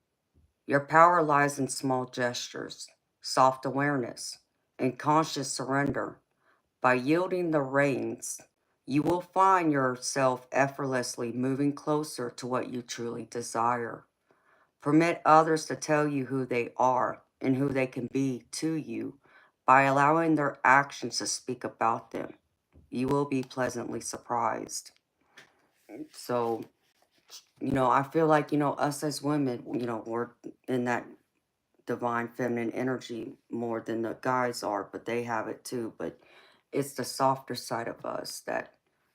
Your power lies in small gestures, soft awareness, and conscious surrender. By yielding the reins, you will find yourself effortlessly moving closer to what you truly desire. Permit others to tell you who they are and who they can be to you by allowing their actions to speak about them. You will be pleasantly surprised. So, I feel like, us as women, we're in that divine feminine energy more than the guys are, but they have it too. But it's the softer side of us that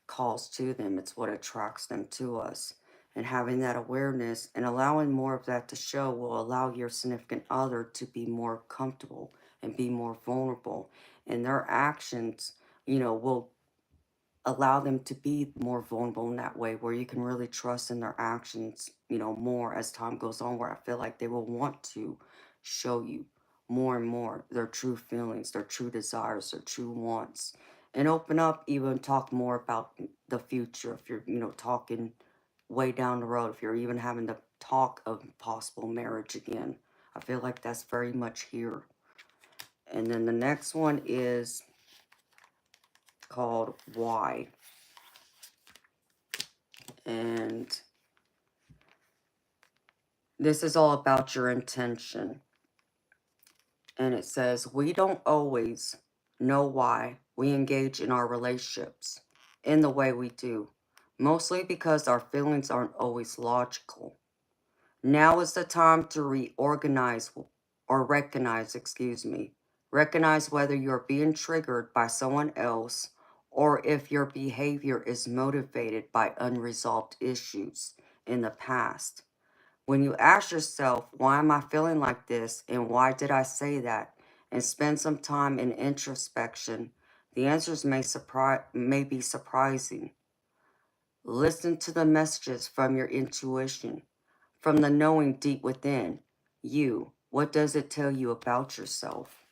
calls to them. It's what attracts them to us. And having that awareness and allowing more of that to show will allow your significant other to be more comfortable and be more vulnerable. And their actions, will allow them to be more vulnerable in that way, where you can really trust in their actions, more as time goes on, where I feel like they will want to show you more and more their true feelings, their true desires, their true wants, and open up, even talk more about the future. If you're, talking way down the road, if you're even having to talk of possible marriage again, I feel like that's very much here. And then the next one is called Why. And this is all about your intention. And it says, we don't always know why we engage in our relationships in the way we do, mostly because our feelings aren't always logical. Now is the time to reorganize or recognize whether you're being triggered by someone else or if your behavior is motivated by unresolved issues in the past. When you ask yourself, why am I feeling like this and why did I say that, and spend some time in introspection, the answers may be surprising. Listen to the messages from your intuition, from the knowing deep within you. What does it tell you about yourself?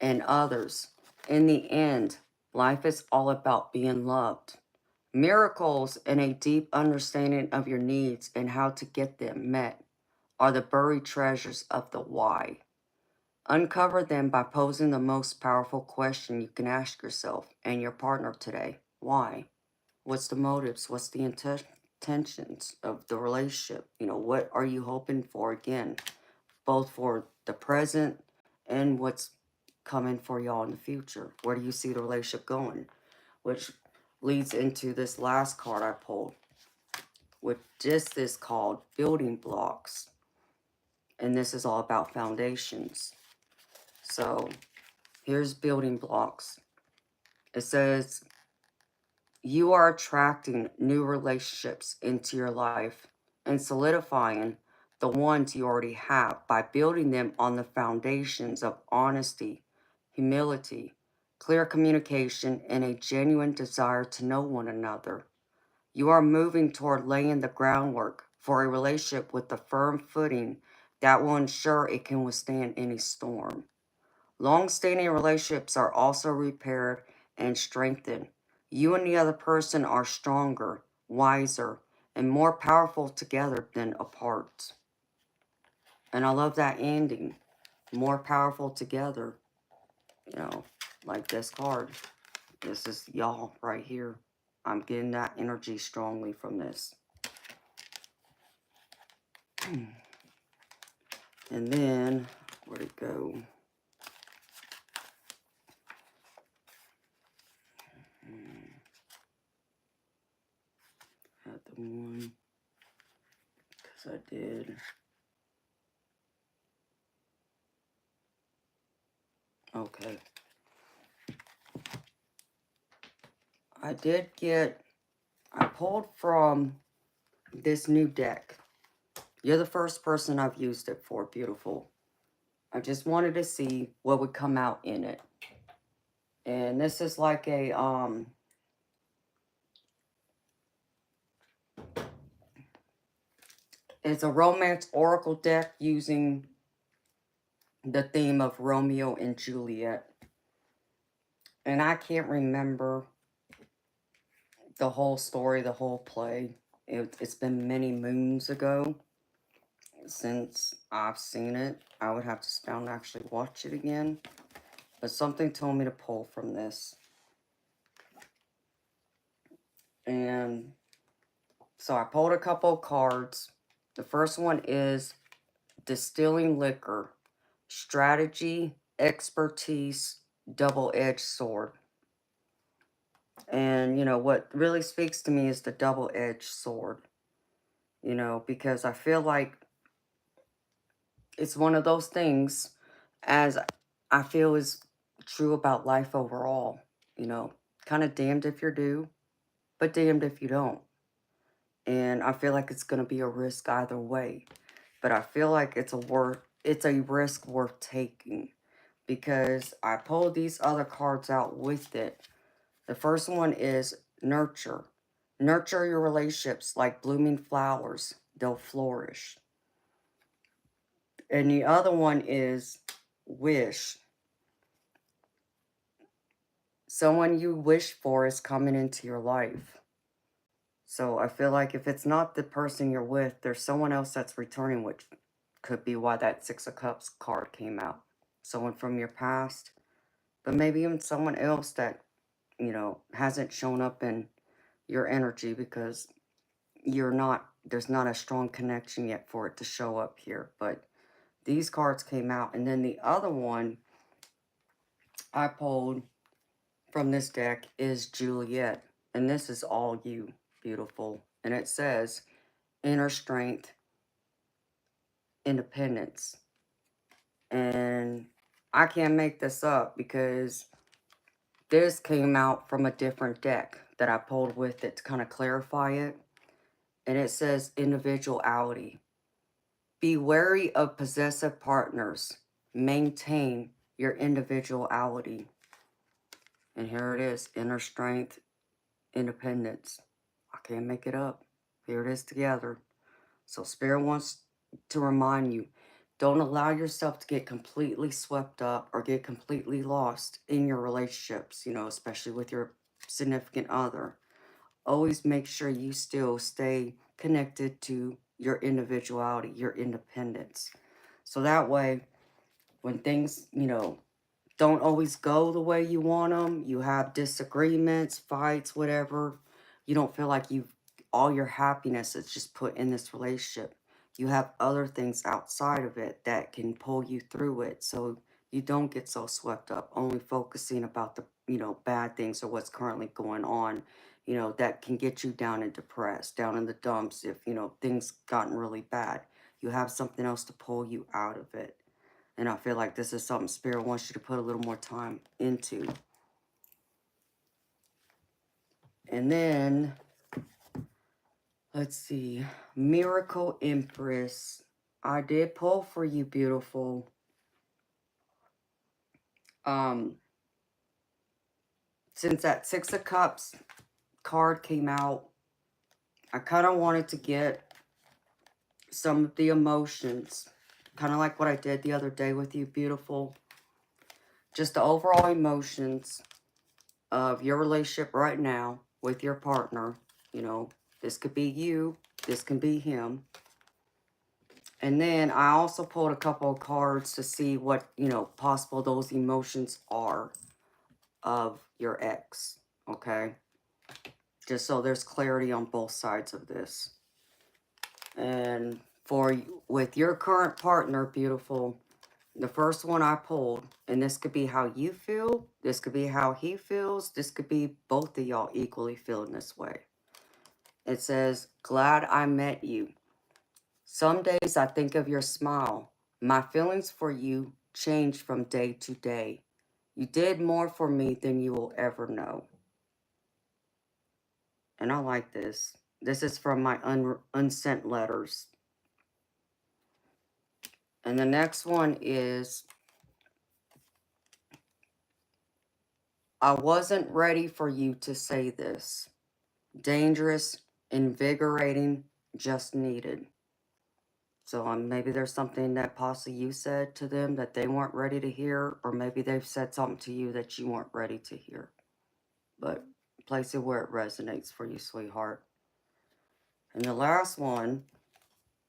And others. In the end, life is all about being loved. Miracles and a deep understanding of your needs and how to get them met are the buried treasures of the why. Uncover them by posing the most powerful question you can ask yourself and your partner today. Why? What's the motives? What's the intentions of the relationship? What are you hoping for again, both for the present and what's coming for y'all in the future? Where do you see the relationship going? Which leads into this last card I pulled, which just is called Building Blocks. And this is all about foundations. So here's Building Blocks. It says, you are attracting new relationships into your life and solidifying the ones you already have by building them on the foundations of honesty, humility, clear communication, and a genuine desire to know one another. You are moving toward laying the groundwork for a relationship with a firm footing that will ensure it can withstand any storm. Long-standing relationships are also repaired and strengthened. You and the other person are stronger, wiser, and more powerful together than apart. And I love that ending. More powerful together. You know, like this card. This is y'all right here. I'm getting that energy strongly from this. And then, where'd it go? Had the one, because I did. Okay. I pulled from this new deck. You're the first person I've used it for, beautiful. I just wanted to see what would come out in it. And this is like a, it's a romance oracle deck using the theme of Romeo and Juliet. And I can't remember the whole story, the whole play. It's been many moons ago since I've seen it. I would have to sit down and actually watch it again. But something told me to pull from this. And so I pulled a couple of cards. The first one is Distilling Liquor, Strategy, Expertise, Double-Edged Sword. And, you know, what really speaks to me is the double-edged sword. You know, because I feel like it's one of those things, as I feel is true about life overall. You know, kind of damned if you do, but damned if you don't. And I feel like it's going to be a risk either way. But I feel like it's a risk worth taking, because I pulled these other cards out with it. The first one is Nurture. Nurture your relationships like blooming flowers. They'll flourish. And the other one is Wish. Someone you wish for is coming into your life. So I feel like if it's not the person you're with, there's someone else that's returning, which could be why that Six of Cups card came out. Someone from your past, but maybe even someone else that, you know, hasn't shown up in your energy because there's not a strong connection yet for it to show up here. But these cards came out. And then the other one I pulled from this deck is Juliet. And this is all you, beautiful. And it says inner strength, independence. And I can't make this up because this came out from a different deck that I pulled with it to kind of clarify it. And it says individuality. Be wary of possessive partners. Maintain your individuality. And here it is, inner strength, independence. I can't make it up. Here it is together. So Spirit wants to remind you, don't allow yourself to get completely swept up or get completely lost in your relationships, you know, especially with your significant other. Always make sure you still stay connected to your individuality, your independence. So that way, when things, you know, don't always go the way you want them, you have disagreements, fights, whatever, you don't feel like all your happiness is just put in this relationship. You have other things outside of it that can pull you through it, so you don't get so swept up, only focusing about the, you know, bad things or what's currently going on, you know, that can get you down and depressed, down in the dumps if, you know, things gotten really bad. You have something else to pull you out of it. And I feel like this is something Spirit wants you to put a little more time into. And then, let's see. Miracle Empress. I did pull for you, beautiful. Since that Six of Cups card came out, I kind of wanted to get some of the emotions. Kind of like what I did the other day with you, beautiful. just the overall emotions of your relationship right now with your partner. You know, this could be you, this can be him. And then I also pulled a couple of cards to see what, you know, possible those emotions are of your ex, okay? Just so there's clarity on both sides of this. And with your current partner, beautiful, the first one I pulled, and this could be how you feel, this could be how he feels, this could be both of y'all equally feeling this way. It says, glad I met you. Some days I think of your smile. My feelings for you change from day to day. You did more for me than you will ever know. And I like this. This is from my unsent letters. And the next one is, I wasn't ready for you to say this. Dangerous, invigorating, just needed. So maybe there's something that possibly you said to them that they weren't ready to hear, or maybe they've said something to you that you weren't ready to hear. But place it where it resonates for you, sweetheart. And the last one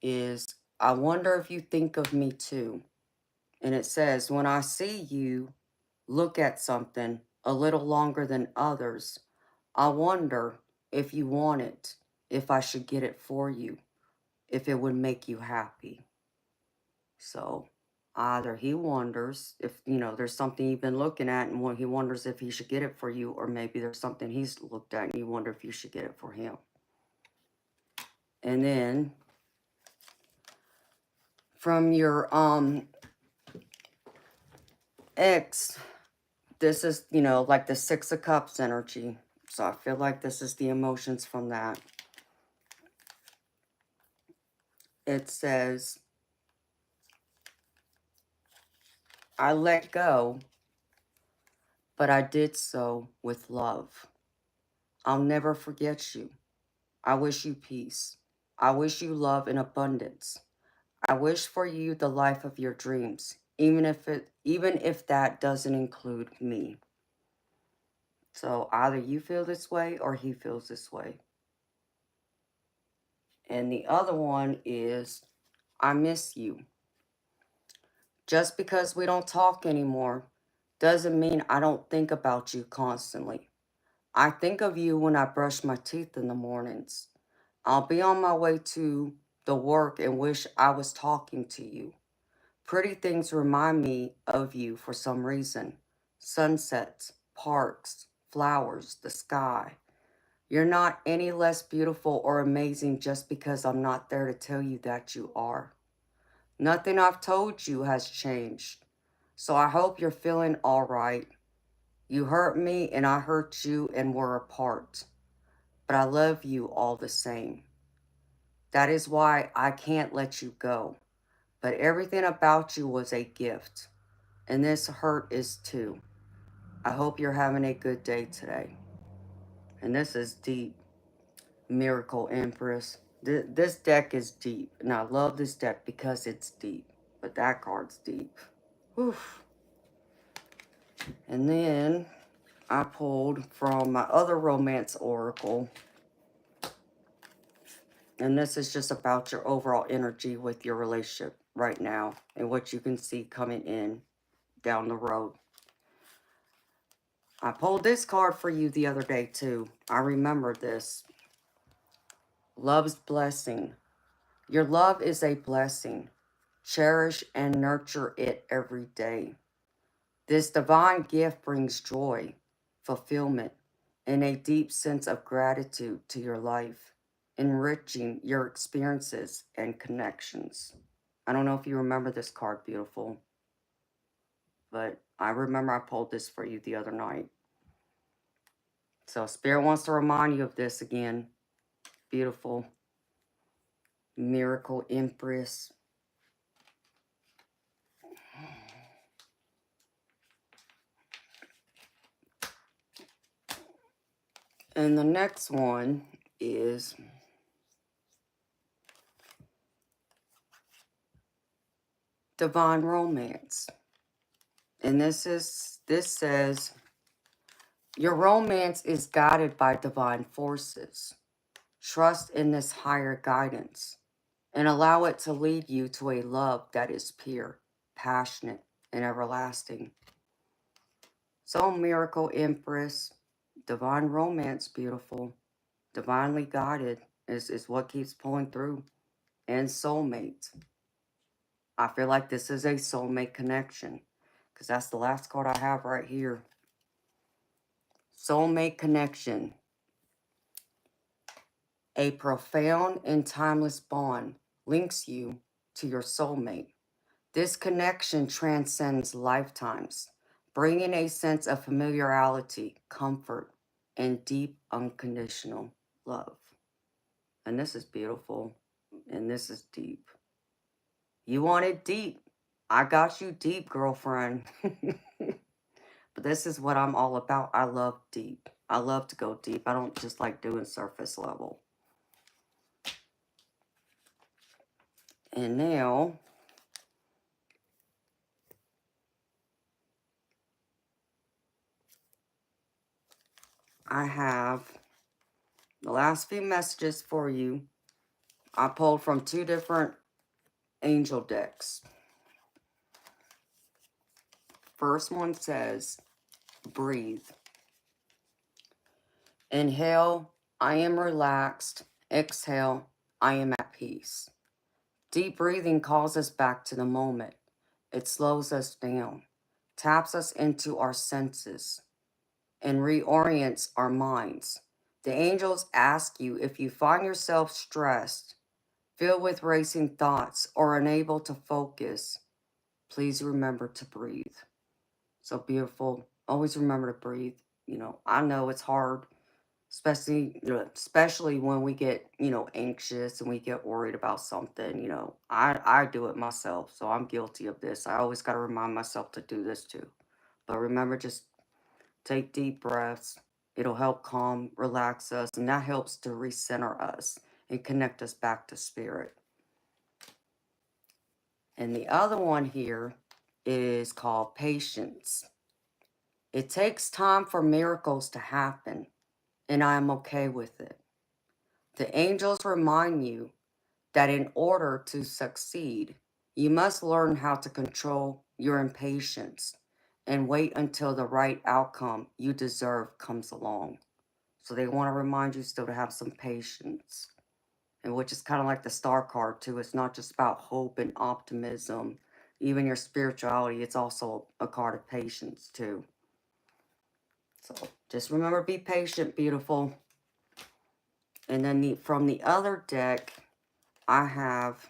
is, I wonder if you think of me too. And it says, when I see you look at something a little longer than others, I wonder if you want it, if I should get it for you, if it would make you happy. So either he wonders if, you know, there's something you've been looking at and he wonders if he should get it for you, or maybe there's something he's looked at and you wonder if you should get it for him. And then from your ex, this is, you know, like the Six of Cups energy. So I feel like this is the emotions from that. It says, I let go, but I did so with love. I'll never forget you. I wish you peace. I wish you love in abundance. I wish for you the life of your dreams, even if that doesn't include me. So either you feel this way or he feels this way. And the other one is, I miss you. Just because we don't talk anymore doesn't mean I don't think about you constantly. I think of you when I brush my teeth in the mornings. I'll be on my way to the work and wish I was talking to you. Pretty things remind me of you for some reason. Sunsets, parks, flowers, the sky. You're not any less beautiful or amazing just because I'm not there to tell you that you are. Nothing I've told you has changed. So I hope you're feeling all right. You hurt me and I hurt you and we're apart. But I love you all the same. That is why I can't let you go. But everything about you was a gift. And this hurt is too. I hope you're having a good day today. And this is deep. Miracle Empress. This deck is deep. And I love this deck because it's deep. But that card's deep. Whew. And then I pulled from my other romance oracle. And this is just about your overall energy with your relationship right now and what you can see coming in down the road. I pulled this card for you the other day too. I remember this. Love's blessing. Your love is a blessing. Cherish and nurture it every day. This divine gift brings joy, fulfillment, and a deep sense of gratitude to your life, enriching your experiences and connections. I don't know if you remember this card, beautiful, but I remember I pulled this for you the other night. So Spirit wants to remind you of this again. Beautiful. Miracle Empress. And the next one is Divine Romance. And this says, your romance is guided by divine forces. Trust in this higher guidance and allow it to lead you to a love that is pure, passionate, and everlasting. So, miracle Empress, divine romance, beautiful, divinely guided is what keeps pulling through. And soulmate. I feel like this is a soulmate connection because that's the last card I have right here. Soulmate connection. A profound and timeless bond links you to your soulmate. This connection transcends lifetimes, bringing a sense of familiarity, comfort, and deep unconditional love. And this is beautiful, and this is deep. You want it deep. I got you deep, girlfriend. But this is what I'm all about. I love deep. I love to go deep. I don't just like doing surface level. And now, I have the last few messages for you. I pulled from 2 different angel decks. First one says, breathe. Inhale, I am relaxed. Exhale, I am at peace. Deep breathing calls us back to the moment. It slows us down, taps us into our senses, and reorients our minds. The angels ask you if you find yourself stressed, filled with racing thoughts, or unable to focus, please remember to breathe. So beautiful. Always remember to breathe. You know, I know it's hard, especially when we get, anxious and we get worried about something. I do it myself, so I'm guilty of this. I always got to remind myself to do this too. But remember, just take deep breaths. It'll help calm, relax us, and that helps to recenter us and connect us back to spirit. And the other one here is called patience. It takes time for miracles to happen, and I am okay with it. The angels remind you that in order to succeed, you must learn how to control your impatience and wait until the right outcome you deserve comes along. So they want to remind you still to have some patience, and which is kind of like the star card too. It's not just about hope and optimism. Even your spirituality, it's also a card of patience too. So just remember, be patient, beautiful. And then from the other deck, I have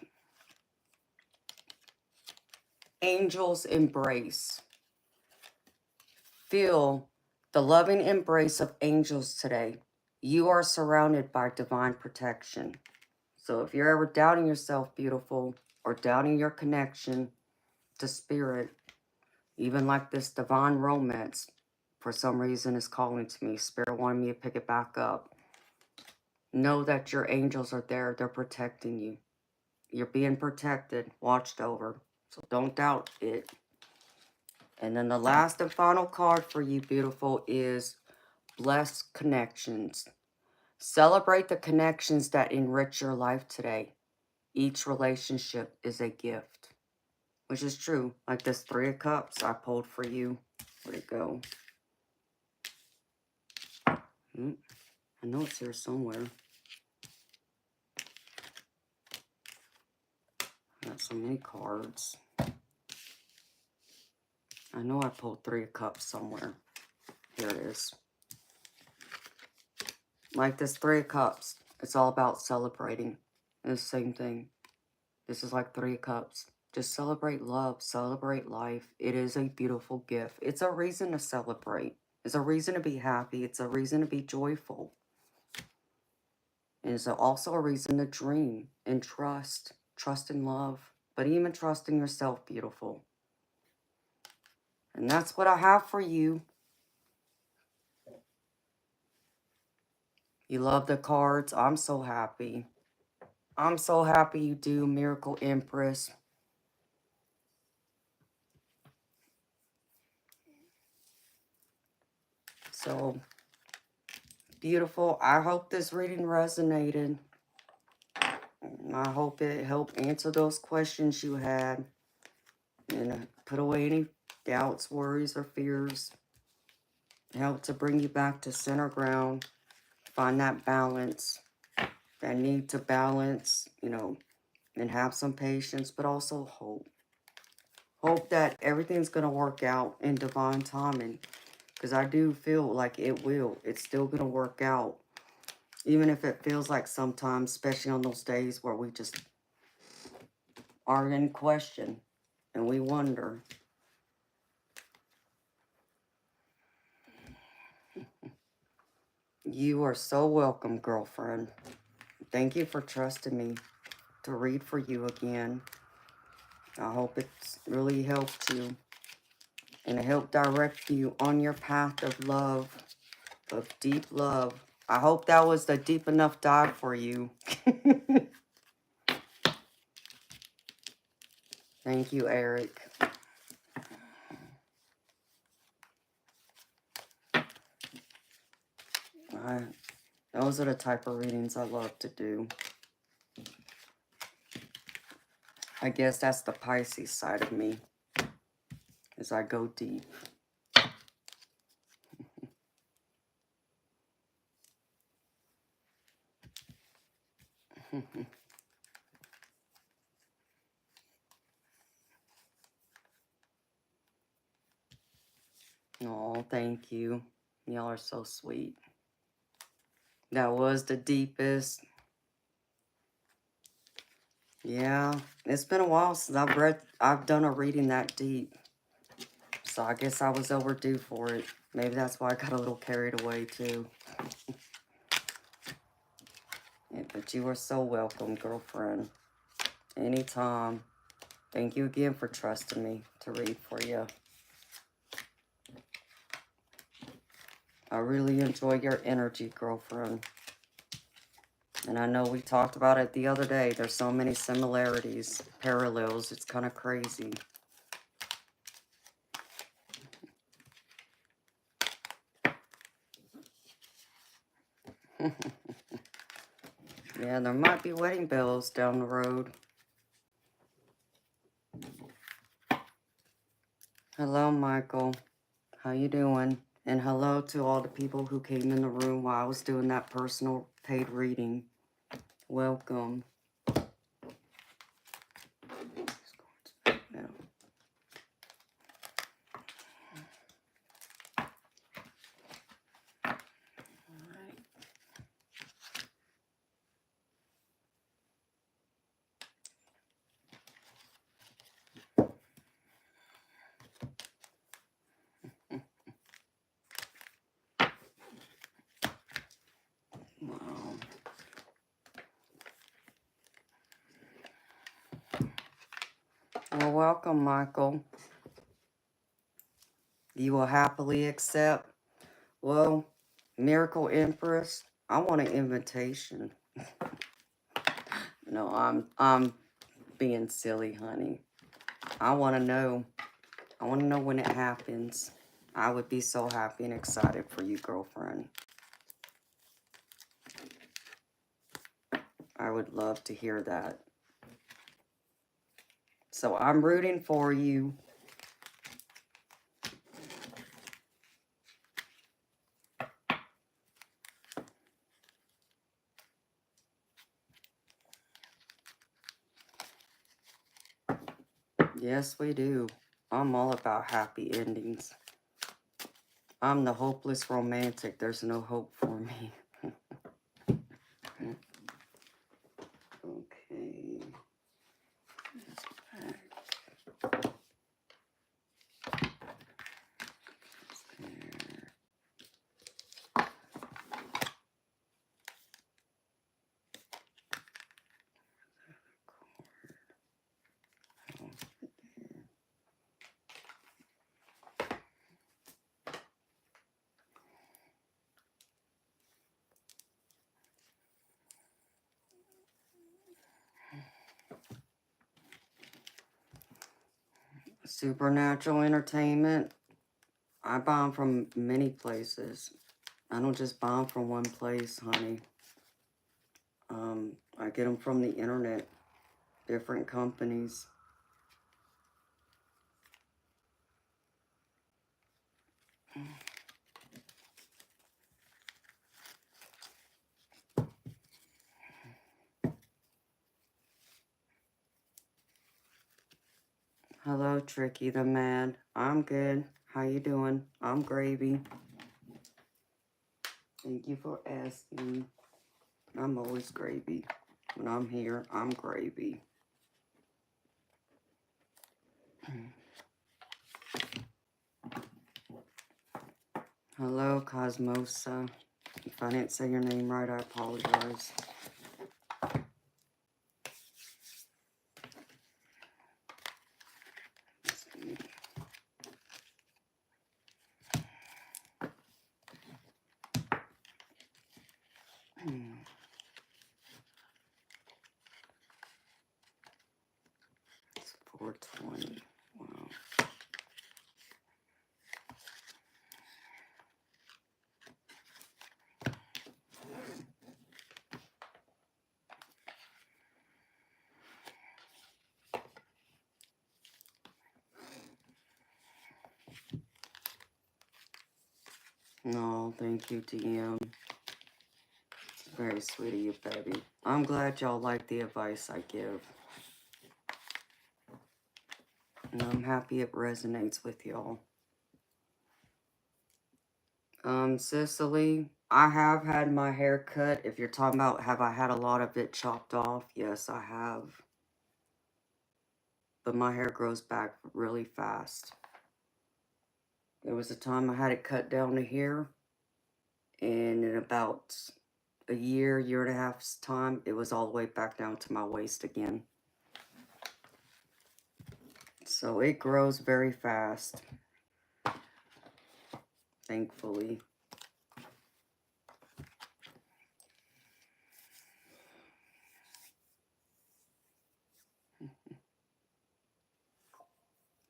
Angel's Embrace. Feel the loving embrace of angels today. You are surrounded by divine protection. So if you're ever doubting yourself, beautiful, or doubting your connection to spirit, even like this divine romance, for some reason is calling to me. Spirit wanted me to pick it back up. Know that your angels are there. They're protecting you. You're being protected, watched over. So don't doubt it. And then the last and final card for you, beautiful, is Blessed Connections. Celebrate the connections that enrich your life today. Each relationship is a gift. Which is true. Like this 3 of Cups I pulled for you. Where'd it go? I know it's here somewhere. I got so many cards. I know I pulled 3 of Cups somewhere. Here it is. Like this 3 of Cups. It's all about celebrating. And the same thing. This is like 3 of Cups. Just celebrate love. Celebrate life. It is a beautiful gift. It's a reason to celebrate. It's a reason to be happy. It's a reason to be joyful. And it's also a reason to dream and trust. Trust in love. But even trust in yourself, beautiful. And that's what I have for you. You love the cards. I'm so happy. I'm so happy you do, Miracle Empress. So, beautiful. I hope this reading resonated. I hope it helped answer those questions you had. And put away any doubts, worries, or fears. Help to bring you back to center ground. Find that balance. That need to balance, you know, and have some patience, but also hope. Hope that everything's going to work out in divine timing. Because I do feel like it will. It's still going to work out. Even if it feels like sometimes, especially on those days where we just are in question and we wonder. You are so welcome, girlfriend. Thank you for trusting me to read for you again. I hope it's really helped you and it helped direct you on your path of love, of deep love. I hope that was the deep enough dive for you. Thank you, Eric. Those are the type of readings I love to do. I guess that's the Pisces side of me, as I go deep. Oh, thank you. Y'all are so sweet. That was the deepest. Yeah, it's been a while since I've done a reading that deep. So I guess I was overdue for it. Maybe that's why I got a little carried away too. Yeah, but you are so welcome, girlfriend. Anytime. Thank you again for trusting me to read for you. I really enjoy your energy, girlfriend. And I know we talked about it the other day. There's so many similarities, parallels. It's kind of crazy. Yeah, there might be wedding bells down the road. Hello, Michael. How you doing? And hello to all the people who came in the room while I was doing that personal paid reading. Welcome. Yeah. Wow. Well, welcome, Michael. You will happily accept. Well, Miracle Empress, I want an invitation. No, I'm being silly, honey. I want to know. I want to know when it happens. I would be so happy and excited for you, girlfriend. I would love to hear that. So I'm rooting for you. Yes, we do. I'm all about happy endings. I'm the hopeless romantic. There's no hope for me. Okay. Supernatural entertainment. I buy them from many places. I don't just buy them from one place, honey. I get them from the internet, different companies. Hello, Tricky the Mad. I'm good. How you doing? I'm gravy. Thank you for asking. I'm always gravy. When I'm here, I'm gravy. Hello, Cosmosa. If I didn't say your name right, I apologize. It's 420. Wow. No, thank you, TM. It's very sweet of you, baby. I'm glad y'all like the advice I give. And I'm happy it resonates with y'all. Cicely, I have had my hair cut. If you're talking about have I had a lot of it chopped off, yes, I have. But my hair grows back really fast. There was a time I had it cut down to here, and in about a year, year and a half's time, it was all the way back down to my waist again. So it grows very fast, thankfully.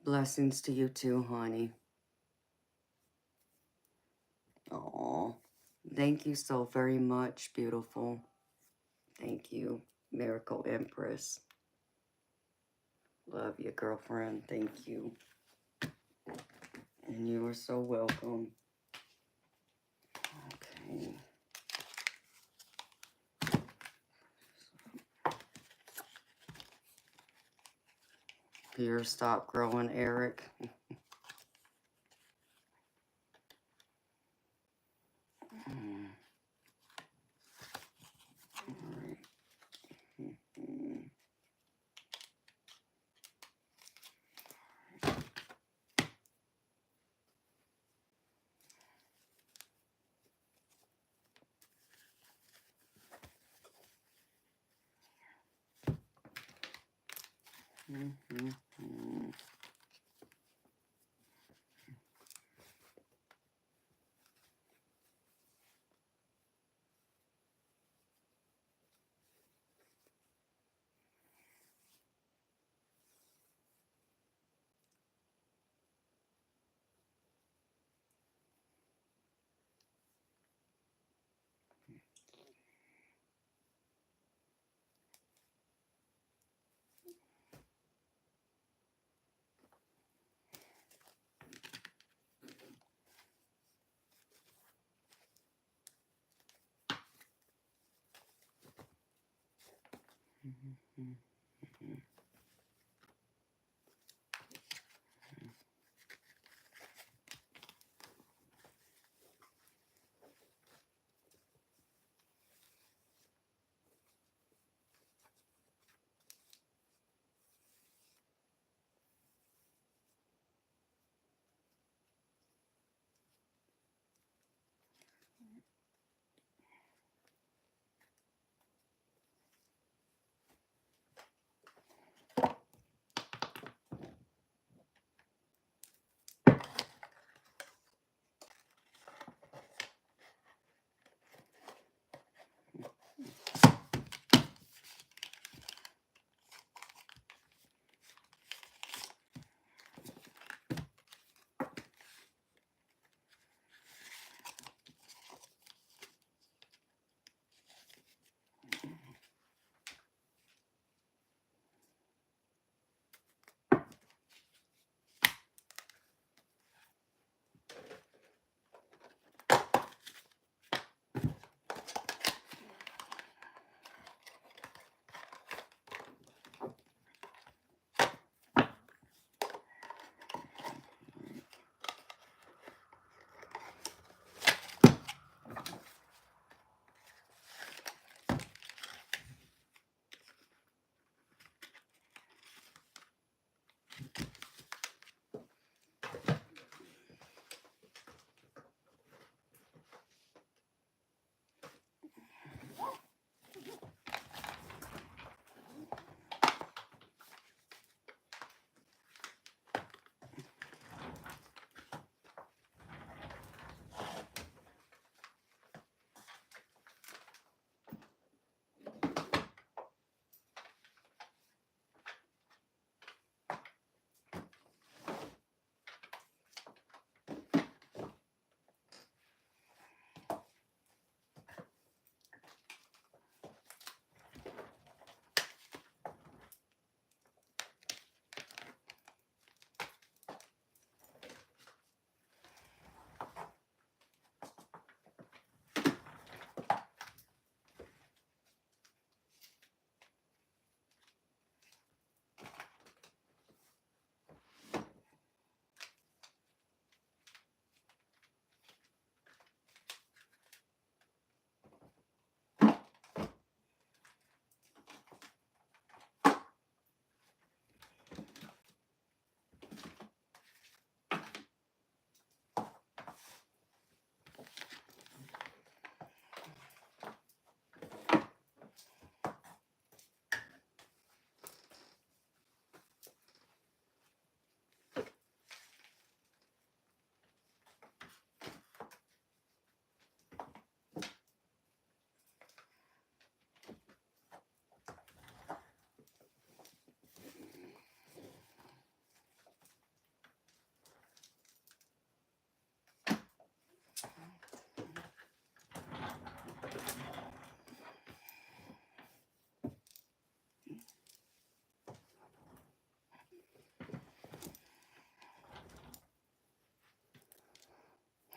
Blessings to you too, honey. Aw, thank you so very much, beautiful. Thank you, Miracle Empress. Love you, girlfriend. Thank you. And you are so welcome. Okay. Here, stop growing, Eric. Alright.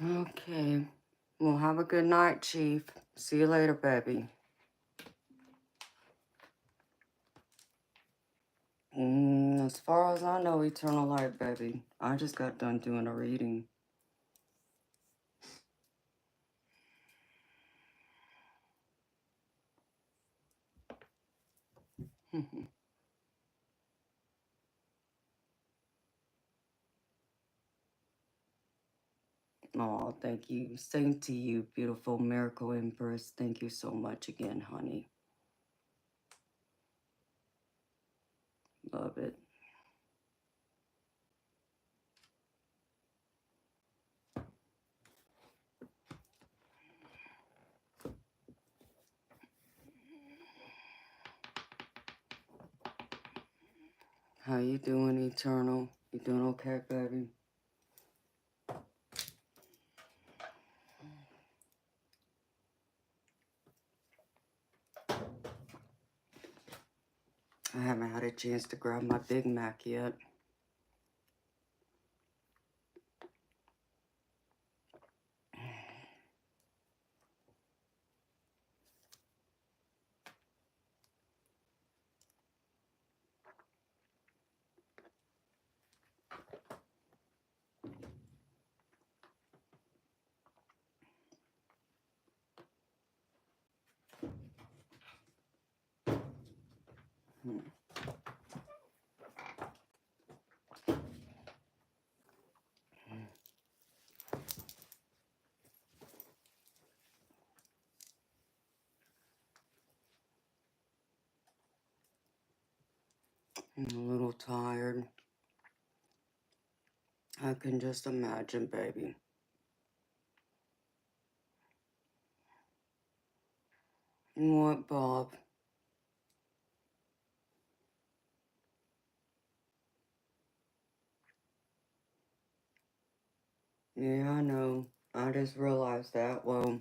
Okay. Well, have a good night, Chief. See you later, baby. As far as I know, eternal light, baby. I just got done doing a reading. Oh, thank you. Same to you, beautiful miracle Empress. Thank you so much again, honey. Love it. How you doing, Eternal? You doing okay, baby? I haven't had a chance to grab my Big Mac yet. I'm a little tired. I can just imagine, baby. What, Bob? Yeah, I know. I just realized that. Well,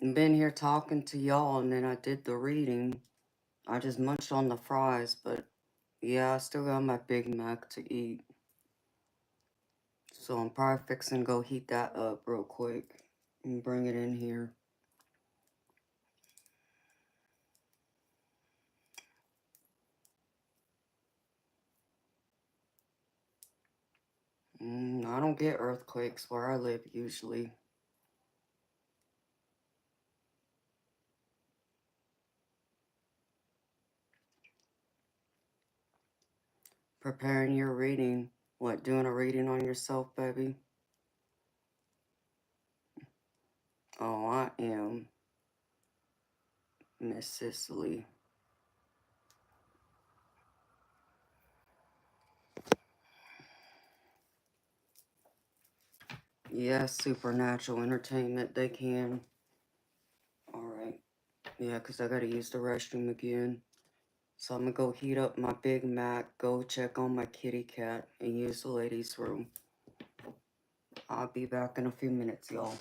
I've been here talking to y'all, and then I did the reading. I just munched on the fries, but yeah, I still got my Big Mac to eat. So I'm probably fixing to go heat that up real quick and bring it in here. I don't get earthquakes where I live usually. Preparing your reading. What, doing a reading on yourself, baby? Oh, I am. Miss Cicely. Yes, supernatural entertainment, they can. Alright. Yeah, because I gotta use the restroom again. So I'm gonna go heat up my Big Mac, go check on my kitty cat, and use the ladies' room. I'll be back in a few minutes, y'all.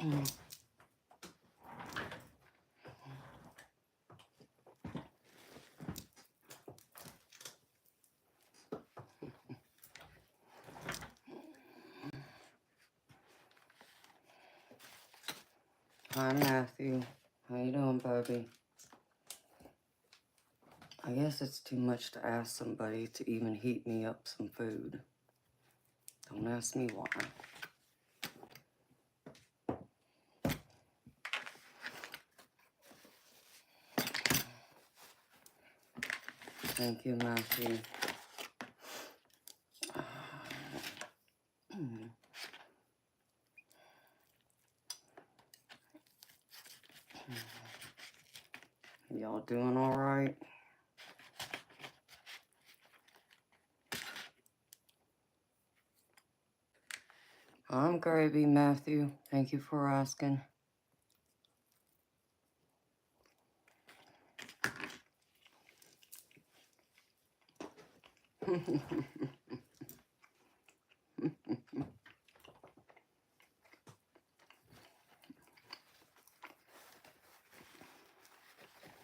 Hi, Matthew. How you doing, baby? I guess it's too much to ask somebody to even heat me up some food. Don't ask me why. Thank you, Matthew. Y'all doing all right? I'm gravy, Matthew. Thank you for asking.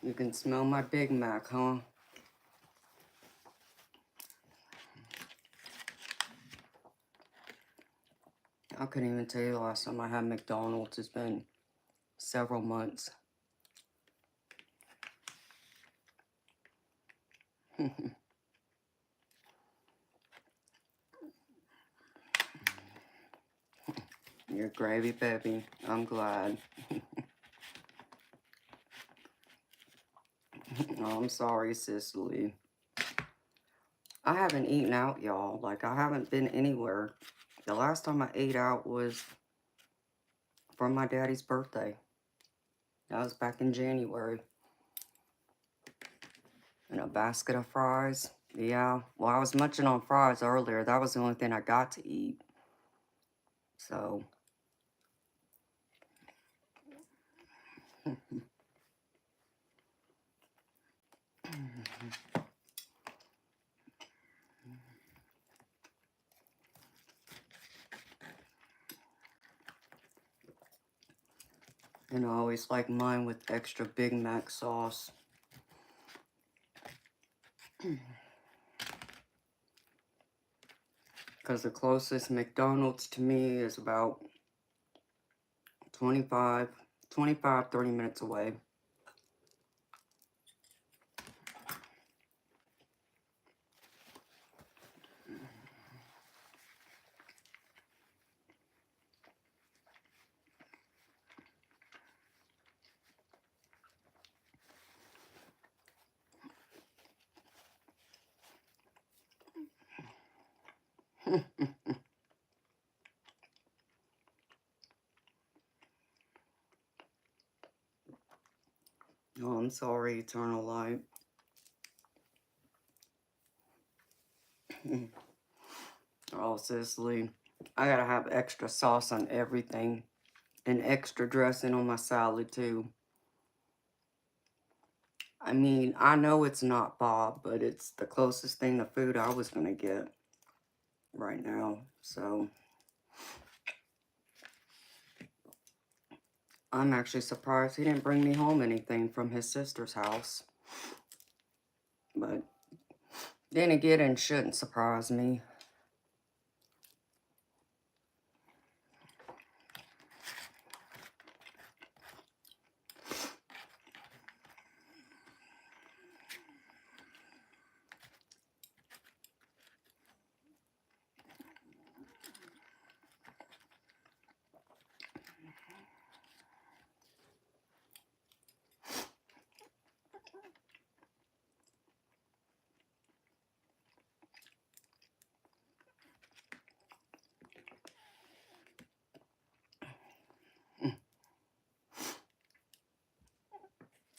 You can smell my Big Mac, huh? I couldn't even tell you the last time I had McDonald's. It's been several months. You're gravy, baby. I'm glad. Oh, I'm sorry, Cicely. I haven't eaten out, y'all. Like, I haven't been anywhere. The last time I ate out was for my daddy's birthday. That was back in January. And a basket of fries. Yeah. Well, I was munching on fries earlier. That was the only thing I got to eat. So. And I always like mine with extra Big Mac sauce. Because the closest McDonald's to me is about 25, 30 minutes away. Oh, I'm sorry, Eternal Light. Oh, Cicely, I gotta have extra sauce on everything. And extra dressing on my salad, too. I mean, I know it's not Bob, but it's the closest thing to food I was gonna get right now. So, I'm actually surprised he didn't bring me home anything from his sister's house. But then again, it shouldn't surprise me.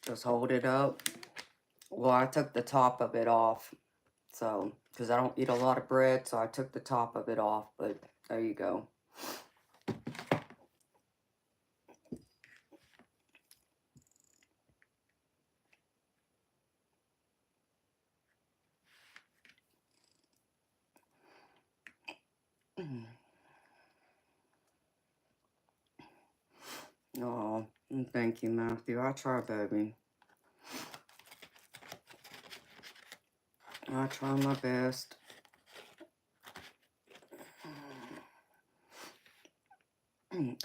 Just hold it up. Well, I took the top of it off. So, because I don't eat a lot of bread, so I took the top of it off. But there you go. Oh, thank you, Matthew. I try, baby. I try my best.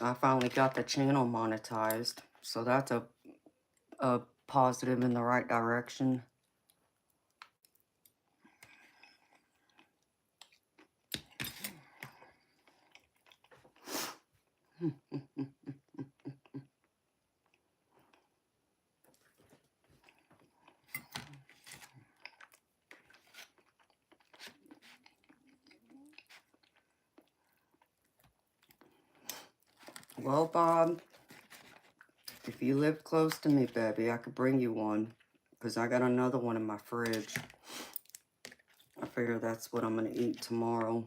I finally got the channel monetized, so that's a positive in the right direction. Well, Bob, if you lived close to me, baby, I could bring you one. Because I got another one in my fridge. I figure that's what I'm going to eat tomorrow.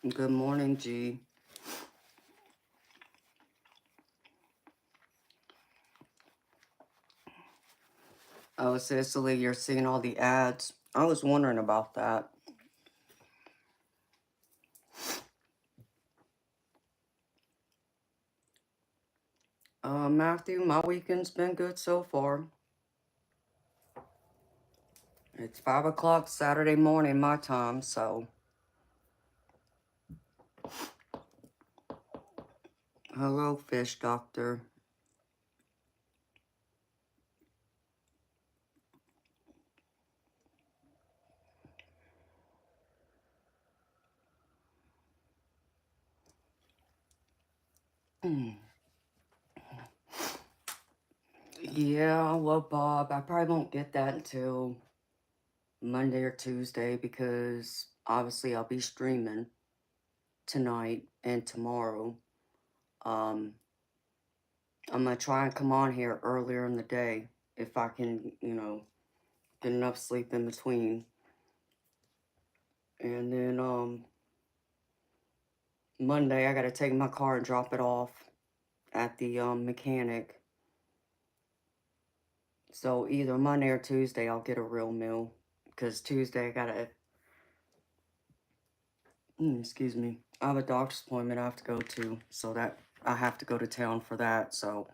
Good morning, G. Oh, Cicely, you're seeing all the ads. I was wondering about that. Matthew, my weekend's been good so far. It's 5 o'clock Saturday morning, my time, so. Hello, fish doctor. Yeah, well, Bob, I probably won't get that until Monday or Tuesday because obviously I'll be streaming tonight and tomorrow. I'm gonna try and come on here earlier in the day if I can, get enough sleep in between. And then, Monday I gotta take my car and drop it off at the, mechanic. So either Monday or Tuesday I'll get a real meal. Because Tuesday I gotta, excuse me, I have a doctor's appointment I have to go to. So that, I have to go to town for that. So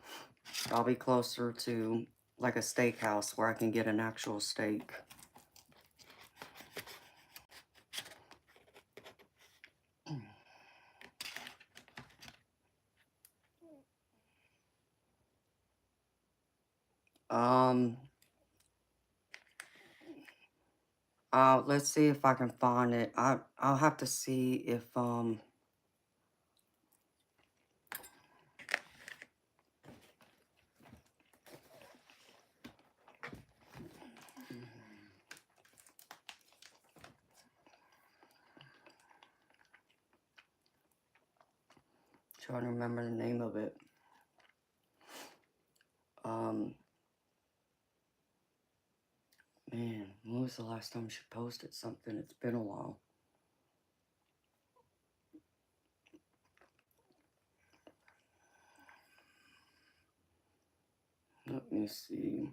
I'll be closer to like a steakhouse where I can get an actual steak. Let's see if I can find it. I'll have to see if trying to remember the name of it. Man, when was the last time she posted something? It's been a while. Let me see.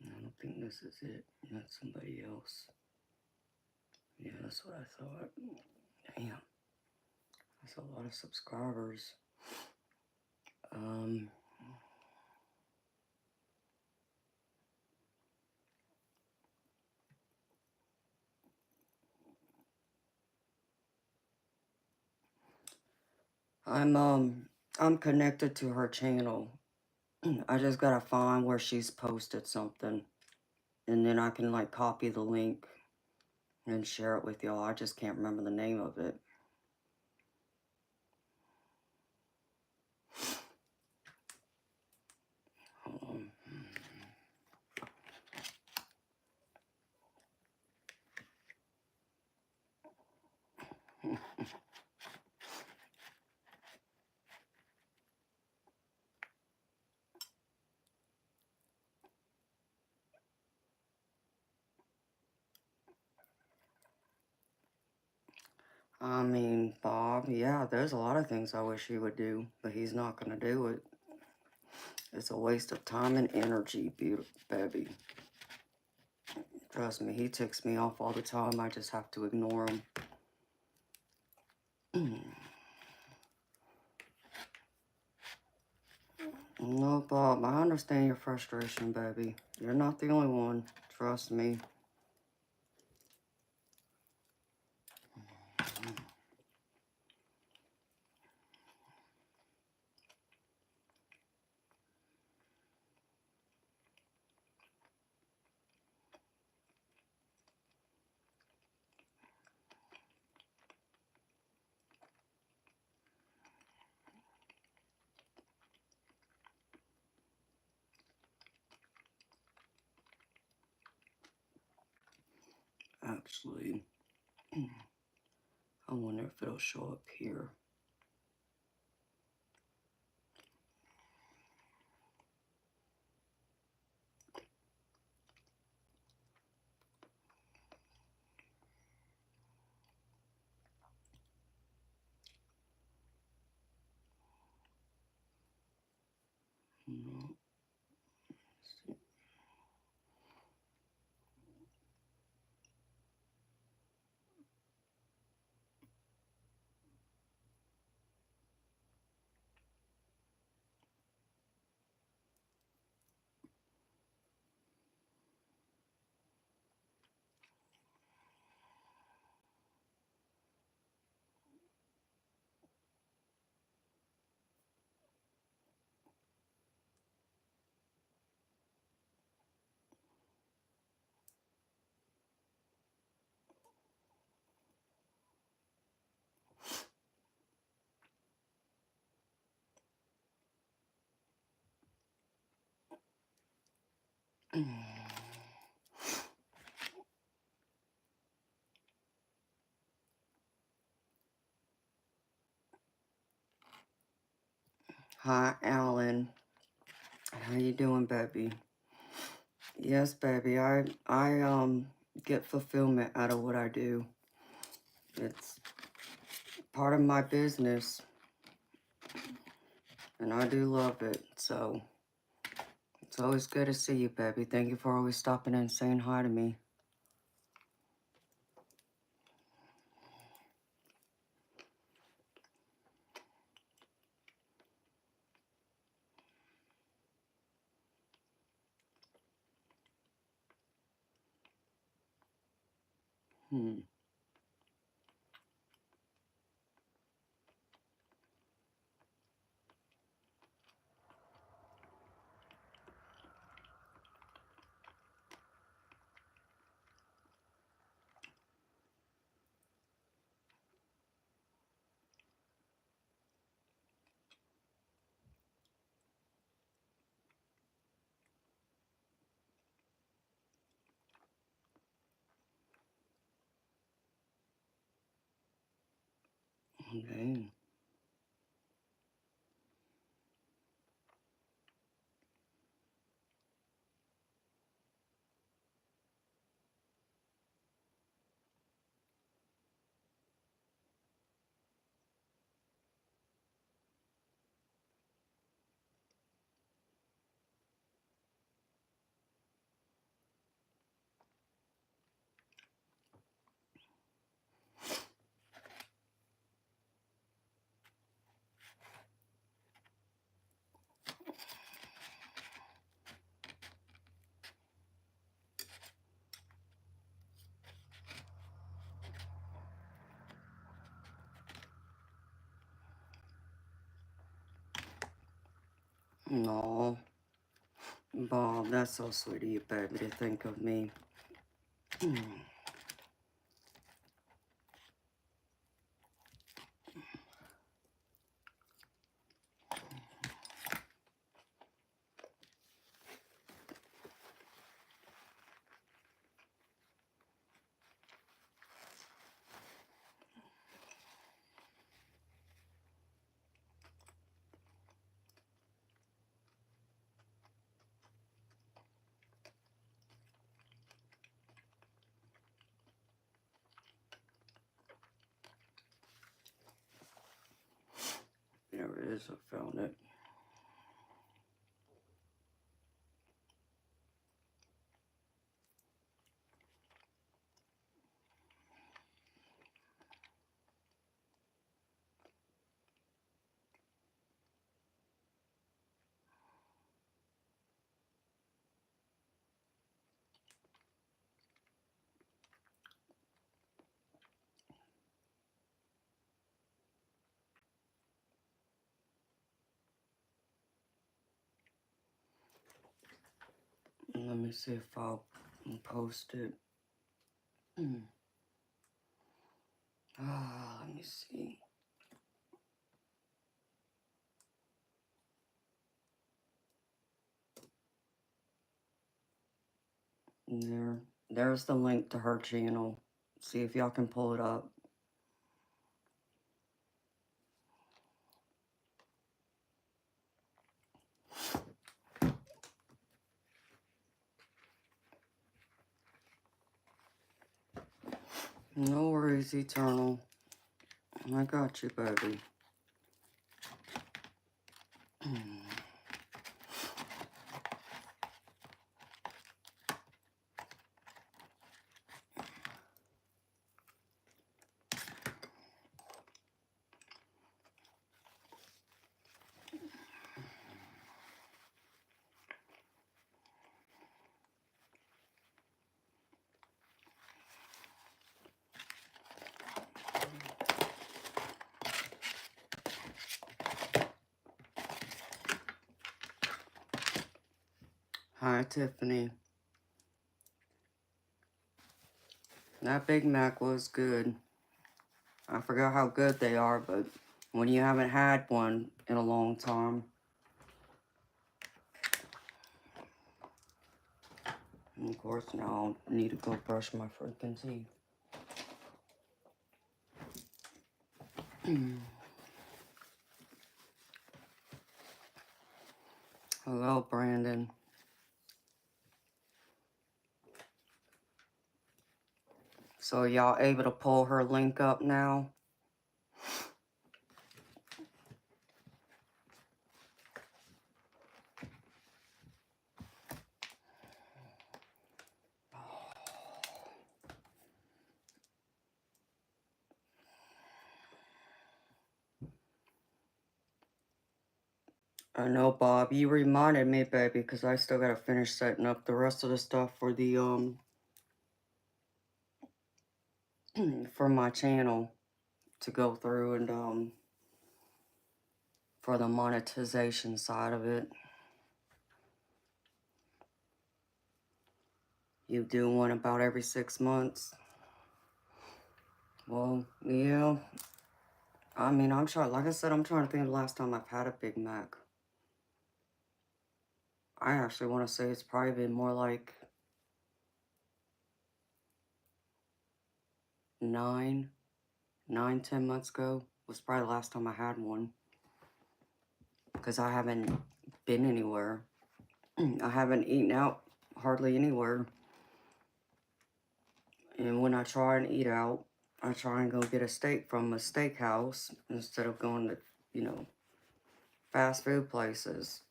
I don't think this is it. That's somebody else. Yeah, that's what I thought. Damn. That's a lot of subscribers. I'm connected to her channel. I just gotta find where she's posted something. And then I can like copy the link and share it with y'all. I just can't remember the name of it. I mean, Bob, yeah, there's a lot of things I wish he would do, but he's not going to do it. It's a waste of time and energy, beautiful baby. Trust me, he ticks me off all the time. I just have to ignore him. No, Bob, I understand your frustration, baby. You're not the only one. Trust me. Actually, I wonder if it'll show up here. No. Hi, Alan. How you doing, baby? Yes, baby. I get fulfillment out of what I do. It's part of my business, and I do love it. So it's always good to see you, baby. Thank you for always stopping in and saying hi to me. Hmm. Okay. No, Bob, that's so sweet of you, baby, to think of me. is. I found it. Let me see if I'll post it. Let me see. There's the link to her channel. See if y'all can pull it up. No worries, Eternal. I got you, baby. Hi, Tiffany. That Big Mac was good. I forgot how good they are, but when you haven't had one in a long time. And of course, now I need to go brush my freaking teeth. Hello, Brandon. So y'all able to pull her link up now? I know, Bob. You reminded me, baby, because I still gotta finish setting up the rest of the stuff for the for my channel to go through and for the monetization side of it. You do one about every 6 months. Well, yeah. I mean, I'm trying, like I said, I'm trying to think of the last time I've had a Big Mac. I actually want to say it's probably been more like 10 months ago. Was probably the last time I had one. Because I haven't been anywhere. I haven't eaten out hardly anywhere. And when I try and eat out, I try and go get a steak from a steakhouse instead of going to, fast food places.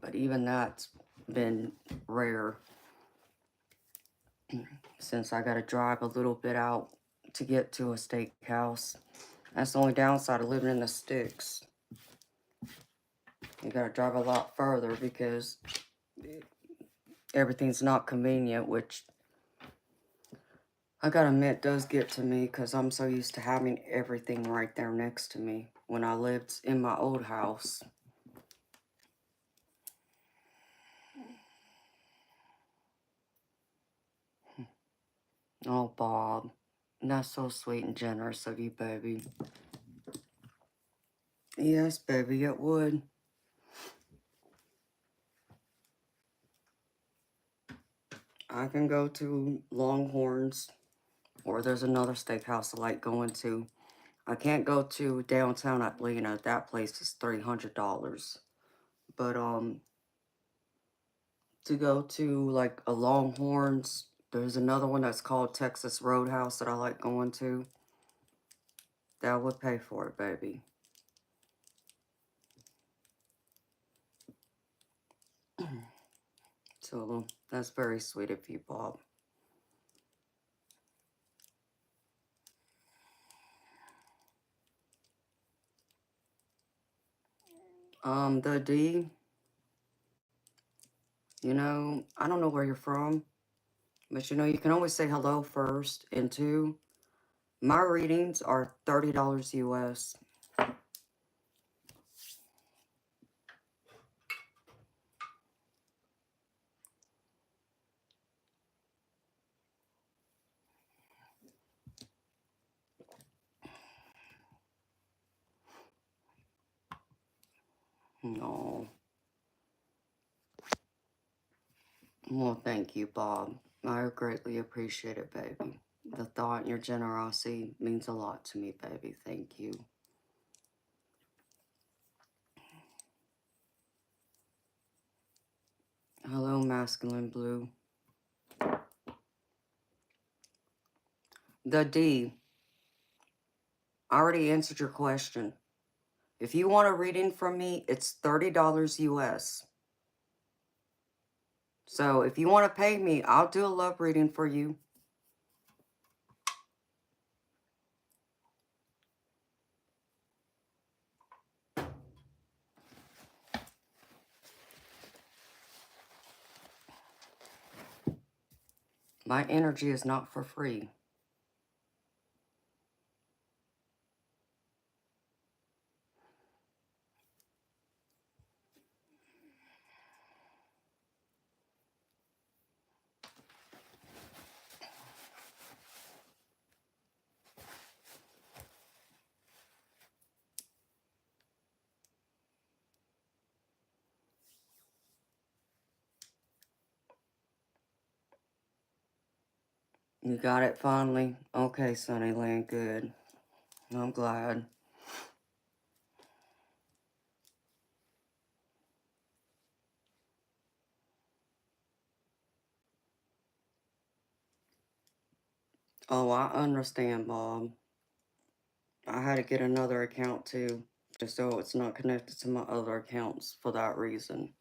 But even that's been rare since I got to drive a little bit out to get to a steakhouse. That's the only downside of living in the sticks. You got to drive a lot further because everything's not convenient, which I gotta admit does get to me because I'm so used to having everything right there next to me when I lived in my old house. Oh, Bob. That's so sweet and generous of you, baby. Yes, baby, it would. I can go to Longhorns, or there's another steakhouse I like going to. I can't go to downtown Atlanta. That place is $300. But, to go to, like, a Longhorns, there's another one that's called Texas Roadhouse that I like going to. That would pay for it, baby. Tula. That's very sweet of you, Bob. The D, you know, I don't know where you're from, but you know, you can always say hello first. And two, my readings are $30 US. No. Well, thank you, Bob. I greatly appreciate it, baby. The thought and your generosity means a lot to me, baby. Thank you. Hello, masculine blue. The D, I already answered your question. If you want a reading from me, it's $30 US. So if you want to pay me, I'll do a love reading for you. My energy is not for free. You got it finally? Okay, Sunnyland, good. I'm glad. Oh, I understand, Bob. I had to get another account too, just so it's not connected to my other accounts for that reason.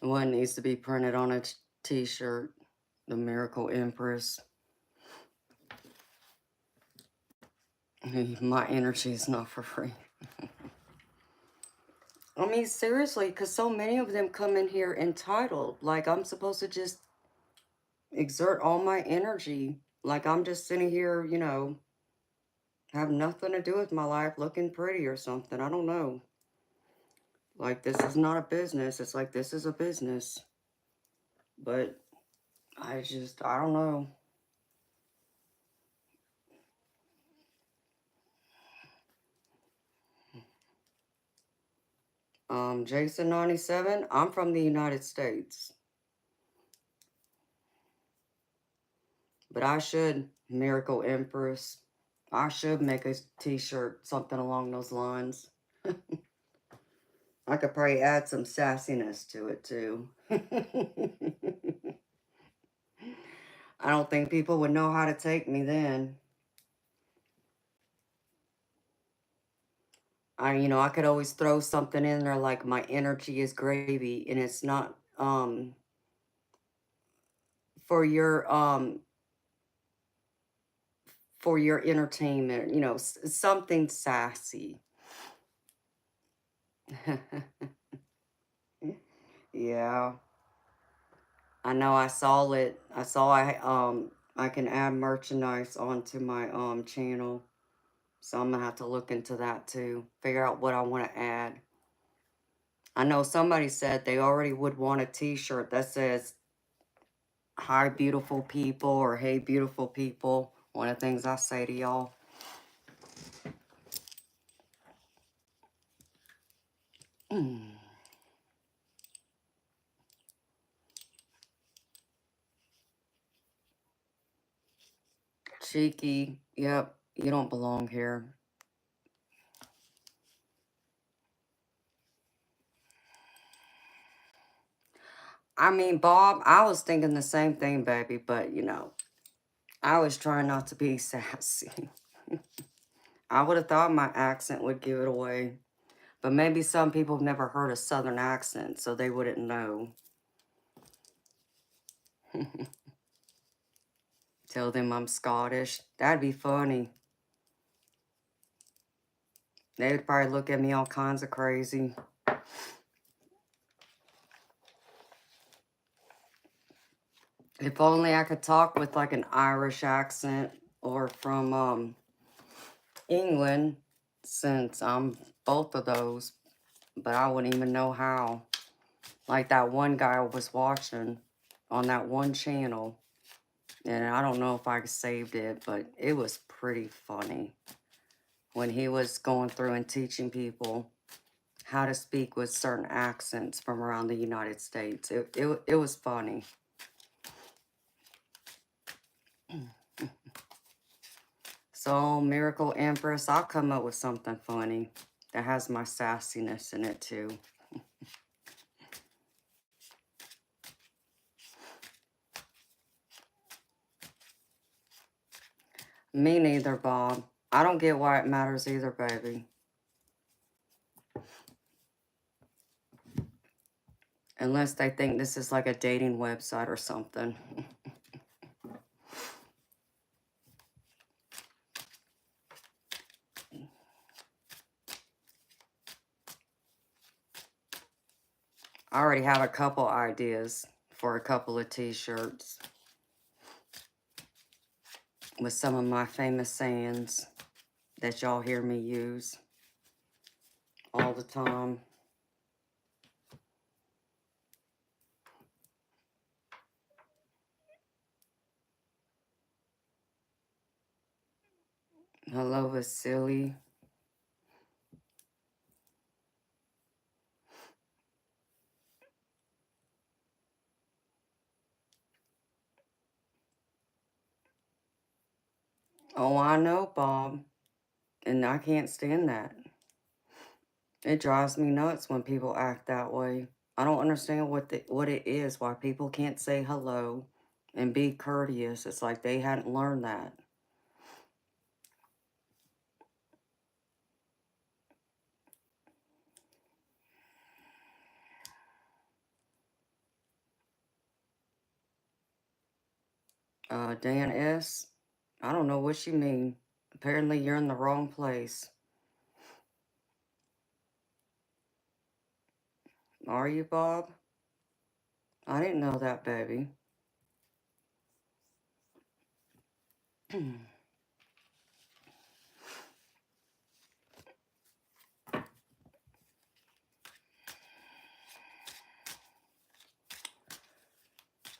One needs to be printed on a t-shirt. The Miracle Empress. My energy is not for free. I mean, seriously, because so many of them come in here entitled. Like, I'm supposed to just exert all my energy. Like, I'm just sitting here, you know, have nothing to do with my life, looking pretty or something. I don't know. Like, this is not a business. It's like, this is a business. But I don't know. Jason 97, I'm from the United States. But I should, Miracle Empress, I should make a t-shirt, something along those lines. I could probably add some sassiness to it too. I don't think people would know how to take me then. I could always throw something in there like my energy is gravy, and it's not for your entertainment, something sassy. Yeah. I know I saw it. I can add merchandise onto my channel. So I'm gonna have to look into that too. Figure out what I want to add. I know somebody said they already would want a t-shirt that says "Hi beautiful people" or "Hey beautiful people." One of the things I say to y'all. Cheeky. Yep. You don't belong here. I mean, Bob, I was thinking the same thing, baby, but I was trying not to be sassy. I would have thought my accent would give it away. But maybe some people have never heard a Southern accent, so they wouldn't know. Tell them I'm Scottish. That'd be funny. They would probably look at me all kinds of crazy. If only I could talk with like an Irish accent or from England, since I'm both of those, but I wouldn't even know how. Like that one guy I was watching on that one channel, and I don't know if I saved it, but it was pretty funny when he was going through and teaching people how to speak with certain accents from around the United States. It was funny. So, Miracle Empress, I'll come up with something funny that has my sassiness in it too. Me neither, Bob. I don't get why it matters either, baby. Unless they think this is like a dating website or something. I already have a couple ideas for a couple of t-shirts with some of my famous sayings that y'all hear me use all the time. Hello, Vasily. Oh, I know, Bob. And I can't stand that. It drives me nuts when people act that way. I don't understand what it is, why people can't say hello and be courteous. It's like they hadn't learned that. Dan S., I don't know what you mean. Apparently you're in the wrong place. Are you, Bob? I didn't know that, baby.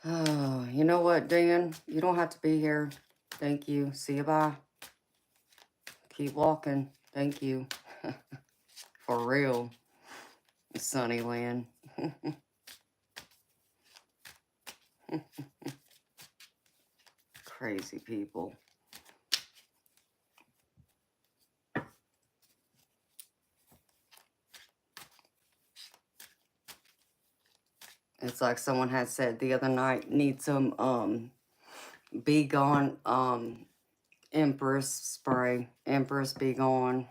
Oh, you know what, Dan? You don't have to be here. Thank you. See you, bye. Keep walking. Thank you. For real. Sunnyland. Crazy people. It's like someone had said the other night, need some Be Gone Empress spray. Empress Be Gone.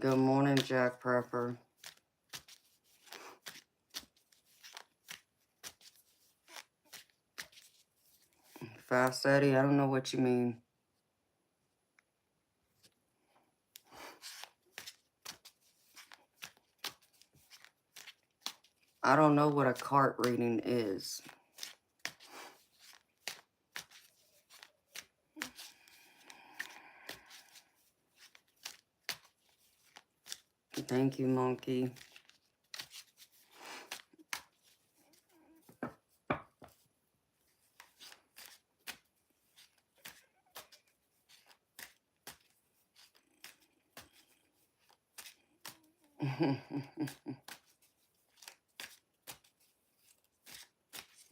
Good morning, Jack Prepper. Fast Eddie, I don't know what you mean. I don't know what a cart reading is. Thank you, monkey.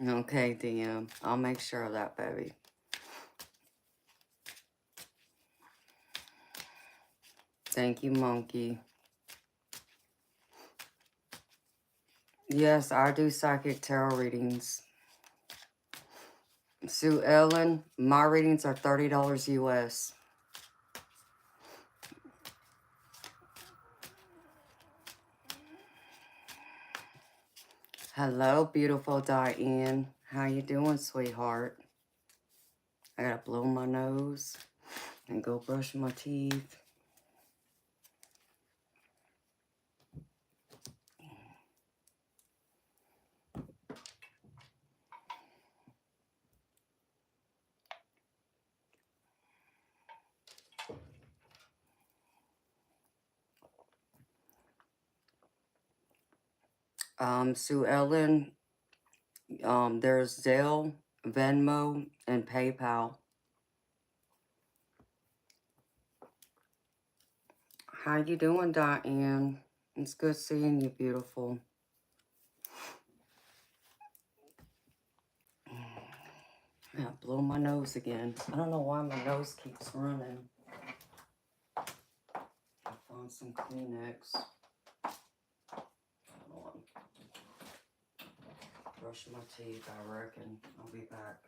Okay, DM. I'll make sure of that, baby. Thank you, monkey. Yes, I do psychic tarot readings. Sue Ellen, my readings are $30 US. Hello, beautiful Diane. How you doing, sweetheart? I gotta blow my nose and go brush my teeth. Sue Ellen, there's Zelle, Venmo, and PayPal. How you doing, Diane? It's good seeing you, beautiful. Yeah, blow my nose again. I don't know why my nose keeps running. I found some Kleenex. Hold on. Brush my teeth, I reckon. I'll be back.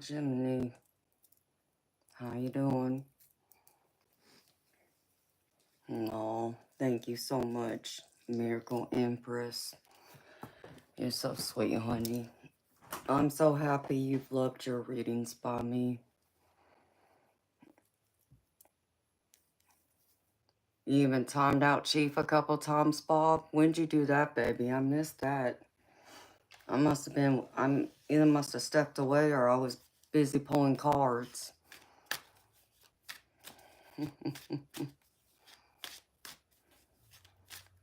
Jiminy. How you doing? No, thank you so much, Miracle Empress. You're so sweet, honey. I'm so happy you've loved your readings by me. You even timed out Chief a couple times, Bob. When'd you do that, baby? I missed that. I must have been, either must have stepped away or I was busy pulling cards.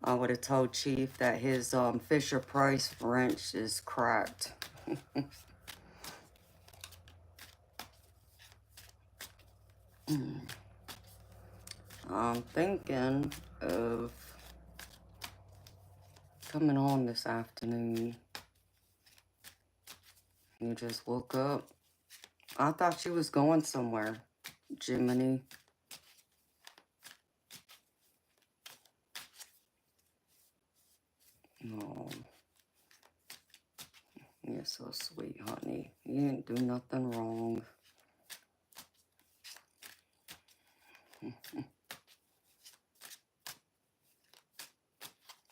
I would have told Chief that his Fisher Price wrench is cracked. I'm thinking of coming on this afternoon. You just woke up. I thought she was going somewhere, Jiminy. Oh, you're so sweet, honey. You didn't do nothing wrong.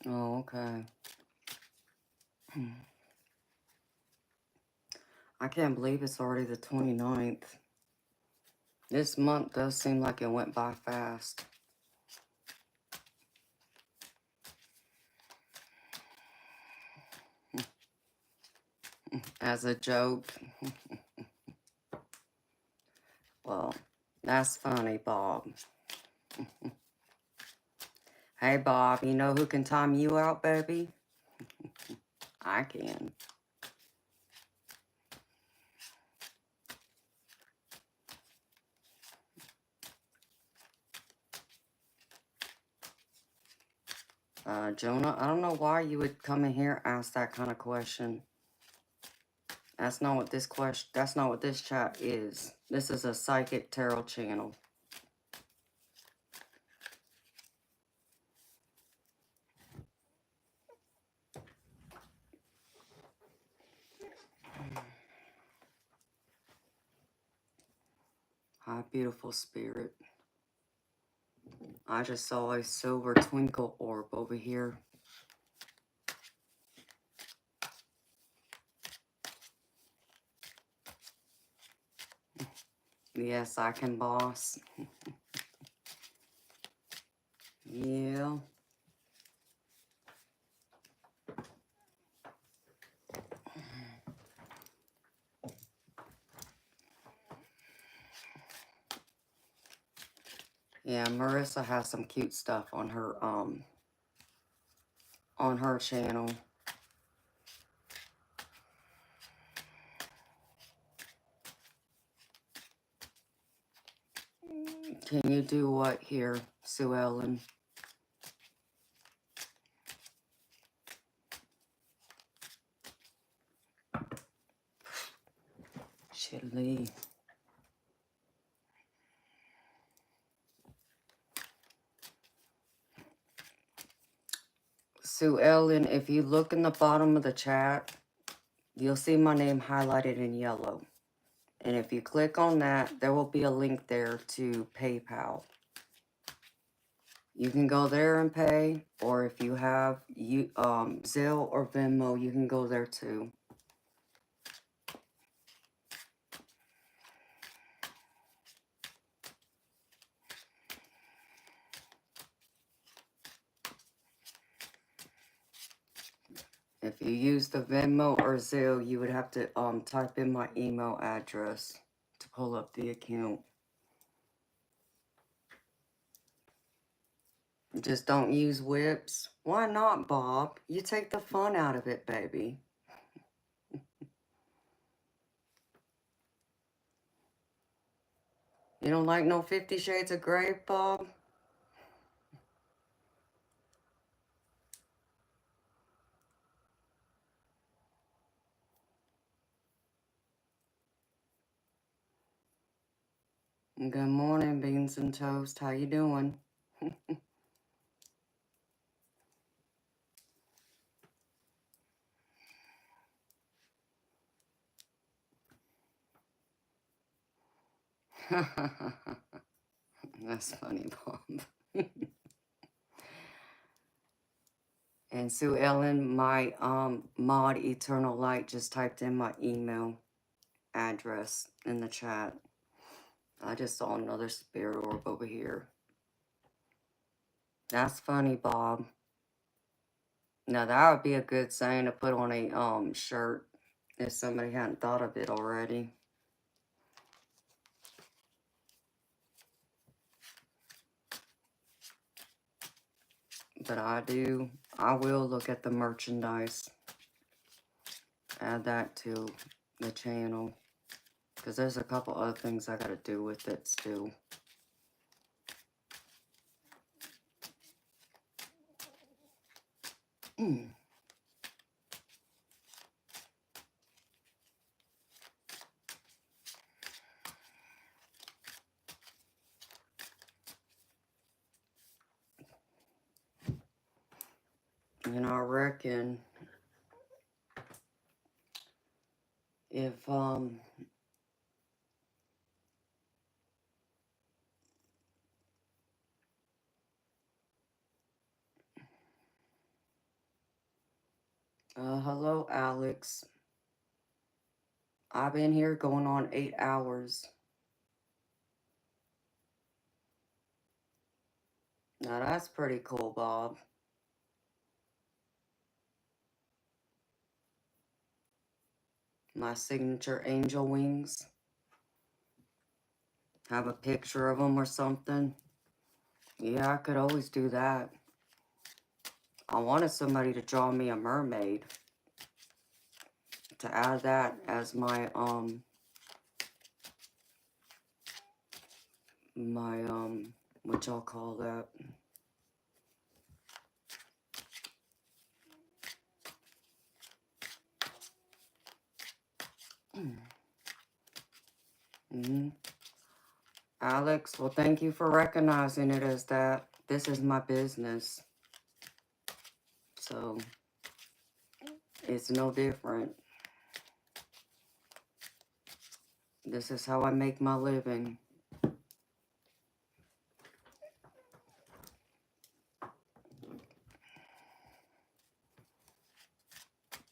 Oh, okay. I can't believe it's already the 29th. This month does seem like it went by fast. As a joke. Well, that's funny, Bob. Hey, Bob, you know who can time you out, baby? I can. Jonah, I don't know why you would come in here and ask that kind of question. That's not what this chat is. This is a psychic tarot channel. Hi, beautiful spirit. I just saw a silver twinkle orb over here. Yes, I can, boss. Yeah. Yeah, Marissa has some cute stuff on her channel. Can you do what here, Sue Ellen? Chili. Sue Ellen, if you look in the bottom of the chat, you'll see my name highlighted in yellow. And if you click on that, there will be a link there to PayPal. You can go there and pay, or if you have Zelle or Venmo, you can go there too. If you use the Venmo or Zelle, you would have to type in my email address to pull up the account. Just don't use whips. Why not, Bob? You take the fun out of it, baby. You don't like no 50 Shades of Grey, Bob? Good morning, Beans and Toast. How you doing? That's funny, Bob. And Sue Ellen, my mod Eternal Light just typed in my email address in the chat. I just saw another spirit orb over here. That's funny, Bob. Now that would be a good saying to put on a shirt if somebody hadn't thought of it already. But I will look at the merchandise. Add that to the channel. Because there's a couple other things I gotta do with it still. In I reckon if hello Alex. I've been here going on 8 hours. Now that's pretty cool, Bob. My signature angel wings. Have a picture of them or something. Yeah, I could always do that. I wanted somebody to draw me a mermaid. To add that as my what y'all call that? Alex, well, thank you for recognizing it as that. This is my business. So, it's no different. This is how I make my living.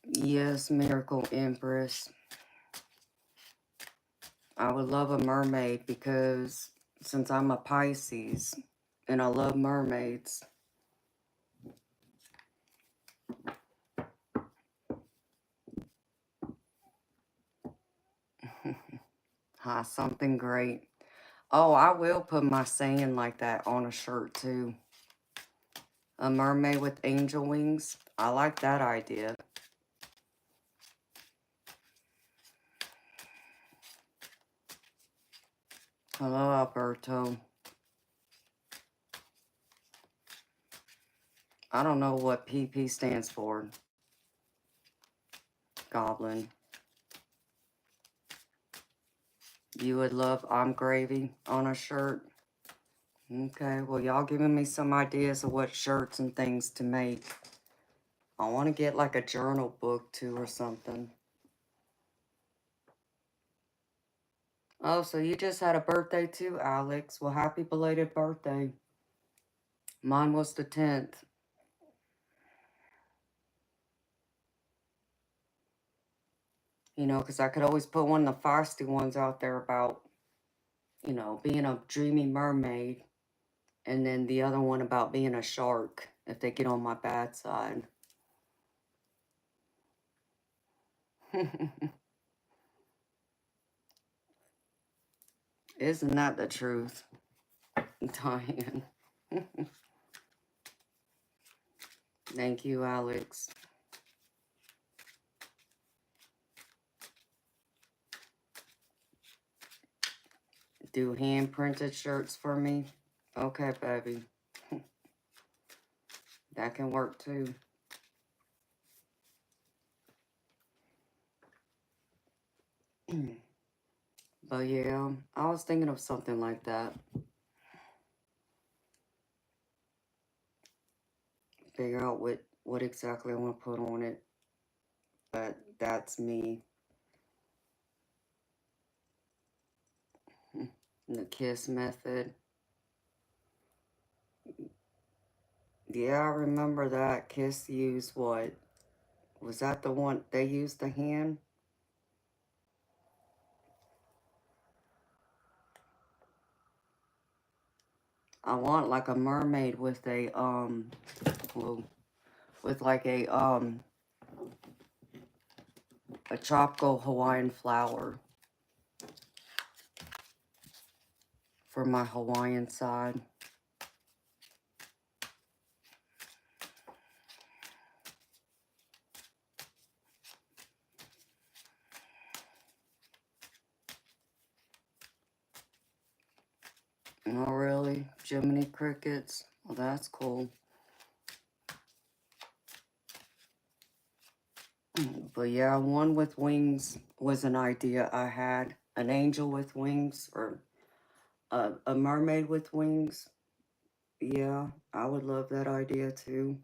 Yes, Miracle Empress. I would love a mermaid because since I'm a Pisces and I love mermaids. Something great. Oh, I will put my saying like that on a shirt too. A mermaid with angel wings. I like that idea. Hello, Alberto. I don't know what PP stands for. Goblin. You would love I'm gravy on a shirt. Okay, well, y'all giving me some ideas of what shirts and things to make. I want to get like a journal book too or something. Oh, so you just had a birthday too, Alex. Well, happy belated birthday. Mine was the 10th. You know, because I could always put one of the feisty ones out there about, you know, being a dreamy mermaid. And then the other one about being a shark, if they get on my bad side. Isn't that the truth, Diane? Thank you, Alex. Do hand-printed shirts for me? Okay, baby. That can work too. But yeah, I was thinking of something like that. Figure out what exactly I want to put on it. But that's me. The kiss method. Yeah, I remember that. Kiss used what? Was that the one they used the hand? I want like a mermaid with a well, with like a tropical Hawaiian flower for my Hawaiian side. Oh, really? Jiminy crickets? Well, that's cool. But yeah, one with wings was an idea I had. An angel with wings or a mermaid with wings. Yeah, I would love that idea too.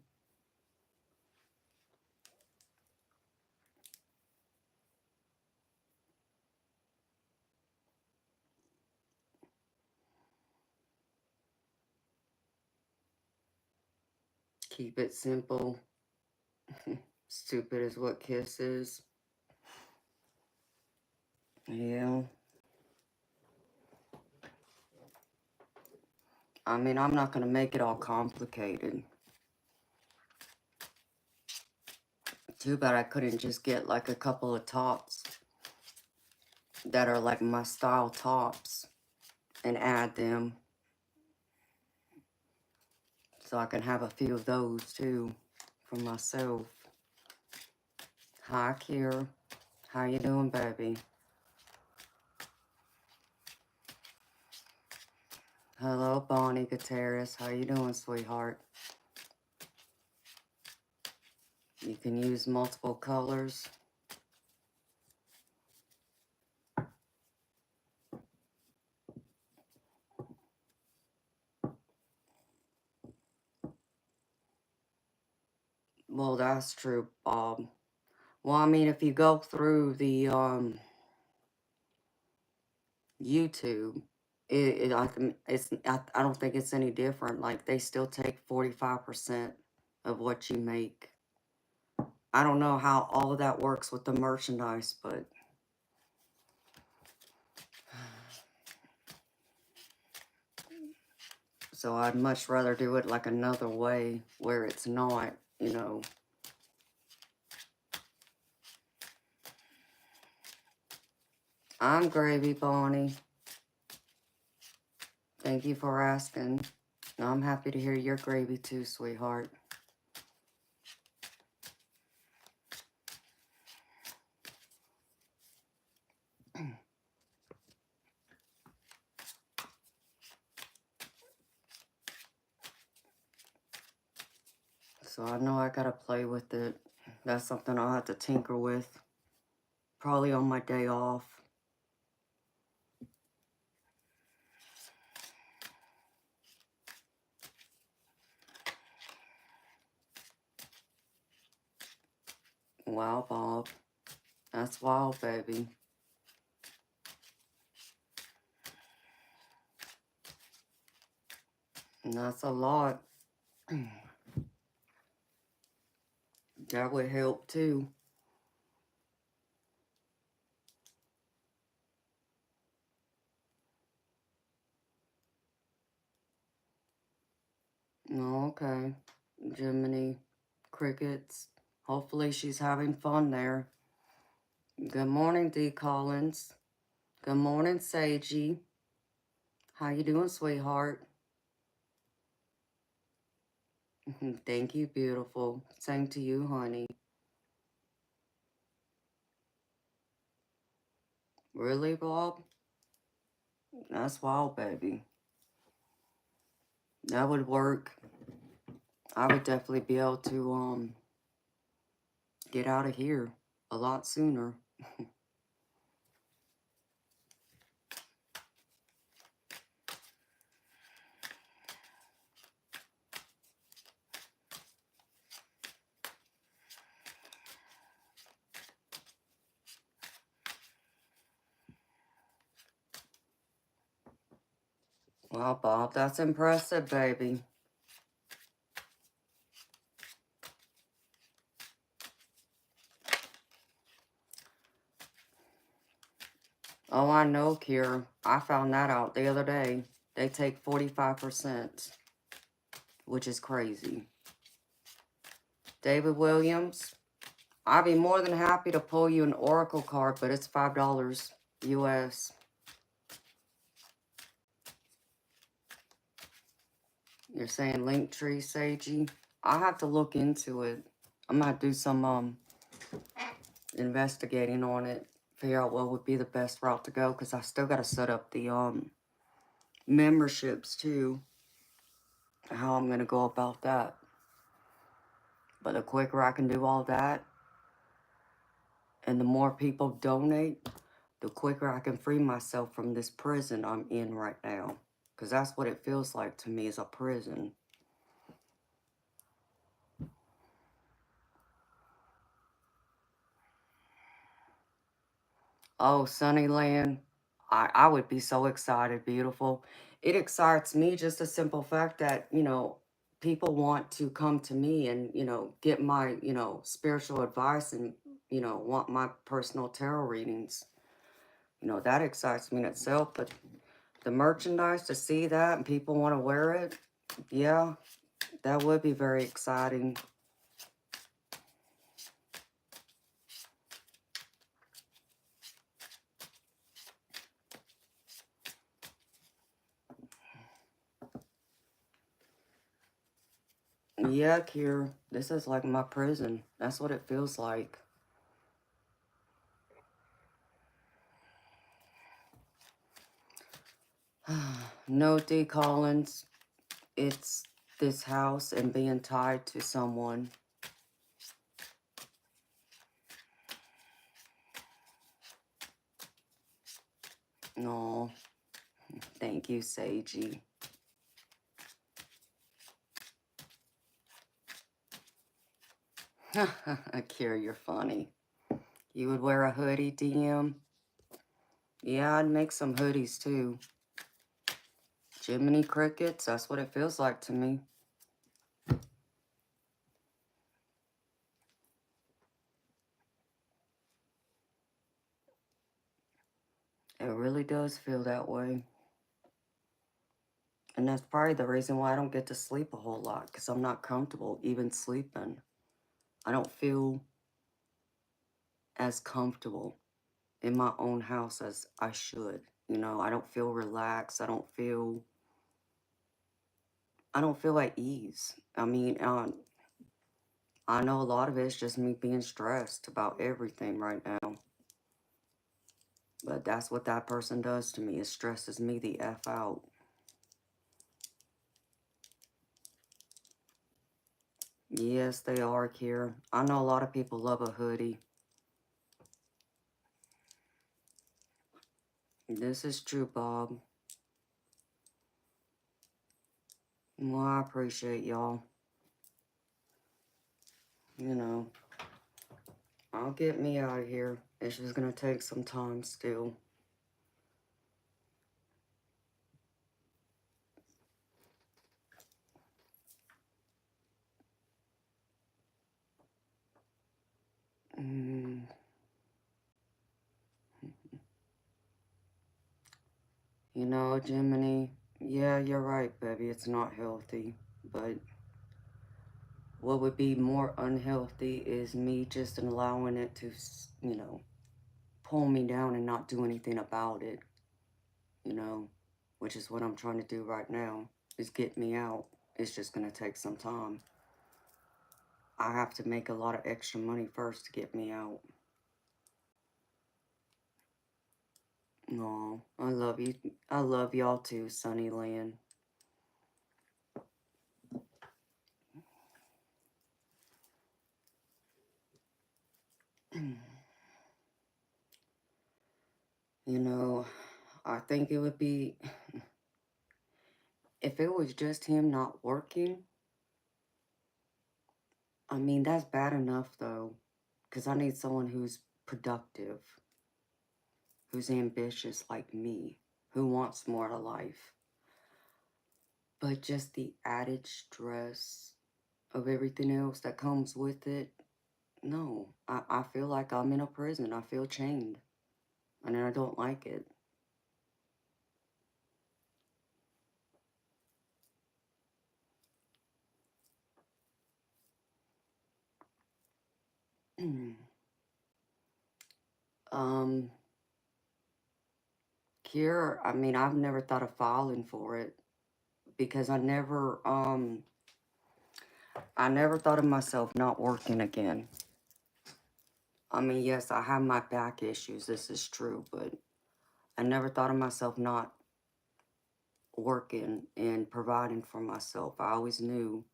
Keep it simple. Stupid is what kiss is. Yeah. I mean, I'm not going to make it all complicated. Too bad I couldn't just get like a couple of tops that are like my style tops and add them. So I can have a few of those too for myself. Hi, Kira. How you doing, baby? Hello, Bonnie Gutierrez. How you doing, sweetheart? You can use multiple colors. Well, that's true, Bob. Well, I mean, if you go through the YouTube, I don't think it's any different. Like, they still take 45% of what you make. I don't know how all of that works with the merchandise, but so I'd much rather do it like another way where it's not, you know. I'm Gravy Bonnie. Thank you for asking. I'm happy to hear your gravy too, sweetheart. So I know I gotta play with it. That's something I'll have to tinker with. Probably on my day off. Wow, Bob. That's wild, baby. And that's a lot. That would help too. Okay. Jiminy Crickets. Hopefully she's having fun there. Good morning, D. Collins. Good morning, Sagey. How you doing, sweetheart? Thank you, beautiful. Same to you, honey. Really, Bob? That's wild, baby. That would work. I would definitely be able to get out of here a lot sooner. Well, Bob, that's impressive, baby. Oh, I know, Kira. I found that out the other day. They take 45%, which is crazy. David Williams, I'd be more than happy to pull you an Oracle card, but it's $5 US. You're saying Linktree, Sagey? I'll have to look into it. I'm going to do some investigating on it. Figure out what would be the best route to go, because I still got to set up the memberships too. How I'm going to go about that. But the quicker I can do all that, and the more people donate, the quicker I can free myself from this prison I'm in right now. Because that's what it feels like to me, is a prison. Oh, Sunnyland, I would be so excited, beautiful. It excites me, just the simple fact that, you know, people want to come to me and, you know, get my, you know, spiritual advice and, you know, want my personal tarot readings. You know, that excites me in itself, but the merchandise, to see that and people want to wear it, yeah, that would be very exciting. Yeah, Kier, this is like my prison. That's what it feels like. No, D. Collins, it's this house and being tied to someone. No, thank you, Sagey. Kier, you're funny. You would wear a hoodie, DM? Yeah, I'd make some hoodies too. Jiminy Crickets, that's what it feels like to me. It really does feel that way. And that's probably the reason why I don't get to sleep a whole lot, because I'm not comfortable even sleeping. I don't feel as comfortable in my own house as I should. You know, I don't feel relaxed. I don't feel at ease. I mean, I know a lot of it's just me being stressed about everything right now. But that's what that person does to me. It stresses me the F out. Yes, they are, Kira. I know a lot of people love a hoodie. This is true, Bob. Well, I appreciate y'all. You know, I'll get me out of here. It's just gonna take some time still. Mm. You know, Jiminy, yeah, you're right, baby. It's not healthy. But what would be more unhealthy is me just allowing it to, you know, pull me down and not do anything about it. You know, which is what I'm trying to do right now, is get me out. It's just going to take some time. I have to make a lot of extra money first to get me out. No, I love you. I love y'all too, Sunnyland. You know, I think it would be, if it was just him not working, I mean, that's bad enough though, because I need someone who's productive, who's ambitious like me, who wants more out of life. But just the added stress of everything else that comes with it, no. I feel like I'm in a prison. I feel chained. And I don't like it. um, Cure, I mean, I've never thought of filing for it because I never thought of myself not working again. I mean, yes, I have my back issues, this is true, but I never thought of myself not working and providing for myself. I always knew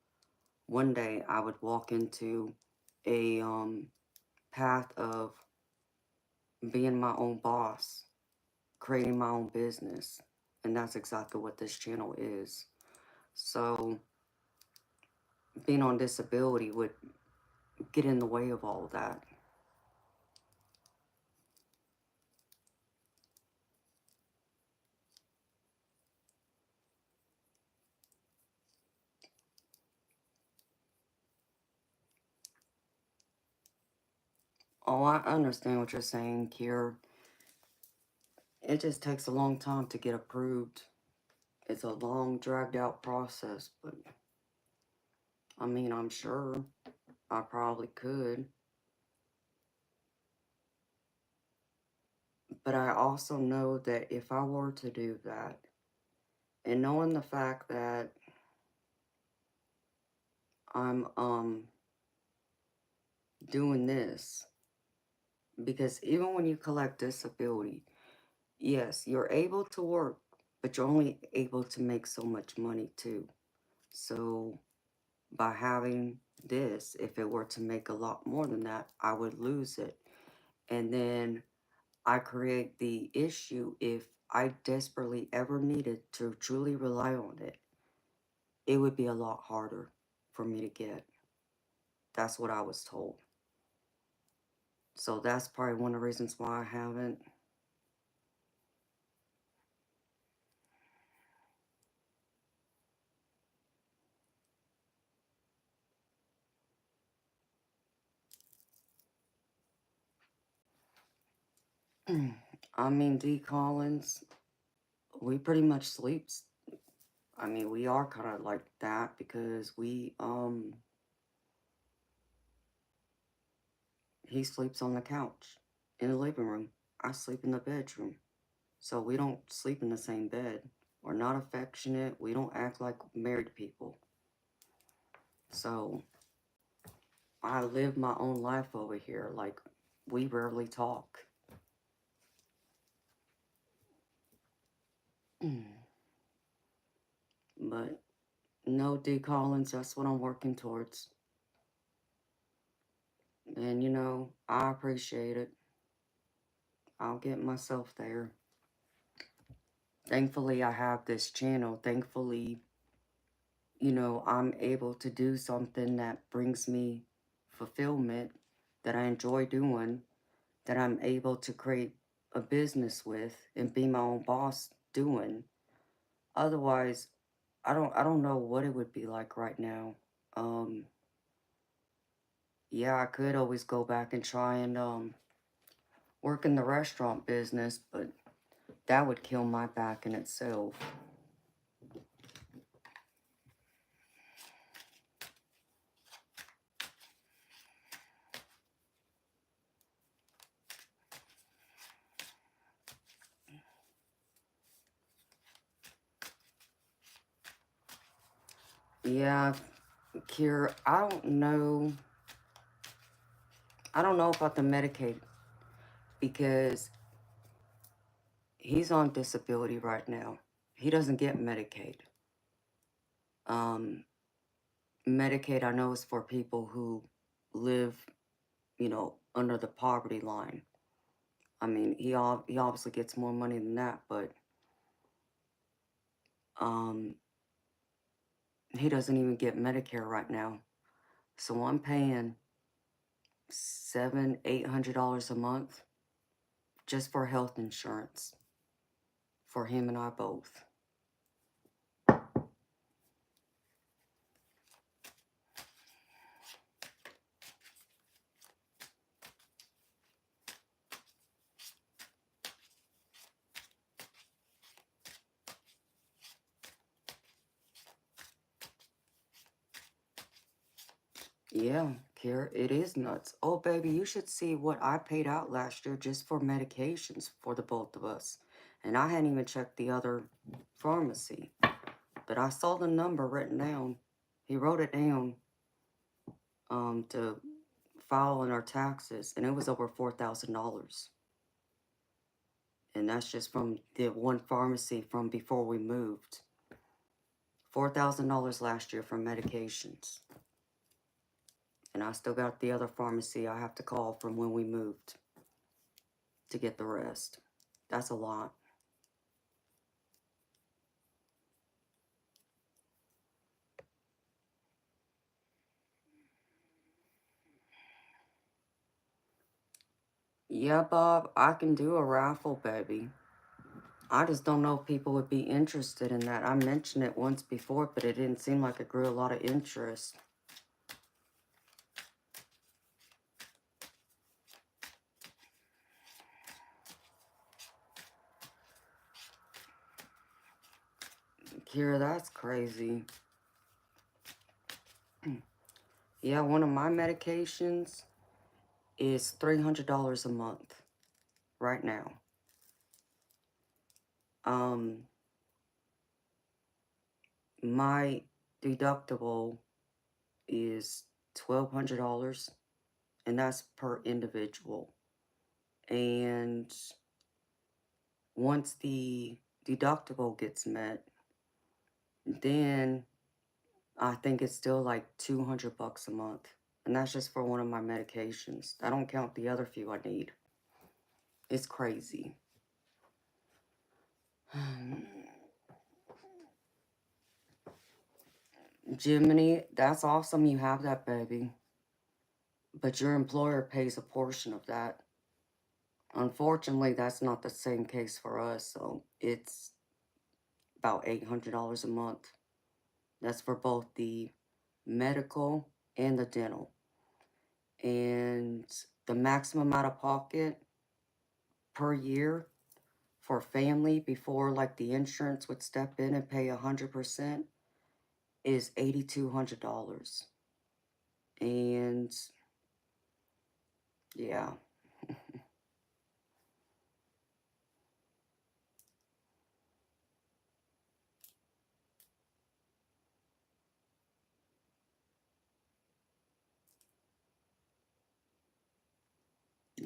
one day I would walk into a path of being my own boss, creating my own business, and that's exactly what this channel is. So being on disability would get in the way of all that. Oh, I understand what you're saying, Kier. It just takes a long time to get approved. It's a long, dragged out process, but I mean, I'm sure I probably could. But I also know that if I were to do that, and knowing the fact that I'm doing this, because even when you collect disability, yes, you're able to work, but you're only able to make so much money too. So by having this, if it were to make a lot more than that, I would lose it. And then I create the issue if I desperately ever needed to truly rely on it, it would be a lot harder for me to get. That's what I was told. So that's probably one of the reasons why I haven't. I mean, D. Collins, we pretty much sleeps. I mean, we are kind of like that because he sleeps on the couch in the living room. I sleep in the bedroom. So we don't sleep in the same bed. We're not affectionate. We don't act like married people. So I live my own life over here. Like, we rarely talk. But no, D. Collins, that's what I'm working towards. And, you know, I appreciate it. I'll get myself there. Thankfully, I have this channel. Thankfully, you know, I'm able to do something that brings me fulfillment, that I enjoy doing, that I'm able to create a business with and be my own boss doing. Otherwise, I don't know what it would be like right now. Um, yeah, I could always go back and try and work in the restaurant business, but that would kill my back in itself. Yeah, Kier, I don't know about the Medicaid because he's on disability right now. He doesn't get Medicaid. Um, Medicaid, I know, is for people who live, you know, under the poverty line. I mean, he obviously gets more money than that, but um, he doesn't even get Medicare right now. So I'm paying $700-800 a month just for health insurance for him and I both. Yeah, Kira, it is nuts. Oh, baby, you should see what I paid out last year just for medications for the both of us. And I hadn't even checked the other pharmacy. But I saw the number written down. He wrote it down to file on our taxes, and it was over $4,000. And that's just from the one pharmacy from before we moved. $4,000 last year for medications. And I still got the other pharmacy I have to call from when we moved to get the rest. That's a lot. Yeah, Bob, I can do a raffle, baby. I just don't know if people would be interested in that. I mentioned it once before, but it didn't seem like it grew a lot of interest. Kira, that's crazy. Yeah, one of my medications is $300 a month right now. My deductible is $1,200, and that's per individual. And once the deductible gets met, then I think it's still like $200 a month. And that's just for one of my medications. I don't count the other few I need. It's crazy. Jiminy, that's awesome you have that, baby. But your employer pays a portion of that. Unfortunately, that's not the same case for us, so it's about $800 a month. That's for both the medical and the dental. And the maximum out of pocket per year for family before like the insurance would step in and pay 100% is $8,200. And yeah.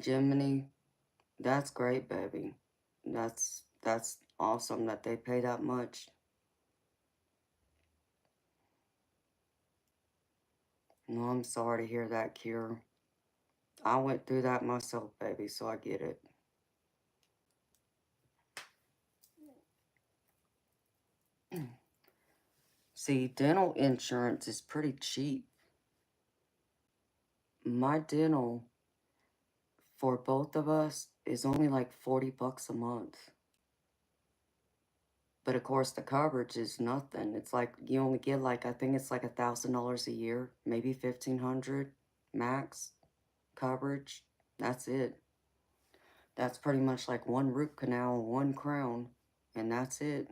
Jiminy, that's great, baby. That's awesome that they pay that much. No, I'm sorry to hear that, Kier. I went through that myself, baby, so I get it. See, dental insurance is pretty cheap. My dental for both of us is only like $40 a month. But of course, the coverage is nothing. It's like you only get like I think it's like $1,000 a year, maybe 1,500 max coverage. That's it. That's pretty much like one root canal, one crown, and that's it.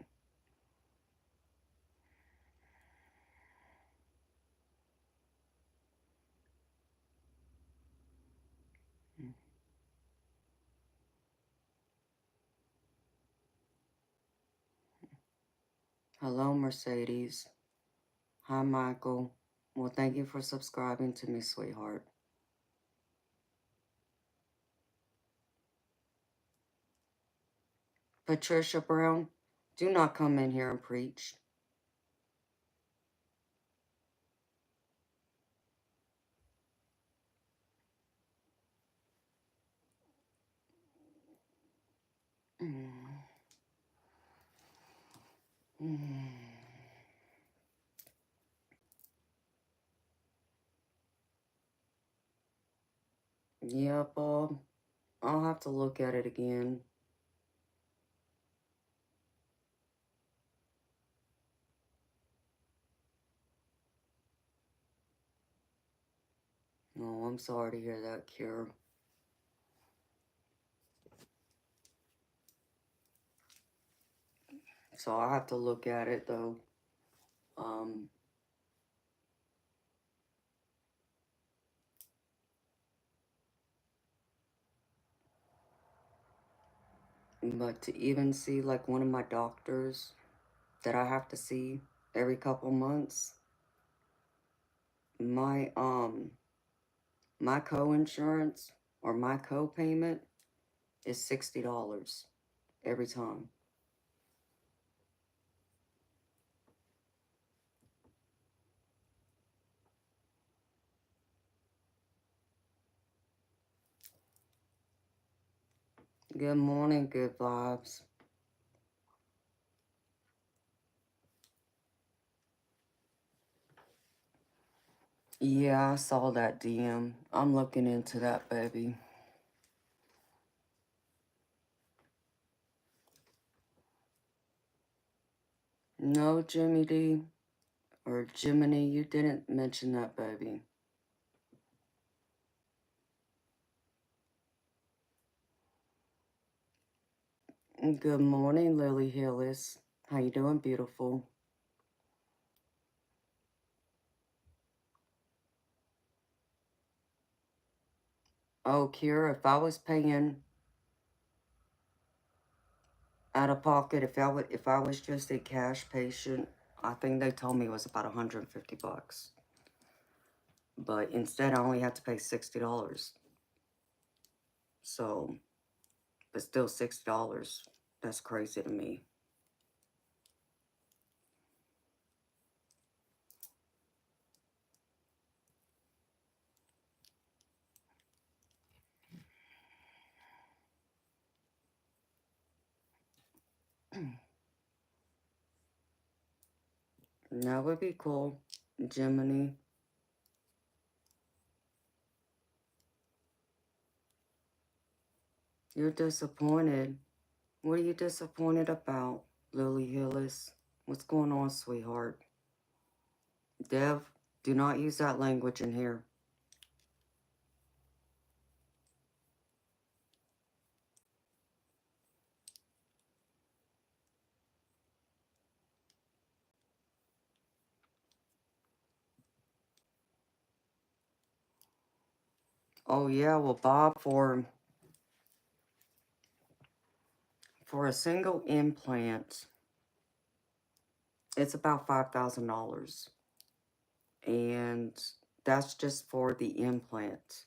Hello, Mercedes. Hi, Michael. Well, thank you for subscribing to me, sweetheart. Patricia Brown, do not come in here and preach. Mm. Mm. Yeah, Bob. I'll have to look at it again. Oh, I'm sorry to hear that, Cure. So I'll have to look at it, though. Um, But to even see like one of my doctors that I have to see every couple months, my my co-insurance or my co-payment is $60 every time. Good morning, good vibes. Yeah, I saw that DM. I'm looking into that, baby. No, Jimmy D, or Jiminy, you didn't mention that, baby. Good morning, Lily Hillis. How you doing, beautiful? Oh, Kira, if I was paying out of pocket, if I was just a cash patient, I think they told me it was about $150. But instead, I only had to pay $60. So, but still $60. That's crazy to me. That would be cool, Jiminy. You're disappointed. What are you disappointed about, Lily Hillis? What's going on, sweetheart? Dev, do not use that language in here. Oh yeah, well Bob, for a single implant, it's about $5,000. And that's just for the implant.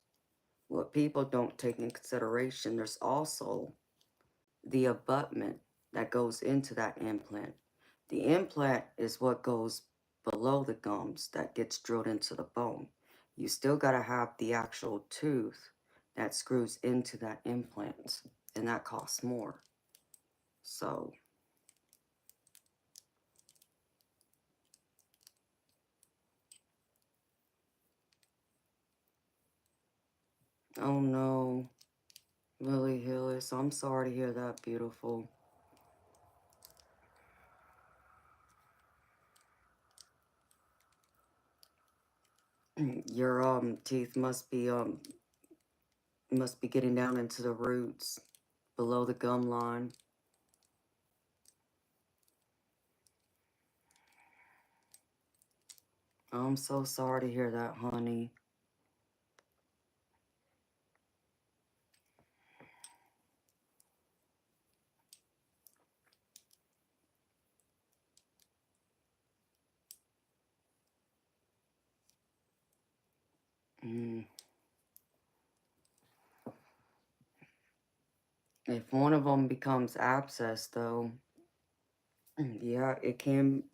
What people don't take in consideration, there's also the abutment that goes into that implant. The implant is what goes below the gums that gets drilled into the bone. You still got to have the actual tooth that screws into that implant, and that costs more. So, oh no, Lily Hillis, I'm sorry to hear that, beautiful. Your teeth must be getting down into the roots below the gum line. I'm so sorry to hear that, honey. Mm. If one of them becomes abscess, though, yeah, it can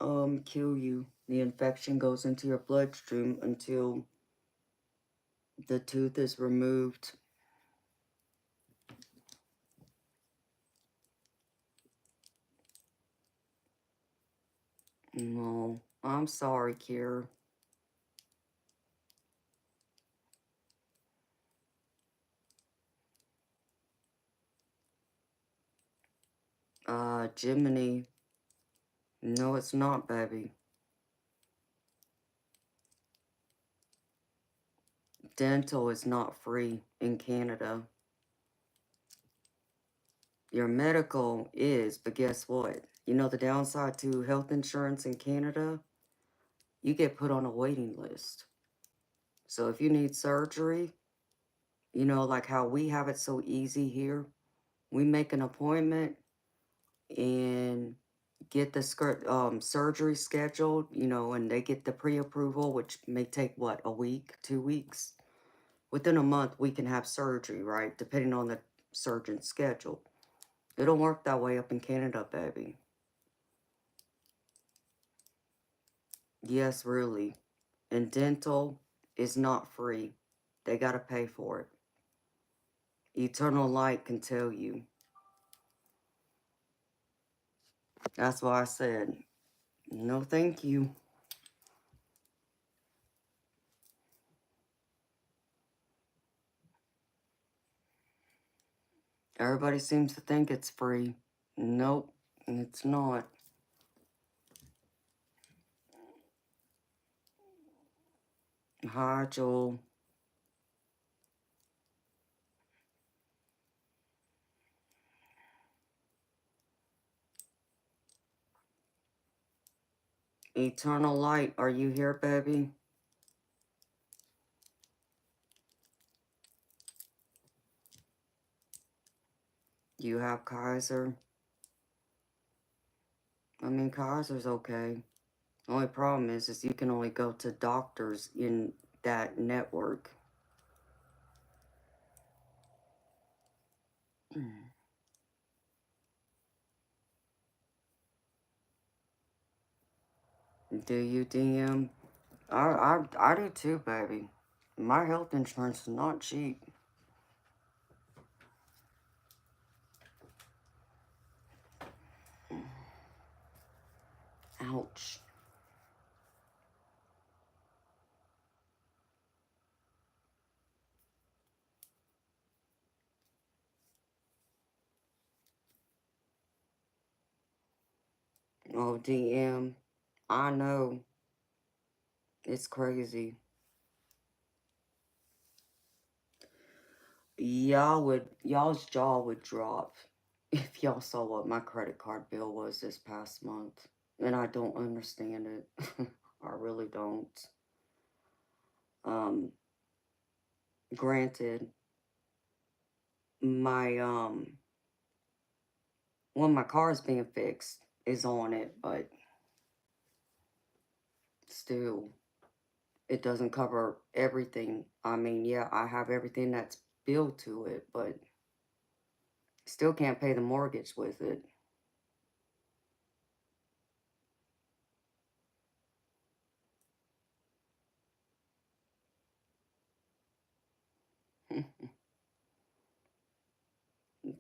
kill you. The infection goes into your bloodstream until the tooth is removed. No, I'm sorry, Kier. Jiminy. No, it's not, baby. Dental is not free in Canada. Your medical is, but guess what? You know the downside to health insurance in Canada? You get put on a waiting list. So if you need surgery, you know, like how we have it so easy here, we make an appointment and get the surgery scheduled, you know, and they get the pre-approval, which may take, what, a week, 2 weeks? Within a month, we can have surgery, right? Depending on the surgeon's schedule. It don't work that way up in Canada, baby. Yes, really. And dental is not free. They gotta pay for it. Eternal Light can tell you. That's why I said, no thank you. Everybody seems to think it's free. Nope, it's not. Hi, Joel. Eternal Light, are you here, baby? You have Kaiser? I mean, Kaiser's okay. The only problem is you can only go to doctors in that network. Do you, DM? I do too, baby. My health insurance is not cheap. Ouch. Oh, DM, I know. It's crazy. Y'all's jaw would drop if y'all saw what my credit card bill was this past month. And I don't understand it. I really don't. Um, Granted, my, when my car's being fixed is on it, but still, it doesn't cover everything. I mean, yeah, I have everything that's billed to it, but still can't pay the mortgage with it.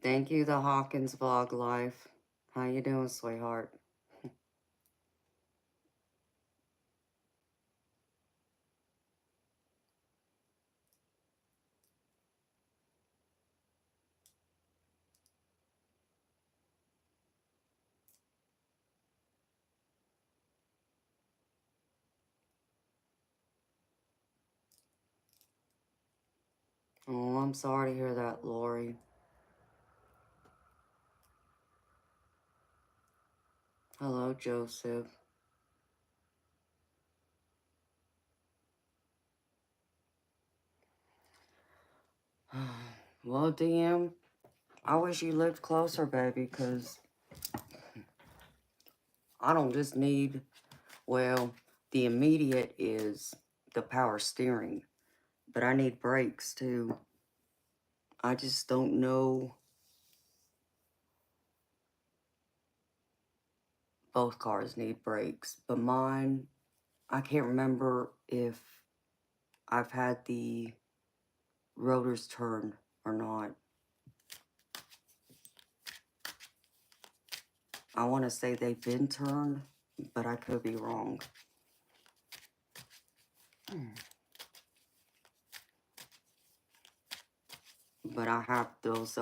Thank you, the Hawkins Vlog Life. How you doing, sweetheart? Oh, I'm sorry to hear that, Lori. Hello, Joseph. Well, DM, I wish you lived closer, baby, because I don't just need, well, the immediate is the power steering, but I need brakes, too. I just don't know. Both cars need brakes, but mine, I can't remember if I've had the rotors turned or not. I want to say they've been turned, but I could be wrong. But I have those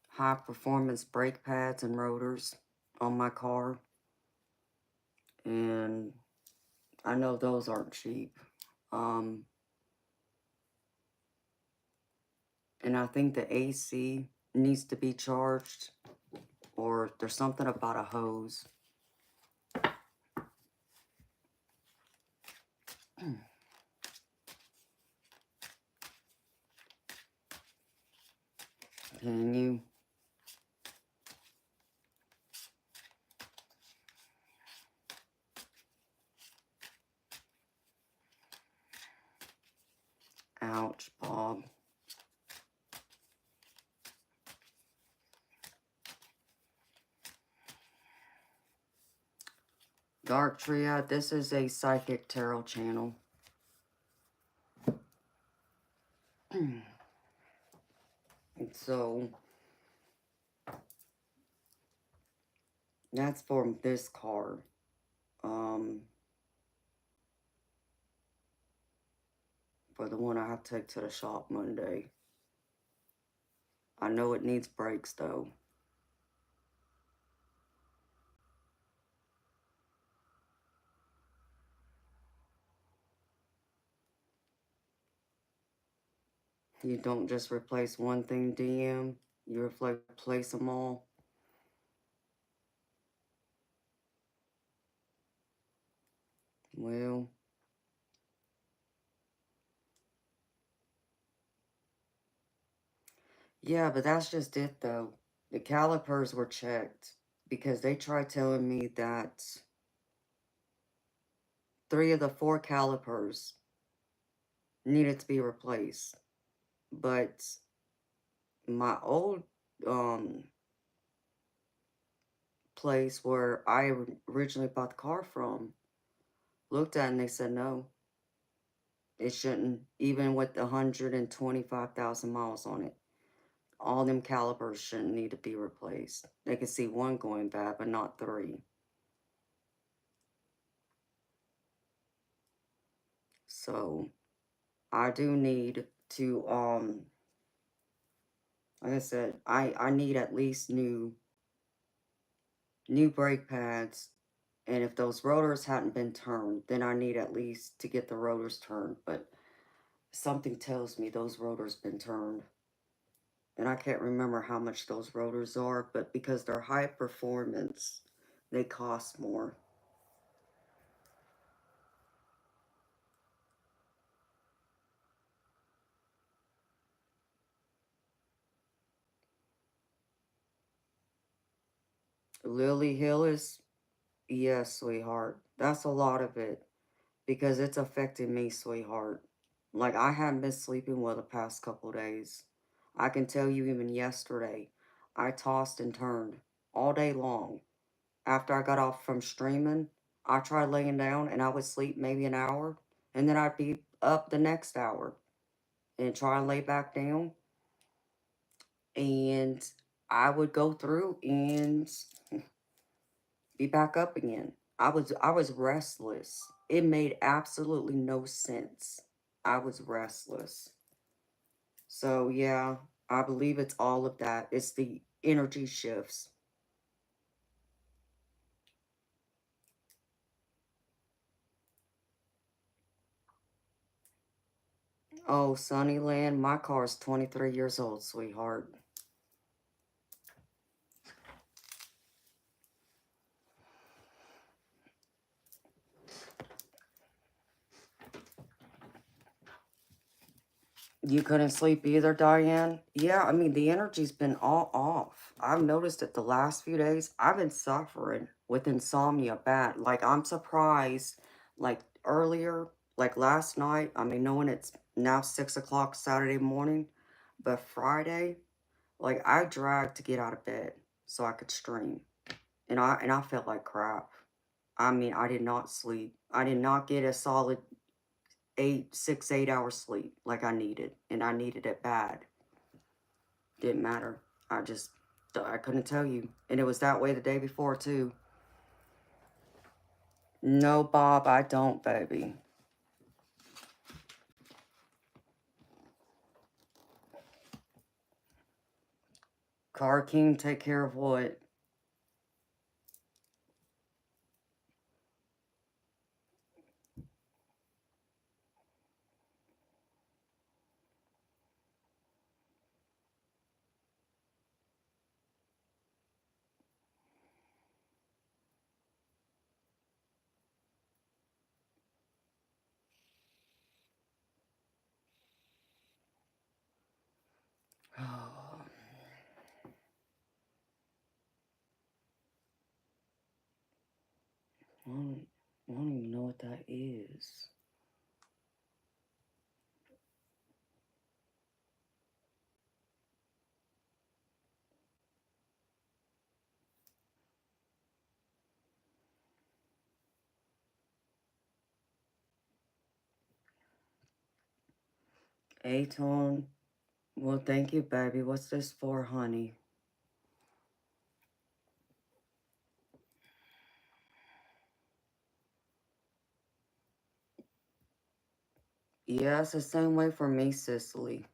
high performance brake pads and rotors on my car, and I know those aren't cheap. And I think the AC needs to be charged, or there's something about a hose. Can you? Ouch, Bob. Dark Triad, this is a psychic tarot channel. And so, that's for this card. For the one I have to take to the shop Monday. I know it needs brakes, though. You don't just replace one thing, DM. You replace them all. Well, yeah, but that's just it, though. The calipers were checked because they tried telling me that 3 of the 4 calipers needed to be replaced. But my old place where I originally bought the car from looked at it and they said no. It shouldn't, even with 125,000 miles on it. All them calipers shouldn't need to be replaced. They can see 1 going bad, but not 3. So I do need to, like I said, I need at least new brake pads. And if those rotors hadn't been turned, then I need at least to get the rotors turned. But something tells me those rotors been turned. And I can't remember how much those rotors are, but because they're high performance, they cost more. Lily Hillis, yes, sweetheart. That's a lot of it because it's affected me, sweetheart. Like, I haven't been sleeping well the past couple days. I can tell you even yesterday, I tossed and turned all day long. After I got off from streaming, I tried laying down and I would sleep maybe an hour, and then I'd be up the next hour and try and lay back down. And I would go through and be back up again. I was restless. It made absolutely no sense. I was restless. So yeah, I believe it's all of that. It's the energy shifts. Oh, Sunnyland, my car's 23 years old, sweetheart. You couldn't sleep either, Diane? Yeah, I mean, the energy's been all off. I've noticed it the last few days. I've been suffering with insomnia bad. Like, I'm surprised, like, earlier, like last night, I mean, knowing it's now 6 o'clock Saturday morning, but Friday, like, I dragged to get out of bed so I could stream. And I felt like crap. I mean, I did not sleep. I did not get a solid 8 hours sleep like I needed, and I needed it bad. Didn't matter. I couldn't tell you. And it was that way the day before too. No, Bob, I don't, baby. Car King, take care of what? I don't even know what that is. Aton. Well, thank you, baby. What's this for, honey? Yeah, it's the same way for me, Cicely.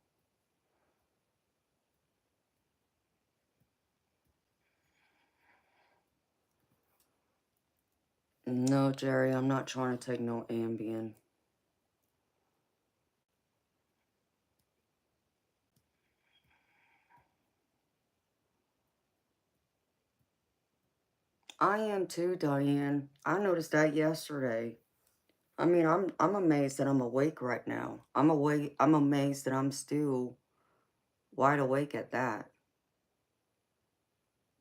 No, Jerry, I'm not trying to take no Ambien. I am too, Diane. I noticed that yesterday. I mean, I'm amazed that I'm awake right now. I'm amazed that I'm still wide awake at that.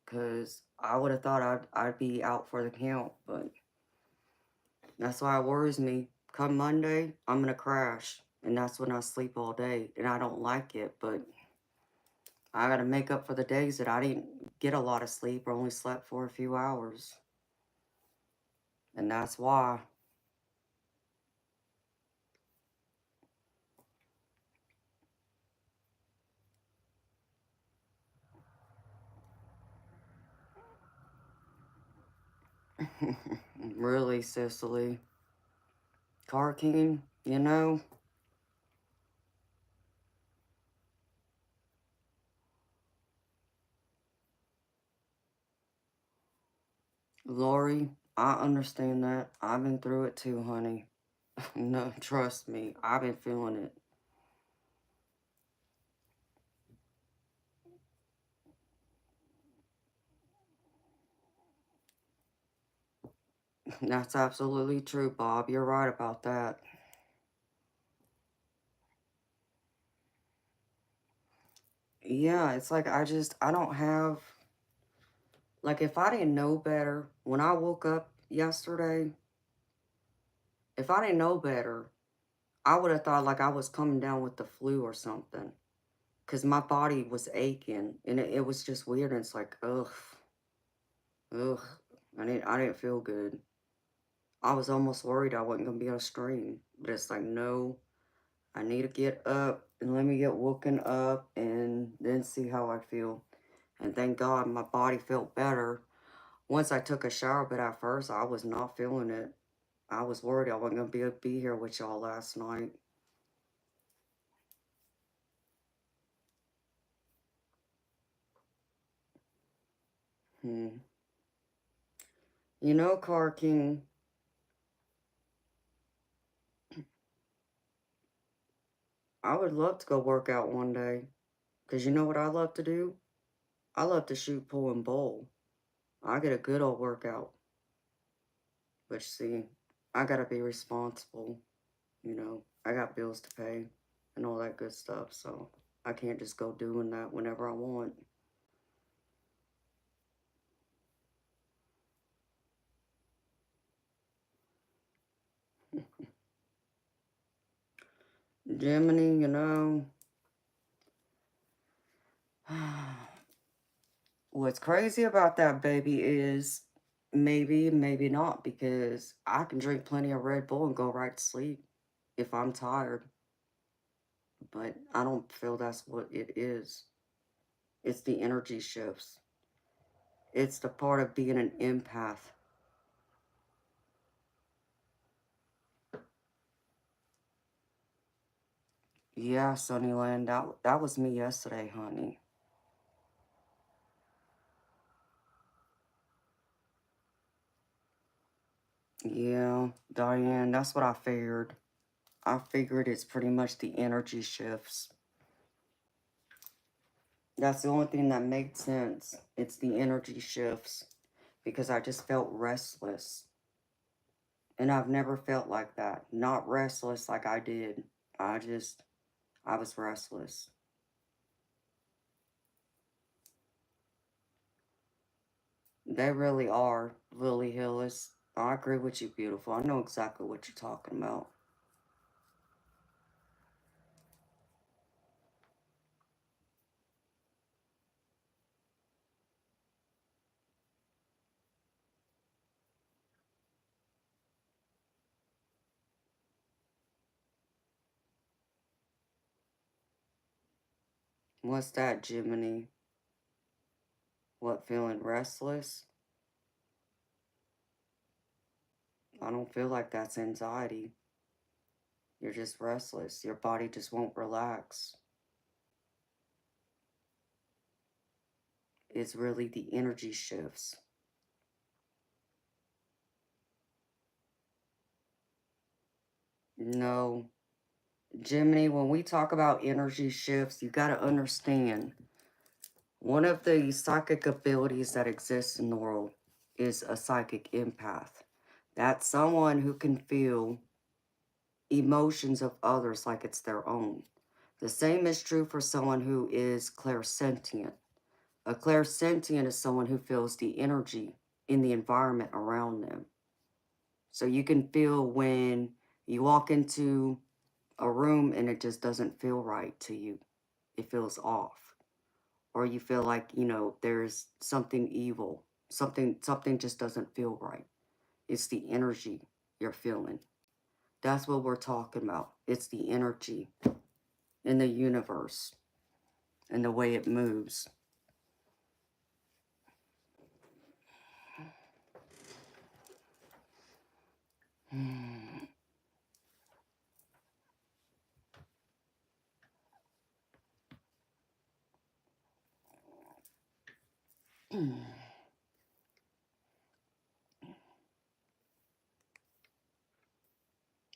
Cause I would have thought I'd be out for the count, but that's why it worries me. Come Monday, I'm gonna crash, and that's when I sleep all day, and I don't like it, but I gotta make up for the days that I didn't get a lot of sleep or only slept for a few hours. And that's why. Really, Cicely. Car King, you know? Lori, I understand that. I've been through it too, honey. No, trust me. I've been feeling it. That's absolutely true, Bob. You're right about that. Yeah, it's like I don't have, like, if I didn't know better, when I woke up yesterday, if I didn't know better, I would have thought like I was coming down with the flu or something. Because my body was aching and it was just weird. And it's like, ugh, ugh. I didn't feel good. I was almost worried I wasn't going to be able to stream. But it's like, no, I need to get up and let me get woken up and then see how I feel. And thank God my body felt better once I took a shower. But at first, I was not feeling it. I was worried I wasn't going to be able to be here with y'all last night. Hmm. You know, Car King, I would love to go work out one day. Because you know what I love to do? I love to shoot, pull, and bowl. I get a good old workout. But see, I gotta be responsible. You know, I got bills to pay and all that good stuff. So I can't just go doing that whenever I want. Jiminy, you know, what's crazy about that baby is maybe, maybe not, because I can drink plenty of Red Bull and go right to sleep if I'm tired. But I don't feel that's what it is. It's the energy shifts. It's the part of being an empath. Yeah, Sunnyland, that was me yesterday, honey. Yeah, Diane, that's what I figured. I figured it's pretty much the energy shifts. That's the only thing that made sense. It's the energy shifts because I just felt restless. And I've never felt like that. Not restless like I did. I was restless. They really are, Lily Hillis. I agree with you, beautiful. I know exactly what you're talking about. What's that, Jiminy? What, feeling restless? I don't feel like that's anxiety. You're just restless. Your body just won't relax. It's really the energy shifts. No, Jiminy, when we talk about energy shifts, you got to understand one of the psychic abilities that exists in the world is a psychic empath. That's someone who can feel emotions of others like it's their own. The same is true for someone who is clairsentient. A clairsentient is someone who feels the energy in the environment around them. So you can feel when you walk into a room and it just doesn't feel right to you. It feels off. Or you feel like, there's something evil. Something just doesn't feel right. It's the energy you're feeling. That's what we're talking about. It's the energy in the universe and the way it moves.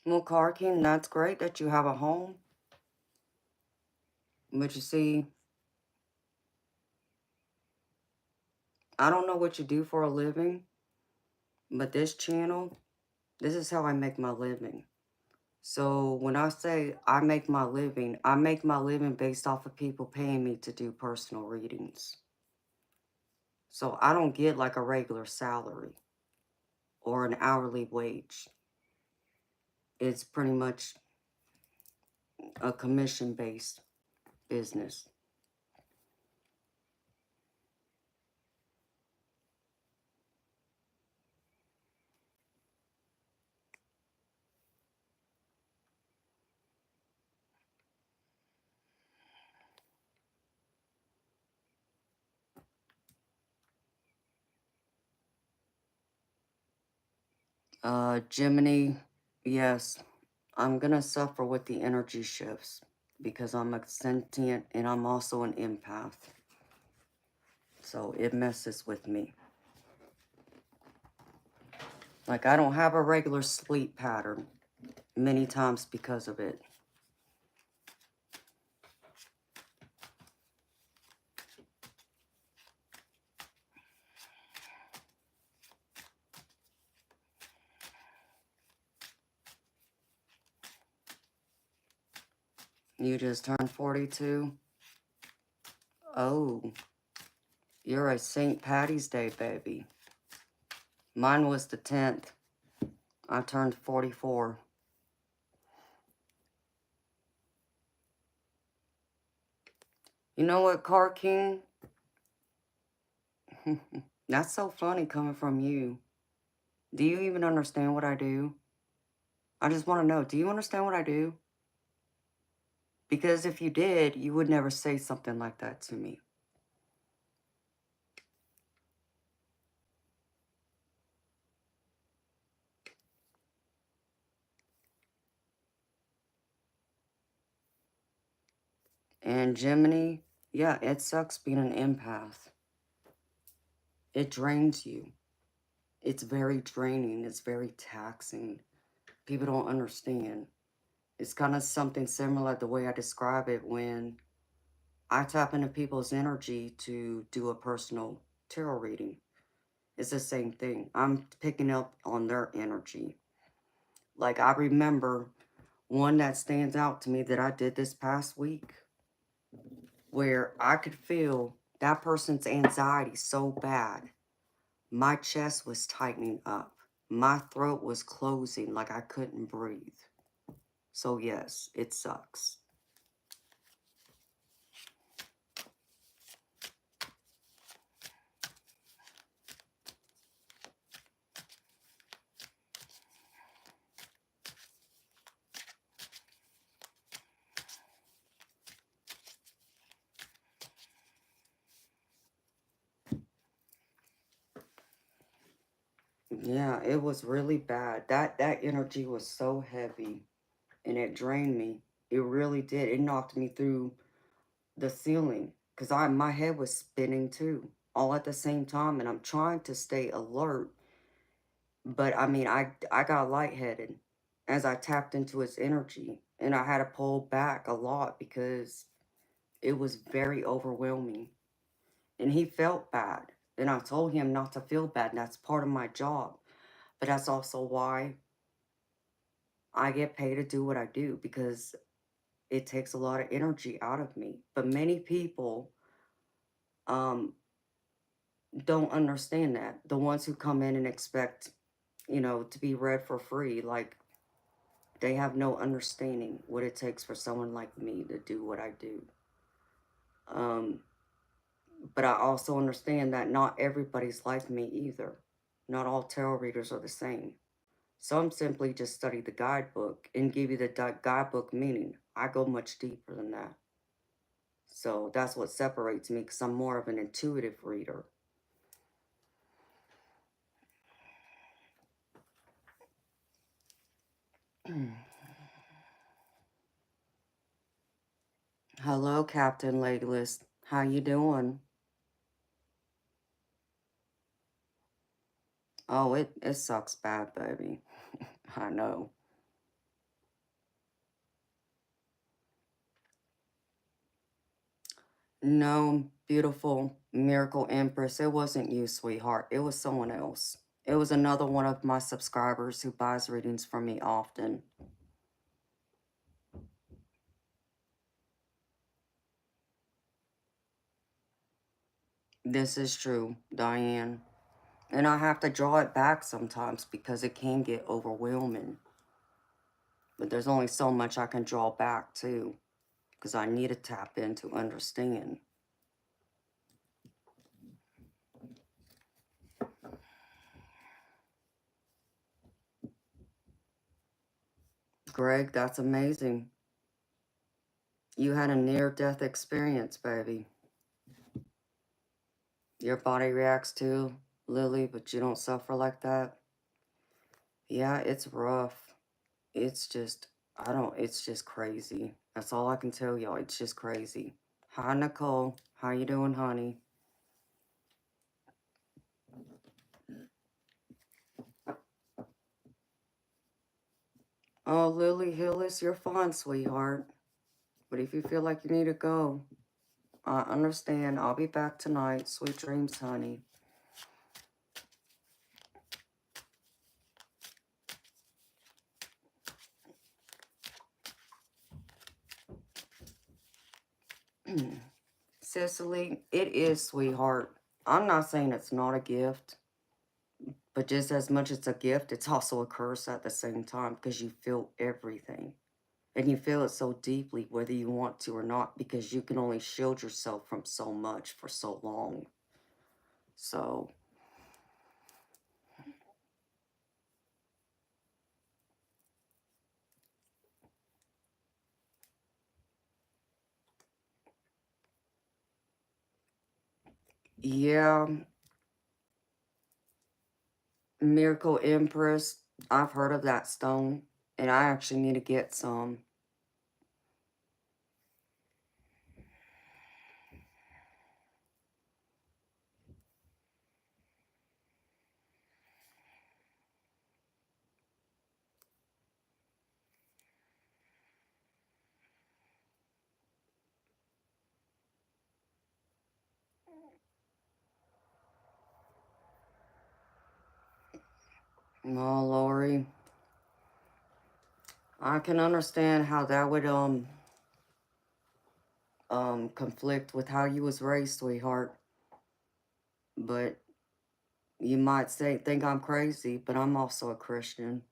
Well, Karkin, that's great that you have a home. But you see, I don't know what you do for a living, but this channel, this is how I make my living. So when I say I make my living based off of people paying me to do personal readings. So I don't get like a regular salary or an hourly wage. It's pretty much a commission-based business. Gemini, yes, I'm gonna suffer with the energy shifts because I'm a sentient and I'm also an empath. So it messes with me. Like I don't have a regular sleep pattern many times because of it. You just turned 42? Oh, you're a St. Patty's Day baby. Mine was the 10th. I turned 44. You know what, Car King? That's so funny coming from you. Do you even understand what I do? I just want to know, do you understand what I do? Because if you did, you would never say something like that to me. And Gemini, yeah, it sucks being an empath. It drains you. It's very draining. It's very taxing. People don't understand. It's kind of something similar the way I describe it when I tap into people's energy to do a personal tarot reading. It's the same thing. I'm picking up on their energy. Like I remember one that stands out to me that I did this past week where I could feel that person's anxiety so bad. My chest was tightening up. my throat was closing like I couldn't breathe. So yes, it sucks. Yeah, it was really bad. That energy was so heavy and it drained me. It really did. It knocked me through the ceiling because my head was spinning too, all at the same time, and I'm trying to stay alert. But I mean, I got lightheaded as I tapped into his energy, and I had to pull back a lot because it was very overwhelming. And he felt bad, and I told him not to feel bad, and that's part of my job. But that's also why I get paid to do what I do, because it takes a lot of energy out of me. But many people um don't understand that. The ones who come in and expect, to be read for free, like, they have no understanding what it takes for someone like me to do what I do. Um, but I also understand that not everybody's like me either. Not all tarot readers are the same. Some simply just study the guidebook and give you the guidebook meaning. I go much deeper than that. So that's what separates me, because I'm more of an intuitive reader. Hello, Captain Legless. How you doing? Oh, it sucks bad, baby. I know. No, beautiful miracle Empress. It wasn't you, sweetheart. It was someone else. It was another one of my subscribers who buys readings from me often. This is true, Diane. And I have to draw it back sometimes because it can get overwhelming. But there's only so much I can draw back, too, because I need to tap in to understand. Greg, that's amazing. You had a near-death experience, baby. Your body reacts to Lily, but you don't suffer like that. Yeah, it's rough. It's just, it's just crazy. That's all I can tell y'all. It's just crazy. Hi, Nicole. How you doing, honey? Oh, Lily Hillis, you're fine, sweetheart. But if you feel like you need to go, I understand. I'll be back tonight. Sweet dreams, honey. Cicely, it is, sweetheart. I'm not saying it's not a gift, but just as much as it's a gift, it's also a curse at the same time, because you feel everything. And you feel it so deeply, whether you want to or not, because you can only shield yourself from so much for so long. So, yeah, Miracle Empress, I've heard of that stone, and I actually need to get some. Oh, Lori, I can understand how that would, conflict with how you was raised, sweetheart. But You might think I'm crazy, but I'm also a Christian.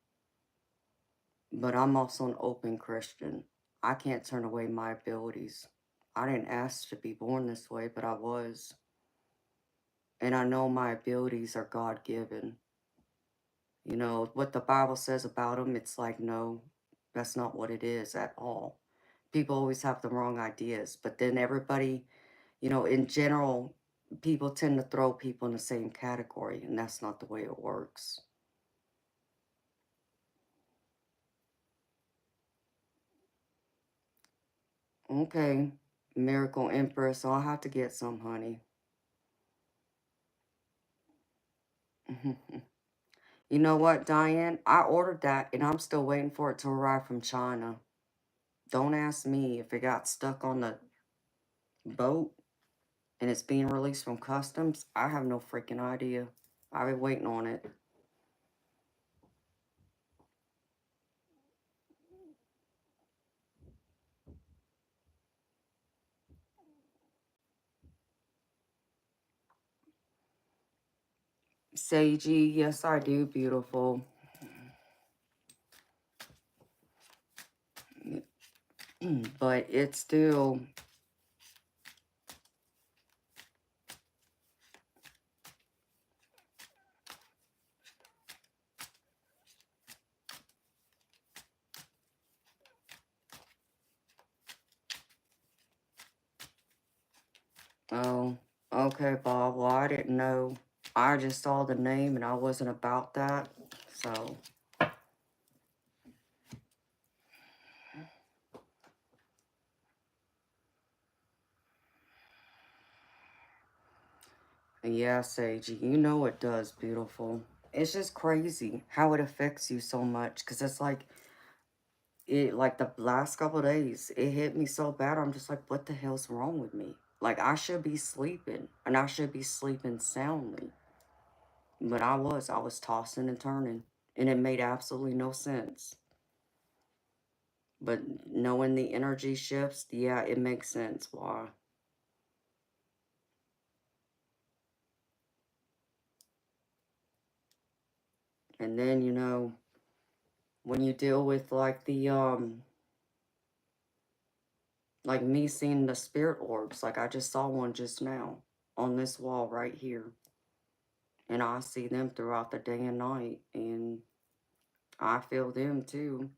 But I'm also an open Christian. I can't turn away my abilities. I didn't ask to be born this way, but I was. And I know my abilities are God-given. You know, what the Bible says about them, it's like, no, that's not what it is at all. People always have the wrong ideas. But then everybody, you know, in general, people tend to throw people in the same category, and that's not the way it works. Okay, Miracle Empress, I'll have to get some, honey. You know what, Diane? I ordered that, and I'm still waiting for it to arrive from China. Don't ask me if it got stuck on the boat and it's being released from customs. I have no freaking idea. I've been waiting on it. Seiji, yes I do, beautiful. But it's still... Oh, okay, Bob. Well, I didn't know. I just saw the name and I wasn't about that. So... Yeah, Seiji, you know it does, beautiful. It's just crazy how it affects you so much. Because it's like the last couple of days, it hit me so bad. I'm just like, what the hell's wrong with me? Like, I should be sleeping. And I should be sleeping soundly. But I was tossing and turning. And it made absolutely no sense. But knowing the energy shifts, yeah, it makes sense why. And then, you know, when you deal with like like me seeing the spirit orbs, like I just saw one just now on this wall right here. And I see them throughout the day and night, and I feel them too.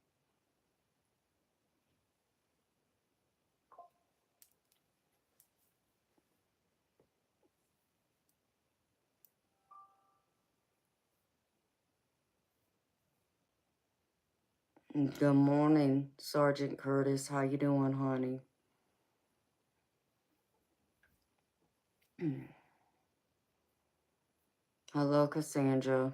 Good morning, Sergeant Curtis. How you doing, honey? Hello, Cassandra.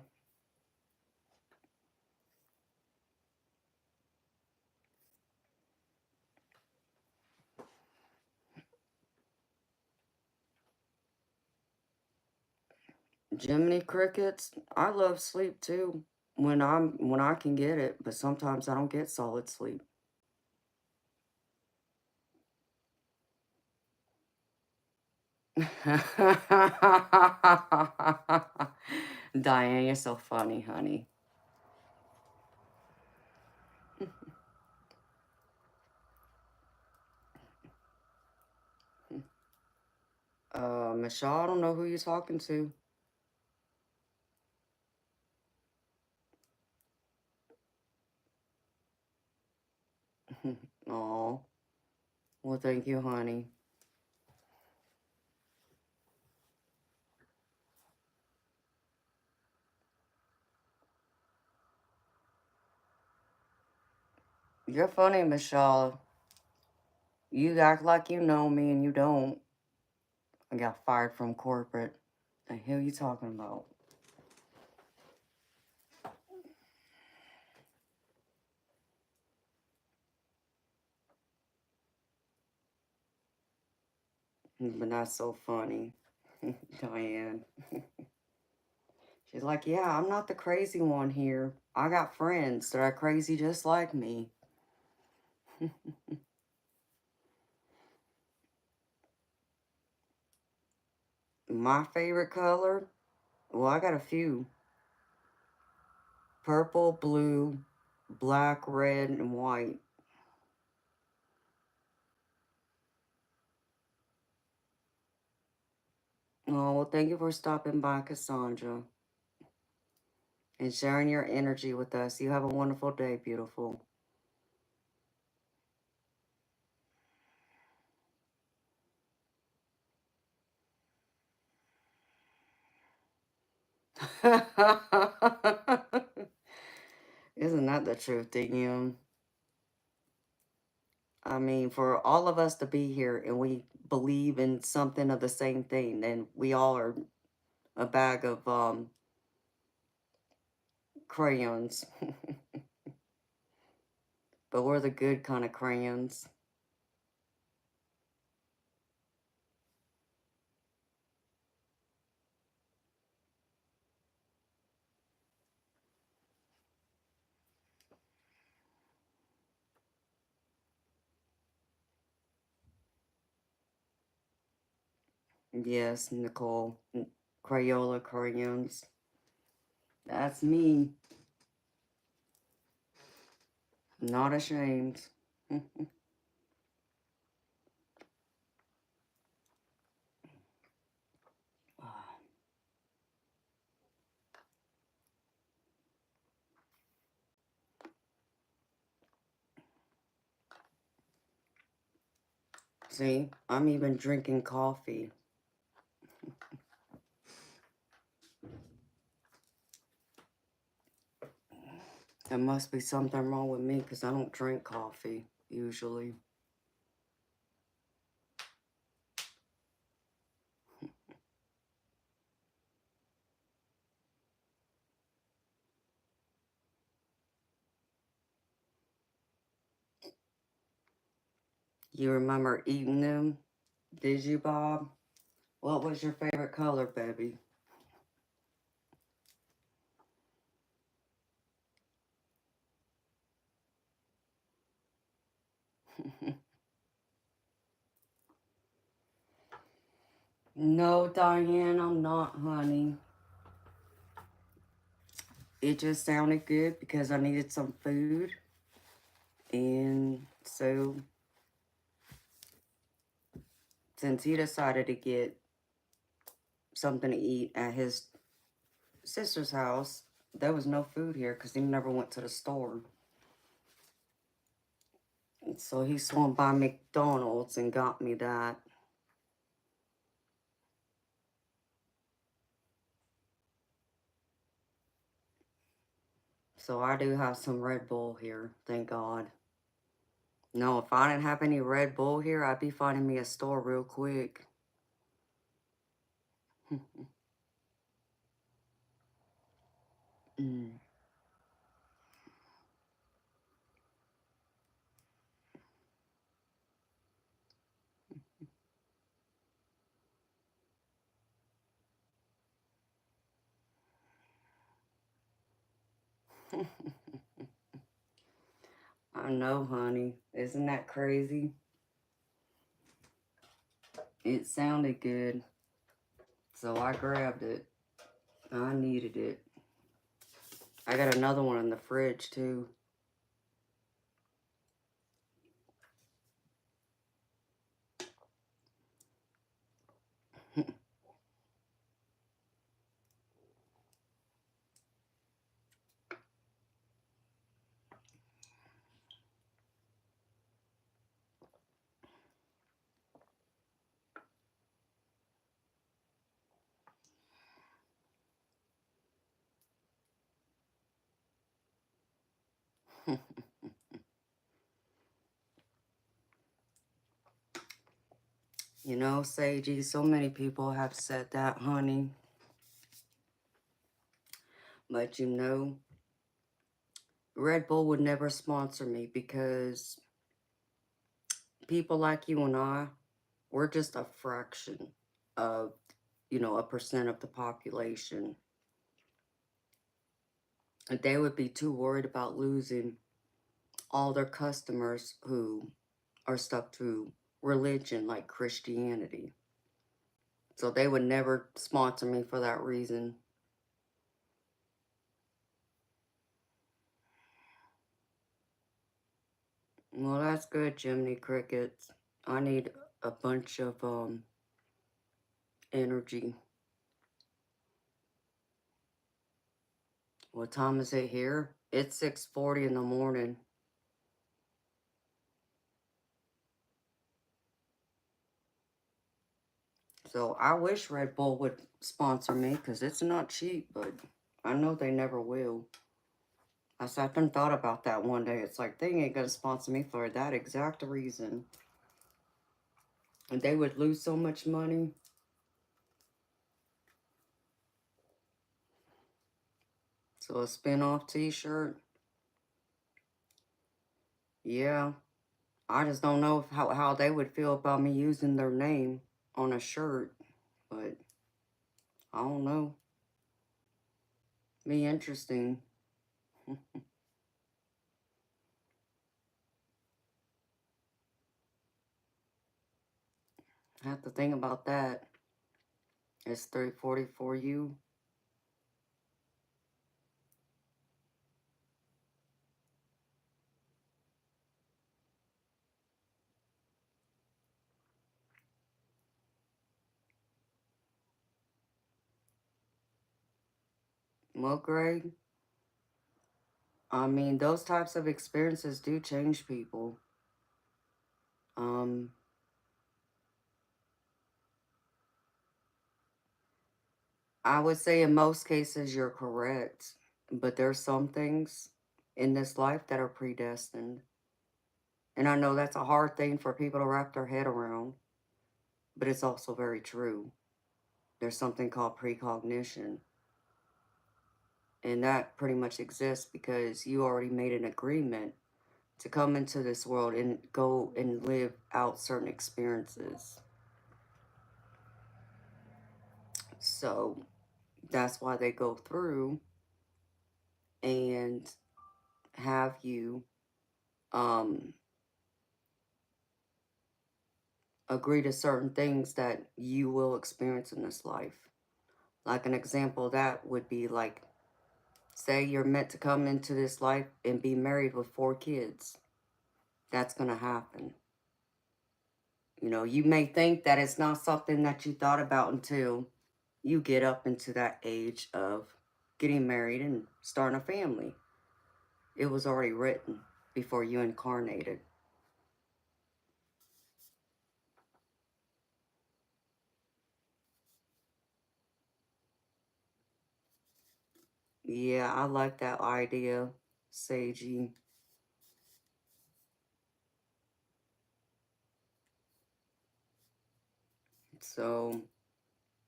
Jiminy Crickets. I love sleep too. When I can get it, but sometimes I don't get solid sleep. Diane, you're so funny, honey. Michelle, I don't know who you're talking to. Oh, well, thank you, honey. You're funny, Michelle. You act like you know me and you don't. I got fired from corporate. The hell you talking about? But not so funny. Diane. She's like, yeah, I'm not the crazy one here. I got friends that are crazy just like me. My favorite color? Well, I got a few. Purple, blue, black, red, and white. Oh, well, thank you for stopping by, Cassandra, and sharing your energy with us. You have a wonderful day, beautiful. Isn't that the truth, Dignum? I mean, for all of us to be here and we believe in something of the same thing, then we all are a bag of crayons. But we're the good kind of crayons. Yes, Nicole. Crayola crayons. That's me. Not ashamed. See, I'm even drinking coffee. There must be something wrong with me because I don't drink coffee usually. You remember eating them? Did you, Bob? What was your favorite color, baby? No, Diane, I'm not, honey. It just sounded good because I needed some food. And so, since he decided to get something to eat at his sister's house, there was no food here because he never went to the store. And so he swung by McDonald's and got me that. So I do have some Red Bull here, thank God. No, if I didn't have any Red Bull here, I'd be finding me a store real quick. Mm. I know, honey. Isn't that crazy? It sounded good, so I grabbed it. I needed it. I got another one in the fridge, too. You know, Sagey, so many people have said that, honey. But you know, Red Bull would never sponsor me because people like you and I, we're just a fraction of, you know, a percent of the population. And they would be too worried about losing all their customers who are stuck to religion like Christianity. So they would never sponsor me for that reason. Well, that's good, Jiminy Crickets. I need a bunch of energy. What time is it here? It's 6:40 in the morning. So I wish Red Bull would sponsor me because it's not cheap, but I know they never will. I sat there and thought about that one day. It's like, they ain't gonna sponsor me for that exact reason. And they would lose so much money. So a spin-off t-shirt. Yeah. I just don't know how they would feel about me using their name on a shirt. But I don't know. Be interesting. I have to think about that. It's 3:40 for you. Well, Greg, I mean, those types of experiences do change people. Um, I would say in most cases you're correct, but there's some things in this life that are predestined. And I know that's a hard thing for people to wrap their head around, but it's also very true. There's something called precognition, and that pretty much exists because you already made an agreement to come into this world and go and live out certain experiences. So that's why they go through and have you um, agree to certain things that you will experience in this life. Like an example of that would be like, say you're meant to come into this life and be married with 4 kids. That's going to happen. You know, you may think that it's not something that you thought about until you get up into that age of getting married and starting a family. It was already written before you incarnated. Yeah, I like that idea, Seiji. So,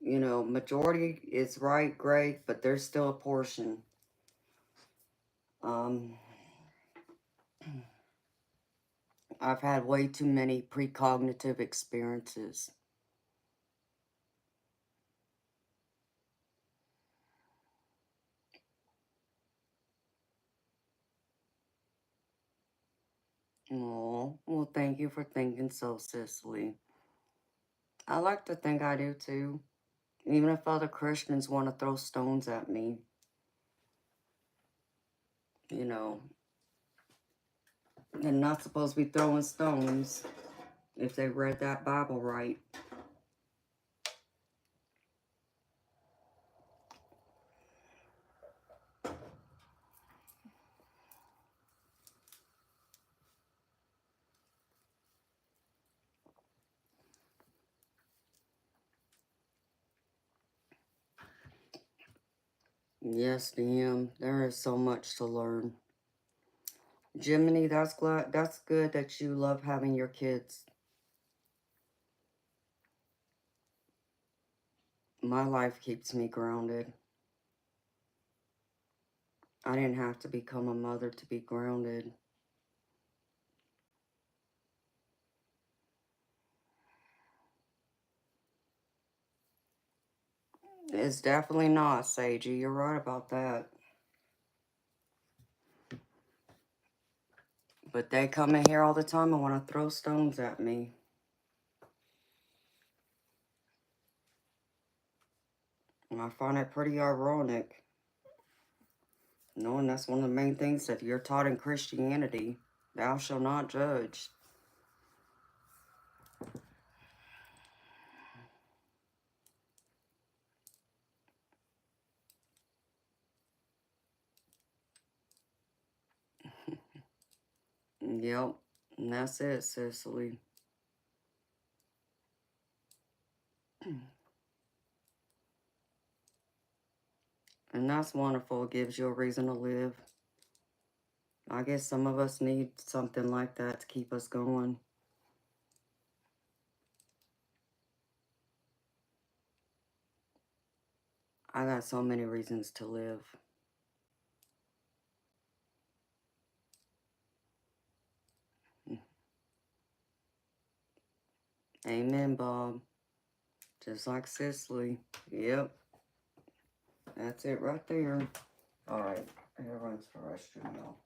you know, majority is right, great, but there's still a portion. Um, I've had way too many precognitive experiences. Oh, well, thank you for thinking so, Cicely. I like to think I do too. Even if other Christians want to throw stones at me, you know, they're not supposed to be throwing stones if they read that Bible right. Yes, DM, there is so much to learn. Jiminy, that's good that you love having your kids. My life keeps me grounded. I didn't have to become a mother to be grounded. It's definitely not, Seiji. You're right about that. But they come in here all the time and want to throw stones at me. And I find it pretty ironic, knowing that's one of the main things that you're taught in Christianity, Thou shalt not judge. Yep, and that's it, Cicely. And that's wonderful. It gives you a reason to live. I guess some of us need something like that to keep us going. I got so many reasons to live. Amen, Bob. Just like Cicely. Yep. That's it right there. Alright, here runs the restroom, y'all.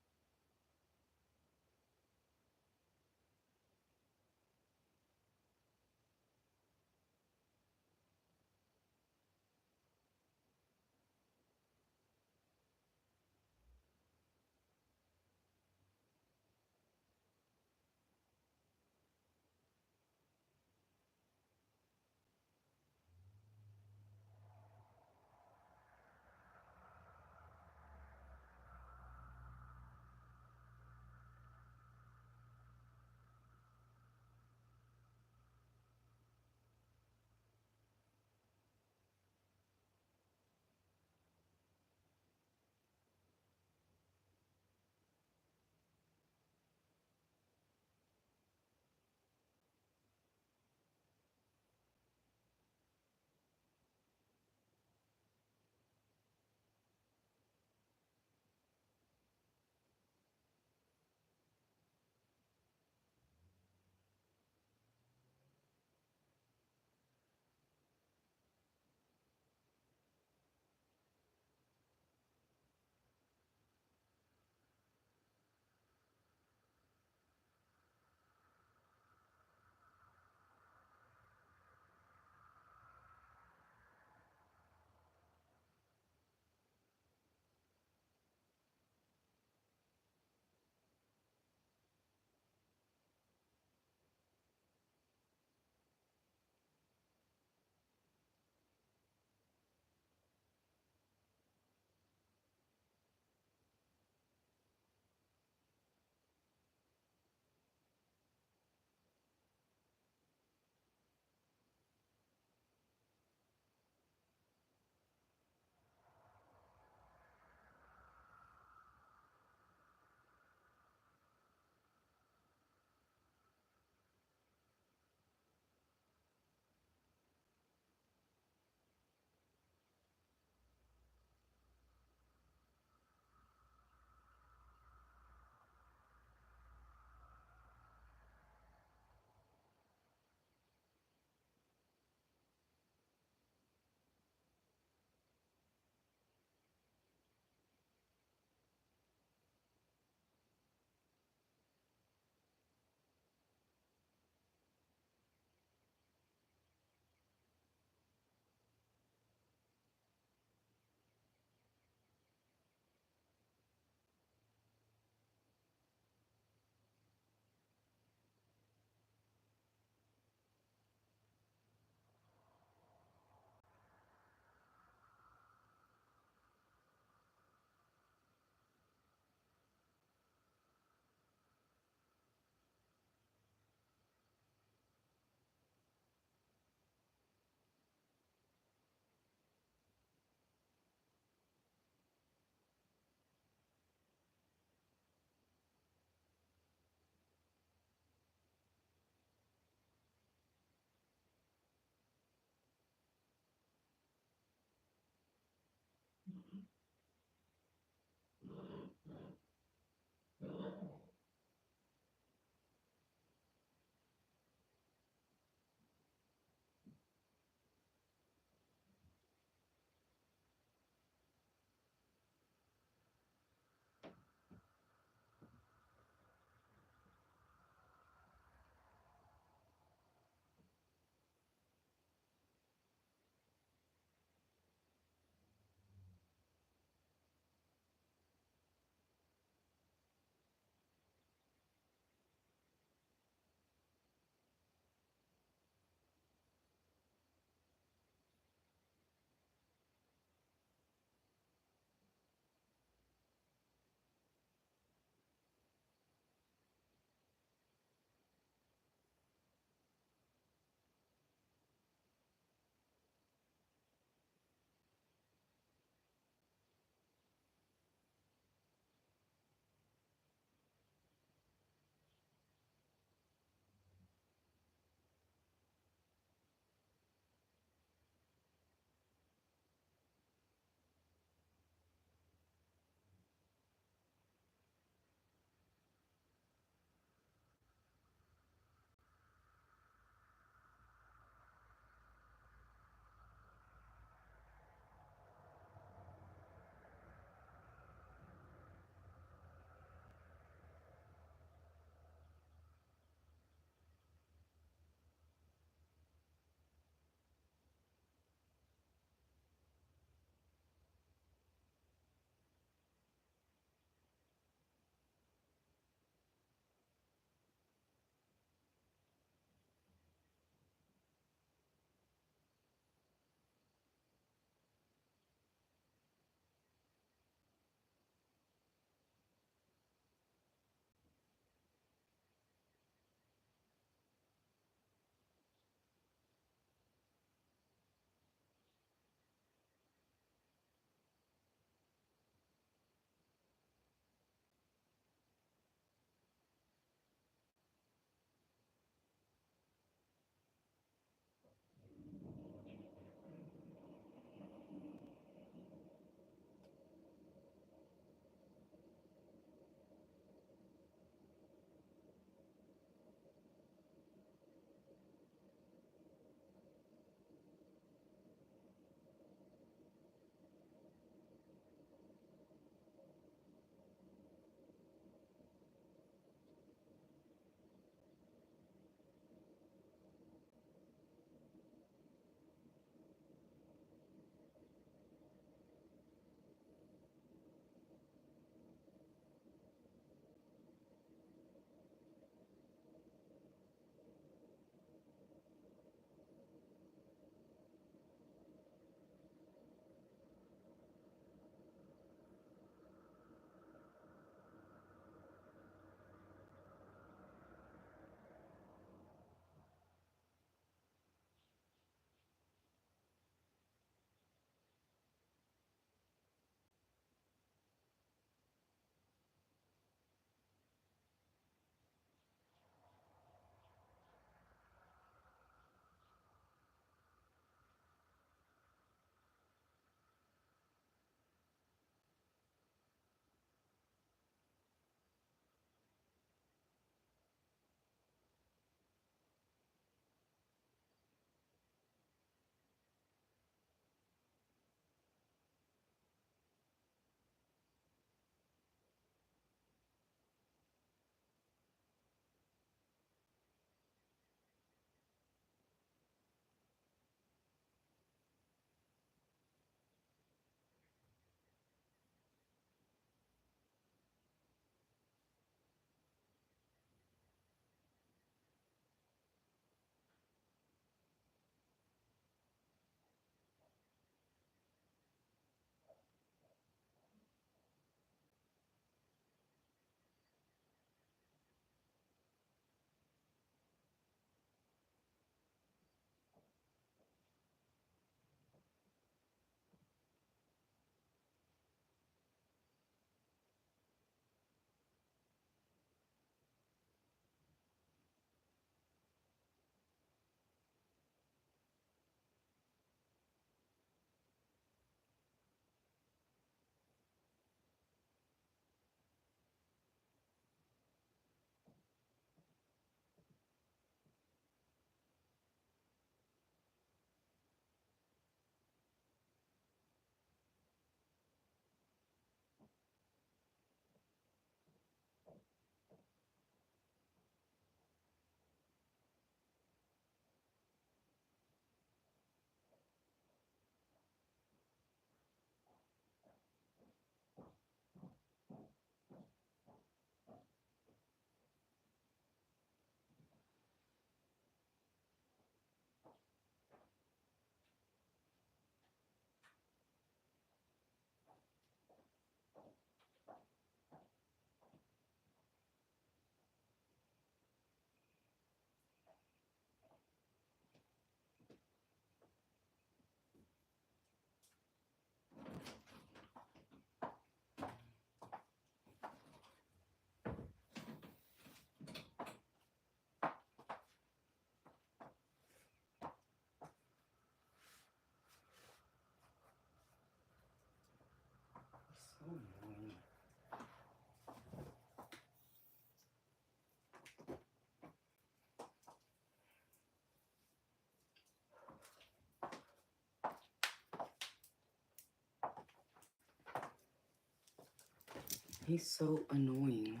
He's so annoying.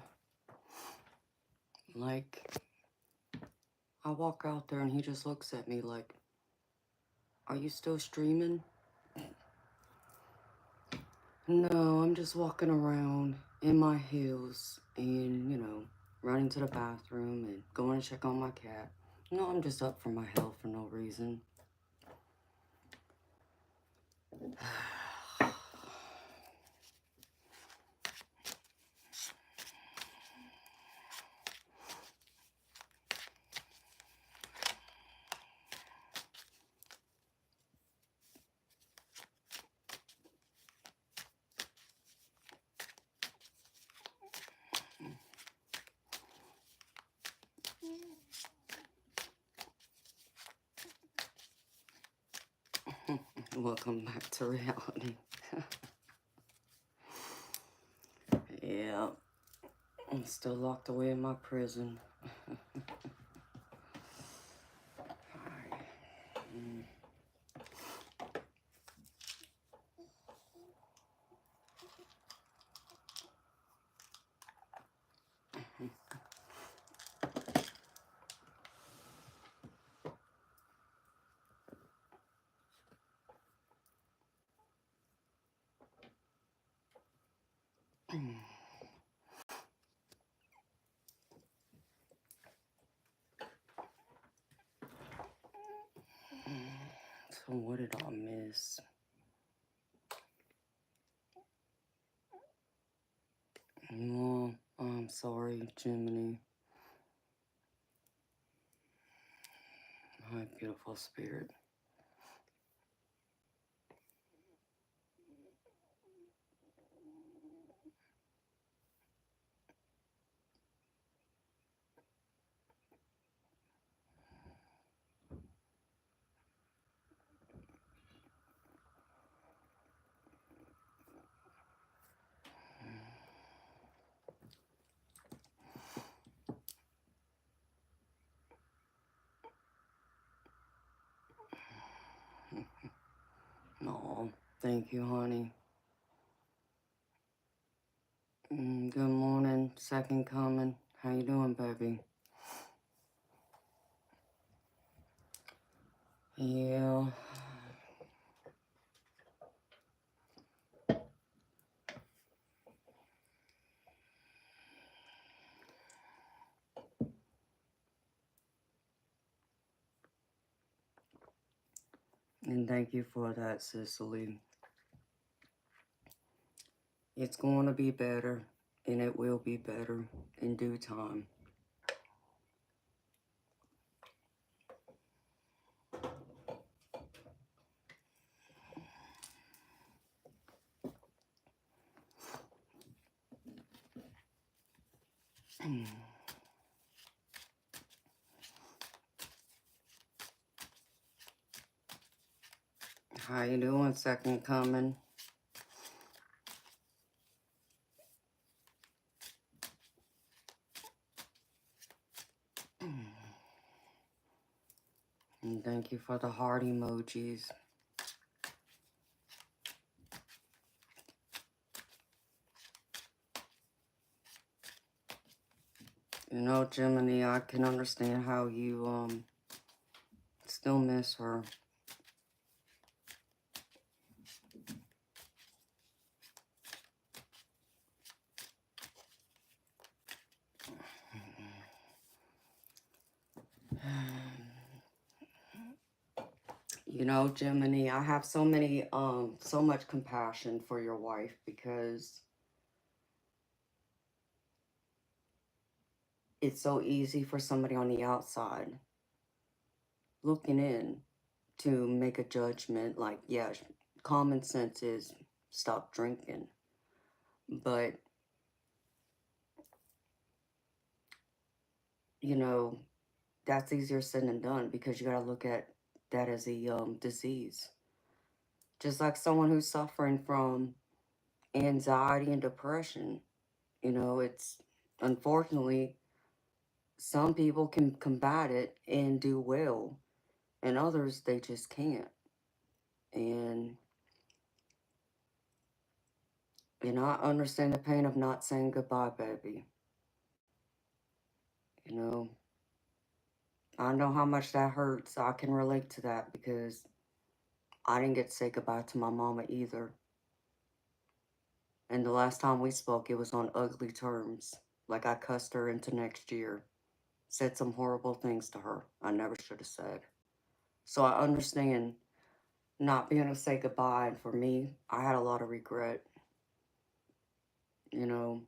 Like, I walk out there and he just looks at me like, are you still streaming? No, I'm just walking around in my heels and, you know, running to the bathroom and going to check on my cat. No, I'm just up for my health for no reason. Welcome back to reality. Yeah, I'm still locked away in my prison. Alright. So what did I miss? Oh, I'm sorry, Jiminy. My beautiful spirit. Oh, thank you, honey. Good morning, second coming. How you doing, baby? Yeah. And thank you for that, Cicely. It's going to be better, and it will be better in due time. How you doing, second coming? And thank you for the heart emojis. You know, Jiminy, I can understand how you, still miss her. You know, Jiminy, I have so much compassion for your wife because it's so easy for somebody on the outside looking in to make a judgment like, yeah, common sense is stop drinking. But, you know, that's easier said than done because you got to look at that as a disease. Just like someone who's suffering from anxiety and depression, you know, it's unfortunately some people can combat it and do well, and others they just can't. And And I understand the pain of not saying goodbye, baby. You know, I know how much that hurts. I can relate to that because I didn't get to say goodbye to my mama either. And the last time we spoke, it was on ugly terms. Like I cussed her into next year. Said some horrible things to her I never should have said. So I understand not being able to say goodbye. And for me, I had a lot of regret. You know,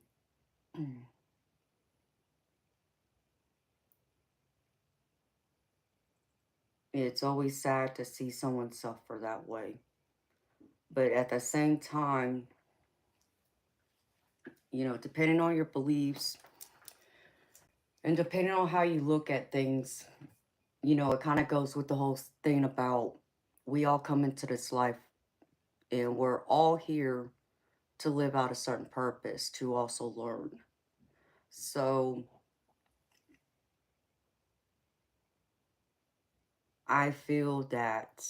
it's always sad to see someone suffer that way. But at the same time, depending on your beliefs and depending on how you look at things, it kind of goes with the whole thing about we all come into this life and we're all here to live out a certain purpose, to also learn. So I feel that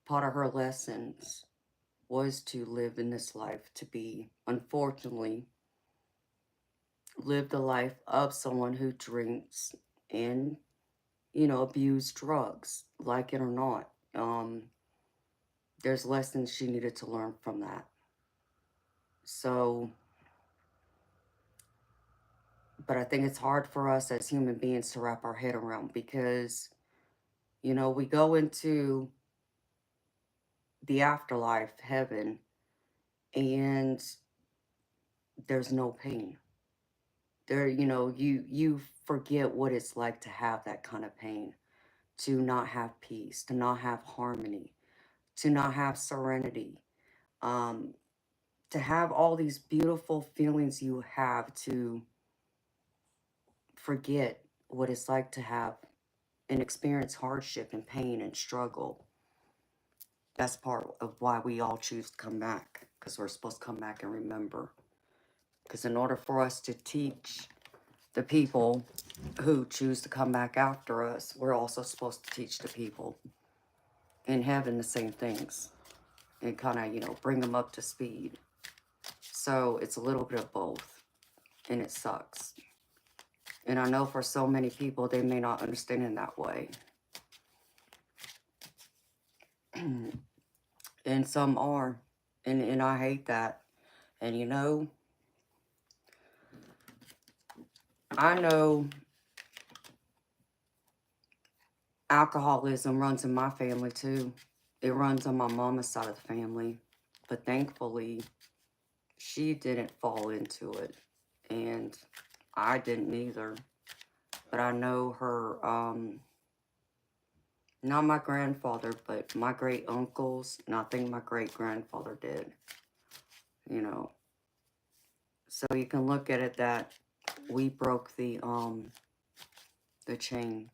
part of her lessons was to live in this life, to be, unfortunately, live the life of someone who drinks and, abuse drugs, like it or not. There's lessons she needed to learn from that. So, but I think it's hard for us as human beings to wrap our head around because, we go into the afterlife, heaven, and there's no pain. There, you forget what it's like to have that kind of pain, to not have peace, to not have harmony, to not have serenity, um, to have all these beautiful feelings you have, to forget what it's like to have and experience hardship and pain and struggle. That's part of why we all choose to come back, because we're supposed to come back and remember. Because in order for us to teach the people who choose to come back after us, we're also supposed to teach the people in heaven the same things and kind of, bring them up to speed. So it's a little bit of both, and it sucks. And I know for so many people, they may not understand in that way. And some are. And I hate that. And I know alcoholism runs in my family too. It runs on my mama's side of the family. But thankfully, she didn't fall into it. And I didn't either. But I know her, not my grandfather, but my great uncles, and I think my great grandfather did. So you can look at it that we broke the chain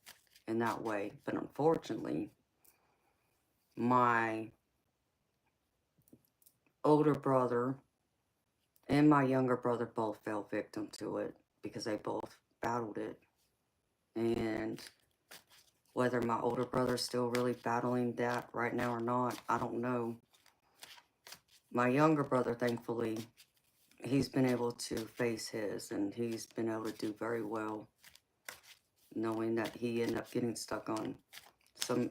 in that way. But unfortunately, my older brother and my younger brother both fell victim to it because they both battled it. And whether my older brother's still really battling that right now or not, I don't know. My younger brother, thankfully, he's been able to face his, and he's been able to do very well, knowing that he ended up getting stuck on some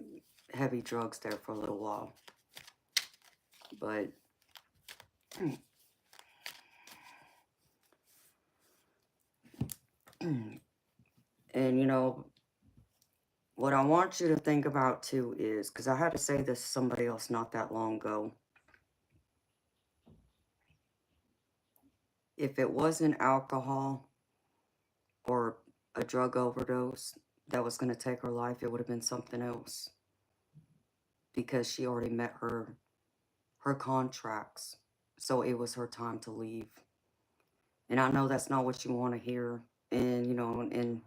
heavy drugs there for a little while. But and what I want you to think about too is, because I had to say this to somebody else not that long ago, if it wasn't alcohol or a drug overdose that was going to take her life, it would have been something else, because she already met her contracts, so it was her time to leave. And I know that's not what you want to hear, and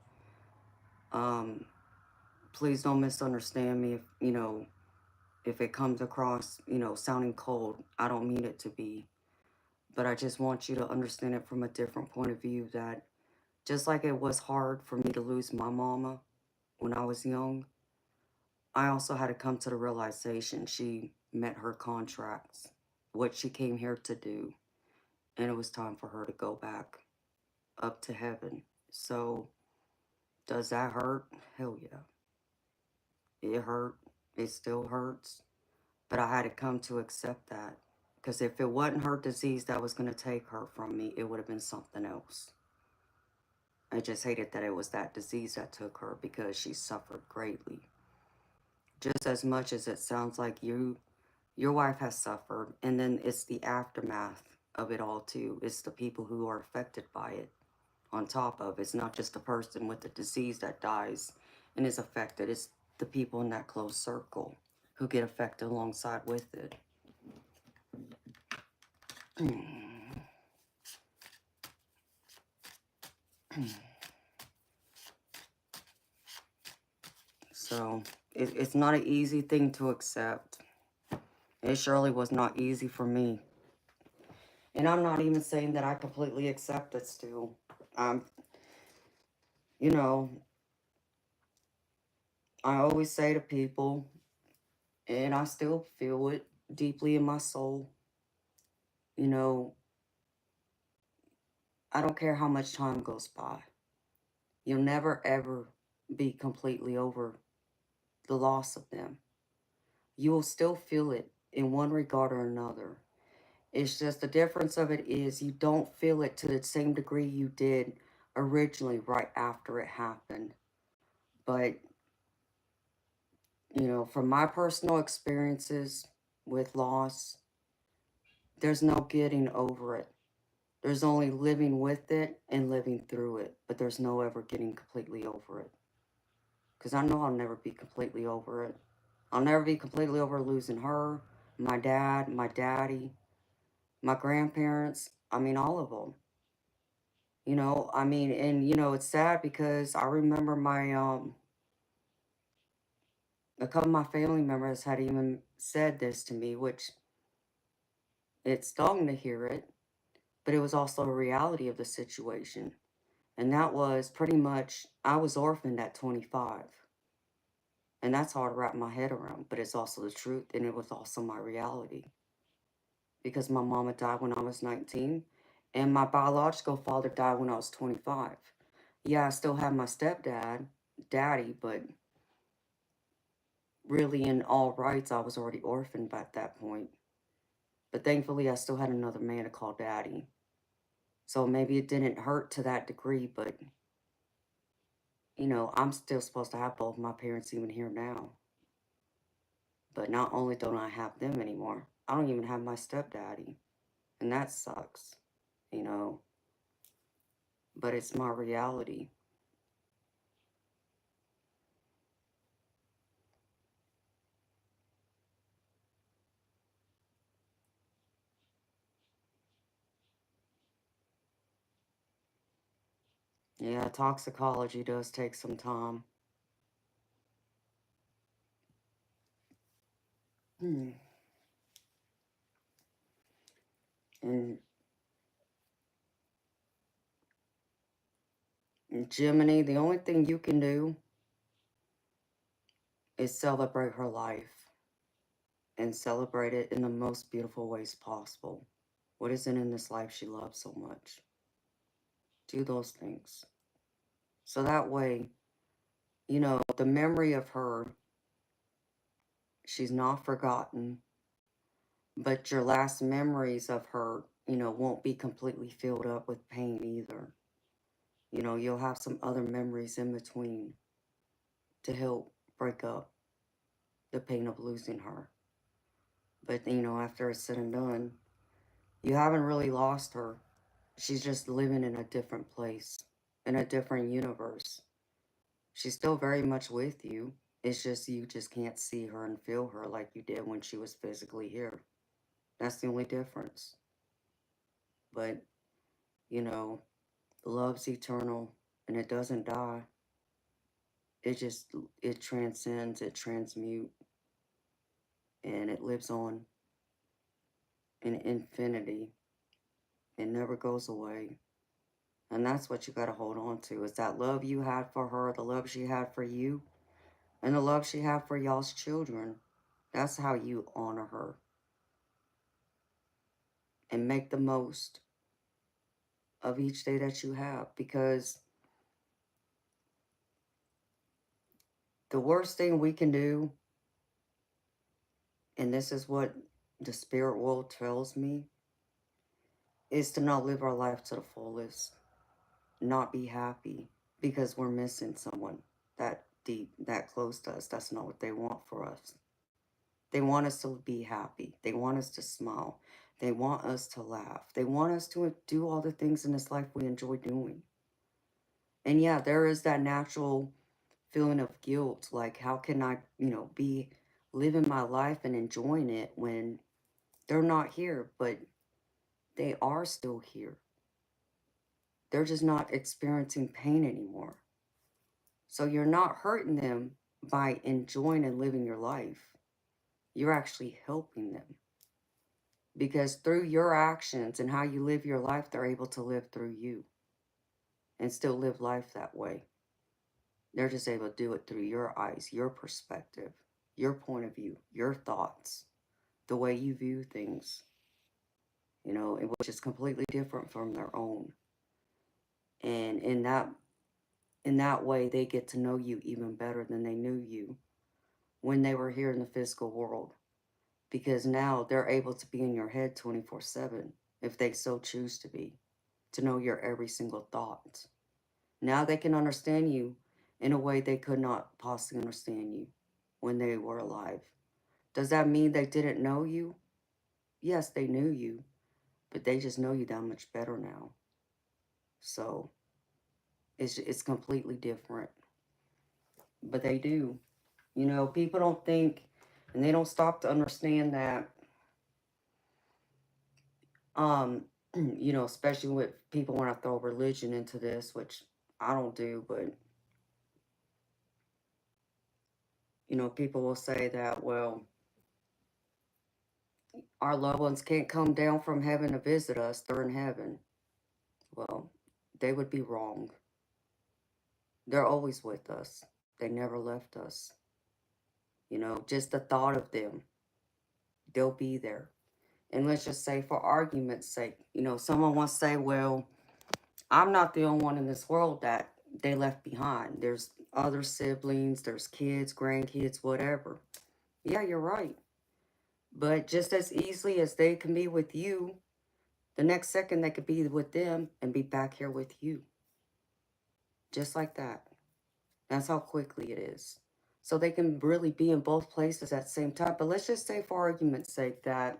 please don't misunderstand me if it comes across sounding cold. I don't mean it to be, but I just want you to understand it from a different point of view, that just like it was hard for me to lose my mama when I was young, I also had to come to the realization she met her contracts, what she came here to do. And it was time for her to go back up to heaven. So, does that hurt? Hell yeah. It hurt. It still hurts. But I had to come to accept that. Because if it wasn't her disease that was going to take her from me, it would have been something else. I just hated that it was that disease that took her because she suffered greatly. Just as much as it sounds like your wife has suffered, and then it's the aftermath of it all too. It's the people who are affected by it on top of. It's not just the person with the disease that dies and is affected. It's the people in that close circle who get affected alongside with it. So it's not an easy thing to accept. It surely was not easy for me. And I'm not even saying that I completely accept it still. You know, I always say to people, and I still feel it deeply in my soul, you know, I don't care how much time goes by. You'll never ever be completely over the loss of them. You will still feel it in one regard or another. It's just the difference of it is you don't feel it to the same degree you did originally right after it happened. But, you know, from my personal experiences with loss, there's no getting over it. There's only living with it and living through it, but there's no ever getting completely over it. Because I know I'll never be completely over it. I'll never be completely over losing her, my dad, my daddy, my grandparents. I mean, all of them. You know, I mean, and, you know, it's sad because I remember a couple of my family members had even said this to me, which it stung to hear it, but it was also a reality of the situation. And that was pretty much, I was orphaned at 25. And that's hard to wrap my head around, but it's also the truth, and it was also my reality. Because my mama died when I was 19, and my biological father died when I was 25. Yeah, I still have my daddy, but really in all rights, I was already orphaned by that point. But thankfully, I still had another man to call daddy. So maybe it didn't hurt to that degree, but, you know, I'm still supposed to have both my parents even here now. But not only don't I have them anymore, I don't even have my stepdaddy. And that sucks, you know. But it's my reality. Yeah, toxicology does take some time. And in Jiminy, the only thing you can do is celebrate her life and celebrate it in the most beautiful ways possible. What isn't in this life she loves so much? Do those things. So that way, you know, the memory of her, she's not forgotten, but your last memories of her, you know, won't be completely filled up with pain either. You know, you'll have some other memories in between to help break up the pain of losing her. But, you know, after it's said and done, you haven't really lost her. She's just living in a different place, in a different universe. She's still very much with you. It's just you just can't see her and feel her like you did when she was physically here. That's the only difference. But, you know, love's eternal and it doesn't die. It transcends, it transmute, and it lives on in infinity. It never goes away. And that's what you got to hold on to, is that love you had for her, the love she had for you, and the love she had for y'all's children. That's how you honor her. And make the most of each day that you have, because the worst thing we can do, and this is what the spirit world tells me, is to not live our life to the fullest, not be happy because we're missing someone that deep, that close to us. That's not what they want for us. They want us to be happy. They want us to smile. They want us to laugh. They want us to do all the things in this life we enjoy doing. And yeah, there is that natural feeling of guilt. Like, how can I, be living my life and enjoying it when they're not here, but they are still here. They're just not experiencing pain anymore. So you're not hurting them by enjoying and living your life. You're actually helping them. Because through your actions and how you live your life, they're able to live through you and still live life that way. They're just able to do it through your eyes, your perspective, your point of view, your thoughts, the way you view things, which is completely different from their own. And in that way, they get to know you even better than they knew you when they were here in the physical world. Because now they're able to be in your head 24/7 if they so choose to be, to know your every single thought. Now they can understand you in a way they could not possibly understand you when they were alive. Does that mean they didn't know you? Yes, they knew you, but they just know you that much better now. So it's completely different. But they do. People don't think, and they don't stop to understand that, especially with people want to throw religion into this, which I don't do, but, people will say that, well, our loved ones can't come down from heaven to visit us. They're in heaven. Well, they would be wrong. They're always with us. They never left us. Just the thought of them, they'll be there. And let's just say, for argument's sake, someone wants to say, well, I'm not the only one in this world that they left behind. There's other siblings, there's kids, grandkids, whatever. Yeah, you're right. But just as easily as they can be with you, the next second they could be with them and be back here with you. Just like that. That's how quickly it is. So they can really be in both places at the same time. But let's just say, for argument's sake, that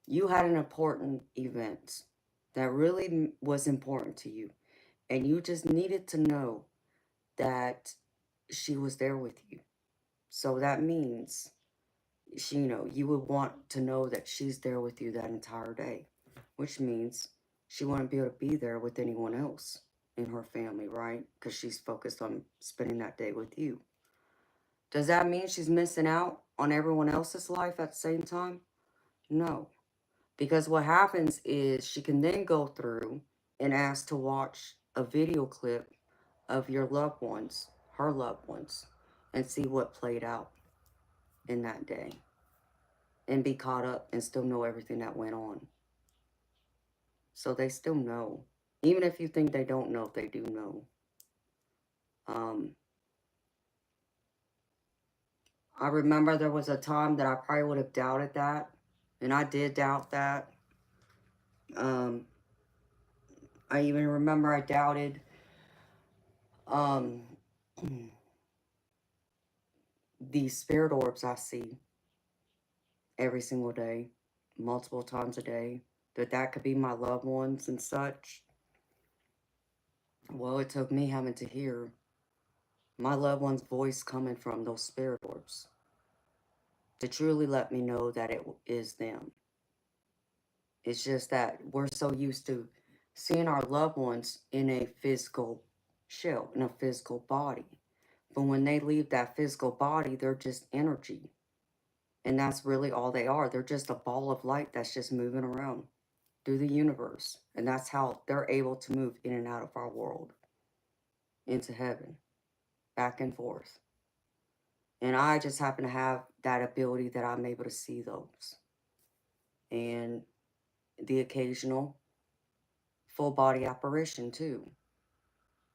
you had an important event that really was important to you. And you just needed to know that she was there with you. So that means you would want to know that she's there with you that entire day, which means she wouldn't be able to be there with anyone else in her family, right? Because she's focused on spending that day with you. Does that mean she's missing out on everyone else's life at the same time? No. Because what happens is she can then go through and ask to watch a video clip of your loved ones, her loved ones, and see what played out in that day. And be caught up and still know everything that went on. So they still know. Even if you think they don't know, they do know. I remember there was a time that I probably would have doubted that. And I did doubt that. I even remember I doubted um, these spirit orbs I see every single day, multiple times a day, that could be my loved ones and such. Well, it took me having to hear my loved one's voice coming from those spirit orbs to truly let me know that it is them. It's just that we're so used to seeing our loved ones in a physical shell, in a physical body. But when they leave that physical body, they're just energy. And that's really all they are. They're just a ball of light that's just moving around through the universe. And that's how they're able to move in and out of our world into heaven, back and forth. And I just happen to have that ability that I'm able to see those. And the occasional full body apparition too.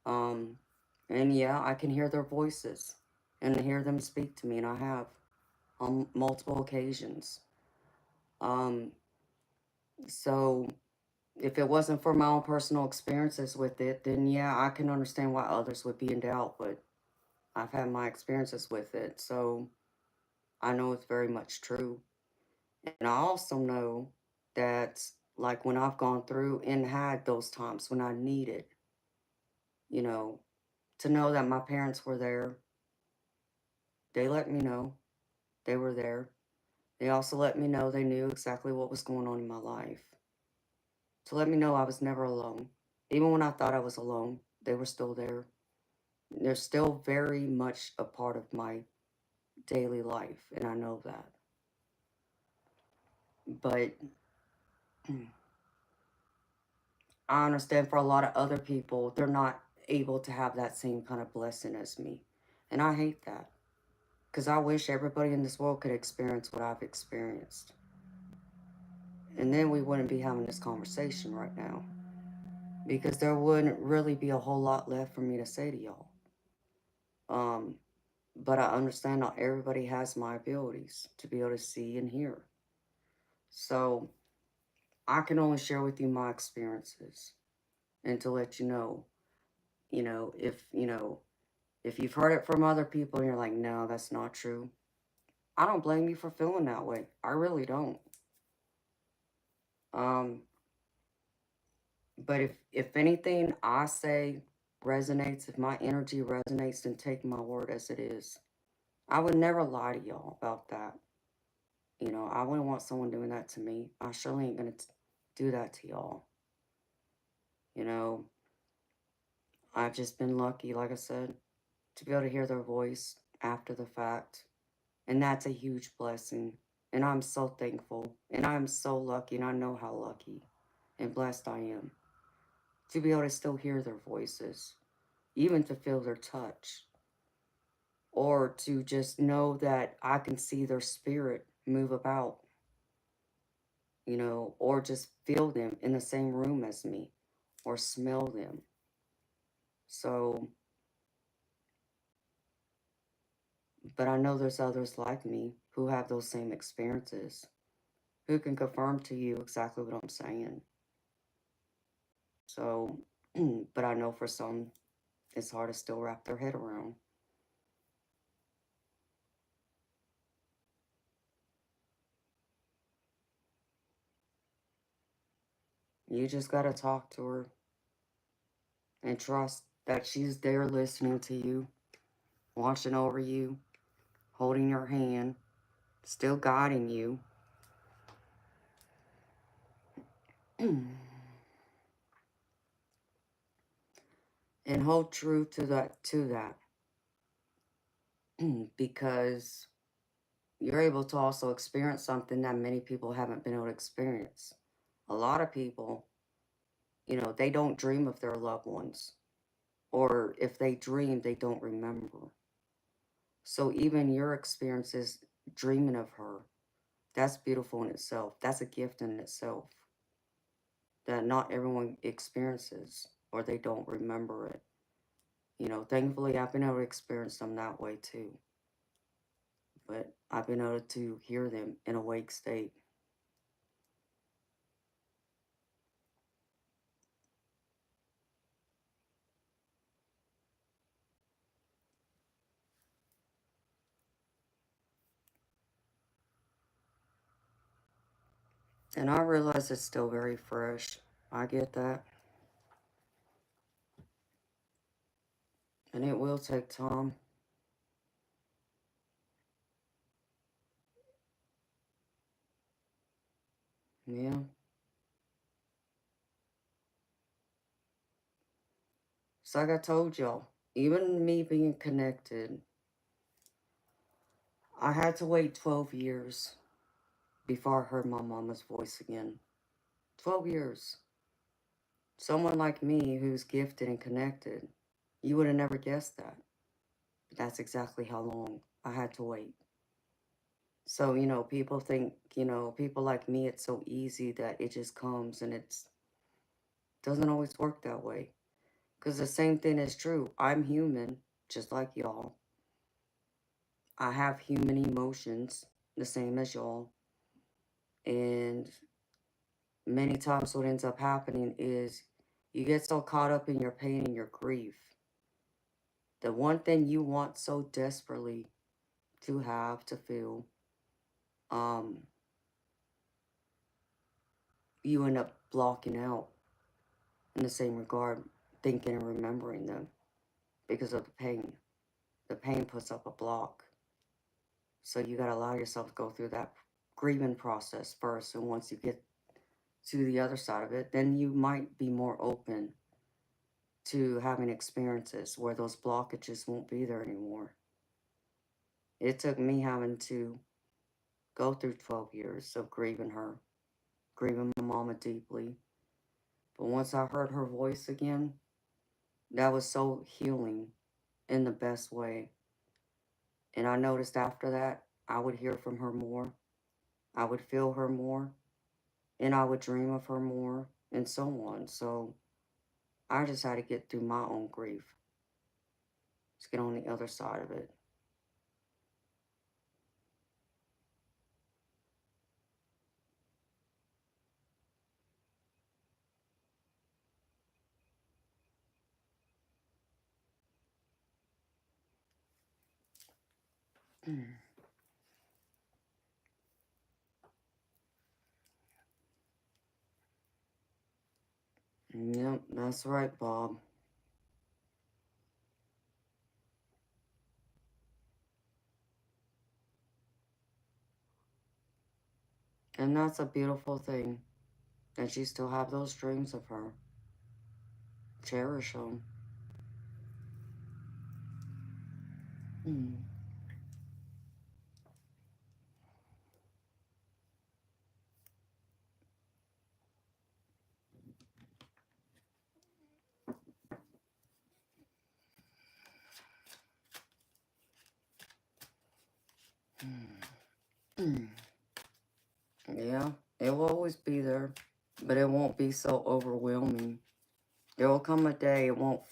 Um, and yeah, I can hear their voices and hear them speak to me, and I have on multiple occasions. Um, so if it wasn't for my own personal experiences with it, then yeah, I can understand why others would be in doubt, but I've had my experiences with it, so I know it's very much true. And I also know that, like, when I've gone through and had those times when I needed, you know, to know that my parents were there, they let me know they were there. They also let me know they knew exactly what was going on in my life. To let me know I was never alone. Even when I thought I was alone, they were still there. They're still very much a part of my daily life, and I know that. But I understand for a lot of other people, they're not able to have that same kind of blessing as me. And I hate that. Because I wish everybody in this world could experience what I've experienced. And then we wouldn't be having this conversation right now. Because there wouldn't really be a whole lot left for me to say to y'all. Um, but I understand not everybody has my abilities to be able to see and hear. So I can only share with you my experiences and to let you know, if you've heard it from other people and you're like, no, that's not true, I don't blame you for feeling that way. I really don't. Um, but if anything I say resonates, if my energy resonates, then take my word as it is. I would never lie to y'all about that. You know, I wouldn't want someone doing that to me. I surely ain't gonna do that to y'all. You know, I've just been lucky, like I said, to be able to hear their voice after the fact. And that's a huge blessing. And I'm so thankful. And I'm so lucky. And I know how lucky and blessed I am to be able to still hear their voices, even to feel their touch, or to just know that I can see their spirit move about, or just feel them in the same room as me or smell them. So, but I know there's others like me who have those same experiences, who can confirm to you exactly what I'm saying. So, but I know for some, it's hard to still wrap their head around. You just got to talk to her and trust that she's there listening to you, watching over you, holding your hand, still guiding you. And hold true to that because you're able to also experience something that many people haven't been able to experience. A lot of people, they don't dream of their loved ones, or if they dream, they don't remember. So even your experiences dreaming of her, that's beautiful in itself. That's a gift in itself that not everyone experiences, or they don't remember it. Thankfully, I've been able to experience them that way too. But I've been able to hear them in a awake state. And I realize it's still very fresh. I get that. And it will take time. Yeah. So like I told y'all, even me being connected, I had to wait 12 years before I heard my mama's voice again. 12 years. Someone like me who's gifted and connected, you would have never guessed that. But that's exactly how long I had to wait. So, people think, people like me, it's so easy that it just comes and it's, Doesn't always work that way. Because the same thing is true. I'm human, just like y'all. I have human emotions, the same as y'all. And many times what ends up happening is you get so caught up in your pain and your grief. The one thing you want so desperately to have, to feel, um, you end up blocking out in the same regard, thinking and remembering them because of the pain. The pain puts up a block. So you got to allow yourself to go through that grieving process first. And once you get to the other side of it, then you might be more open to having experiences where those blockages won't be there anymore. It took me having to go through 12 years of grieving her, grieving my mama deeply. But once I heard her voice again, that was so healing in the best way. And I noticed after that, I would hear from her more, I would feel her more, and I would dream of her more, and so on. So I just had to get through my own grief. Just get on the other side of it. Yep, that's right, Bob. And that's a beautiful thing, that you still have those dreams of her. Cherish them. Yeah, it will always be there, but it won't be so overwhelming. There will come a day it won't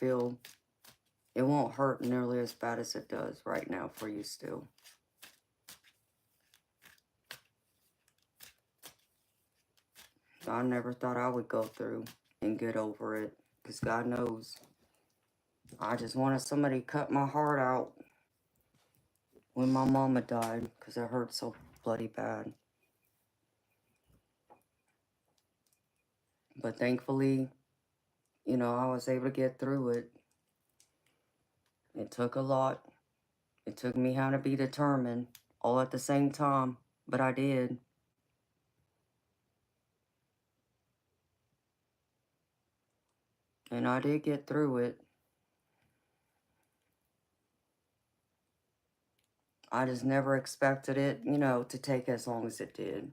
hurt nearly as bad as it does right now for you still. I never thought I would go through and get over it, because God knows. I just wanted somebody to cut my heart out when my mama died, because it hurt so bloody bad. But thankfully, you know, I was able to get through it. It took a lot. It took me having to be determined all at the same time, but I did. And I did get through it. I just never expected it, you know, to take as long as it did.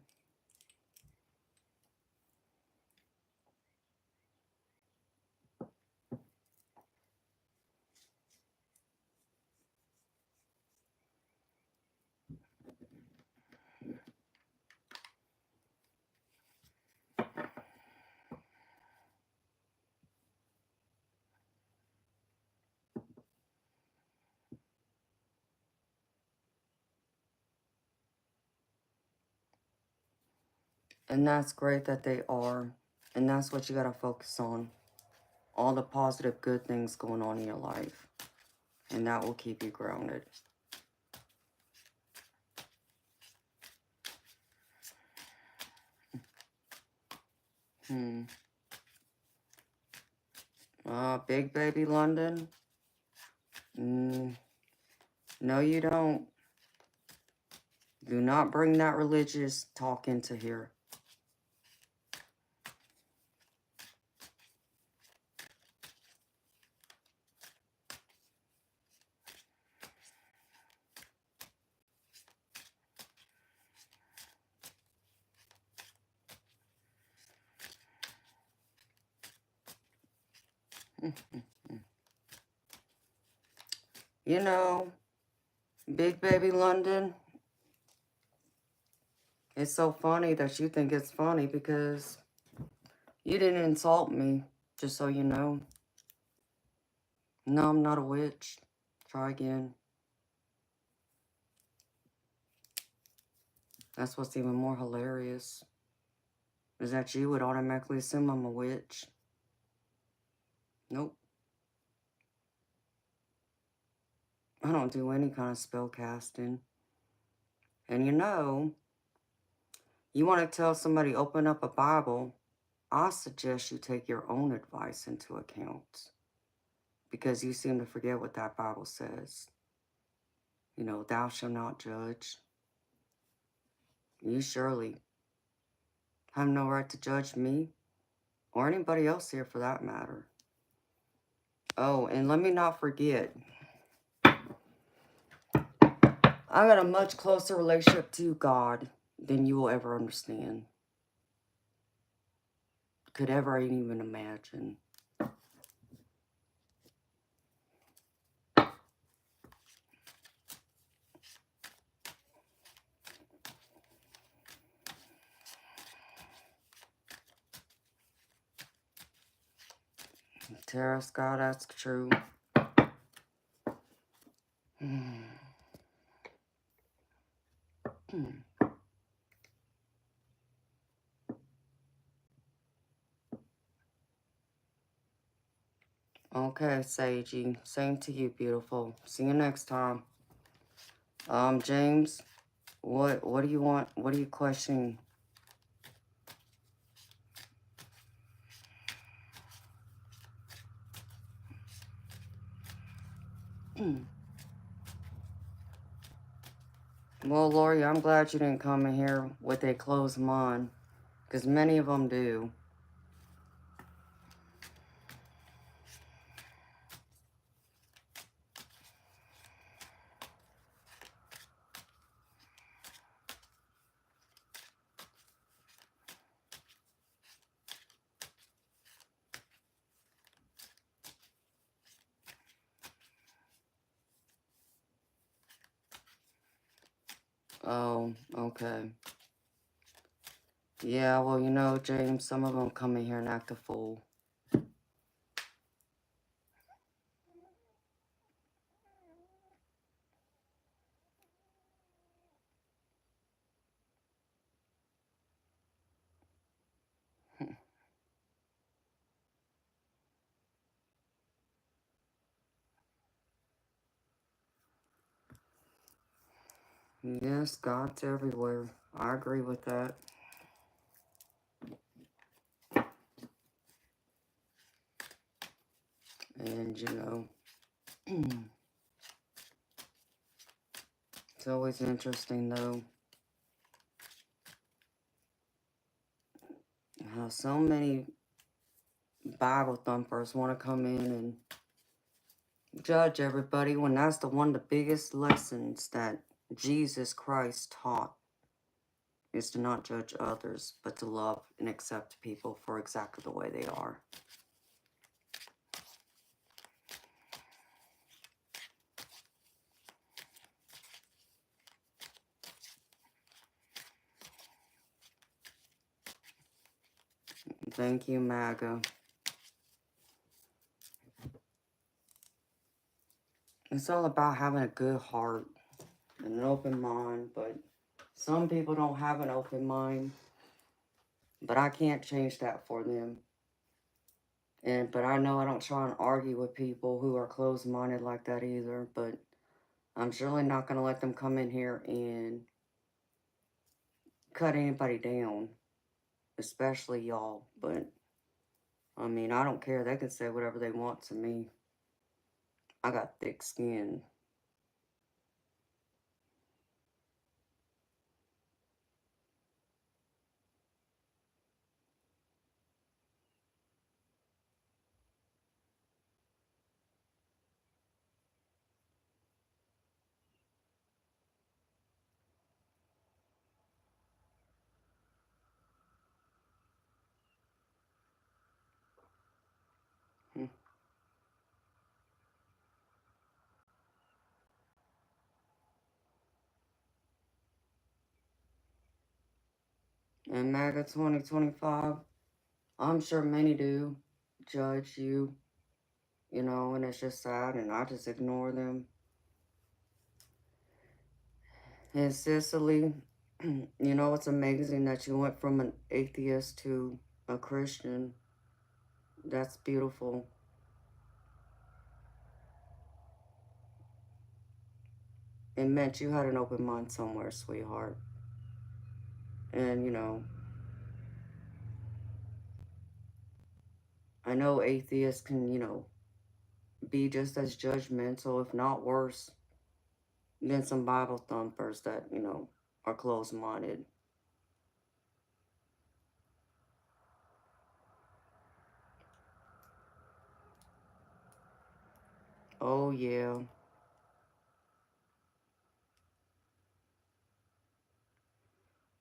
And that's great that they are. And that's what you got to focus on. All the positive, good things going on in your life. And that will keep you grounded. Big baby London? No, you don't. Do not bring that religious talk into here. You know, Big baby London, it's so funny that you think it's funny, because you didn't insult me. Just so you know. No, I'm not a witch. Try again. That's what's even more hilarious. Is that you would automatically assume I'm a witch. Nope. I don't do any kind of spell casting. And you know, you want to tell somebody open up a Bible, I suggest you take your own advice into account. Because you seem to forget what that Bible says. You know, thou shalt not judge. You surely have no right to judge me or anybody else here for that matter. Oh, and let me not forget, I got a much closer relationship to God than you will ever understand. Could ever even imagine. Tara Scott, that's true. Okay, Sagey. Same to you, beautiful. See you next time. James, what do you want? What are you questioning? Well, Lori, I'm glad you didn't come in here with a closed mind, because many of them do. Oh, okay. Yeah, well, you know, James, some of them come in here and act a fool. Yes, God's everywhere. I agree with that. And, you know, it's always interesting, though, how so many Bible thumpers want to come in and judge everybody when that's one of the biggest lessons that Jesus Christ taught, is to not judge others, but to love and accept people for exactly the way they are. Thank you, MAGA. It's all about having a good heart and an open mind, but some people don't have an open mind, but I can't change that for them. But I know I don't try and argue with people who are closed-minded like that either, but I'm surely not going to let them come in here and cut anybody down, especially y'all. But, I mean, I don't care. They can say whatever they want to me. I got thick skin. And MAGA 2025, I'm sure many do. judge you, you know, and it's just sad, and I just ignore them. And Cicely, you know, it's amazing that you went from an atheist to a Christian. That's beautiful. It meant you had an open mind somewhere, sweetheart. And, you know, I know atheists can, you know, be just as judgmental, if not worse, than some Bible thumpers that, you know, are closed minded. Oh, yeah.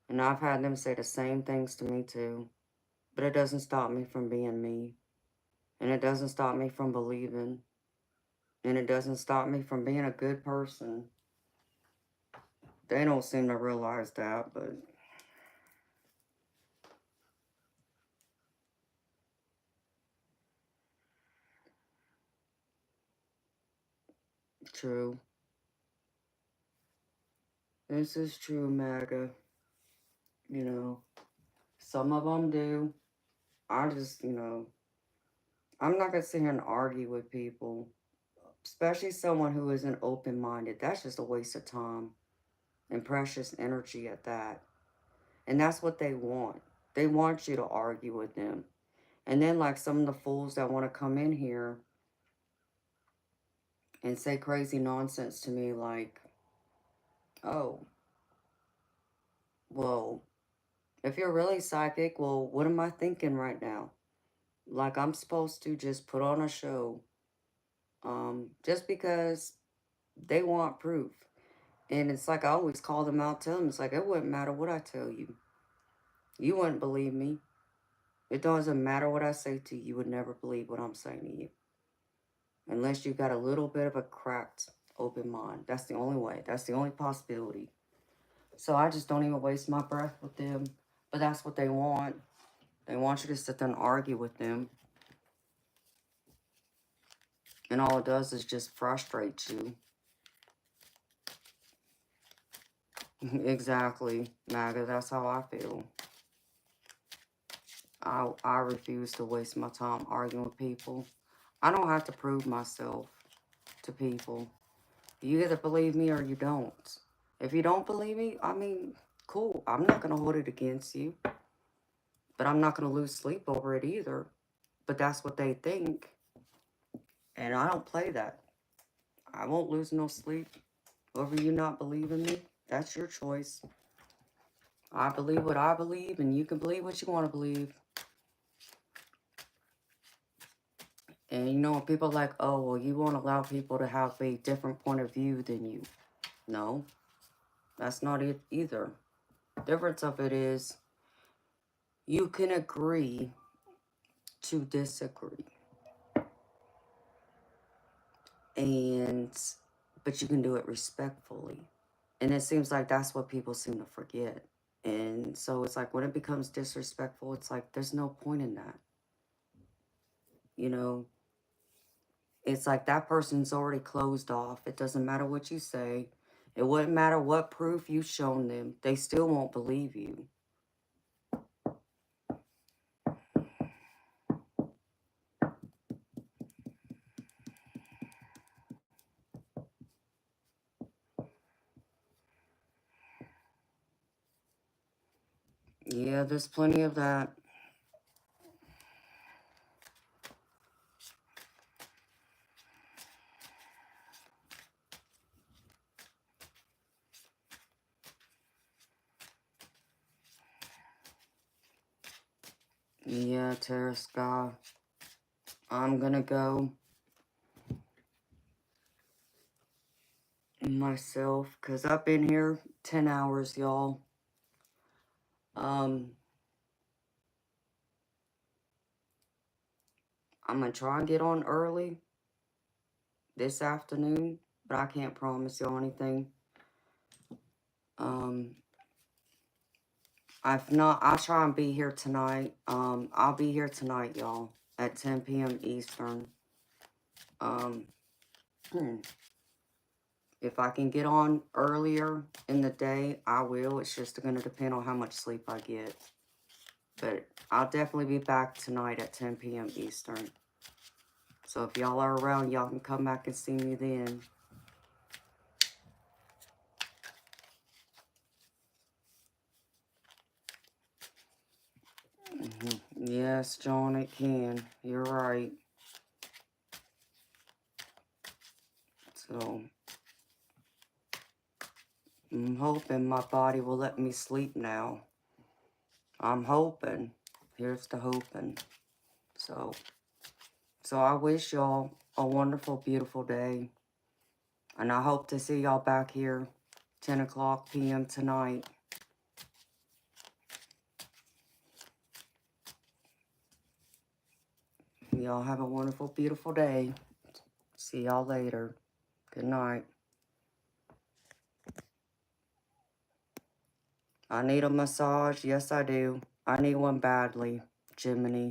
And I've had them say the same things to me, too. But it doesn't stop me from being me. And it doesn't stop me from believing. And it doesn't stop me from being a good person. They don't seem to realize that, but true. This is true, MAGA. You know, some of them do. I just, you know, I'm not going to sit here and argue with people, especially someone who isn't open minded. That's just a waste of time and precious energy at that. And that's what they want. They want you to argue with them. And then, like some of the fools that want to come in here and say crazy nonsense to me, like, oh, well, if you're really psychic, well, what am I thinking right now? Like, I'm supposed to just put on a show just because they want proof. And it's like I always call them out, tell them, it's like, it wouldn't matter what I tell you. You wouldn't believe me. It doesn't matter what I say to you. You would never believe what I'm saying to you. Unless you got a little bit of a cracked, open mind. That's the only way. That's the only possibility. So I just don't even waste my breath with them. But that's what they want. They want you to sit there and argue with them. And all it does is just frustrate you. Exactly, MAGA. That's how I feel. I refuse to waste my time arguing with people. I don't have to prove myself to people. You either believe me or you don't. If you don't believe me, I mean, cool. I'm not going to hold it against you. But I'm not going to lose sleep over it either. But that's what they think. And I don't play that. I won't lose no sleep over you not believing me. That's your choice. I believe what I believe, and you can believe what you want to believe. And you know, people are like, oh, well, you won't allow people to have a different point of view than you. No, that's not it either. Difference of it is you can agree to disagree. And, but you can do it respectfully. And it seems like that's what people seem to forget. And so it's like when it becomes disrespectful, it's like there's no point in that. You know, it's like that person's already closed off. It doesn't matter what you say. It wouldn't matter what proof you've shown them. They still won't believe you. Yeah, there's plenty of that. Yeah, Terra Sky. I'm gonna go myself because I've been here 10 hours, y'all. I'm gonna try and get on early this afternoon, but I can't promise y'all anything. If not, I'll try and be here tonight. I'll be here tonight, y'all. at 10 p.m. Eastern. If I can get on earlier in the day, I will. It's just going to depend on how much sleep I get. But I'll definitely be back tonight at 10 p.m. Eastern. So if y'all are around, y'all can come back and see me then. Yes, John, it can. You're right. So I'm hoping my body will let me sleep now. I'm hoping. Here's to hoping. So I wish y'all a wonderful, beautiful day. And I hope to see y'all back here 10 o'clock p.m. tonight. Y'all have a wonderful, beautiful day. See y'all later. Good night. I need a massage. Yes, I do. I need one badly. Jiminy.